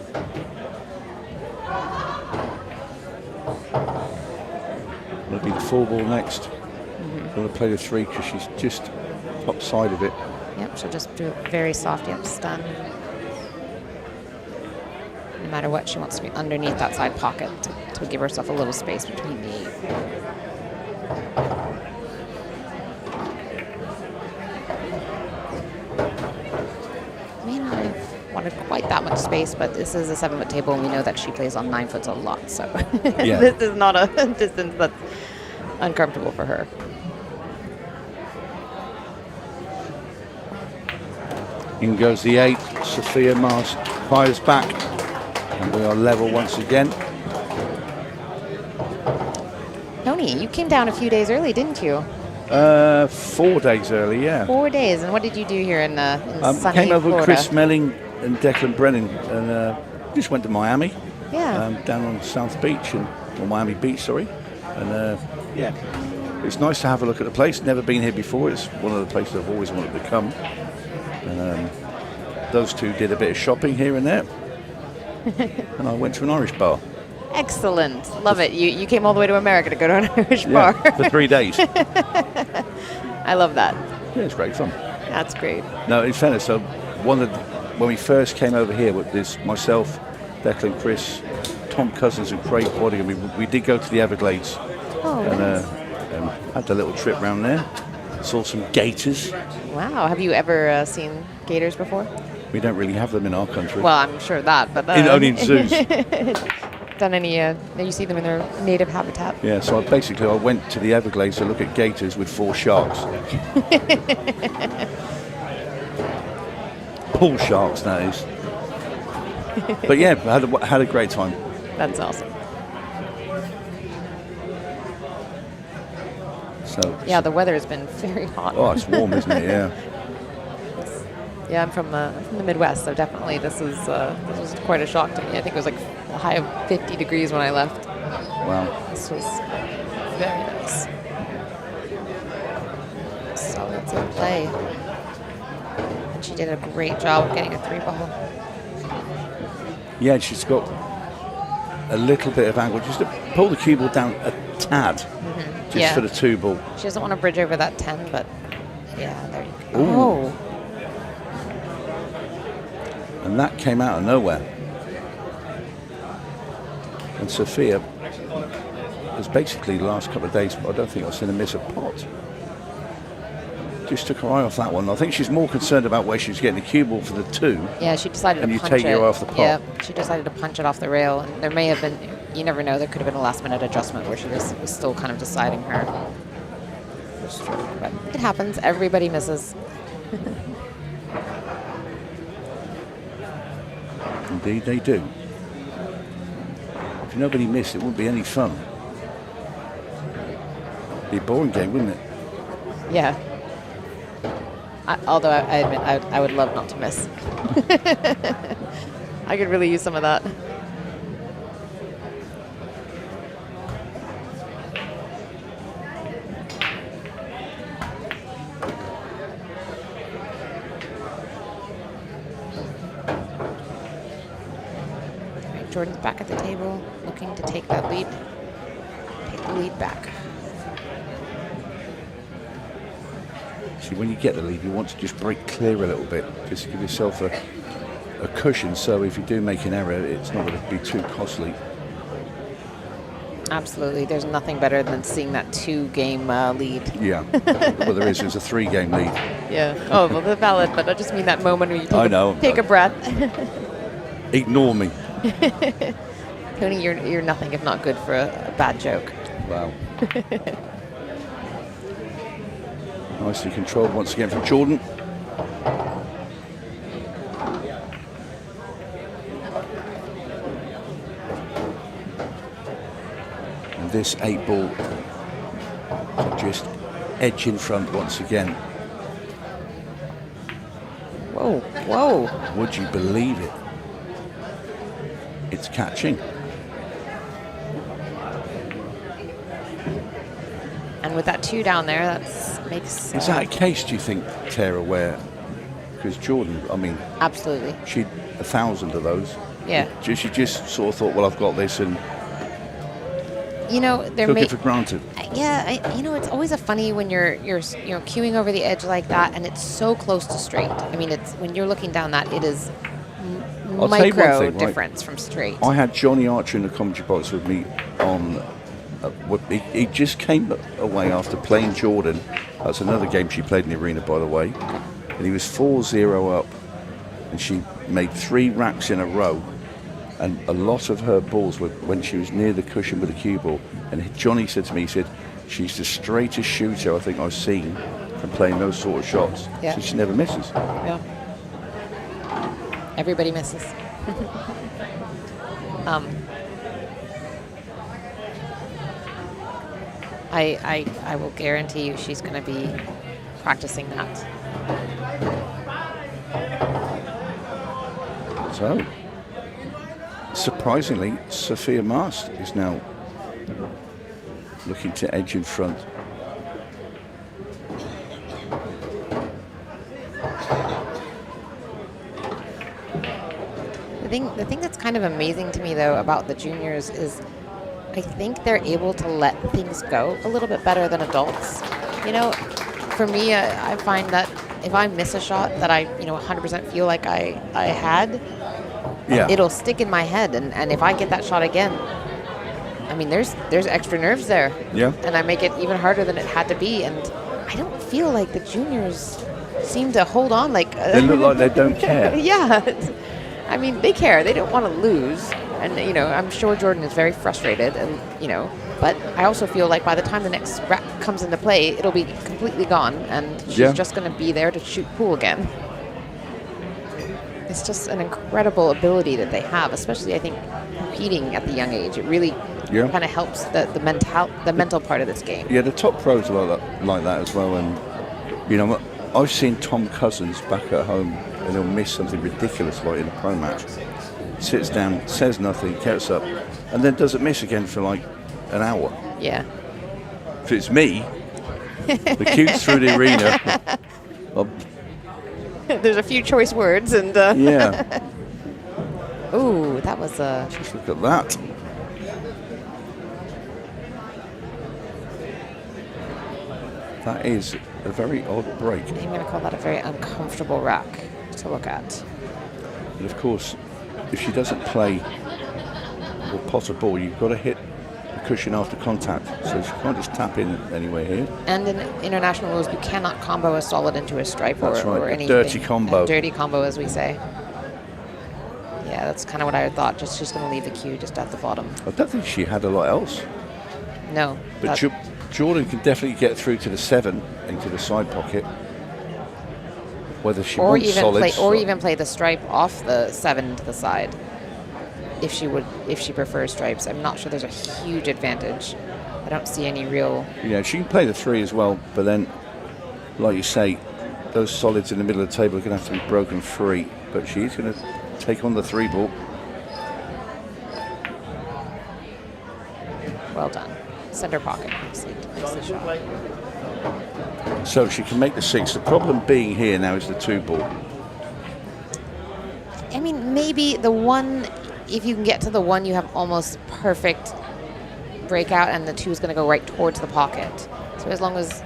Will be the 4 ball next. Mm-hmm. Going to play the 3 because she's just top side of it. Yep, she'll just do it very soft, stun. No matter what, she wants to be underneath that side pocket to give herself a little space between the 8. May not have wanted quite that much space, but this is a 7-foot table, and we know that she plays on 9 foot a lot, so yeah. This is not a distance that's uncomfortable for her. In goes the 8. Sophia Mast fires back, and we are level once again. Tony, you came down a few days early, didn't you? 4 days early, yeah. 4 days. And what did you do here in sunny Came over Florida? with Chris Melling and Declan Brennan and just went to Miami. Yeah. Down on South Beach, or Miami Beach, sorry. And yeah, it's nice to have a look at the place. Never been here before. It's one of the places I've always wanted to come. And those two did a bit of shopping here and there. And I went to an Irish bar. Excellent. Love it. You came all the way to America to go to an Irish bar. For 3 days. I love that. Yeah, it's great fun. That's great. No, in fairness, so when we first came over here with this, myself, Declan, Chris, Tom Cousins and Craig Waddingham, we did go to the Everglades. Oh, and nice. had a little trip around there. Saw some gators. Wow. Have you ever seen gators before? We don't really have them in our country. Well, I'm sure that, but only in zoos. Done any? You see them in their native habitat? Yeah. So I went to the Everglades to look at gators with 4 sharks. Bull sharks, that is. But yeah, I had a great time. That's awesome. So yeah, the weather has been very hot. Oh, it's warm, isn't it? Yeah. Yeah, I'm from the Midwest, so definitely this was quite a shock to me. I think it was like a high of 50 degrees when I left. Wow. This was very nice. Solid to play. And she did a great job of getting a 3-ball. Yeah, she's got a little bit of angle, just to pull the cue ball down a tad, just for the 2-ball. She doesn't want to bridge over that 10, but yeah, there you go. Ooh. Oh. And that came out of nowhere. And Sophia has basically the last couple of days, I don't think I've seen her miss a pot. Just took her eye off that one. I think she's more concerned about where she's getting the cue ball for the 2. Yeah, she decided to punch it. And you take your eye off the pot. Yeah, she decided to punch it off the rail. And there may have been, you never know, there could have been a last-minute adjustment where she was still kind of deciding her. But it happens. Everybody misses. Indeed, they do. If nobody missed, it wouldn't be any fun. It'd be a boring game, wouldn't it? Yeah. Although I admit, I would love not to miss. I could really use some of that. Jordan's back at the table, looking to take that lead. Take the lead back. See, when you get the lead, you want to just break clear a little bit, just to give yourself a cushion, so if you do make an error, it's not going to be too costly. Absolutely. There's nothing better than seeing that 2-game lead. Yeah. Well, there's a 3-game lead. Yeah. Oh, well, they're valid, but I just mean that moment where you take a breath. Ignore me. Tony, you're nothing if not good for a bad joke. Wow. Nicely controlled once again from Jordan. And this 8-ball just edge in front once again. Whoa, whoa. Would you believe it? It's catching. And with that 2 down there, that makes... Is that a case, do you think, Tara, where... Because Jordan, I mean... Absolutely. She'd 1,000 of those. Yeah. She just sort of thought, well, I've got this, and... You know, took it for granted. Yeah, it's always a funny when you're cueing over the edge like that, and it's so close to straight. I mean, it's when you're looking down that, it is micro difference from straight. I had Johnny Archer in the commentary box with me on... he just came away after playing Jordan. That's another game she played in the arena, by the way. And he was 4-0 up, and she made 3 racks in a row. And a lot of her balls were when she was near the cushion with the cue ball. And Johnny said to me, he said, she's the straightest shooter I think I've seen from playing those sort of shots. Yeah. So she never misses. Yeah. Everybody misses. I will guarantee you she's going to be practicing that. So, surprisingly, Sophia Mast is now looking to edge in front. The thing that's kind of amazing to me, though, about the juniors is I think they're able to let things go a little bit better than adults. You know, for me, I find that if I miss a shot that I, 100% feel like I had, it'll stick in my head. And if I get that shot again, I mean, there's extra nerves there. Yeah. And I make it even harder than it had to be. And I don't feel like the juniors seem to hold on like... They look like they don't care. Yeah. I mean, they care. They don't want to lose. And, I'm sure Jordan is very frustrated. And, but I also feel like by the time the next rack comes into play, it'll be completely gone. And she's just going to be there to shoot pool again. It's just an incredible ability that they have, especially, I think, competing at the young age. It really kind of helps the mental part of this game. Yeah, the top pros are like that as well. And, I've seen Tom Cousins back at home, and he'll miss something ridiculous like in a pro match. Sits down, says nothing, gets up, and then doesn't miss again for like an hour. Yeah. If it's me, the cue's through the arena. There's a few choice words, and yeah. Ooh, that was a. Just look at that. That is a very odd break. I'm going to call that a very uncomfortable rack to look at. And of course, if she doesn't play or pot a ball, you've got to hit the cushion after contact. So she can't just tap in anywhere here. And in international rules, you cannot combo a solid into a stripe or anything. Dirty combo. A dirty combo, as we say. Yeah, that's kind of what I thought. She's going to leave the cue just at the bottom. I don't think she had a lot else. No. But Jordan can definitely get through to the 7 into the side pocket. Whether she wants solids. Or even play the stripe off the 7 to the side. If she prefers stripes. I'm not sure there's a huge advantage. I don't see any real... Yeah, she can play the 3 as well, but then, like you say, those solids in the middle of the table are going to have to be broken free. But she's going to take on the 3 ball. Well done. Center pocket. Nicely shot. So she can make the 6. The problem being here now is the 2 ball. I mean, maybe the 1, if you can get to the 1, you have almost perfect breakout, and the 2 is going to go right towards the pocket. So as long as,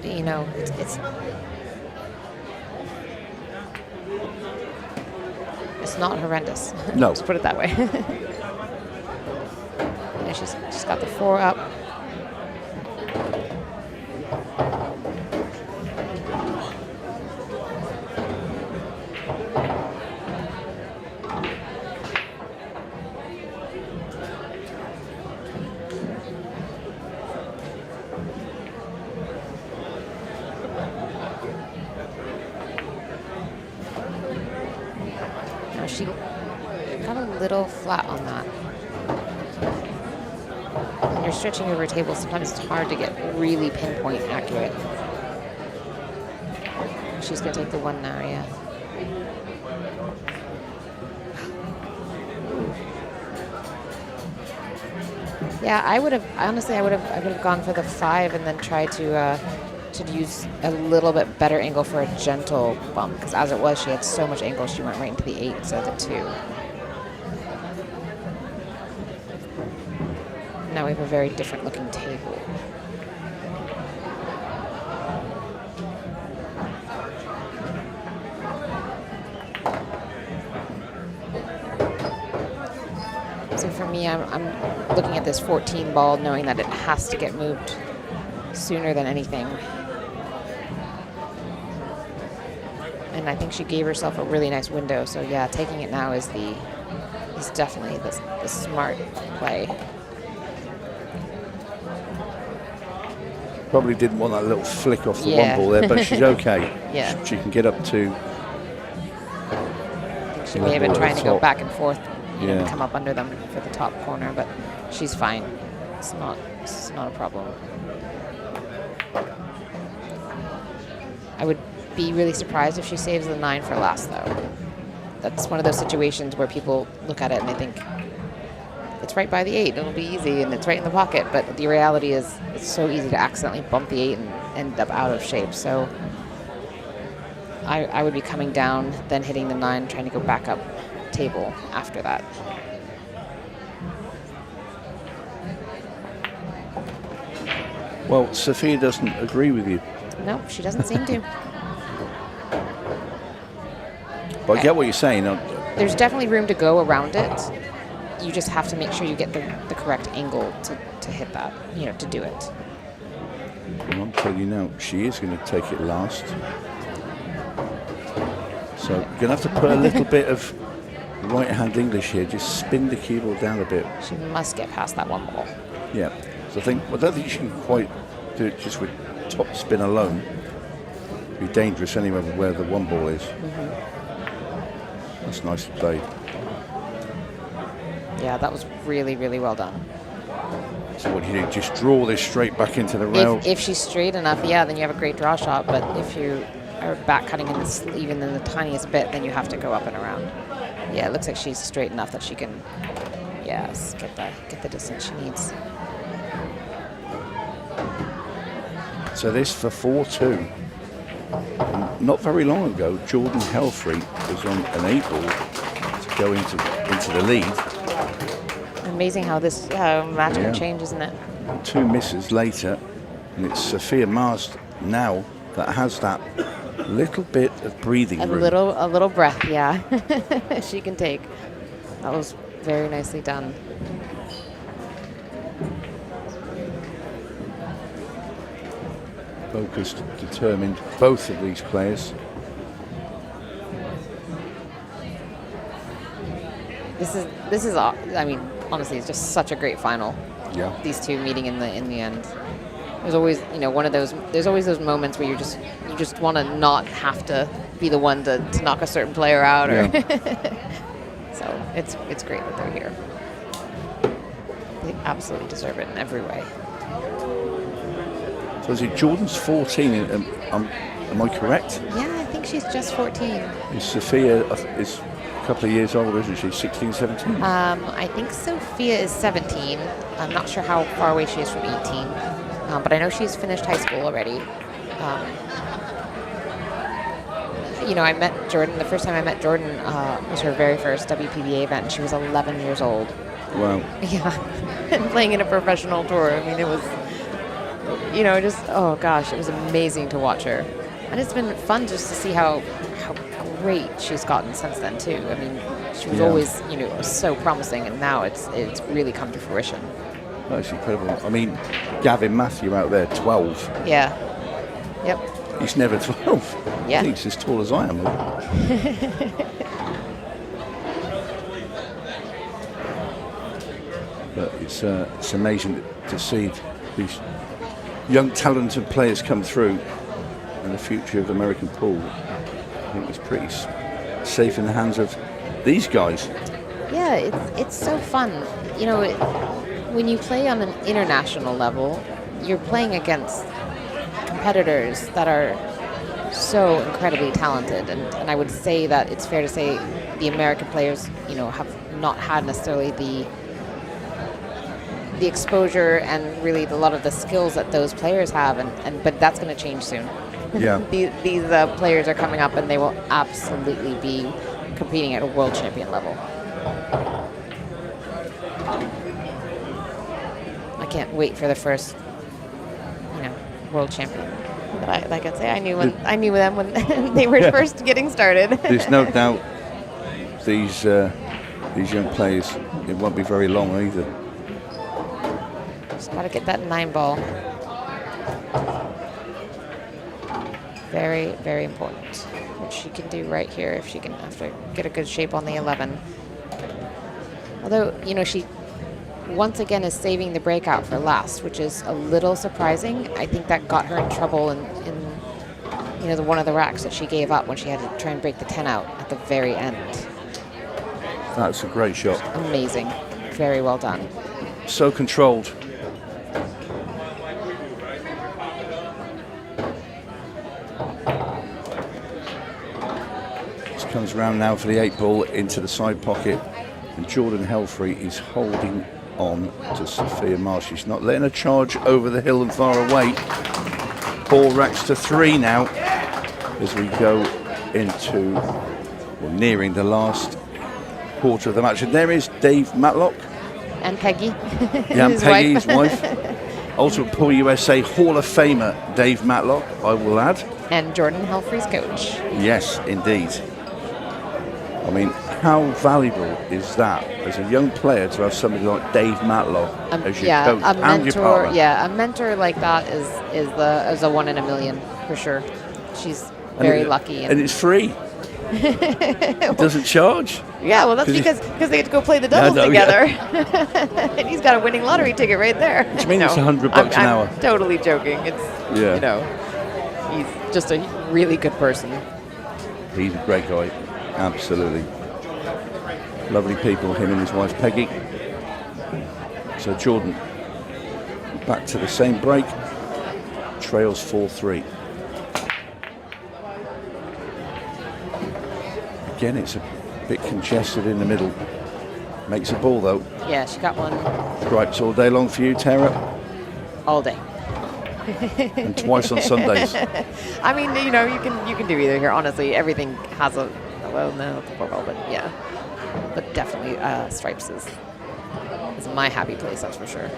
it's not horrendous. No. Let's put it that way. And she's got the 4 up. She got a little flat on that. When you're stretching over a table, sometimes it's hard to get really pinpoint accurate. She's going to take the 1 now, yeah. Yeah, I would have gone for the 5 and then tried to use a little bit better angle for a gentle bump, because as it was, she had so much angle, she went right into the 8 instead of the 2. Now we have a very different looking table. So for me, I'm looking at this 14 ball, knowing that it has to get moved sooner than anything. And I think she gave herself a really nice window. So yeah, taking it now is definitely the smart play. Probably didn't want that little flick off the 1 ball there, but she's okay. Yeah. She can get up to... I think she may have been trying to go back and forth and come up under them for the top corner, but she's fine. It's not a problem. I would be really surprised if she saves the 9 for last, though. That's one of those situations where people look at it and they think, it's right by the 8, it'll be easy, and it's right in the pocket. But the reality is it's so easy to accidentally bump the 8 and end up out of shape. So I would be coming down, then hitting the 9, trying to go back up table after that. Well, Sophia doesn't agree with you. No, she doesn't seem to. But I get what you're saying. There's definitely room to go around it. You just have to make sure you get the correct angle to hit that, to do it. Well, I'm telling you now, she is going to take it last. So you're going to have to put a little bit of right-hand English here. Just spin the keyboard down a bit. She must get past that one ball. Yeah. So I don't think she can quite do it just with top spin alone. It'd be dangerous anyway where the 1 ball is. That's nicely played. Yeah, that was really, really well done. So what do you do? Just draw this straight back into the rail? If she's straight enough, yeah, then you have a great draw shot. But if you are back cutting even in the tiniest bit, then you have to go up and around. Yeah, it looks like she's straight enough that she can, yes, get the distance she needs. So this for 4-2. Not very long ago, Jordan Helfrey was on an 8 ball to go into the lead. Amazing how this match can change, isn't it? 2 misses later, and it's Sophia Mars now that has that little bit of breathing room. A little breath, yeah. She can take. That was very nicely done. Focused, determined, both of these players. This is I mean, honestly, it's just such a great final. Yeah. These two meeting in the end. There's always, one of those. There's always those moments where you just want to not have to be the one to knock a certain player out, or so it's great that they're here. They absolutely deserve it in every way. So is it Jordan's 14? Am I correct? Yeah, I think she's just 14. Is Sophia is a couple of years older, isn't she? 16, 17? I think Sophia is 17. I'm not sure how far away she is from 18. But I know she's finished high school already. I met Jordan. The first time I met Jordan was her very first WPBA event. And she was 11 years old. Wow. Yeah, and playing in a professional tour. I mean, it was, oh gosh, it was amazing to watch her. And it's been fun just to see how great she's gotten since then too. I mean, she was always, so promising, and now it's really come to fruition. That's incredible. I mean, Gavin Matthew out there, 12. Yeah. Yep. He's never 12. Yeah. He's as tall as I am. But it's amazing to see these young, talented players come through, and the future of the American pool, I think, is pretty safe in the hands of these guys. Yeah, it's so fun. When you play on an international level, you're playing against competitors that are so incredibly talented, and I would say that it's fair to say the American players, have not had necessarily the exposure and really a lot of the skills that those players have, but that's going to change soon. Yeah. These players are coming up, and they will absolutely be competing at a world champion level. I can't wait for the first, world champion. But like I say, I knew them when they were first getting started. There's no doubt these young players, it won't be very long either. Just got to get that 9 ball. Very, very important. Which she can do right here if she can get a good shape on the 11. Although, she once again is saving the breakout for last, which is a little surprising. I think that got her in trouble in one of the racks that she gave up when she had to try and break the 10 out at the very end. That's a great shot. Amazing. Very well done. So controlled. comes round now for the 8 ball into the side pocket. And Jordan Helfrey is holding on to Sophia Marsh. She's not letting her charge over the hill and far away. Ball racks to 3 now as we go into, well, nearing the last quarter of the match. And there is Dave Matlock. And Peggy. Yeah, and Peggy, his wife. Ultimate Pool USA Hall of Famer Dave Matlock, I will add. And Jordan Helfrey's coach. Yes, indeed. I mean, how valuable is that as a young player to have somebody like Dave Matlock as your coach and your partner? Yeah, a mentor like that is a 1 in a million for sure. She's very lucky. And it's free. It doesn't charge. Yeah, well, that's because they get to go play the doubles together. Yeah. And he's got a winning lottery ticket right there. Which means it's $100 an hour. I'm totally joking. It's, he's just a really good person. He's a great guy. Absolutely. Lovely people, him and his wife Peggy. So Jordan back to the same break. Trails 4-3. Again, it's a bit congested in the middle. Makes a ball though. Yeah, she got one. Stripes all day long for you, Tara. All day. And twice on Sundays. I mean, you can do either here. Honestly, everything has a no, the 4-ball, but yeah, but definitely stripes is my happy place. That's for sure.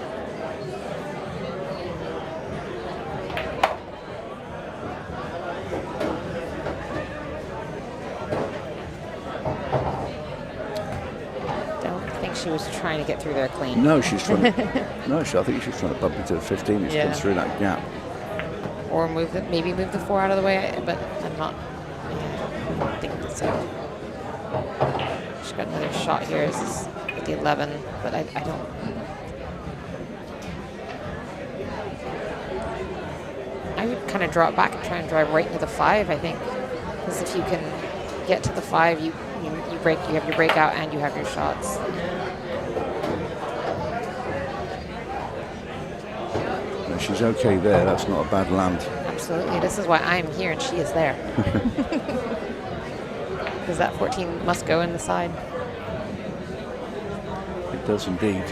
She was trying to get through there clean. No, she's trying to. I think she's trying to bump into the 15. It's come through that gap. Or maybe move the 4 out of the way, but I'm not. I don't think so. She's got another shot here. This is with the 11, but I don't. I would kind of drop back and try and drive right into the 5. I think, because if you can get to the 5, you have your breakout and you have your shots. No, she's okay there. That's not a bad land. Absolutely. This is why I'm here and she is there. Because that 14 must go in the side. It does indeed.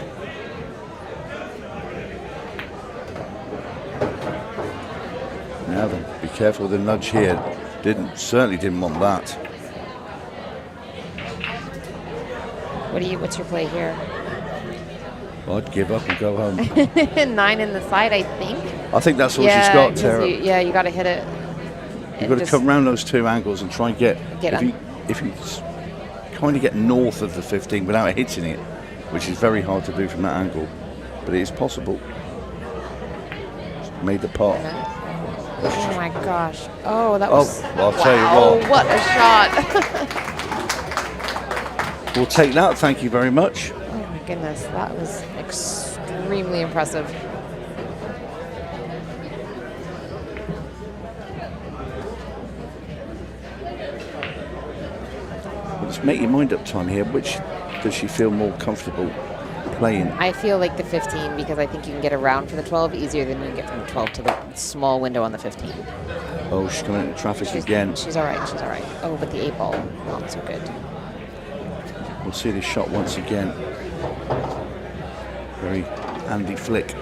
Now then, be careful with the nudge here. Certainly didn't want that. What's your play here? Well, I'd give up and go home. 9 in the side, I think. I think that's all she's got, Tara. You got to hit it. You've got to come around those 2 angles and try and get if you kind of get north of the 15 without hitting it, which is very hard to do from that angle, but it is possible. Made the pot. Oh my gosh! Oh, that was. Well, I'll tell you what a shot! We'll take that. Thank you very much. Oh my goodness, that was extremely impressive. Well, just make your mind up, Tom. Here, which does she feel more comfortable playing? I feel like the 15 because I think you can get around for the 12 easier than you can get from the 12 to the small window on the 15. Oh, she's coming into traffic again. She's all right. She's all right. Oh, but the 8 ball, not so good. We'll see this shot once again. Very handy flick.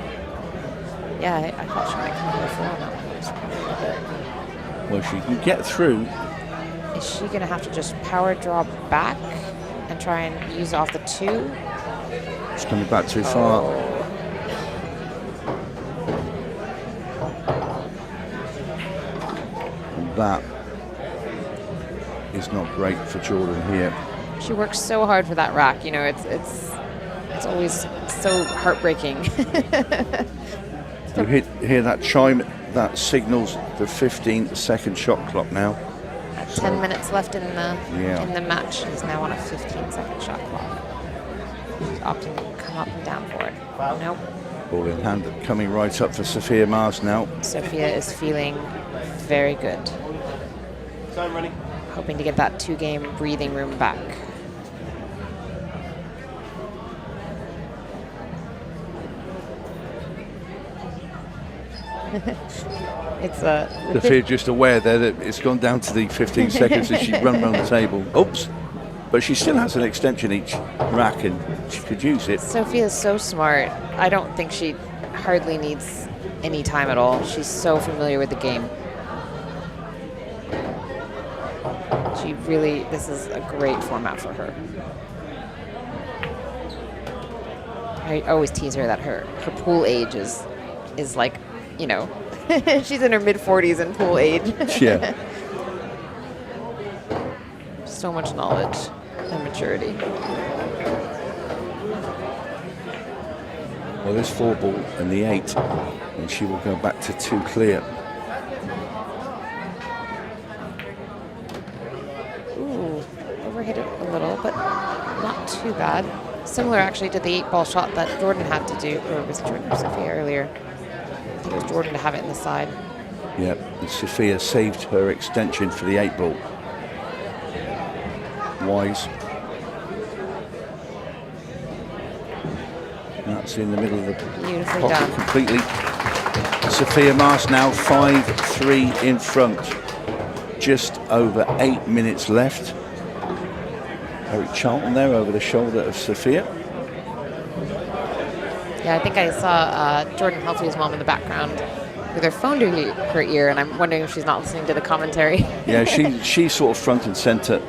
Yeah, I thought she might come before that. Well, she can get through. Is she going to have to just power draw back and try and use off the 2? She's coming back too far. And that is not great for Jordan here. She works so hard for that rack. You know, it's always so heartbreaking. You hear that chime? That signals the 15-second shot clock now. 10 minutes left in the match. She's now on a 15-second shot clock. She's opting to come up and down for it. Nope. Ball in hand, coming right up for Sophia Mars now. Sophia is feeling very good. Time running. Hoping to get that 2-game breathing room back. It's Sophia just aware there that it's gone down to the 15 seconds as she run around the table. Oops. But she still has an extension each rack and she could use it. Sophia's so smart. I don't think she hardly needs any time at all. She's so familiar with the game. This is a great format for her. I always tease her that her pool age is like, you know, she's in her mid-40s in pool age. Yeah. So much knowledge and maturity. Well, there's 4 ball and the 8, and she will go back to 2 clear. Ooh, overhit it a little, but not too bad. Similar actually to the 8-ball shot that Jordan had to do, or was it Jordan or Sophia earlier? I think it was Jordan to have it in the side. Yep, and Sophia saved her extension for the 8 ball. Wise. That's in the middle of the Beautifully pocket done. completely. Sophia Maas now 5-3 in front. Just over 8 minutes left. Eric Charlton there over the shoulder of Sophia. Yeah, I think I saw Jordan Helfrey's mom in the background with her phone to her ear, and I'm wondering if she's not listening to the commentary. Yeah, she's sort of front and center.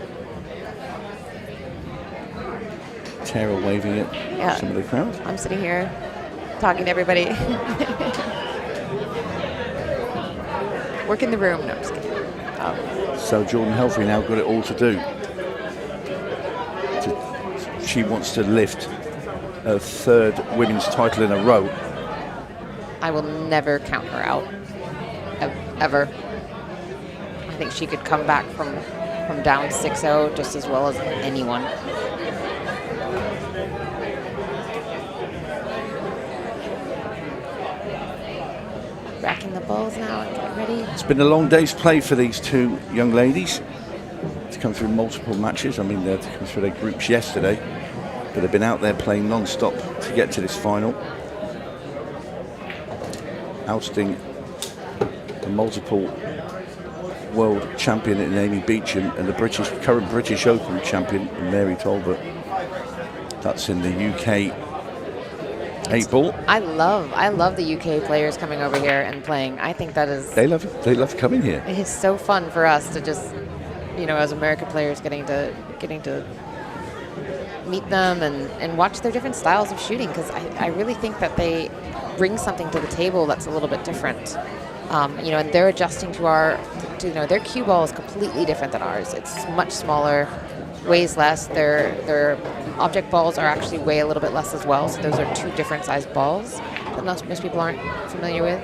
Tara waving at some of the crowd. I'm sitting here talking to everybody. Work in the room. No, I'm just kidding. So Jordan Helfrey now got it all to do. She wants to lift her 3rd women's title in a row. I will never count her out, ever. I think she could come back from down 6-0 just as well as anyone. Racking the balls now and getting ready. It's been a long day's play for these 2 young ladies to come through multiple matches. I mean, they had to come through their groups yesterday, but they've been out there playing non-stop to get to this final. Ousting the multiple world champion in Amy Beecham and the current British Open champion Mary Talbot. That's in the UK 8-ball. I love the UK players coming over here and playing. I think that is... They love coming here. It is so fun for us to just, you know, as American players getting to meet them and watch their different styles of shooting, because I really think that they bring something to the table that's a little bit different. You know, and they're adjusting to their cue ball is completely different than ours. It's much smaller, weighs less. Their object balls are actually weigh a little bit less as well. So those are 2 different sized balls that most people aren't familiar with.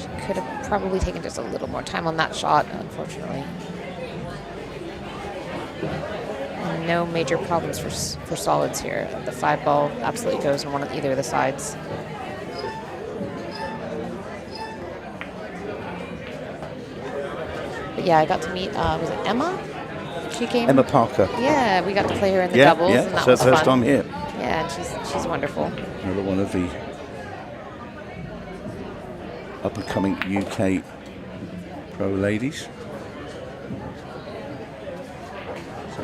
She could have probably taken just a little more time on that shot, unfortunately. And no major problems for solids here. The 5-ball absolutely goes on either of the sides. But yeah, I got to meet, was it Emma? She came. Emma Parker. Yeah, we got to play her in the doubles. Yeah, and that it's her was first fun. time here. Yeah, and she's wonderful. Another one of the up-and-coming UK pro ladies.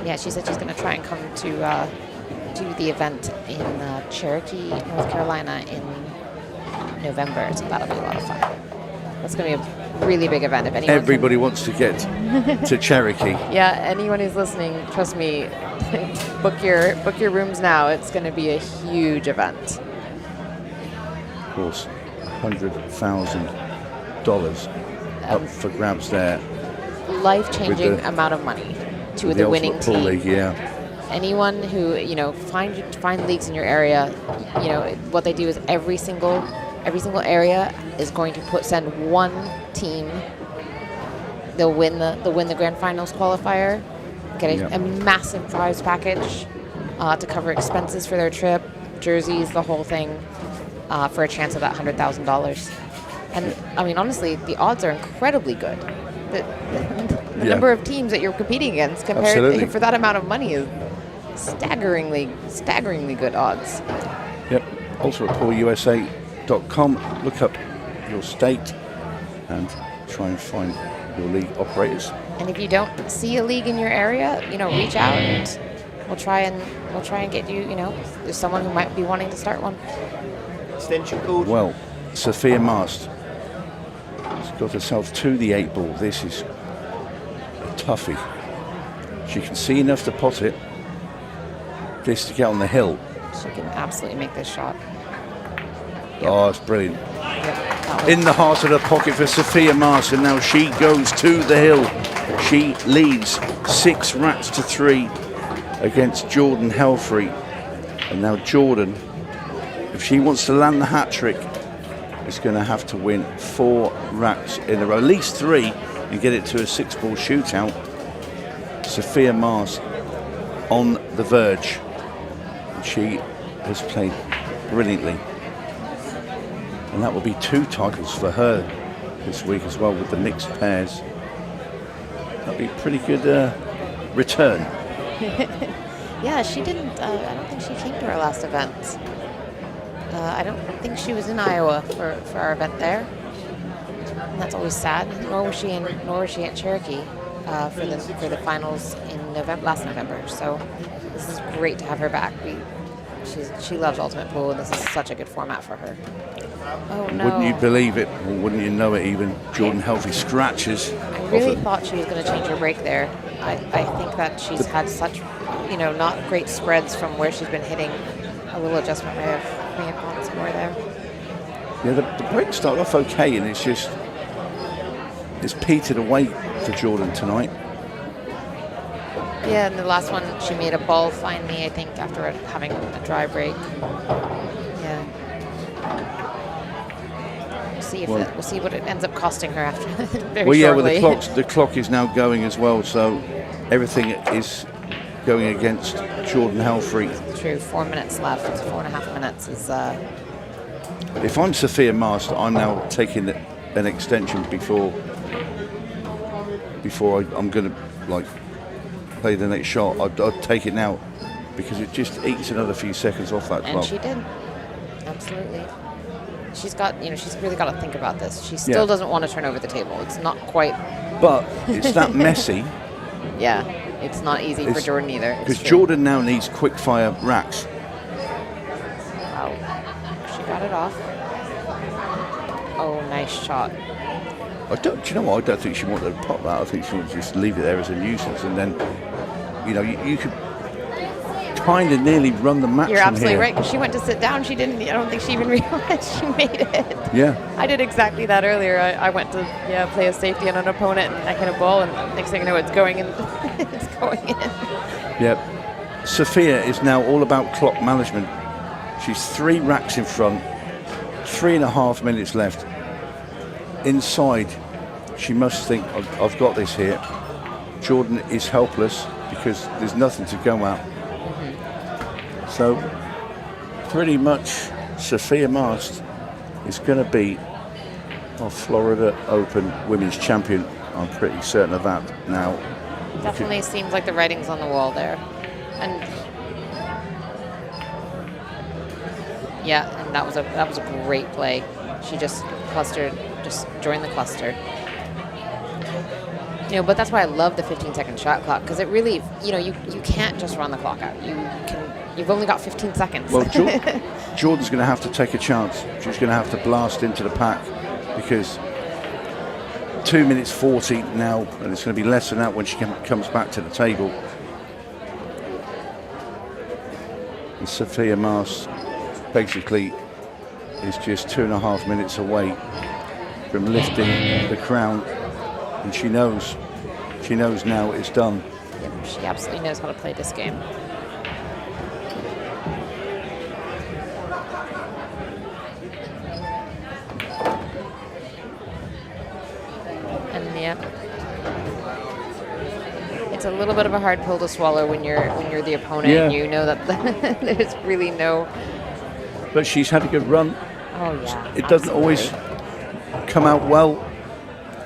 Yeah, she said she's going to try and come to do the event in Cherokee, North Carolina in November, so that'll be a lot of fun. That's going to be a really big event. If anyone Everybody wants to get to Cherokee. Yeah, anyone who's listening, trust me, book your rooms now. It's going to be a huge event. Of course, $100,000 up for grabs there. Life-changing amount of money to the winning Ultimate Pool team. League, yeah. Anyone who, you know, find leagues in your area, you know, what they do is every single area is going to send one team. They'll win the grand finals qualifier, get a massive prize package to cover expenses for their trip, jerseys, the whole thing, for a chance of that $100,000. And I mean, honestly, the odds are incredibly good. The number of teams that you're competing against compared for that amount of money is staggeringly good odds. Yep. Also at poolusa.com, look up your state and try and find your league operators. And if you don't see a league in your area, reach out and we'll try and get you. There's someone who might be wanting to start one. Extension code. Well, Sophia Mast has got herself to the 8 ball. This is a toughie. She can see enough to pot it. This to get on the hill. She can absolutely make this shot. Oh, it's brilliant. Yep, in the heart of the pocket for Sophia Mast, and now she goes to the hill. She leads 6 racks to 3 against Jordan Helfrey. And now Jordan, if she wants to land the hat trick, is going to have to win 4 racks in a row, at least 3, and get it to a 6-ball shootout. Sophia Mast on the verge. She has played brilliantly. And that will be 2 titles for her this week as well with the mixed pairs. That'll be a pretty good return. Yeah, she didn't. I don't think she came to our last event. I don't think she was in Iowa for our event there. And that's always sad. Nor was she at Cherokee for the finals in last November. So this is great to have her back. She loves Ultimate Pool, and this is such a good format for her. Oh no! Wouldn't you believe it, or wouldn't you know it even? Jordan Helfrey scratches. I really thought she was going to change her break there. I think that she's had such, not great spreads from where she's been hitting. A little adjustment may have gone some more there. Yeah, the break started off okay, and it's petered away for Jordan tonight. Yeah, and the last one she made a ball finally, I think, after having a dry break. Yeah. We'll see what it ends up costing her after very shortly. Well, the clock is now going as well, so everything is going against Jordan Helfrey. True, 4 minutes left. 4.5 minutes is. If I'm Sophia Mast, I'm now taking an extension before I'm going to play the next shot. I'd take it now because it just eats another few seconds off that clock. And she did, absolutely. She's got, she's really got to think about this. She still doesn't want to turn over the table. It's not quite. But it's that messy. Yeah, it's not easy for Jordan either. Because Jordan now needs quick fire racks. Wow, she got it off. Oh, nice shot. Do you know what? I don't think she wanted to pop that. I think she wanted to just leave it there as a nuisance, and then, you could kind of nearly run the match. You're absolutely here. right. Because she went to sit down, she didn't. I don't think she even realized she made it. Yeah. I did exactly that earlier. I went to play a safety on an opponent, and I hit a ball, and next thing you know, it's going in. It's going in. Yep. Sophia is now all about clock management. She's 3 racks in front, 3.5 minutes left. Inside, she must think, I've got this here. Jordan is helpless because there's nothing to go at. So, pretty much, Sophia Mast is going to be our Florida Open Women's Champion. I'm pretty certain of that now. Definitely seems like the writing's on the wall there. And and that was a great play. She just joined the cluster. But that's why I love the 15-second shot clock, because it really, you can't just run the clock out. You've only got 15 seconds. Well, Jordan's going to have to take a chance. She's going to have to blast into the pack because 2 minutes 40 now, and it's going to be less than that when she comes back to the table. And Sophia Mast basically is just 2.5 minutes away from lifting the crown, and she knows now it's done. Yep, she absolutely knows how to play this game. And it's a little bit of a hard pill to swallow when you're the opponent. Yeah. And you know that there's really no. But she's had a good run. Oh yeah. It doesn't always come out well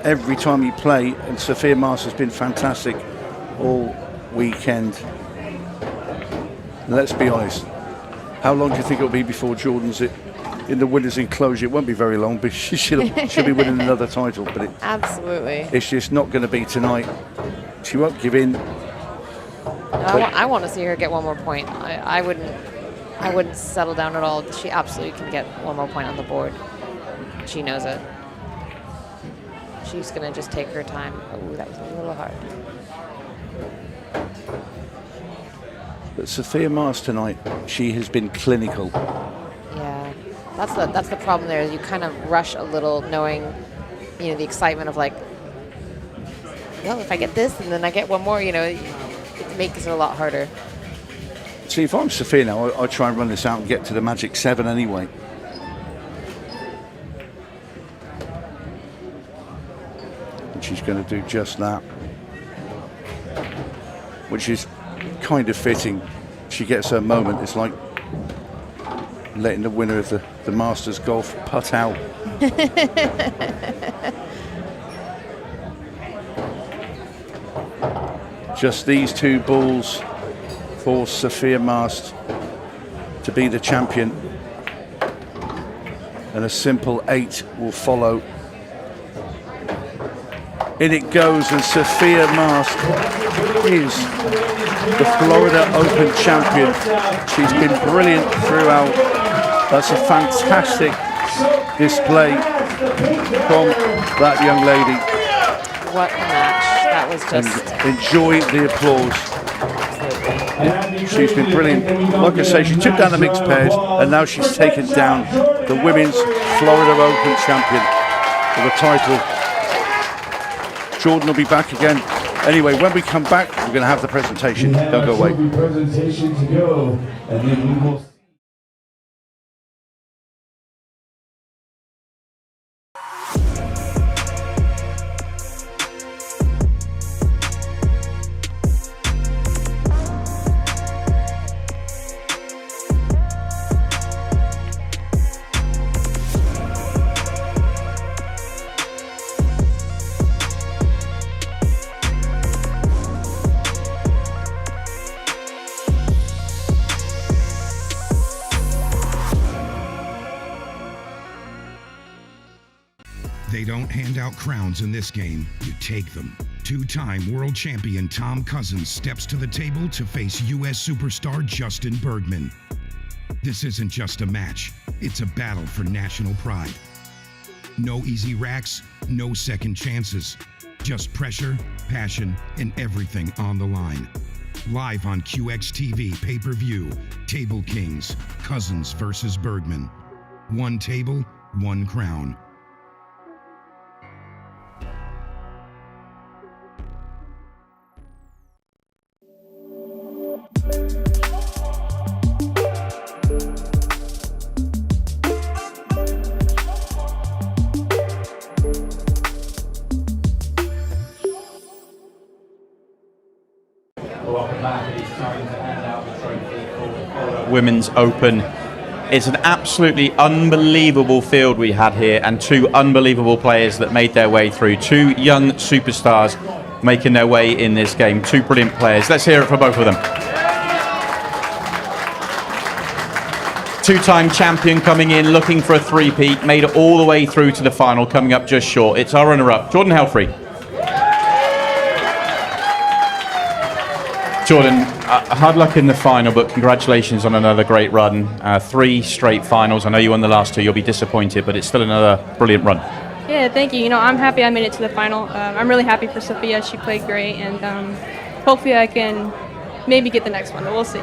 every time you play, and Sophia Mast has been fantastic all weekend. Let's be honest. How long do you think it'll be before Jordan's in the winner's enclosure? It won't be very long, but she'll be winning another title. But Absolutely. it's just not going to be tonight. She won't give in. I want to see her get one more point. I wouldn't settle down at all. She absolutely can get one more point on the board. She knows it. She's going to just take her time. Oh, that was a little hard. But Sophia Mars tonight, she has been clinical. Yeah, that's the problem there. You kind of rush a little, knowing, the excitement of like, well, if I get this and then I get one more, it makes it a lot harder. See, if I'm Sophia now, I'll try and run this out and get to the magic 7 anyway. And she's going to do just that, which is kind of fitting. She gets her moment. It's like letting the winner of the Masters Golf putt out. Just these 2 balls for Sophia Mast to be the champion, and a simple 8 will follow. In it goes, and Sophia Mast is the Florida Open champion. She's been brilliant throughout. That's a fantastic display from that young lady. What a match. That was just... And enjoy the applause. She's been brilliant. Like I say, she took down the mixed pairs, and now she's taken down the women's Florida Open champion for the title. Jordan will be back again. Anyway, when we come back, we're going to have the presentation. Don't go away. Presentation to go, and then we will. They don't hand out crowns in this game, you take them. 2-time world champion Tom Cousins steps to the table to face U.S. superstar Justin Bergman. This isn't just a match, it's a battle for national pride. No easy racks, no second chances. Just pressure, passion, and everything on the line. Live on QXTV pay-per-view, Table Kings, Cousins versus Bergman. One table, one crown. Women's Open. It's an absolutely unbelievable field we had here, and 2 unbelievable players that made their way through. 2 young superstars making their way in this game. 2 brilliant players. Let's hear it for both of them. 2-time champion coming in, looking for a 3-peat, made it all the way through to the final, coming up just short. It's our runner-up, Jordan Helfrey. Jordan, hard luck in the final, but congratulations on another great run. 3 straight finals. I know you won the last 2. You'll be disappointed, but it's still another brilliant run. Yeah, thank you. I'm happy I made it to the final. I'm really happy for Sophia. She played great, and hopefully I can maybe get the next one, but we'll see.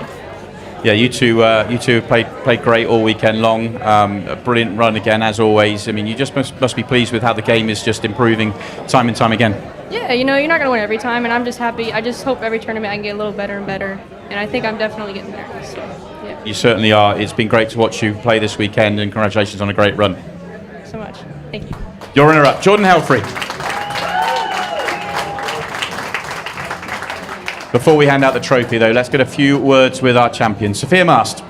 Yeah, you two played great all weekend long. A brilliant run again, as always. I mean, you just must be pleased with how the game is just improving time and time again. Yeah, you're not going to win every time, and I'm just happy. I just hope every tournament I can get a little better and better, and I think I'm definitely getting there. So, yeah. You certainly are. It's been great to watch you play this weekend, and congratulations on a great run. So much. Thank you. Your runner-up, Jordan Helfrey. Before we hand out the trophy, though, let's get a few words with our champion, Sophia Mast.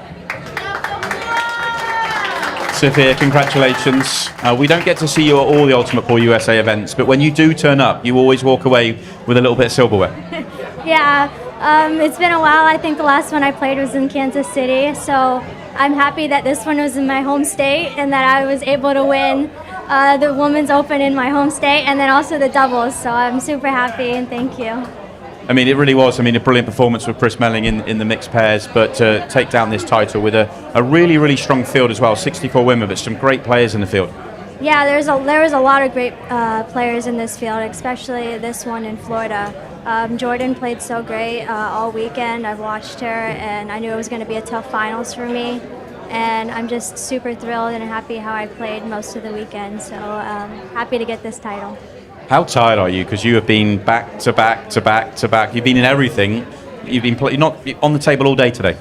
Sophia, congratulations. We don't get to see you at all the Ultimate Pool USA events, but when you do turn up, you always walk away with a little bit of silverware. Yeah, It's been a while. I think the last one I played was in Kansas City, so I'm happy that this one was in my home state and that I was able to win the Women's Open in my home state and then also the doubles, so I'm super happy and thank you. I mean, it really was. I mean, a brilliant performance with Chris Melling in the mixed pairs, but to take down this title with a really, really strong field as well. 64 women, but some great players in the field. Yeah, there was a lot of great players in this field, especially this one in Florida. Jordan played so great all weekend. I've watched her, and I knew it was going to be a tough finals for me. And I'm just super thrilled and happy how I played most of the weekend. So happy to get this title. How tired are you? Because you have been back to back to back to back. You've been in everything. You've been not on the table all day today.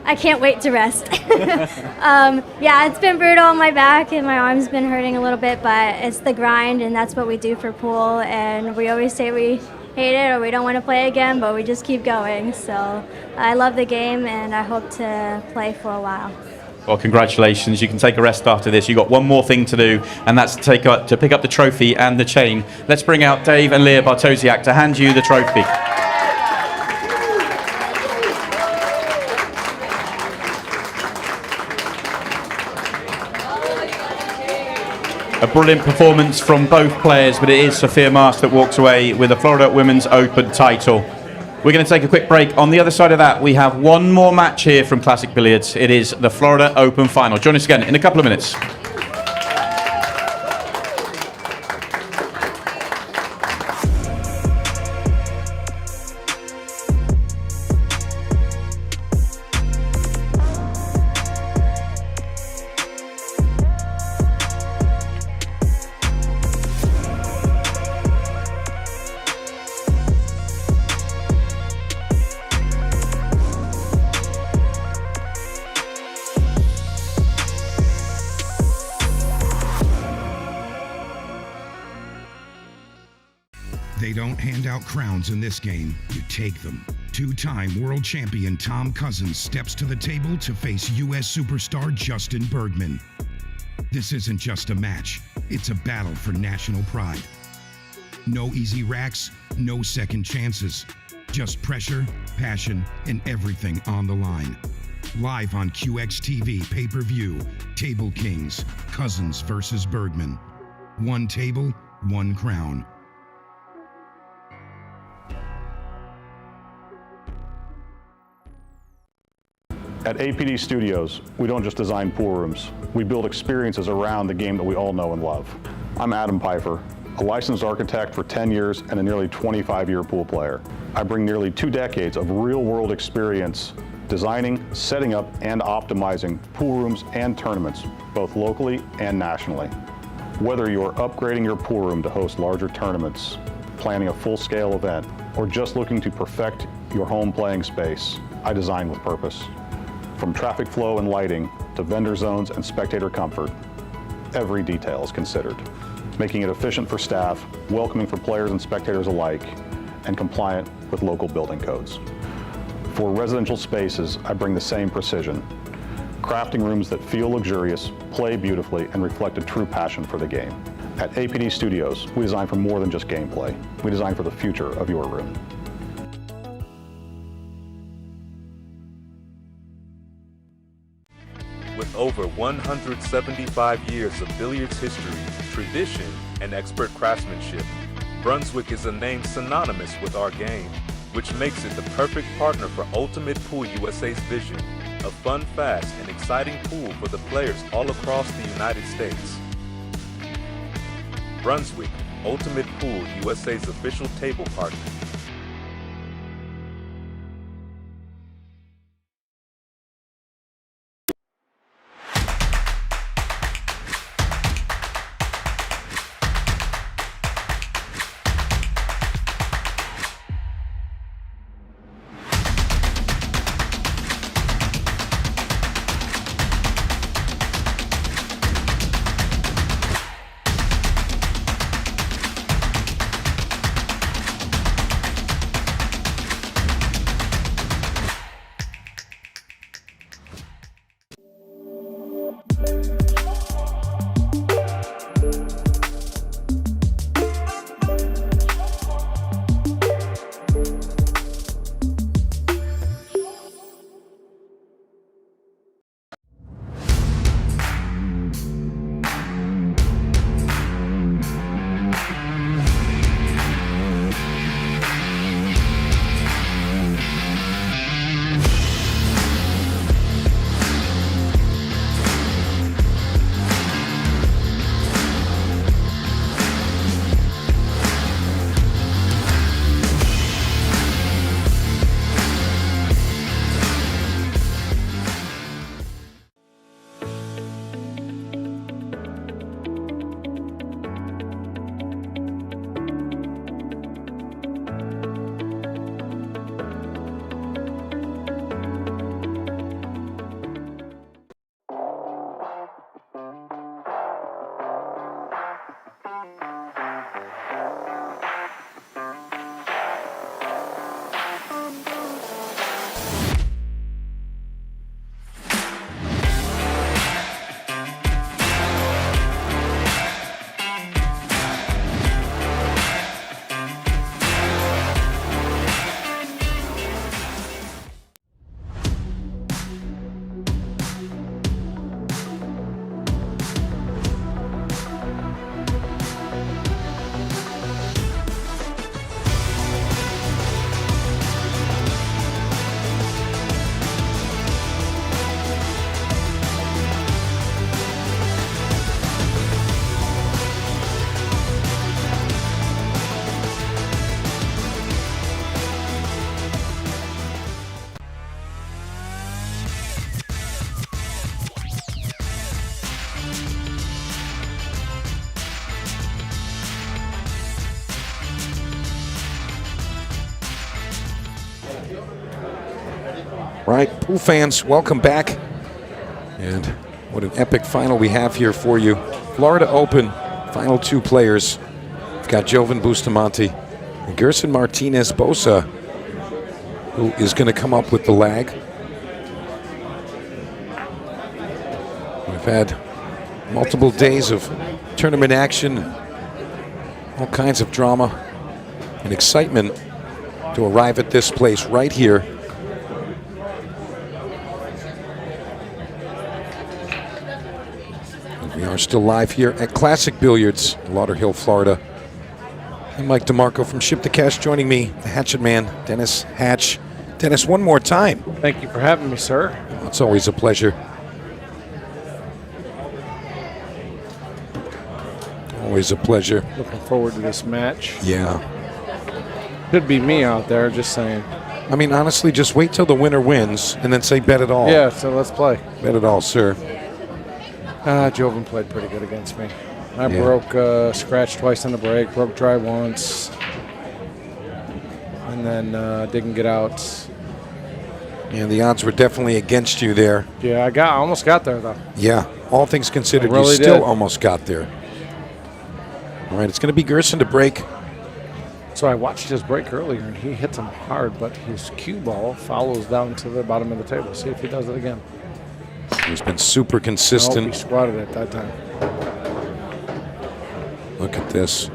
I can't wait to rest. Yeah, it's been brutal on my back and my arm's been hurting a little bit, but it's the grind and that's what we do for pool. And we always say we hate it or we don't want to play again, but we just keep going. So I love the game and I hope to play for a while. Well, congratulations. You can take a rest after this. You've got one more thing to do, and that's to pick up the trophy and the chain. Let's bring out Dave and Leah Bartosiak to hand you the trophy. A brilliant performance from both players, but it is Sophia Marsh that walks away with the Florida Women's Open title. We're going to take a quick break. On the other side of that, we have one more match here from Classic Billiards. It is the Florida Open Final. Join us again in a couple of minutes. They don't hand out crowns in this game, you take them. Two-time world champion Tom Cousins steps to the table to face U.S. superstar Justin Bergman. This isn't just a match, it's a battle for national pride. No easy racks, no second chances. Just pressure, passion, and everything on the line. Live on QX-TV pay-per-view, Table Kings, Cousins versus Bergman. One table, one crown. At APD Studios, we don't just design pool rooms, we build experiences around the game that we all know and love. I'm Adam Pfeiffer, a licensed architect for 10 years and a nearly 25-year pool player. I bring nearly 2 decades of real-world experience designing, setting up, and optimizing pool rooms and tournaments, both locally and nationally. Whether you're upgrading your pool room to host larger tournaments, planning a full-scale event, or just looking to perfect your home playing space, I design with purpose. From traffic flow and lighting to vendor zones and spectator comfort, every detail is considered, making it efficient for staff, welcoming for players and spectators alike, and compliant with local building codes. For residential spaces, I bring the same precision, crafting rooms that feel luxurious, play beautifully, and reflect a true passion for the game. At APD Studios, we design for more than just gameplay. We design for the future of your room. With over 175 years of billiards history, tradition, and expert craftsmanship, Brunswick is a name synonymous with our game, which makes it the perfect partner for Ultimate Pool USA's vision of fun, fast, and exciting pool for the players all across the United States. Brunswick, Ultimate Pool USA's official table partner. All right, pool fans, welcome back. And what an epic final we have here for you. Florida Open, final 2 players. We've got Jovan Bustamante and Gerson Martinez Bosa, who is going to come up with the lag. We've had multiple days of tournament action, all kinds of drama and excitement to arrive at this place right here. And we are still live here at Classic Billiards, Lauderhill, Florida. I'm Mike DeMarco from Ship to Cash. Joining me, the Hatchet Man, Dennis Hatch. Dennis, one more time. Thank you for having me, sir. It's always a pleasure. Always a pleasure. Looking forward to this match. Yeah. Could be me out there, just saying. I mean, honestly, just wait till the winner wins and then say bet it all. Yeah, so let's play. Bet it all, sir. Jovan played pretty good against me. I broke, scratched twice on the break, broke dry once, and then didn't get out. Yeah, the odds were definitely against you there. Yeah, I almost got there, though. Yeah, all things considered, I really you still did. almost got there. All right, it's going to be Gerson to break. So I watched his break earlier, and he hits them hard, but his cue ball follows down to the bottom of the table. See if he does it again. He's been super consistent. Nope, he squatted at that time. Look at this.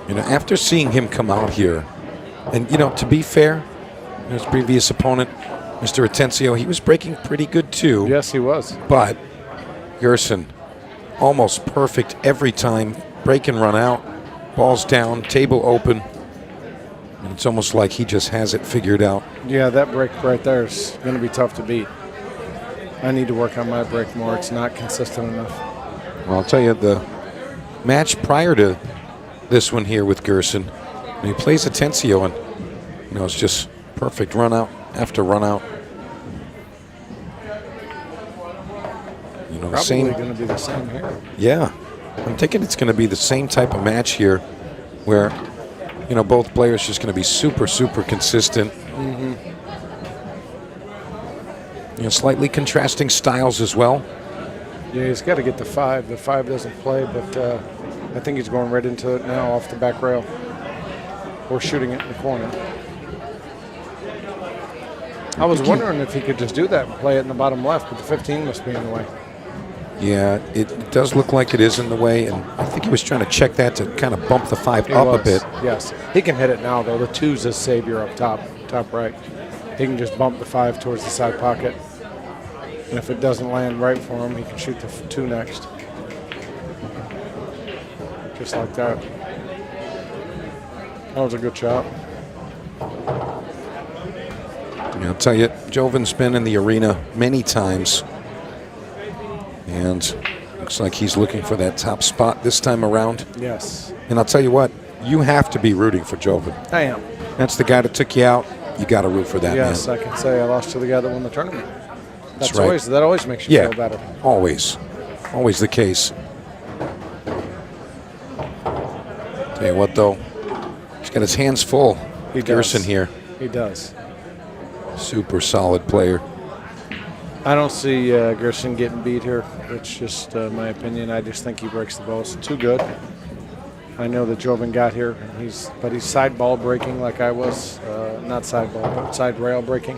You know, after seeing him come out here, and, you know, to be fair, his previous opponent, Mr. Atencio, he was breaking pretty good too. Yes, he was. But Gerson, almost perfect every time. Break and run out, balls down, table open. And it's almost like he just has it figured out. Yeah, that break right there is going to be tough to beat. I need to work on my break more. It's not consistent enough. Well, I'll tell you, the match prior to this one here with Gerson, when he plays Atencio, and, you know, it's just perfect run out after run out. You know, the Probably same. going to be the same here. Yeah, I'm thinking it's going to be the same type of match here, where, you know, both players just going to be super, super consistent. Mm-hmm. You know, slightly contrasting styles as well. Yeah, he's got to get the 5. The 5 doesn't play, but I think he's going right into it now off the back rail. Or shooting it in the corner. I was wondering if he could just do that and play it in the bottom left, but the 15 must be in the way. Yeah, it does look like it is in the way, and I think he was trying to check that to kind of bump the 5 up a bit. Yes, he can hit it now, though. The 2's his savior up top right. He can just bump the 5 towards the side pocket. And if it doesn't land right for him, he can shoot the 2 next. Just like that. That was a good shot. Yeah, I'll tell you, Jovan's been in the arena many times. And looks like he's looking for that top spot this time around. Yes. And I'll tell you what, you have to be rooting for Jovan. I am. That's the guy that took you out. You got to root for that, Yes, man. I can say I lost to the guy that won the tournament. That's right. That always makes you feel better. Always. Always the case. Tell you what, though, he's got his hands full. He Gerson does. here. He does. Super solid player. I don't see Gerson getting beat here. It's just my opinion. I just think he breaks the balls too good. I know that Jovan got here, and he's side ball breaking like I was. Not side ball, but side rail breaking.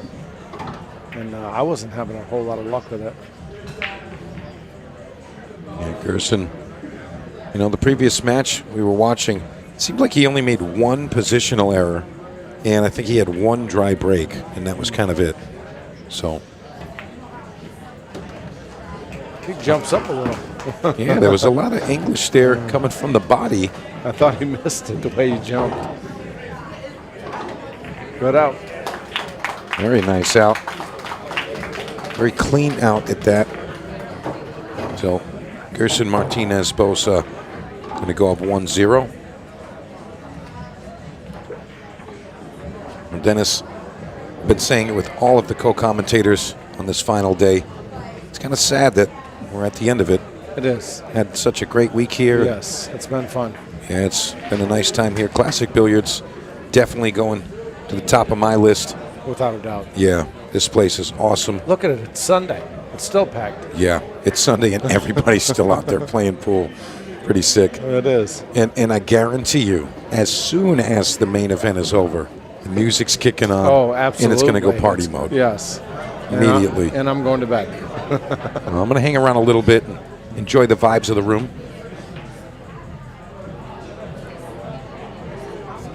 And I wasn't having a whole lot of luck with it. Yeah, Gerson, you know, the previous match we were watching, it seemed like he only made one positional error, and I think he had one dry break, and that was kind of it. So he jumps up a little. yeah, there was a lot of English there coming from the body. I thought he missed it the way he jumped. Good out. Very nice out. Very clean out at that. So Gerson Martinez Bosa going to go up 1-0. And Dennis, I've been saying it with all of the co-commentators on this final day. It's kind of sad that we're at the end of it. It is. Had such a great week here. Yes, it's been fun. Yeah, it's been a nice time here. Classic Billiards definitely going to the top of my list. Without a doubt. Yeah, this place is awesome. Look at it. It's Sunday. It's still packed. Yeah, it's Sunday and everybody's still out there playing pool. Pretty sick. It is. And I guarantee you, as soon as the main event is over, the music's kicking on. Oh, absolutely. And it's going to go party mode. Yes. Immediately. And I'm going to bed. I'm going to hang around a little bit and enjoy the vibes of the room.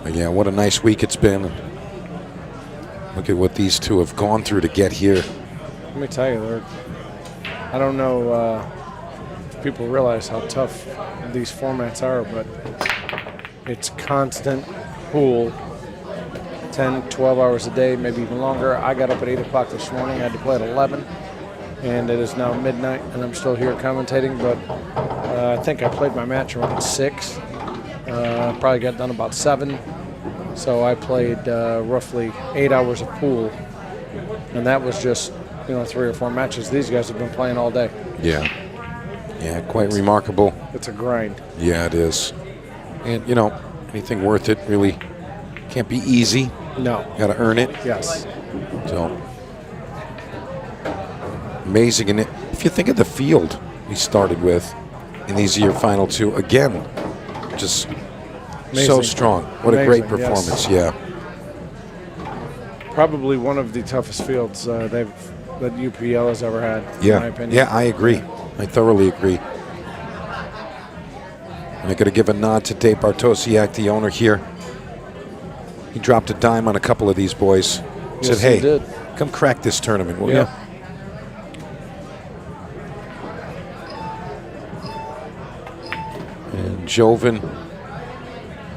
But yeah, what a nice week it's been. Look at what these two have gone through to get here. Let me tell you, I don't know if people realize how tough these formats are, but it's constant pool, 10, 12 hours a day, maybe even longer. I got up at 8 o'clock this morning. I had to play at 11, and it is now midnight, and I'm still here commentating, but I think I played my match around 6. Probably got done about 7. So I played roughly 8 hours of pool, and that was just 3 or 4 matches. These guys have been playing all day. Yeah, quite remarkable. It's a grind. Yeah, it is. And anything worth it really can't be easy. No, got to earn it. Yes. So amazing. And if you think of the field we started with in these year final 2, again, just amazing. So strong. What a great performance. Yes. Yeah. Probably one of the toughest fields that UPL has ever had, in my opinion. Yeah, I agree. I thoroughly agree. And I got to give a nod to Dave Bartosiak, the owner here. He dropped a dime on a couple of these boys. Yes, Said, hey, he did. come crack this tournament, will you? And Joven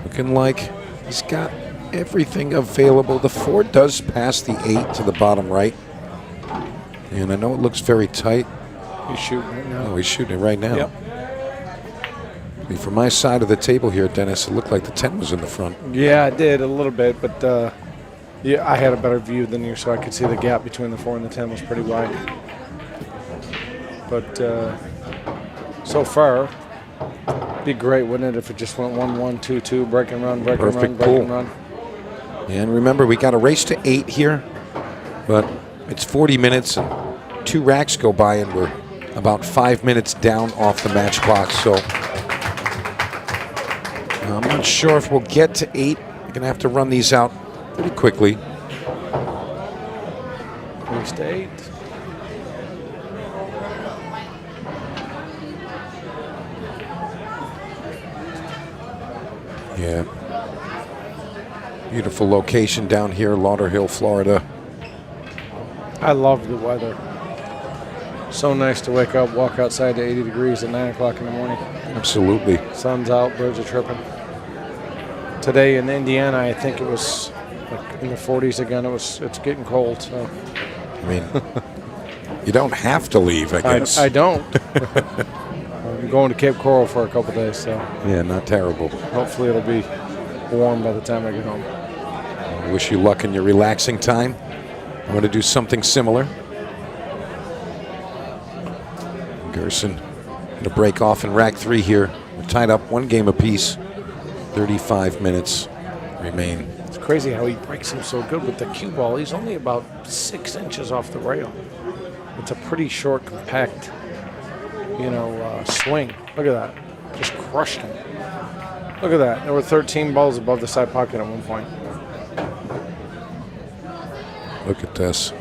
looking like he's got everything available. The 4 does pass the 8 to the bottom right. And I know it looks very tight. He's shooting right now. Oh, he's shooting it right now. Yep. I mean, from my side of the table here, Dennis, it looked like the 10 was in the front. Yeah, I did a little bit, but I had a better view than you, so I could see the gap between the 4 and the 10 was pretty wide. But so far, it'd be great, wouldn't it, if it just went 1-1, 2-2, break and run, break and run, break and run. And remember, we got a race to 8 here, but it's 40 minutes and 2 racks go by, and we're about 5 minutes down off the match clock. So I'm not sure if we'll get to 8. We're going to have to run these out pretty quickly. Race to 8. Yeah. Beautiful location down here, Lauderhill, Florida. I love the weather. So nice to wake up, walk outside to 80 degrees at 9 o'clock in the morning. Absolutely. Sun's out, birds are chirping. Today in Indiana, I think it was like in the 40s again. It's getting cold. So. I mean, you don't have to leave, I guess. I don't. I'm going to Cape Coral for a couple days, so. Yeah, not terrible. Hopefully it'll be warm by the time I get home. I wish you luck in your relaxing time. I'm going to do something similar. Gerson going to break off in rack 3 here. We're tied up 1 game apiece. 35 minutes remain. It's crazy how he breaks them so good with the cue ball. He's only about 6 inches off the rail. It's a pretty short, compact, swing. Look at that. Just crushed him. Look at that. There were 13 balls above the side pocket at one point. Look at this.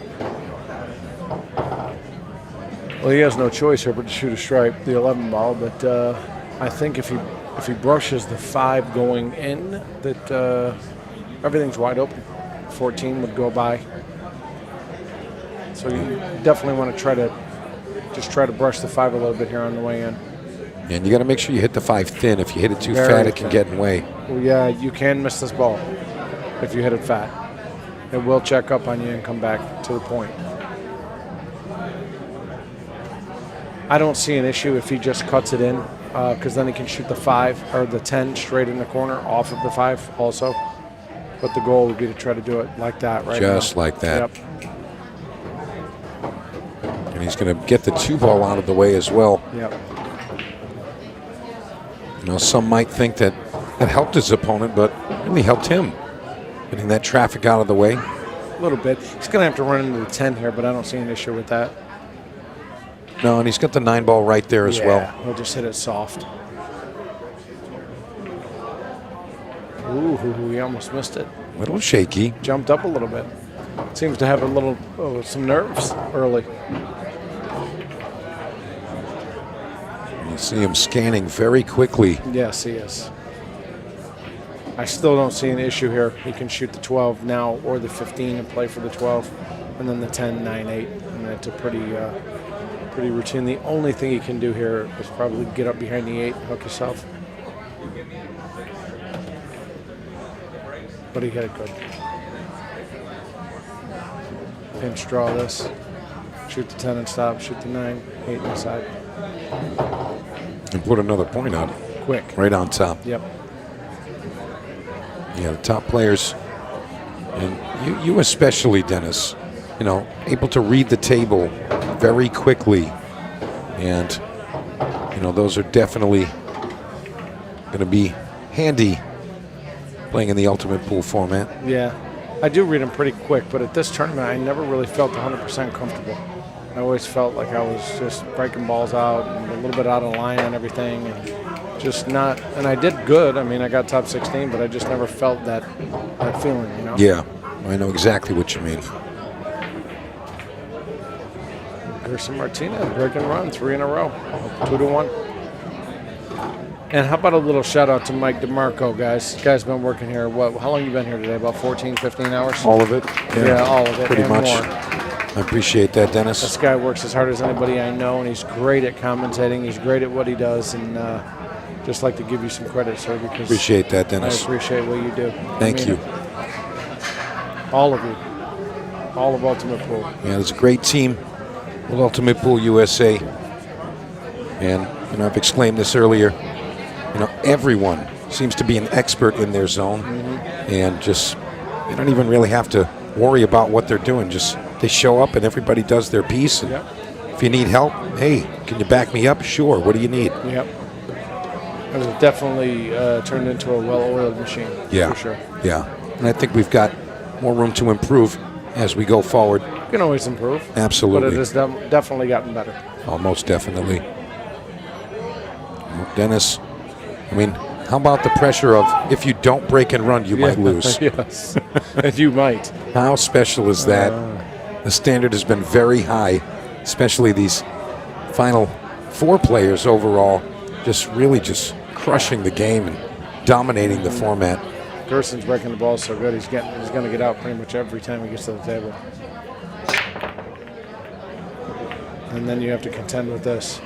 Well, he has no choice here but to shoot a stripe, the 11 ball. But I think if he brushes the 5 going in, that everything's wide open. 14 would go by. So you definitely want to try to brush the 5 a little bit here on the way in. And you got to make sure you hit the 5 thin. If you hit it too fat, it can get in the way. Well, yeah, you can miss this ball if you hit it fat. It will check up on you and come back to the point. I don't see an issue if he just cuts it in, because then he can shoot the 5 or the 10 straight in the corner off of the 5 also. But the goal would be to try to do it like that right now. Just like that. Yep. And he's going to get the 2 ball out of the way as well. Yep. Some might think that helped his opponent, but it really helped him. Getting that traffic out of the way. A little bit. He's going to have to run into the 10 here, but I don't see an issue with that. No, and he's got the 9 ball right there as well. He'll just hit it soft. Ooh, he almost missed it. A little shaky. Jumped up a little bit. Seems to have a little, some nerves early. You see him scanning very quickly. Yes, he is. I still don't see an issue here. He can shoot the 12 now or the 15 and play for the 12, and then the 10, 9, 8. And it's a pretty routine. The only thing he can do here is probably get up behind the 8, hook himself. But he hit it good. Pinch draw this. Shoot the 10 and stop. Shoot the 9, 8 inside. And put another point on. Quick. Right on top. Yep. Yeah, the top players, and you especially, Dennis, you know, able to read the table very quickly. And, you know, those are definitely going to be handy playing in the Ultimate Pool format. Yeah, I do read them pretty quick, but at this tournament, I never really felt 100% comfortable. I always felt like I was just breaking balls out and a little bit out of line on everything, and just not. And I did good. I mean, I got top 16, but I just never felt that feeling, you know? Yeah, I know exactly what you mean. Gerson Martinez, break and run, 3 in a row, 2-1. And how about a little shout out to Mike DeMarco, guys? This guy's been working here. How long you been here today? About 14, 15 hours? All of it? Yeah, all of it. Pretty and much. More. I appreciate that, Dennis. This guy works as hard as anybody I know, and he's great at commentating. He's great at what he does, and just like to give you some credit, sir, because Appreciate that, Dennis. I appreciate what you do. Thank you. All of you. All of Ultimate Pool. Yeah, there's a great team with Ultimate Pool USA. And, you know, I've exclaimed this earlier. You know, everyone seems to be an expert in their zone, and just they don't even really have to worry about what they're doing. Just they show up and everybody does their piece. And if you need help, hey, can you back me up? Sure. What do you need? Yep. It was definitely turned into a well-oiled machine. Yeah, for sure. Yeah, and I think we've got more room to improve as we go forward. You can always improve. Absolutely. But it has definitely gotten better. Oh, most definitely. Well, Dennis, I mean, how about the pressure of if you don't break and run, you might lose? Yes, and you might. How special is that? The standard has been very high, especially these final 4 players overall, just really just crushing the game and dominating the format. Gerson's breaking the ball so good, he's going to get out pretty much every time he gets to the table. And then you have to contend with this.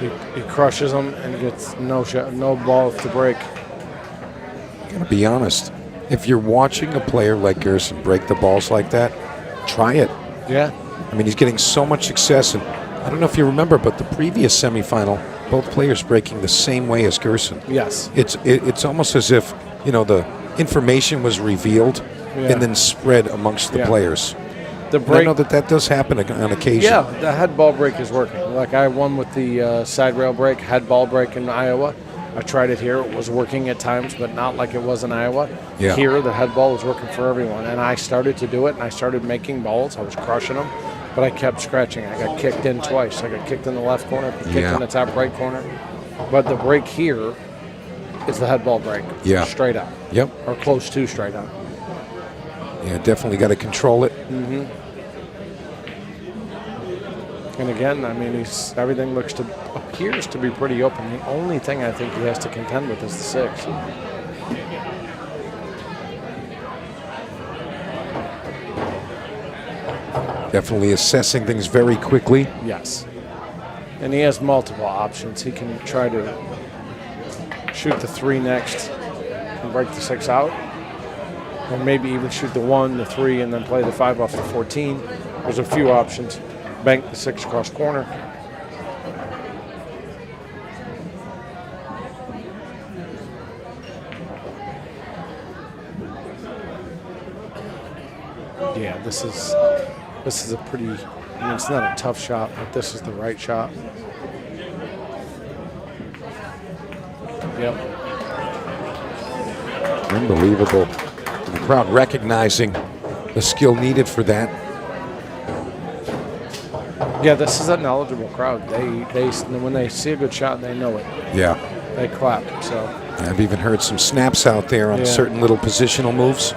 He crushes them and gets no balls to break. I gotta be honest, if you're watching a player like Gerson break the balls like that, try it. Yeah. I mean, he's getting so much success, and I don't know if you remember, but the previous semifinal, both players breaking the same way as Gerson. Yes. It's almost as if, you know, the information was revealed and then spread amongst the players. The break, I know that does happen on occasion. Yeah, the head ball break is working. Like I won with the side rail break, head ball break in Iowa. I tried it here. It was working at times, but not like it was in Iowa. Yeah. Here, the head ball was working for everyone. And I started to do it, and I started making balls. I was crushing them, but I kept scratching. I got kicked in twice. I got kicked in the left corner, kicked in the top right corner. But the break here is the head ball break. Yeah. Straight up. Yep. Or close to straight up. Yeah, definitely got to control it. Mm-hmm. And again, I mean, everything appears to be pretty open. The only thing I think he has to contend with is the 6. Definitely assessing things very quickly. Yes. And he has multiple options. He can try to shoot the 3 next and break the 6 out. Or maybe even shoot the 1, the 3, and then play the 5 off the 14. There's a few options. Bank the 6 across corner. Yeah, this is a pretty, I mean, it's not a tough shot, but this is the right shot. Yep. Unbelievable. The crowd recognizing the skill needed for that. Yeah, this is a knowledgeable crowd. They when they see a good shot, they know it. Yeah. They clap. So I've even heard some snaps out there on certain little positional moves.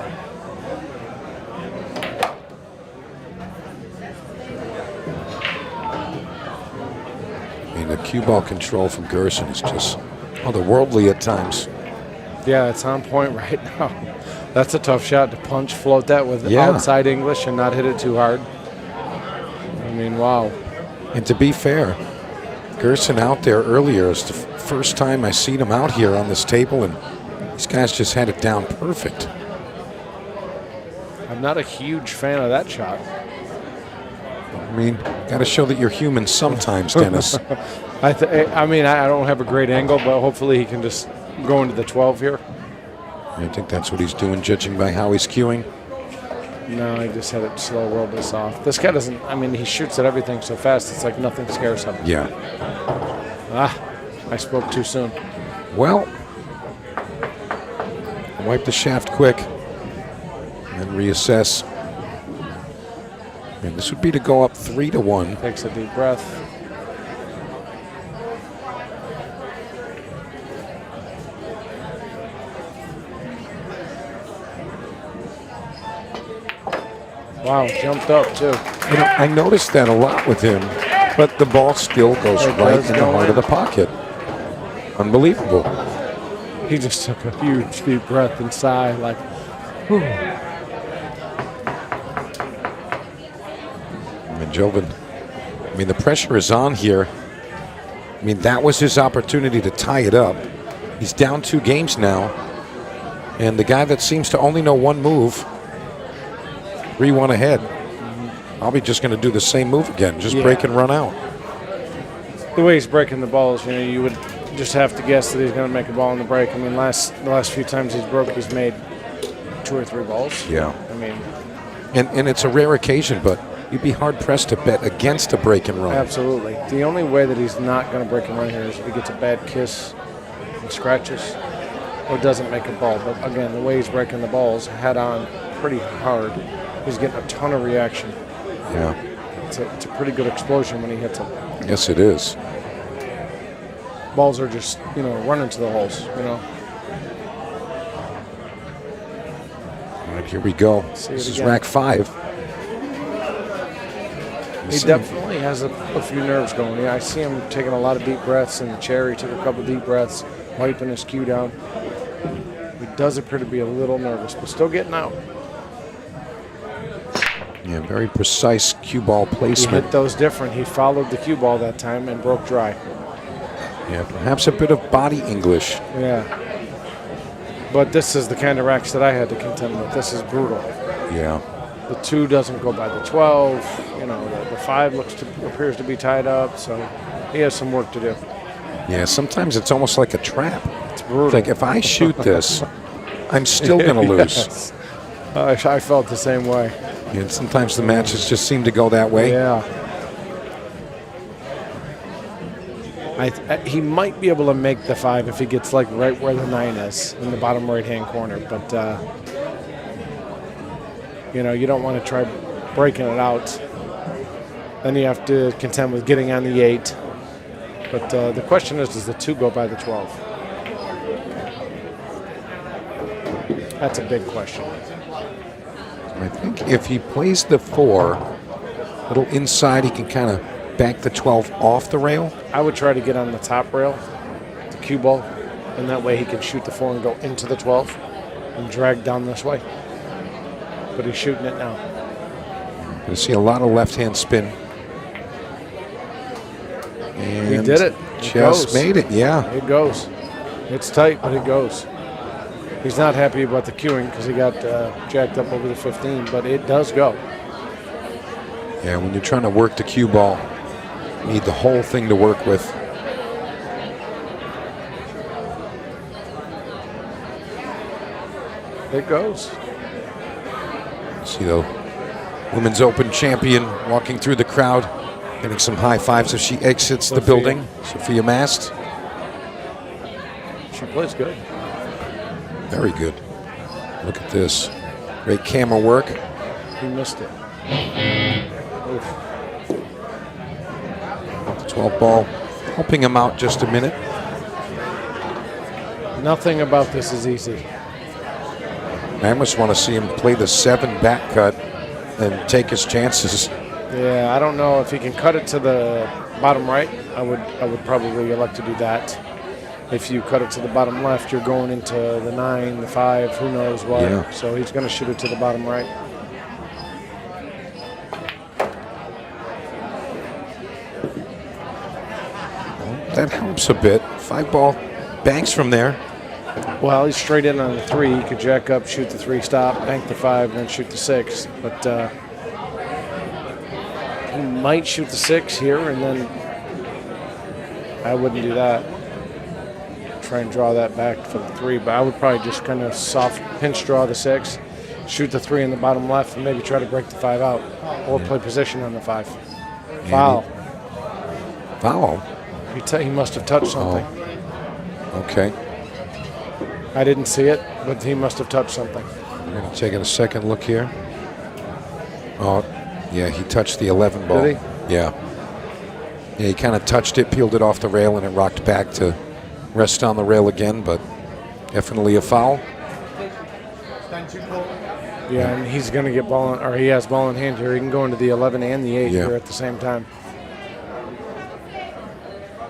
I mean, the cue ball control from Gerson is just otherworldly at times. yeah, it's on point right now. That's a tough shot to punch, float that with outside English and not hit it too hard. I mean, wow. And to be fair, Gerson out there earlier is the first time I seen him out here on this table, and these guys just had it down perfect. I'm not a huge fan of that shot. I mean, got to show that you're human sometimes, Dennis. I mean, I don't have a great angle, but hopefully he can just go into the 12 here. I think that's what he's doing, judging by how he's cueing. No, he just had it slow roll this off. This guy doesn't, I mean, he shoots at everything so fast, it's like nothing scares him. Yeah. I spoke too soon. Well, wipe the shaft quick and then reassess. And this would be to go up 3-1. Takes a deep breath. Wow, jumped up too. You know, I noticed that a lot with him, but the ball still goes right in the heart of the pocket. Unbelievable. He just took a huge deep breath and sigh, like, whew. And Jovan, I mean, the pressure is on here. I mean, that was his opportunity to tie it up. He's down 2 games now. And the guy that seems to only know one move, 3-1 ahead. I'll be just going to do the same move again, just break and run out. The way he's breaking the balls, you know, you would just have to guess that he's going to make a ball in the break. I mean, the last few times he's broke, he's made 2 or 3 balls. Yeah. I mean, and it's a rare occasion, but you'd be hard-pressed to bet against a break and run. absolutely. The only way that he's not going to break and run here is if he gets a bad kiss and scratches or doesn't make a ball. But again, the way he's breaking the balls head on pretty hard, he's getting a ton of reaction. Yeah. It's a pretty good explosion when he hits them. Yes, it is. Balls are just, you know, running to the holes, you know. All right, here we go. This is rack 5. He definitely has a few nerves going. Yeah, I see him taking a lot of deep breaths in the chair. He took a couple deep breaths, wiping his cue down. He does appear to be a little nervous, but still getting out. Yeah, very precise cue ball He placement. hit those different. He followed the cue ball that time and broke dry. Yeah, perhaps a bit of body English. Yeah. But this is the kind of racks that I had to contend with. This is brutal. Yeah. The 2 doesn't go by the 12. You know, the 5 appears to be tied up. So he has some work to do. Yeah, sometimes it's almost like a trap. It's brutal. It's like if I shoot this, I'm still going to lose. Yes. I felt the same way. And sometimes the matches just seem to go that way. Yeah. He might be able to make the 5 if he gets like right where the 9 is in the bottom right-hand corner. But, you know, you don't want to try breaking it out. Then you have to contend with getting on the 8. But the question is, does the 2 go by the 12? That's a big question. I think if he plays the 4, a little inside, he can kind of back the 12 off the rail. I would try to get on the top rail, the cue ball, and that way he can shoot the 4 and go into the 12 and drag down this way. But he's shooting it now. You see a lot of left-hand spin. And He did it. Just made it, yeah. It goes. It's tight, but it goes. He's not happy about the cueing because he got jacked up over the 15, but it does go. Yeah, when you're trying to work the cue ball, you need the whole thing to work with. It goes. See the Women's Open champion walking through the crowd, getting some high fives as she exits the building. Sophia Mast. She plays good. Very good. Look at this. Great camera work. He missed it. Oof. 12 ball, helping him out just a minute. Nothing about this is easy. I almost want to see him play the 7 back cut and take his chances. Yeah, I don't know if he can cut it to the bottom right. I would probably elect to do that. If you cut it to the bottom left, you're going into the 9, the 5, who knows what. Yeah. So he's going to shoot it to the bottom right. That helps a bit. 5 ball banks from there. Well, he's straight in on the 3. He could jack up, shoot the 3, stop, bank the 5, and then shoot the 6. But he might shoot the 6 here, and then I wouldn't do that. Try and draw that back for the 3, but I would probably just kind of soft pinch draw the 6, shoot the 3 in the bottom left, and maybe try to break the 5 out, or play position on the 5. Foul. Foul? He must have touched something. Okay. I didn't see it, but he must have touched something. We're taking a second look here. Oh, yeah, he touched the 11 ball. Did he? Yeah. Yeah, he kind of touched it, peeled it off the rail, and it rocked back to rest on the rail again, but definitely a foul. Yeah, and he's going to get ball, or he has ball in hand here. He can go into the 11 and the 8 Yeah. here at the same time.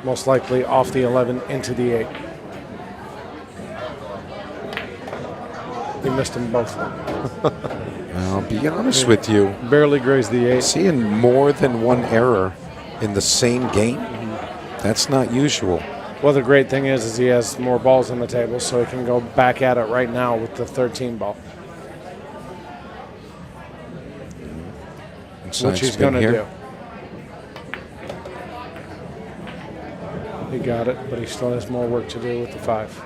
Most likely off the 11 into the 8. He missed them both. I'll be honest with you. Barely grazed the 8. Seeing more than one error in the same game, that's not usual. Well, the great thing is he has more balls on the table, so he can go back at it right now with the 13 ball. Inside Which he's spin going to here. do. He got it, but he still has more work to do with the 5.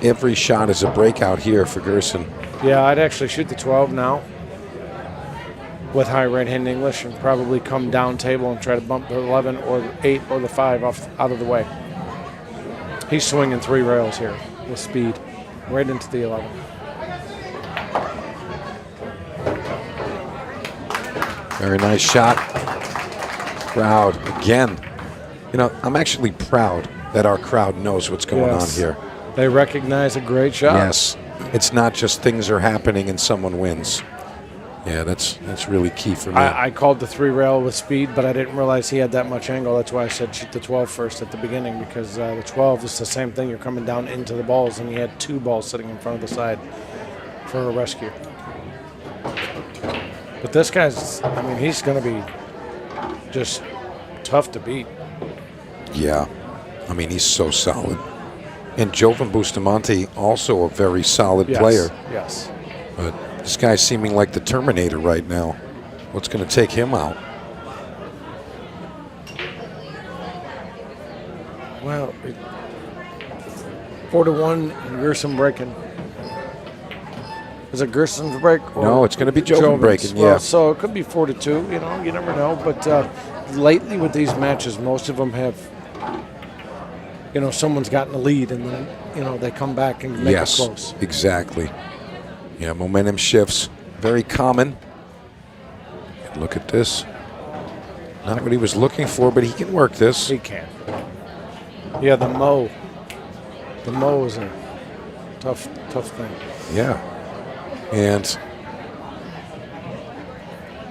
Every shot is a breakout here for Gerson. Yeah, I'd actually shoot the 12 now with high right-hand English and probably come down table and try to bump the 11 or the 8 or the 5 out of the way. He's swinging 3 rails here with speed right into the 11. Very nice shot. Crowd again. You know, I'm actually proud that our crowd knows what's going on here. They recognize a great shot. Yes. It's not just things are happening and someone wins. Yeah, that's really key for me. I called the 3 rail with speed, but I didn't realize he had that much angle. That's why I said shoot the 12 first at the beginning, because the 12 is the same thing. You're coming down into the balls, and he had 2 balls sitting in front of the side for a rescue. But this guy's, I mean, he's going to be just tough to beat. Yeah. I mean, he's so solid. And Jovan Bustamante, also a very solid player. Yes. But this guy's seeming like the Terminator right now. What's going to take him out? Well, 4-1, Gerson breaking. Is it Gerson's break? Or No, it's going to be Jovan breaking, Well, yeah. so it could be 4-2, you know, you never know. But lately with these matches, most of them have, you know, someone's gotten the lead and then, you know, they come back and make it close. Exactly. Yeah, momentum shifts. Very common. Look at this. Not what he was looking for, but he can work this. He can. Yeah, the Mo. The Mo is a tough thing. Yeah. And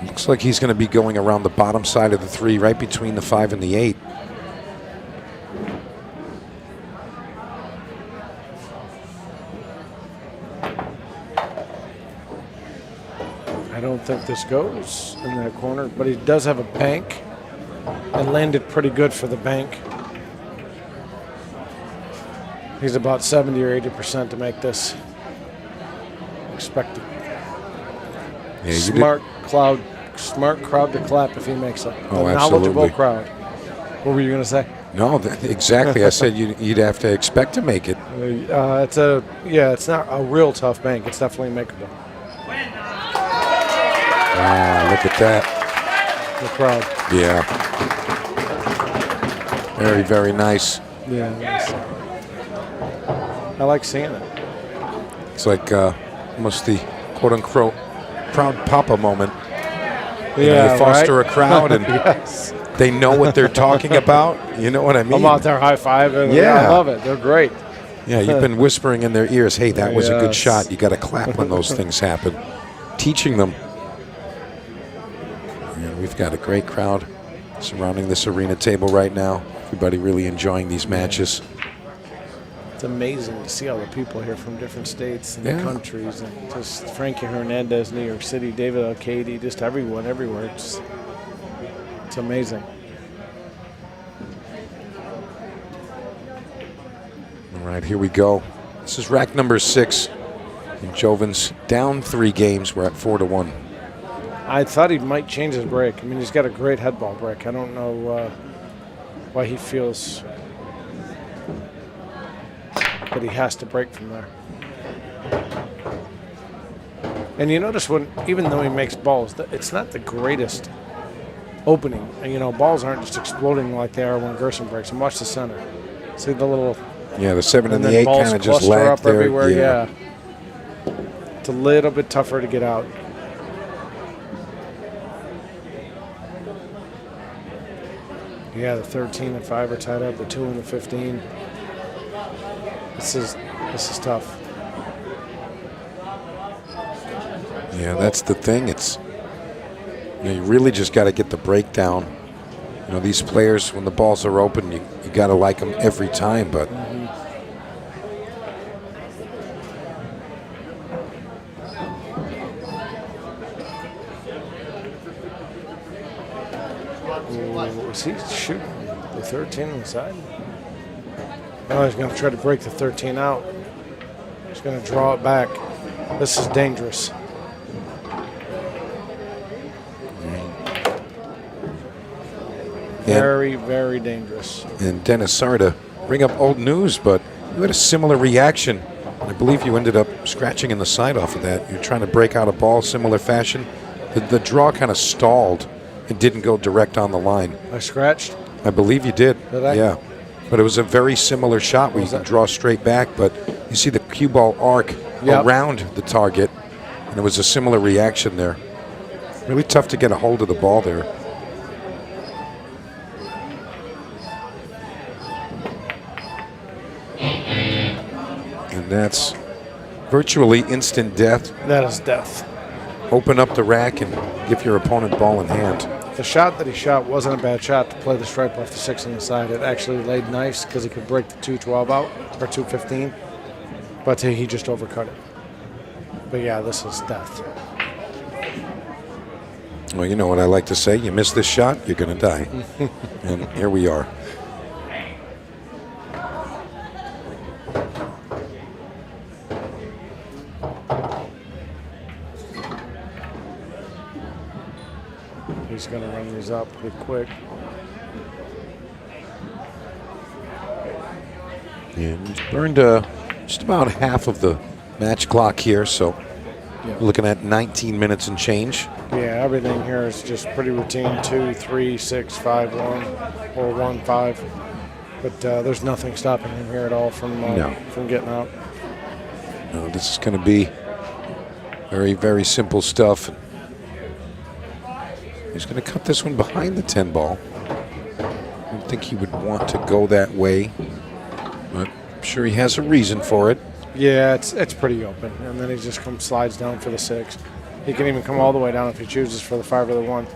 looks like he's going to be going around the bottom side of the 3, right between the 5 and the 8. I don't think this goes in that corner, but he does have a bank and landed pretty good for the bank. He's about 70 or 80% to make this. Expected. Yeah, Smart crowd to clap if he makes it. Oh, A knowledgeable absolutely. crowd. What were you going to say? No, exactly. I said you'd have to expect to make it. It's not a real tough bank. It's definitely makeable. Wow, look at that. The crowd. Yeah. Very, very nice. Yeah. I like seeing it. It's like almost the quote-unquote proud papa moment. You know, you foster a crowd and yes. they know what they're talking about. You know what I mean? I'm out there high-fiving. Yeah. I love it. They're great. Yeah, you've been whispering in their ears, hey, that was a good Yes. shot. You got to clap when those things happen. Teaching them. And we've got a great crowd surrounding this arena table right now. Everybody really enjoying these matches. It's amazing to see all the people here from different states and Yeah. countries. And just Frankie Hernandez, New York City, David Alcady, just everyone, everywhere. It's amazing. All right, here we go. This is rack number 6. And Joven's down 3 games. We're at 4-1. I thought he might change his break. I mean, he's got a great head ball break. I don't know why he feels that he has to break from there. And you notice when, even though he makes balls, it's not the greatest opening. And, you know, balls aren't just exploding like they are when Gerson breaks. And watch the center. See the little... Yeah, the 7 and the then 8 balls kind of just cluster lagged up there. everywhere. Yeah. It's a little bit tougher to get out. Yeah, the 13 and 5 are tied up. The 2 and the 15. This is tough. Yeah, that's the thing. It's, you know, you really just got to get the breakdown. You know, these players, when the balls are open, you got to like them every time, but Is he shooting the 13 on the side? No, he's going to try to break the 13 out. He's going to draw it back. This is dangerous. Very, very dangerous. And Dennis, sorry to bring up old news, but you had a similar reaction. I believe you ended up scratching in the side off of that. You're trying to break out a ball, similar fashion. The draw kind of stalled and didn't go direct on the line. I scratched? I believe you did. Did I? Yeah. But it was a very similar shot where you can draw straight back, but you see the cue ball arc around the target, and it was a similar reaction there. Really tough to get a hold of the ball there. And that's virtually instant death. That is death. Open up the rack and give your opponent ball in hand. The shot that he shot wasn't a bad shot to play the stripe off the 6 on the side. It actually laid nice because he could break the 212 out, or 215, but he just overcut it. But yeah, this is death. Well, you know what I like to say, you miss this shot, you're going to die. And here we are. He's going to run these up pretty quick. And he's burned just about half of the match clock here, so we're looking at 19 minutes and change. Yeah, everything here is just pretty routine. 2, 3, 6, 5, 1, or 1, 5. But there's nothing stopping him here at all from getting out. No, this is going to be very, very simple stuff. He's going to cut this one behind the 10 ball. I don't think he would want to go that way, but I'm sure he has a reason for it. Yeah, it's pretty open. And then he just slides down for the 6. He can even come all the way down if he chooses for the 5 or the 1.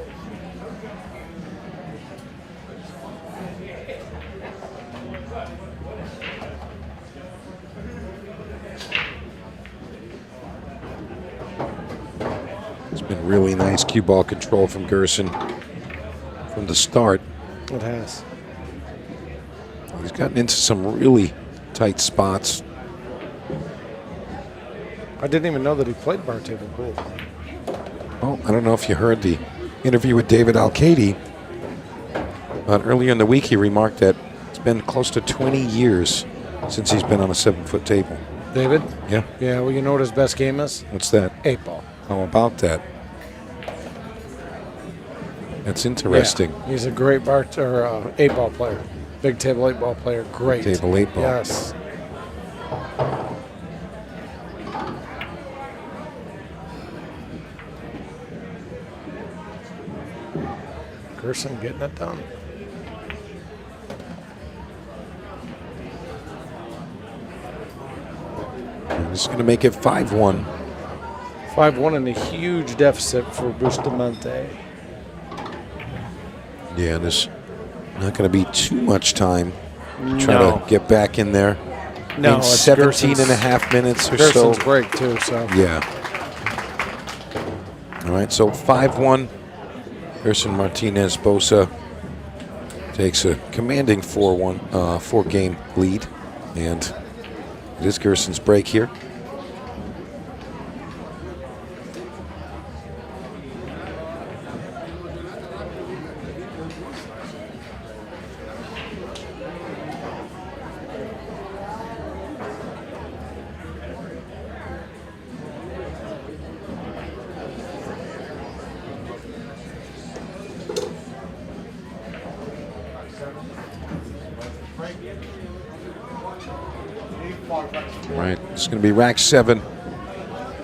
It's been really nice cue ball control from Gerson from the start. It has. He's gotten into some really tight spots. I didn't even know that he played bar table pool. Well, I don't know if you heard the interview with David Alcady. Earlier in the week, he remarked that it's been close to 20 years since he's been on a 7-foot table. David? Yeah. Yeah, well, you know what his best game is? What's that? 8 ball. How about that? That's interesting. Yeah, he's a great 8 ball player. Big table 8 ball player. Great. Table 8 ball. Yes. Gerson getting it done. This is going to make it 5-1. 5-1 and a huge deficit for Bustamante. Yeah, there's not going to be too much time to try to get back in there. No, in it's 17 and a half minutes or Gerson's so. break too, so. Yeah. All right, so 5-1. Gerson Martinez Bosa takes a commanding 4-game lead. And it is Gerson's break here. Right, it's going to be rack 7.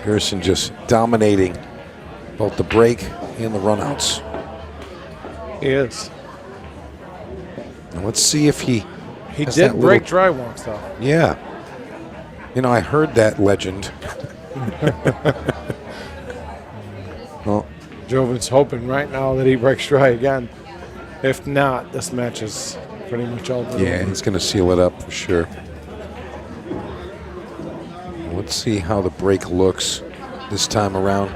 Gerson just dominating both the break and the runouts. He is. And let's see if he has did that break little- dry once, though. Yeah. You know, I heard that legend. Well, Jovin's hoping right now that he breaks dry again. If not, this match is pretty much all done. yeah, he's going to seal it up for sure. Let's see how the break looks this time around.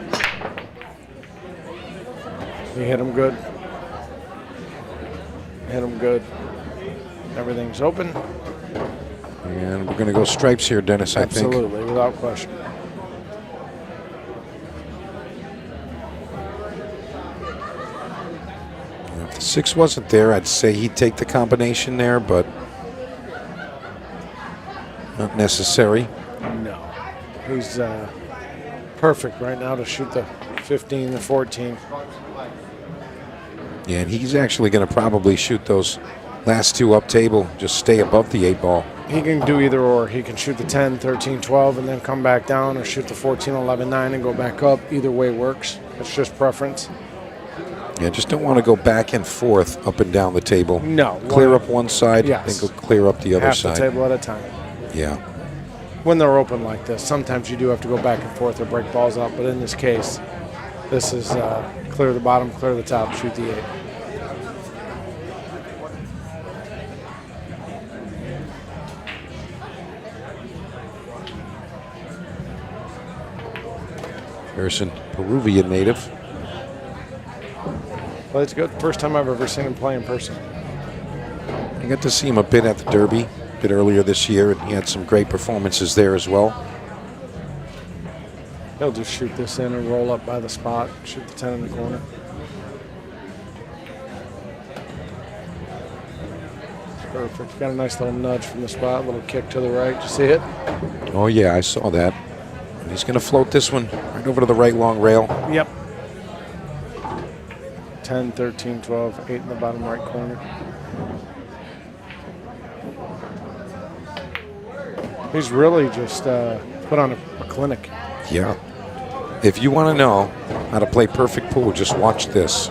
He hit him good. Hit him good. Everything's open. And we're going to go stripes here, Dennis, I think. Absolutely, without question. If the 6 wasn't there, I'd say he'd take the combination there, but not necessary. No. He's perfect right now to shoot the 15 and 14. Yeah, and he's actually going to probably shoot those last 2 up table, just stay above the 8 ball. He can do either or. He can shoot the 10, 13, 12 and then come back down, or shoot the 14, 11, 9 and go back up. Either way works. It's just preference. Yeah, just don't want to go back and forth up and down the table. No. Clear up one side, Yes. then go clear up the other Half side. the table at a time. Yeah. When they're open like this, sometimes you do have to go back and forth or break balls up, but in this case, this is clear the bottom, clear the top, shoot the 8. Gerson, Peruvian native. Well, it's good. First time I've ever seen him play in person. I got to see him a bit at the Derby, a bit earlier this year, and he had some great performances there as well. He'll just shoot this in and roll up by the spot, shoot the 10 in the corner. Perfect. Got a nice little nudge from the spot, little kick to the right. Did you see it? Oh, yeah, I saw that. And he's going to float this one right over to the right long rail. Yep. 10, 13, 12, 8 in the bottom right corner. He's really just put on a clinic. Yeah. If you want to know how to play perfect pool, just watch this.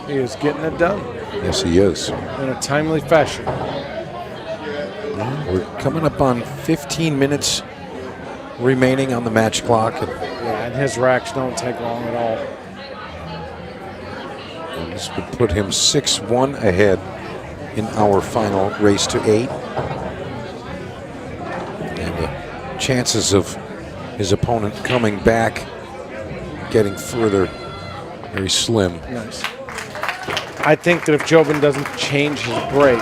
He is getting it done. Yes, he is. In a timely fashion. We're coming up on 15 minutes remaining on the match clock. Yeah, and his racks don't take long at all. And this would put him 6-1 ahead in our final race to 8. And the chances of his opponent coming back, getting further, very slim. Nice. I think that if Jobin doesn't change his break,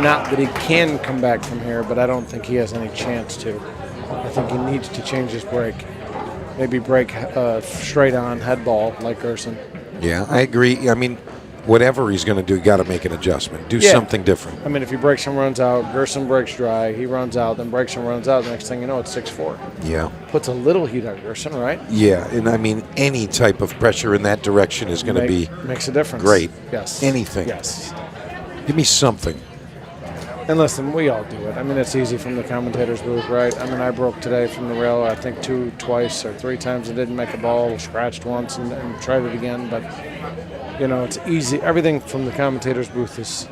not that he can come back from here, but I don't think he has any chance to. I think he needs to change his break. Maybe break straight on head ball like Gerson. Yeah, I agree. I mean, whatever he's going to do, you got to make an adjustment. Do something different. I mean, if he breaks and runs out, Gerson breaks dry, he runs out, then breaks and runs out, the next thing you know, it's 6-4. Yeah. Puts a little heat on Gerson, right? Yeah, and I mean, any type of pressure in that direction is going to be makes a difference. great. Yes. Anything. Yes. Give me something. And listen, we all do it. I mean, it's easy from the commentator's booth, right? I mean, I broke today from the rail, I think twice or 3 times and didn't make a ball, scratched once and tried it again. But, you know, it's easy. Everything from the commentator's booth is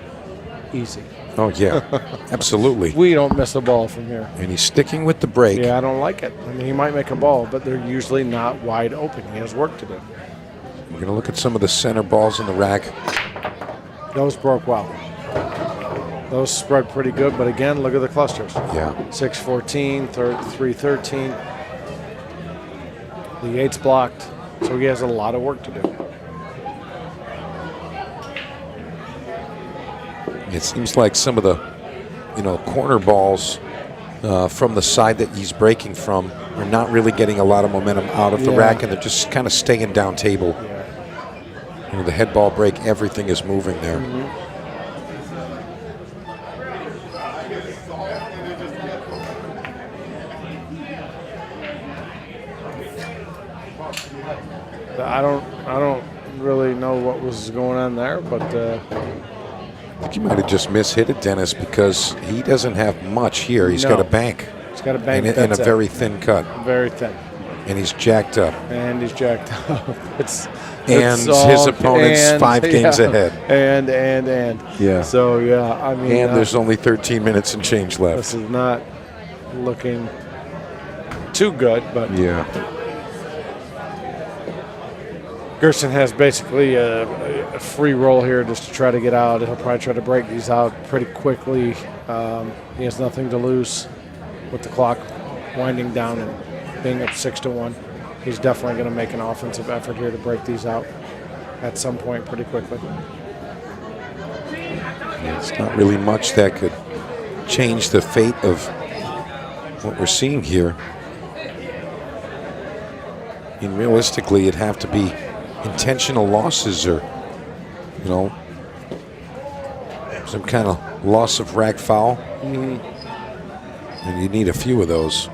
easy. Oh, yeah, absolutely. We don't miss a ball from here. And he's sticking with the break. Yeah, I don't like it. I mean, he might make a ball, but they're usually not wide open. He has work to do. We're going to look at some of the center balls in the rack. Those broke well. Those spread pretty good, but again, look at the clusters. Yeah. 6-14, 3-13. The 8's blocked, so he has a lot of work to do. It seems like some of the, corner balls from the side that he's breaking from are not really getting a lot of momentum out of the rack, and they're just kind of staying down table. Yeah. The head ball break, everything is moving there. I don't really know what was going on there, but I think he might have just mishit it, Dennis, because he doesn't have much here. He's got a bank. He's got a bank and a very thin cut. Very thin. And he's jacked up. And he's jacked up. And his opponent's 5 games ahead. And. Yeah. So, yeah, I mean. And there's only 13 minutes and change left. This is not looking too good, but. Yeah. Gerson has basically a free roll here just to try to get out. He'll probably try to break these out pretty quickly. He has nothing to lose with the clock winding down and being up 6-1. He's definitely going to make an offensive effort here to break these out at some point pretty quickly. Yeah, it's not really much that could change the fate of what we're seeing here. I mean, realistically, it'd have to be intentional losses or, some kind of loss of rack foul. And you need a few of those.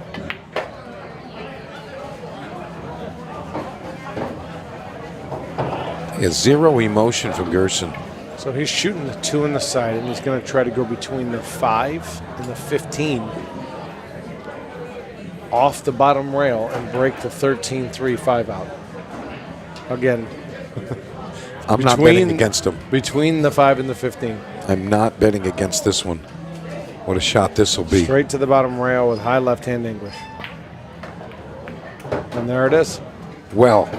Yeah, zero emotion from Gerson. So he's shooting the 2 on the side, and he's going to try to go between the 5 and the 15 off the bottom rail and break the 13-3-5 out. Again, I'm not betting against him. Between the 5 and the 15. I'm not betting against this one. What a shot this will be. Straight to the bottom rail with high left-hand English. And there it is. Well,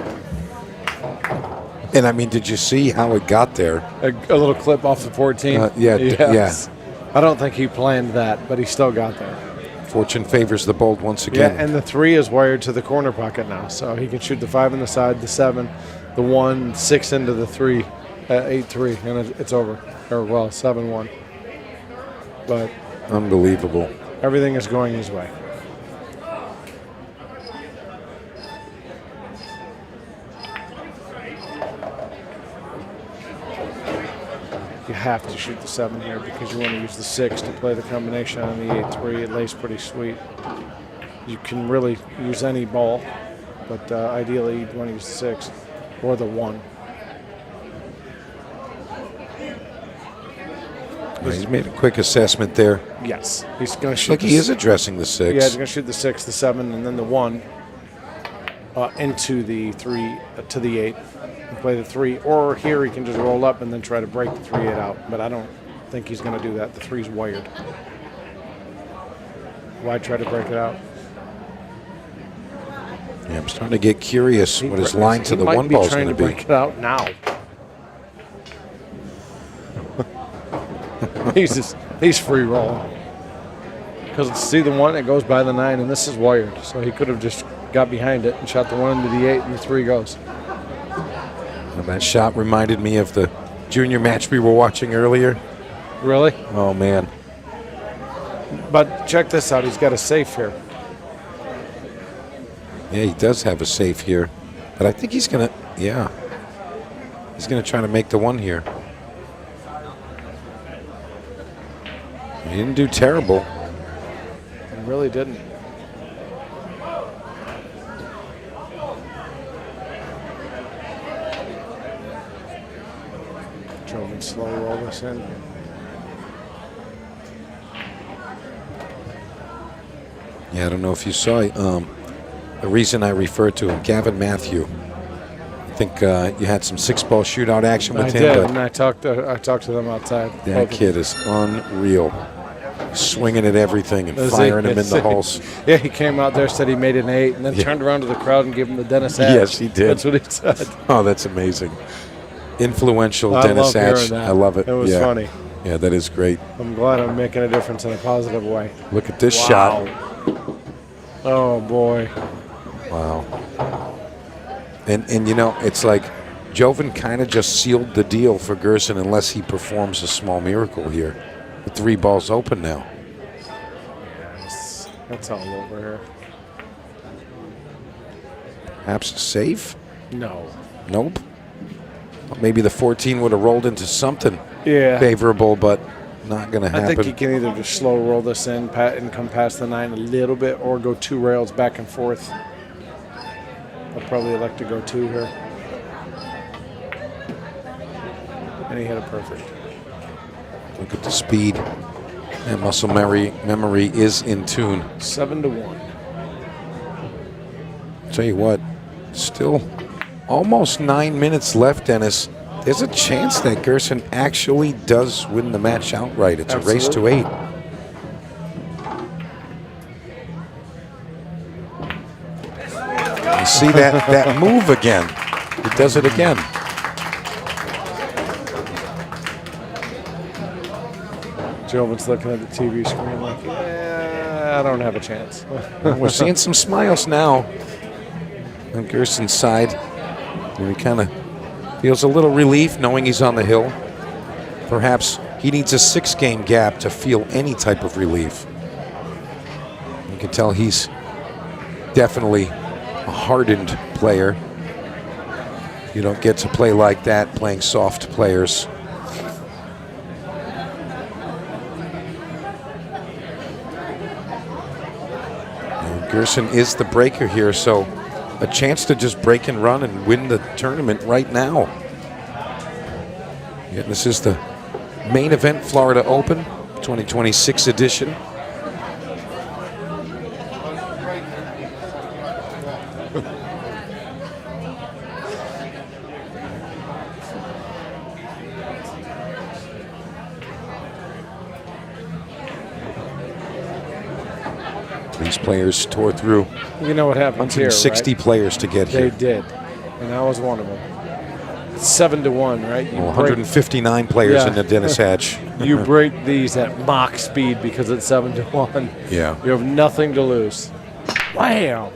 and I mean, did you see how it got there? A little clip off the 14. Yes. I don't think he planned that, but he still got there. Fortune favors the bold once again. Yeah, and the 3 is wired to the corner pocket now, so he can shoot the 5 on the side, the 7, the 1, 6 into the 3, 8-3, and it's over. Or, well, 7-1. But unbelievable. Everything is going his way. You have to shoot the 7 here because you want to use the 6 to play the combination on the 8-3. It lays pretty sweet. You can really use any ball, but ideally you'd want to use the 6 or the 1. He's made a quick assessment there. Yes, he's going to shoot. Look, he is addressing the 6. Yeah, he's going to shoot the 6, the 7, and then the 1 into the 3 to the 8. And play the 3, or here he can just roll up and then try to break the 3-8 out. But I don't think he's going to do that. The 3's wired. Why try to break it out? Yeah, I'm starting to get curious what his line to the 1 ball is going to be. Break it out now. he's free rolling. Because see the 1, it goes by the 9, and this is wired. So he could have just got behind it and shot the 1 into the 8, and the 3 goes. And that shot reminded me of the junior match we were watching earlier. Really? Oh, man. But check this out. He's got a safe here. Yeah, he does have a safe here. But I think he's going to, yeah. He's going to try to make the 1 here. He didn't do terrible. He really didn't. Slow roll this in. Yeah, I don't know if you saw the reason I referred to him, Gavin Matthew. I think you had some 6-ball shootout action with I him. did, But and I talked to them outside. that kid is unreal. Swinging at everything and firing him in the holes. Yeah, he came out there, said he made an 8, and then turned around to the crowd and gave him the Dennis Hatch. Yes, he did. That's what he said. Oh, that's amazing. Influential I Dennis love hearing Hatch. that. I love it. It was funny. Yeah, that is great. I'm glad I'm making a difference in a positive way. Look at this shot. Oh, boy. Wow. And you know, it's like Joven kind of just sealed the deal for Gerson unless he performs a small miracle here. The 3 balls open now. That's all over here. Perhaps a save? No. Nope. Well, maybe the 14 would have rolled into something favorable, but not going to happen. I think you can either just slow roll this in and come past the 9 a little bit, or go 2 rails back and forth. I'll probably elect to go 2 here. And he hit it perfect. Look at the speed. And muscle memory is in tune. 7-1. Tell you what, still almost 9 minutes left, Dennis. There's a chance that Gerson actually does win the match outright. It's a race to 8. You see that move again. He does it again. Joven's looking at the TV screen like, I don't have a chance. We're seeing some smiles now on Gerson's side. And he kind of feels a little relief knowing he's on the hill. Perhaps he needs a 6-game gap to feel any type of relief. You can tell he's definitely a hardened player. You don't get to play like that playing soft players. And Gerson is the breaker here, so a chance to just break and run and win the tournament right now. Yeah, this is the main event, Florida Open, 2026 edition. These players tore through. You know what happens here, 160 right? players to get here. They did, and I was one of them. It's 7-1, right? Well, 159 players in the Dennis Hatch. You break these at Mach speed because it's 7-1. Yeah. You have nothing to lose. Wham!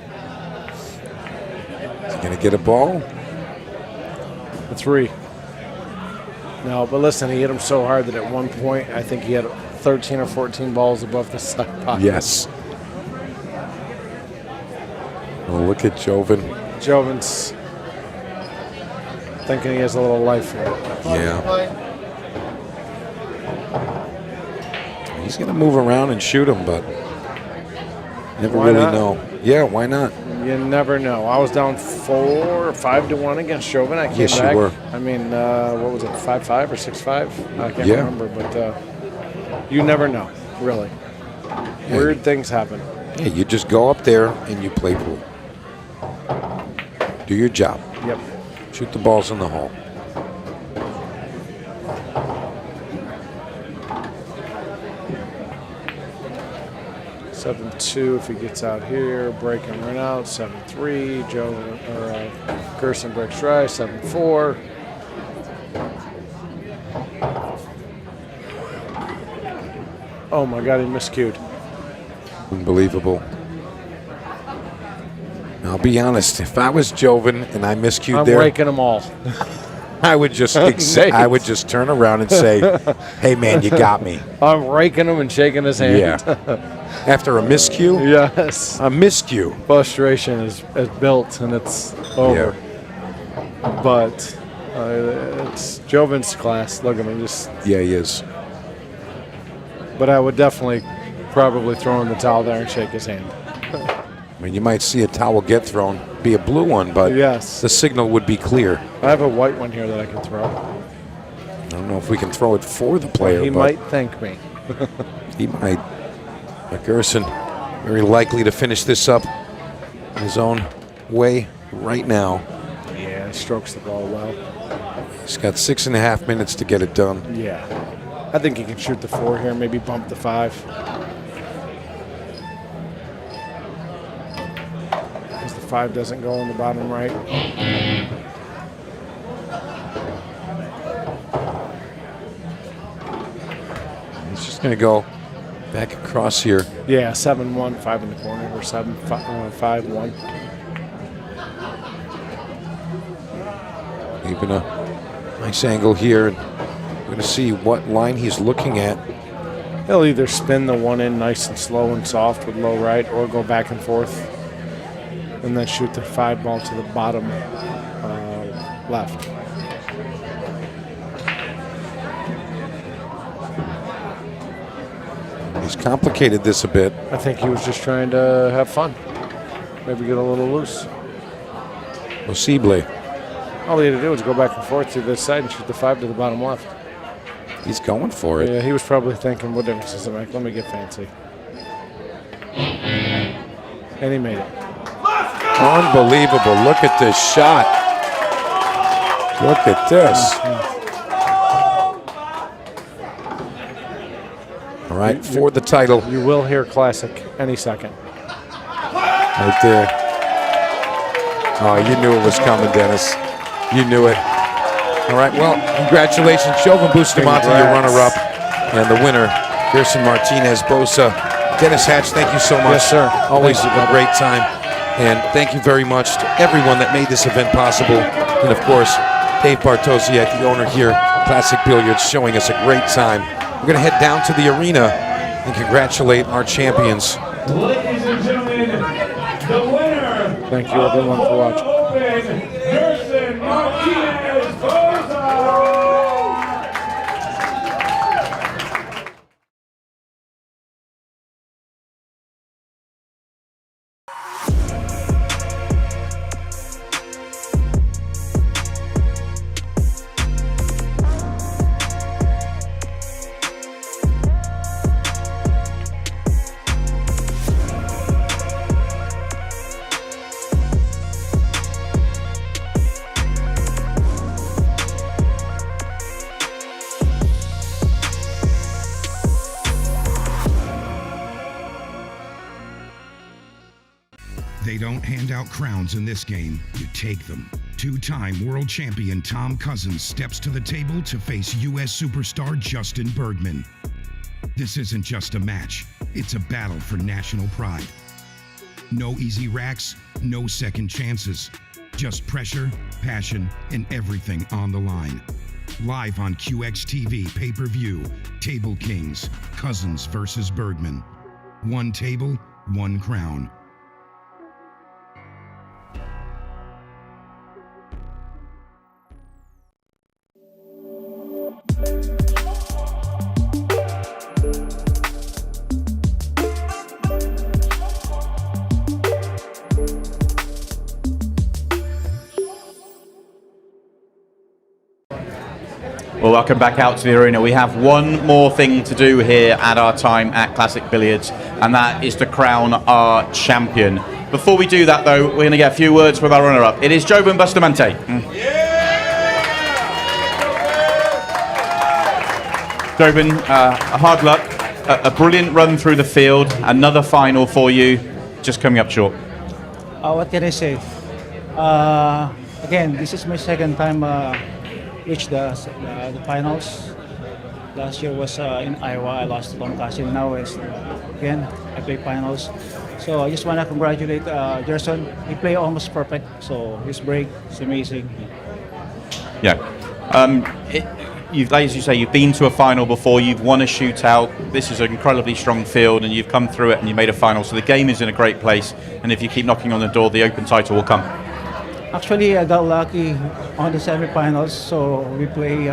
Is he going to get a ball? A 3. No, but listen, he hit him so hard that at one point, I think he had 13 or 14 balls above the side pocket. Yes. Well, look at Joven. Joven's thinking he has a little life here. Yeah. He's going to move around and shoot him, but never really know. Yeah, why not? You never know. I was down 4 or 5-1 against Joven. I came back. You were. I mean, what was it, 5-5 or 6-5? I can't remember, but you never know, really. Yeah. Weird things happen. Yeah, you just go up there and you play pool. Do your job. Yep. Shoot the balls in the hole. Seven 2 if he gets out here. Break and run out. 7-3. Gerson breaks dry. 7-4. Oh my God, he miscued. Unbelievable. I'll be honest. If I was Joven and I miscued there, I'm raking them all. I would just I would just turn around and say, "Hey man, you got me." I'm raking him and shaking his hand. Yeah. After a miscue? Yes. A miscue. Frustration is built and it's over. Yeah. But it's Joven's class. Look at him just. Yeah, he is. But I would definitely probably throw in the towel there and shake his hand. I mean, you might see a towel get thrown, be a blue one, but yes, the signal would be clear. I have a white one here that I can throw. I don't know if we can throw it for the player. He but might thank me. He might. But Gerson very likely to finish this up in his own way right now. Yeah, he strokes the ball well. He's got 6.5 minutes to get it done. Yeah. I think he can shoot the 4 here, maybe bump the 5. Because the 5 doesn't go on the bottom right. He's just going to go back across here. Yeah, 7-1, 5 in the corner, or 7-5-1. Even a nice angle here. And we're going to see what line he's looking at. He'll either spin the 1 in nice and slow and soft with low right, or go back and forth, and then shoot the 5 ball to the bottom left. He's complicated this a bit. I think he was just trying to have fun. Maybe get a little loose. Possible. All he had to do was go back and forth to this side and shoot the 5 to the bottom left. He's going for it. Yeah, he was probably thinking, what difference does it make? Let me get fancy. And he made it. Unbelievable. Look at this shot. Look at this. All right, for the title. You will hear Classic any second. Right there. Oh, you knew it was coming, Dennis. You knew it. All right, well, congratulations, Jovan Bustamante, your runner-up, and the winner, Gerson Martinez-Bosa. Dennis Hatch, thank you so much. Yes, sir. Always a great time. And thank you very much to everyone that made this event possible. And, of course, Dave Bartosiak, the owner here, Classic Billiards, showing us a great time. We're going to head down to the arena and congratulate our champions. Ladies and gentlemen, the winner. Thank you, everyone, for watching. Gerson Martinez-Bosa. They don't hand out crowns in this game, you take them. Two-time world champion Tom Cousins steps to the table to face U.S. superstar Justin Bergman. This isn't just a match, it's a battle for national pride. No easy racks, no second chances. Just pressure, passion, and everything on the line. Live on QXTV pay-per-view, Table Kings, Cousins versus Bergman. One table, one crown. Well, welcome back out to the arena. We have one more thing to do here at our time at Classic Billiards, and that is to crown our champion. Before we do that, though, we're going to get a few words with our runner-up. It is Jovan Bustamante. Jovan, hard luck. A brilliant run through the field. Another final for you, just coming up short. What can I say? Again, this is my second time reach the finals. Last year was in Iowa. I lost to Tom Cousins. Now it's again I play finals. So I just want to congratulate Gerson. He played almost perfect. So his break is amazing. Yeah. As you say, you've been to a final before. You've won a shootout. This is an incredibly strong field, and you've come through it and you made a final. So the game is in a great place. And if you keep knocking on the door, the Open title will come. Actually, I got lucky on the semifinals, so we play.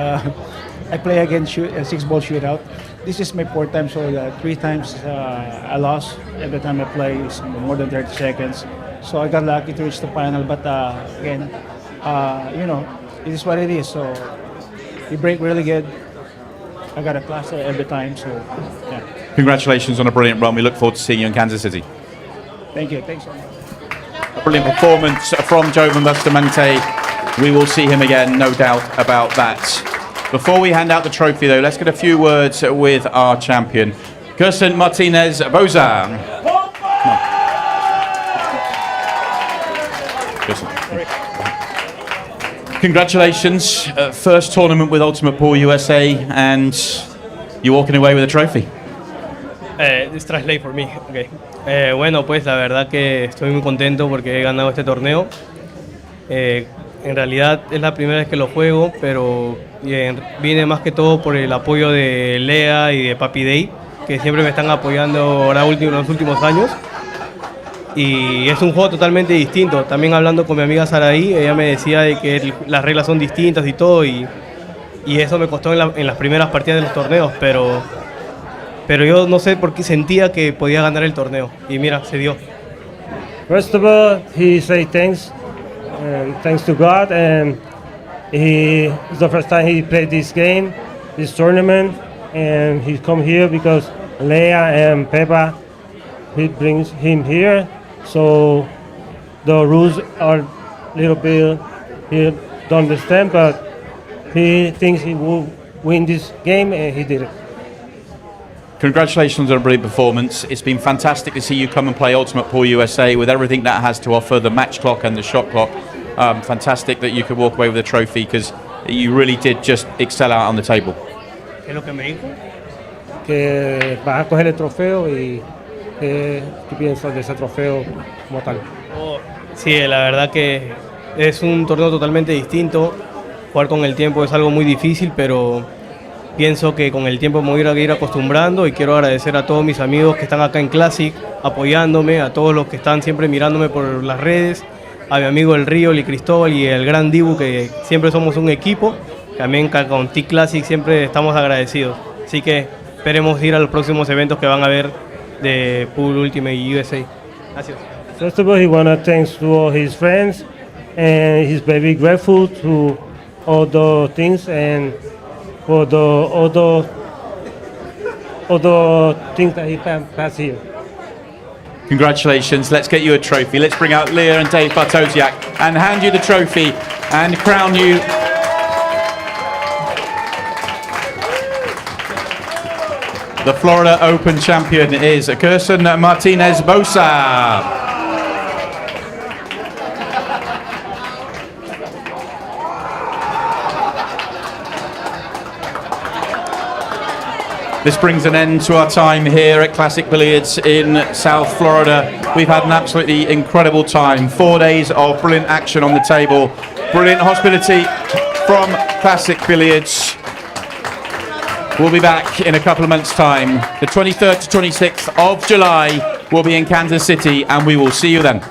I play against a 6-ball shootout. This is my 4th time, so 3 times I lost. Every time I play is more than 30 seconds. So I got lucky to reach the final, but again, it is what it is. So we break really good. I got a cluster every time, so yeah. Congratulations on a brilliant run. We look forward to seeing you in Kansas City. Thank you. Thanks so much. A brilliant performance from Jovan Bustamante. We will see him again, no doubt about that. Before we hand out the trophy, though, let's get a few words with our champion, Gerson Martinez Boza. Congratulations, first tournament with Ultimate Pool USA, and you're walking away with a trophy. This translate for me. Okay. Bueno, pues la verdad que estoy muy contento porque he ganado este torneo. En realidad es la primera vez que lo juego, pero vine más que todo por el apoyo de Lea y de Papi Day, que siempre me están apoyando los últimos años. Y es un juego totalmente distinto. También hablando con mi amiga Saraí, ella me decía de que las reglas son distintas y todo, y eso me costó en las primeras partidas de los torneos, pero yo no sé por qué sentía que podía ganar el torneo, y mira, se dio. First of all, he say thanks, and thanks to God, and it's the first time he played this game, this tournament, and he come here because Leia and Pepa, he brings him here. So the rules are a little bit he don't understand, but he thinks he will win this game, and he did it. Congratulations on a brilliant performance. It's been fantastic to see you come and play Ultimate Pool USA with everything that has to offer, the match clock and the shot clock. Fantastic that you could walk away with a trophy, because you really did just excel out on the table. ¿Qué es lo que me dijo? Que vas a coger el trofeo y ¿qué piensas de ese trofeo como tal? Sí, la verdad que es un torneo totalmente distinto. Jugar con el tiempo es algo muy difícil, pero pienso que con el tiempo me voy a ir acostumbrando, y quiero agradecer a todos mis amigos que están acá en Classic apoyándome, a todos los que están siempre mirándome por las redes, a mi amigo El Río, el Cristóbal y el Gran Dibu, que siempre somos un equipo. También con T-Classic siempre estamos agradecidos. Así que esperemos ir a los próximos eventos que van a haber de Pool Ultimate USA. Gracias. First of all, he wanna thanks to all his friends, and he's very grateful to all the things and for all the things that he passed here. Congratulations. Let's get you a trophy. Let's bring out Leah and Dave Bartosiak and hand you the trophy and crown you the Florida Open champion is Gerson Martinez Boza. This brings an end to our time here at Classic Billiards in South Florida. We've had an absolutely incredible time. 4 days of brilliant action on the table. Brilliant hospitality from Classic Billiards. We'll be back in a couple of months' time. The 23rd to 26th of July, we'll be in Kansas City, and we will see you then.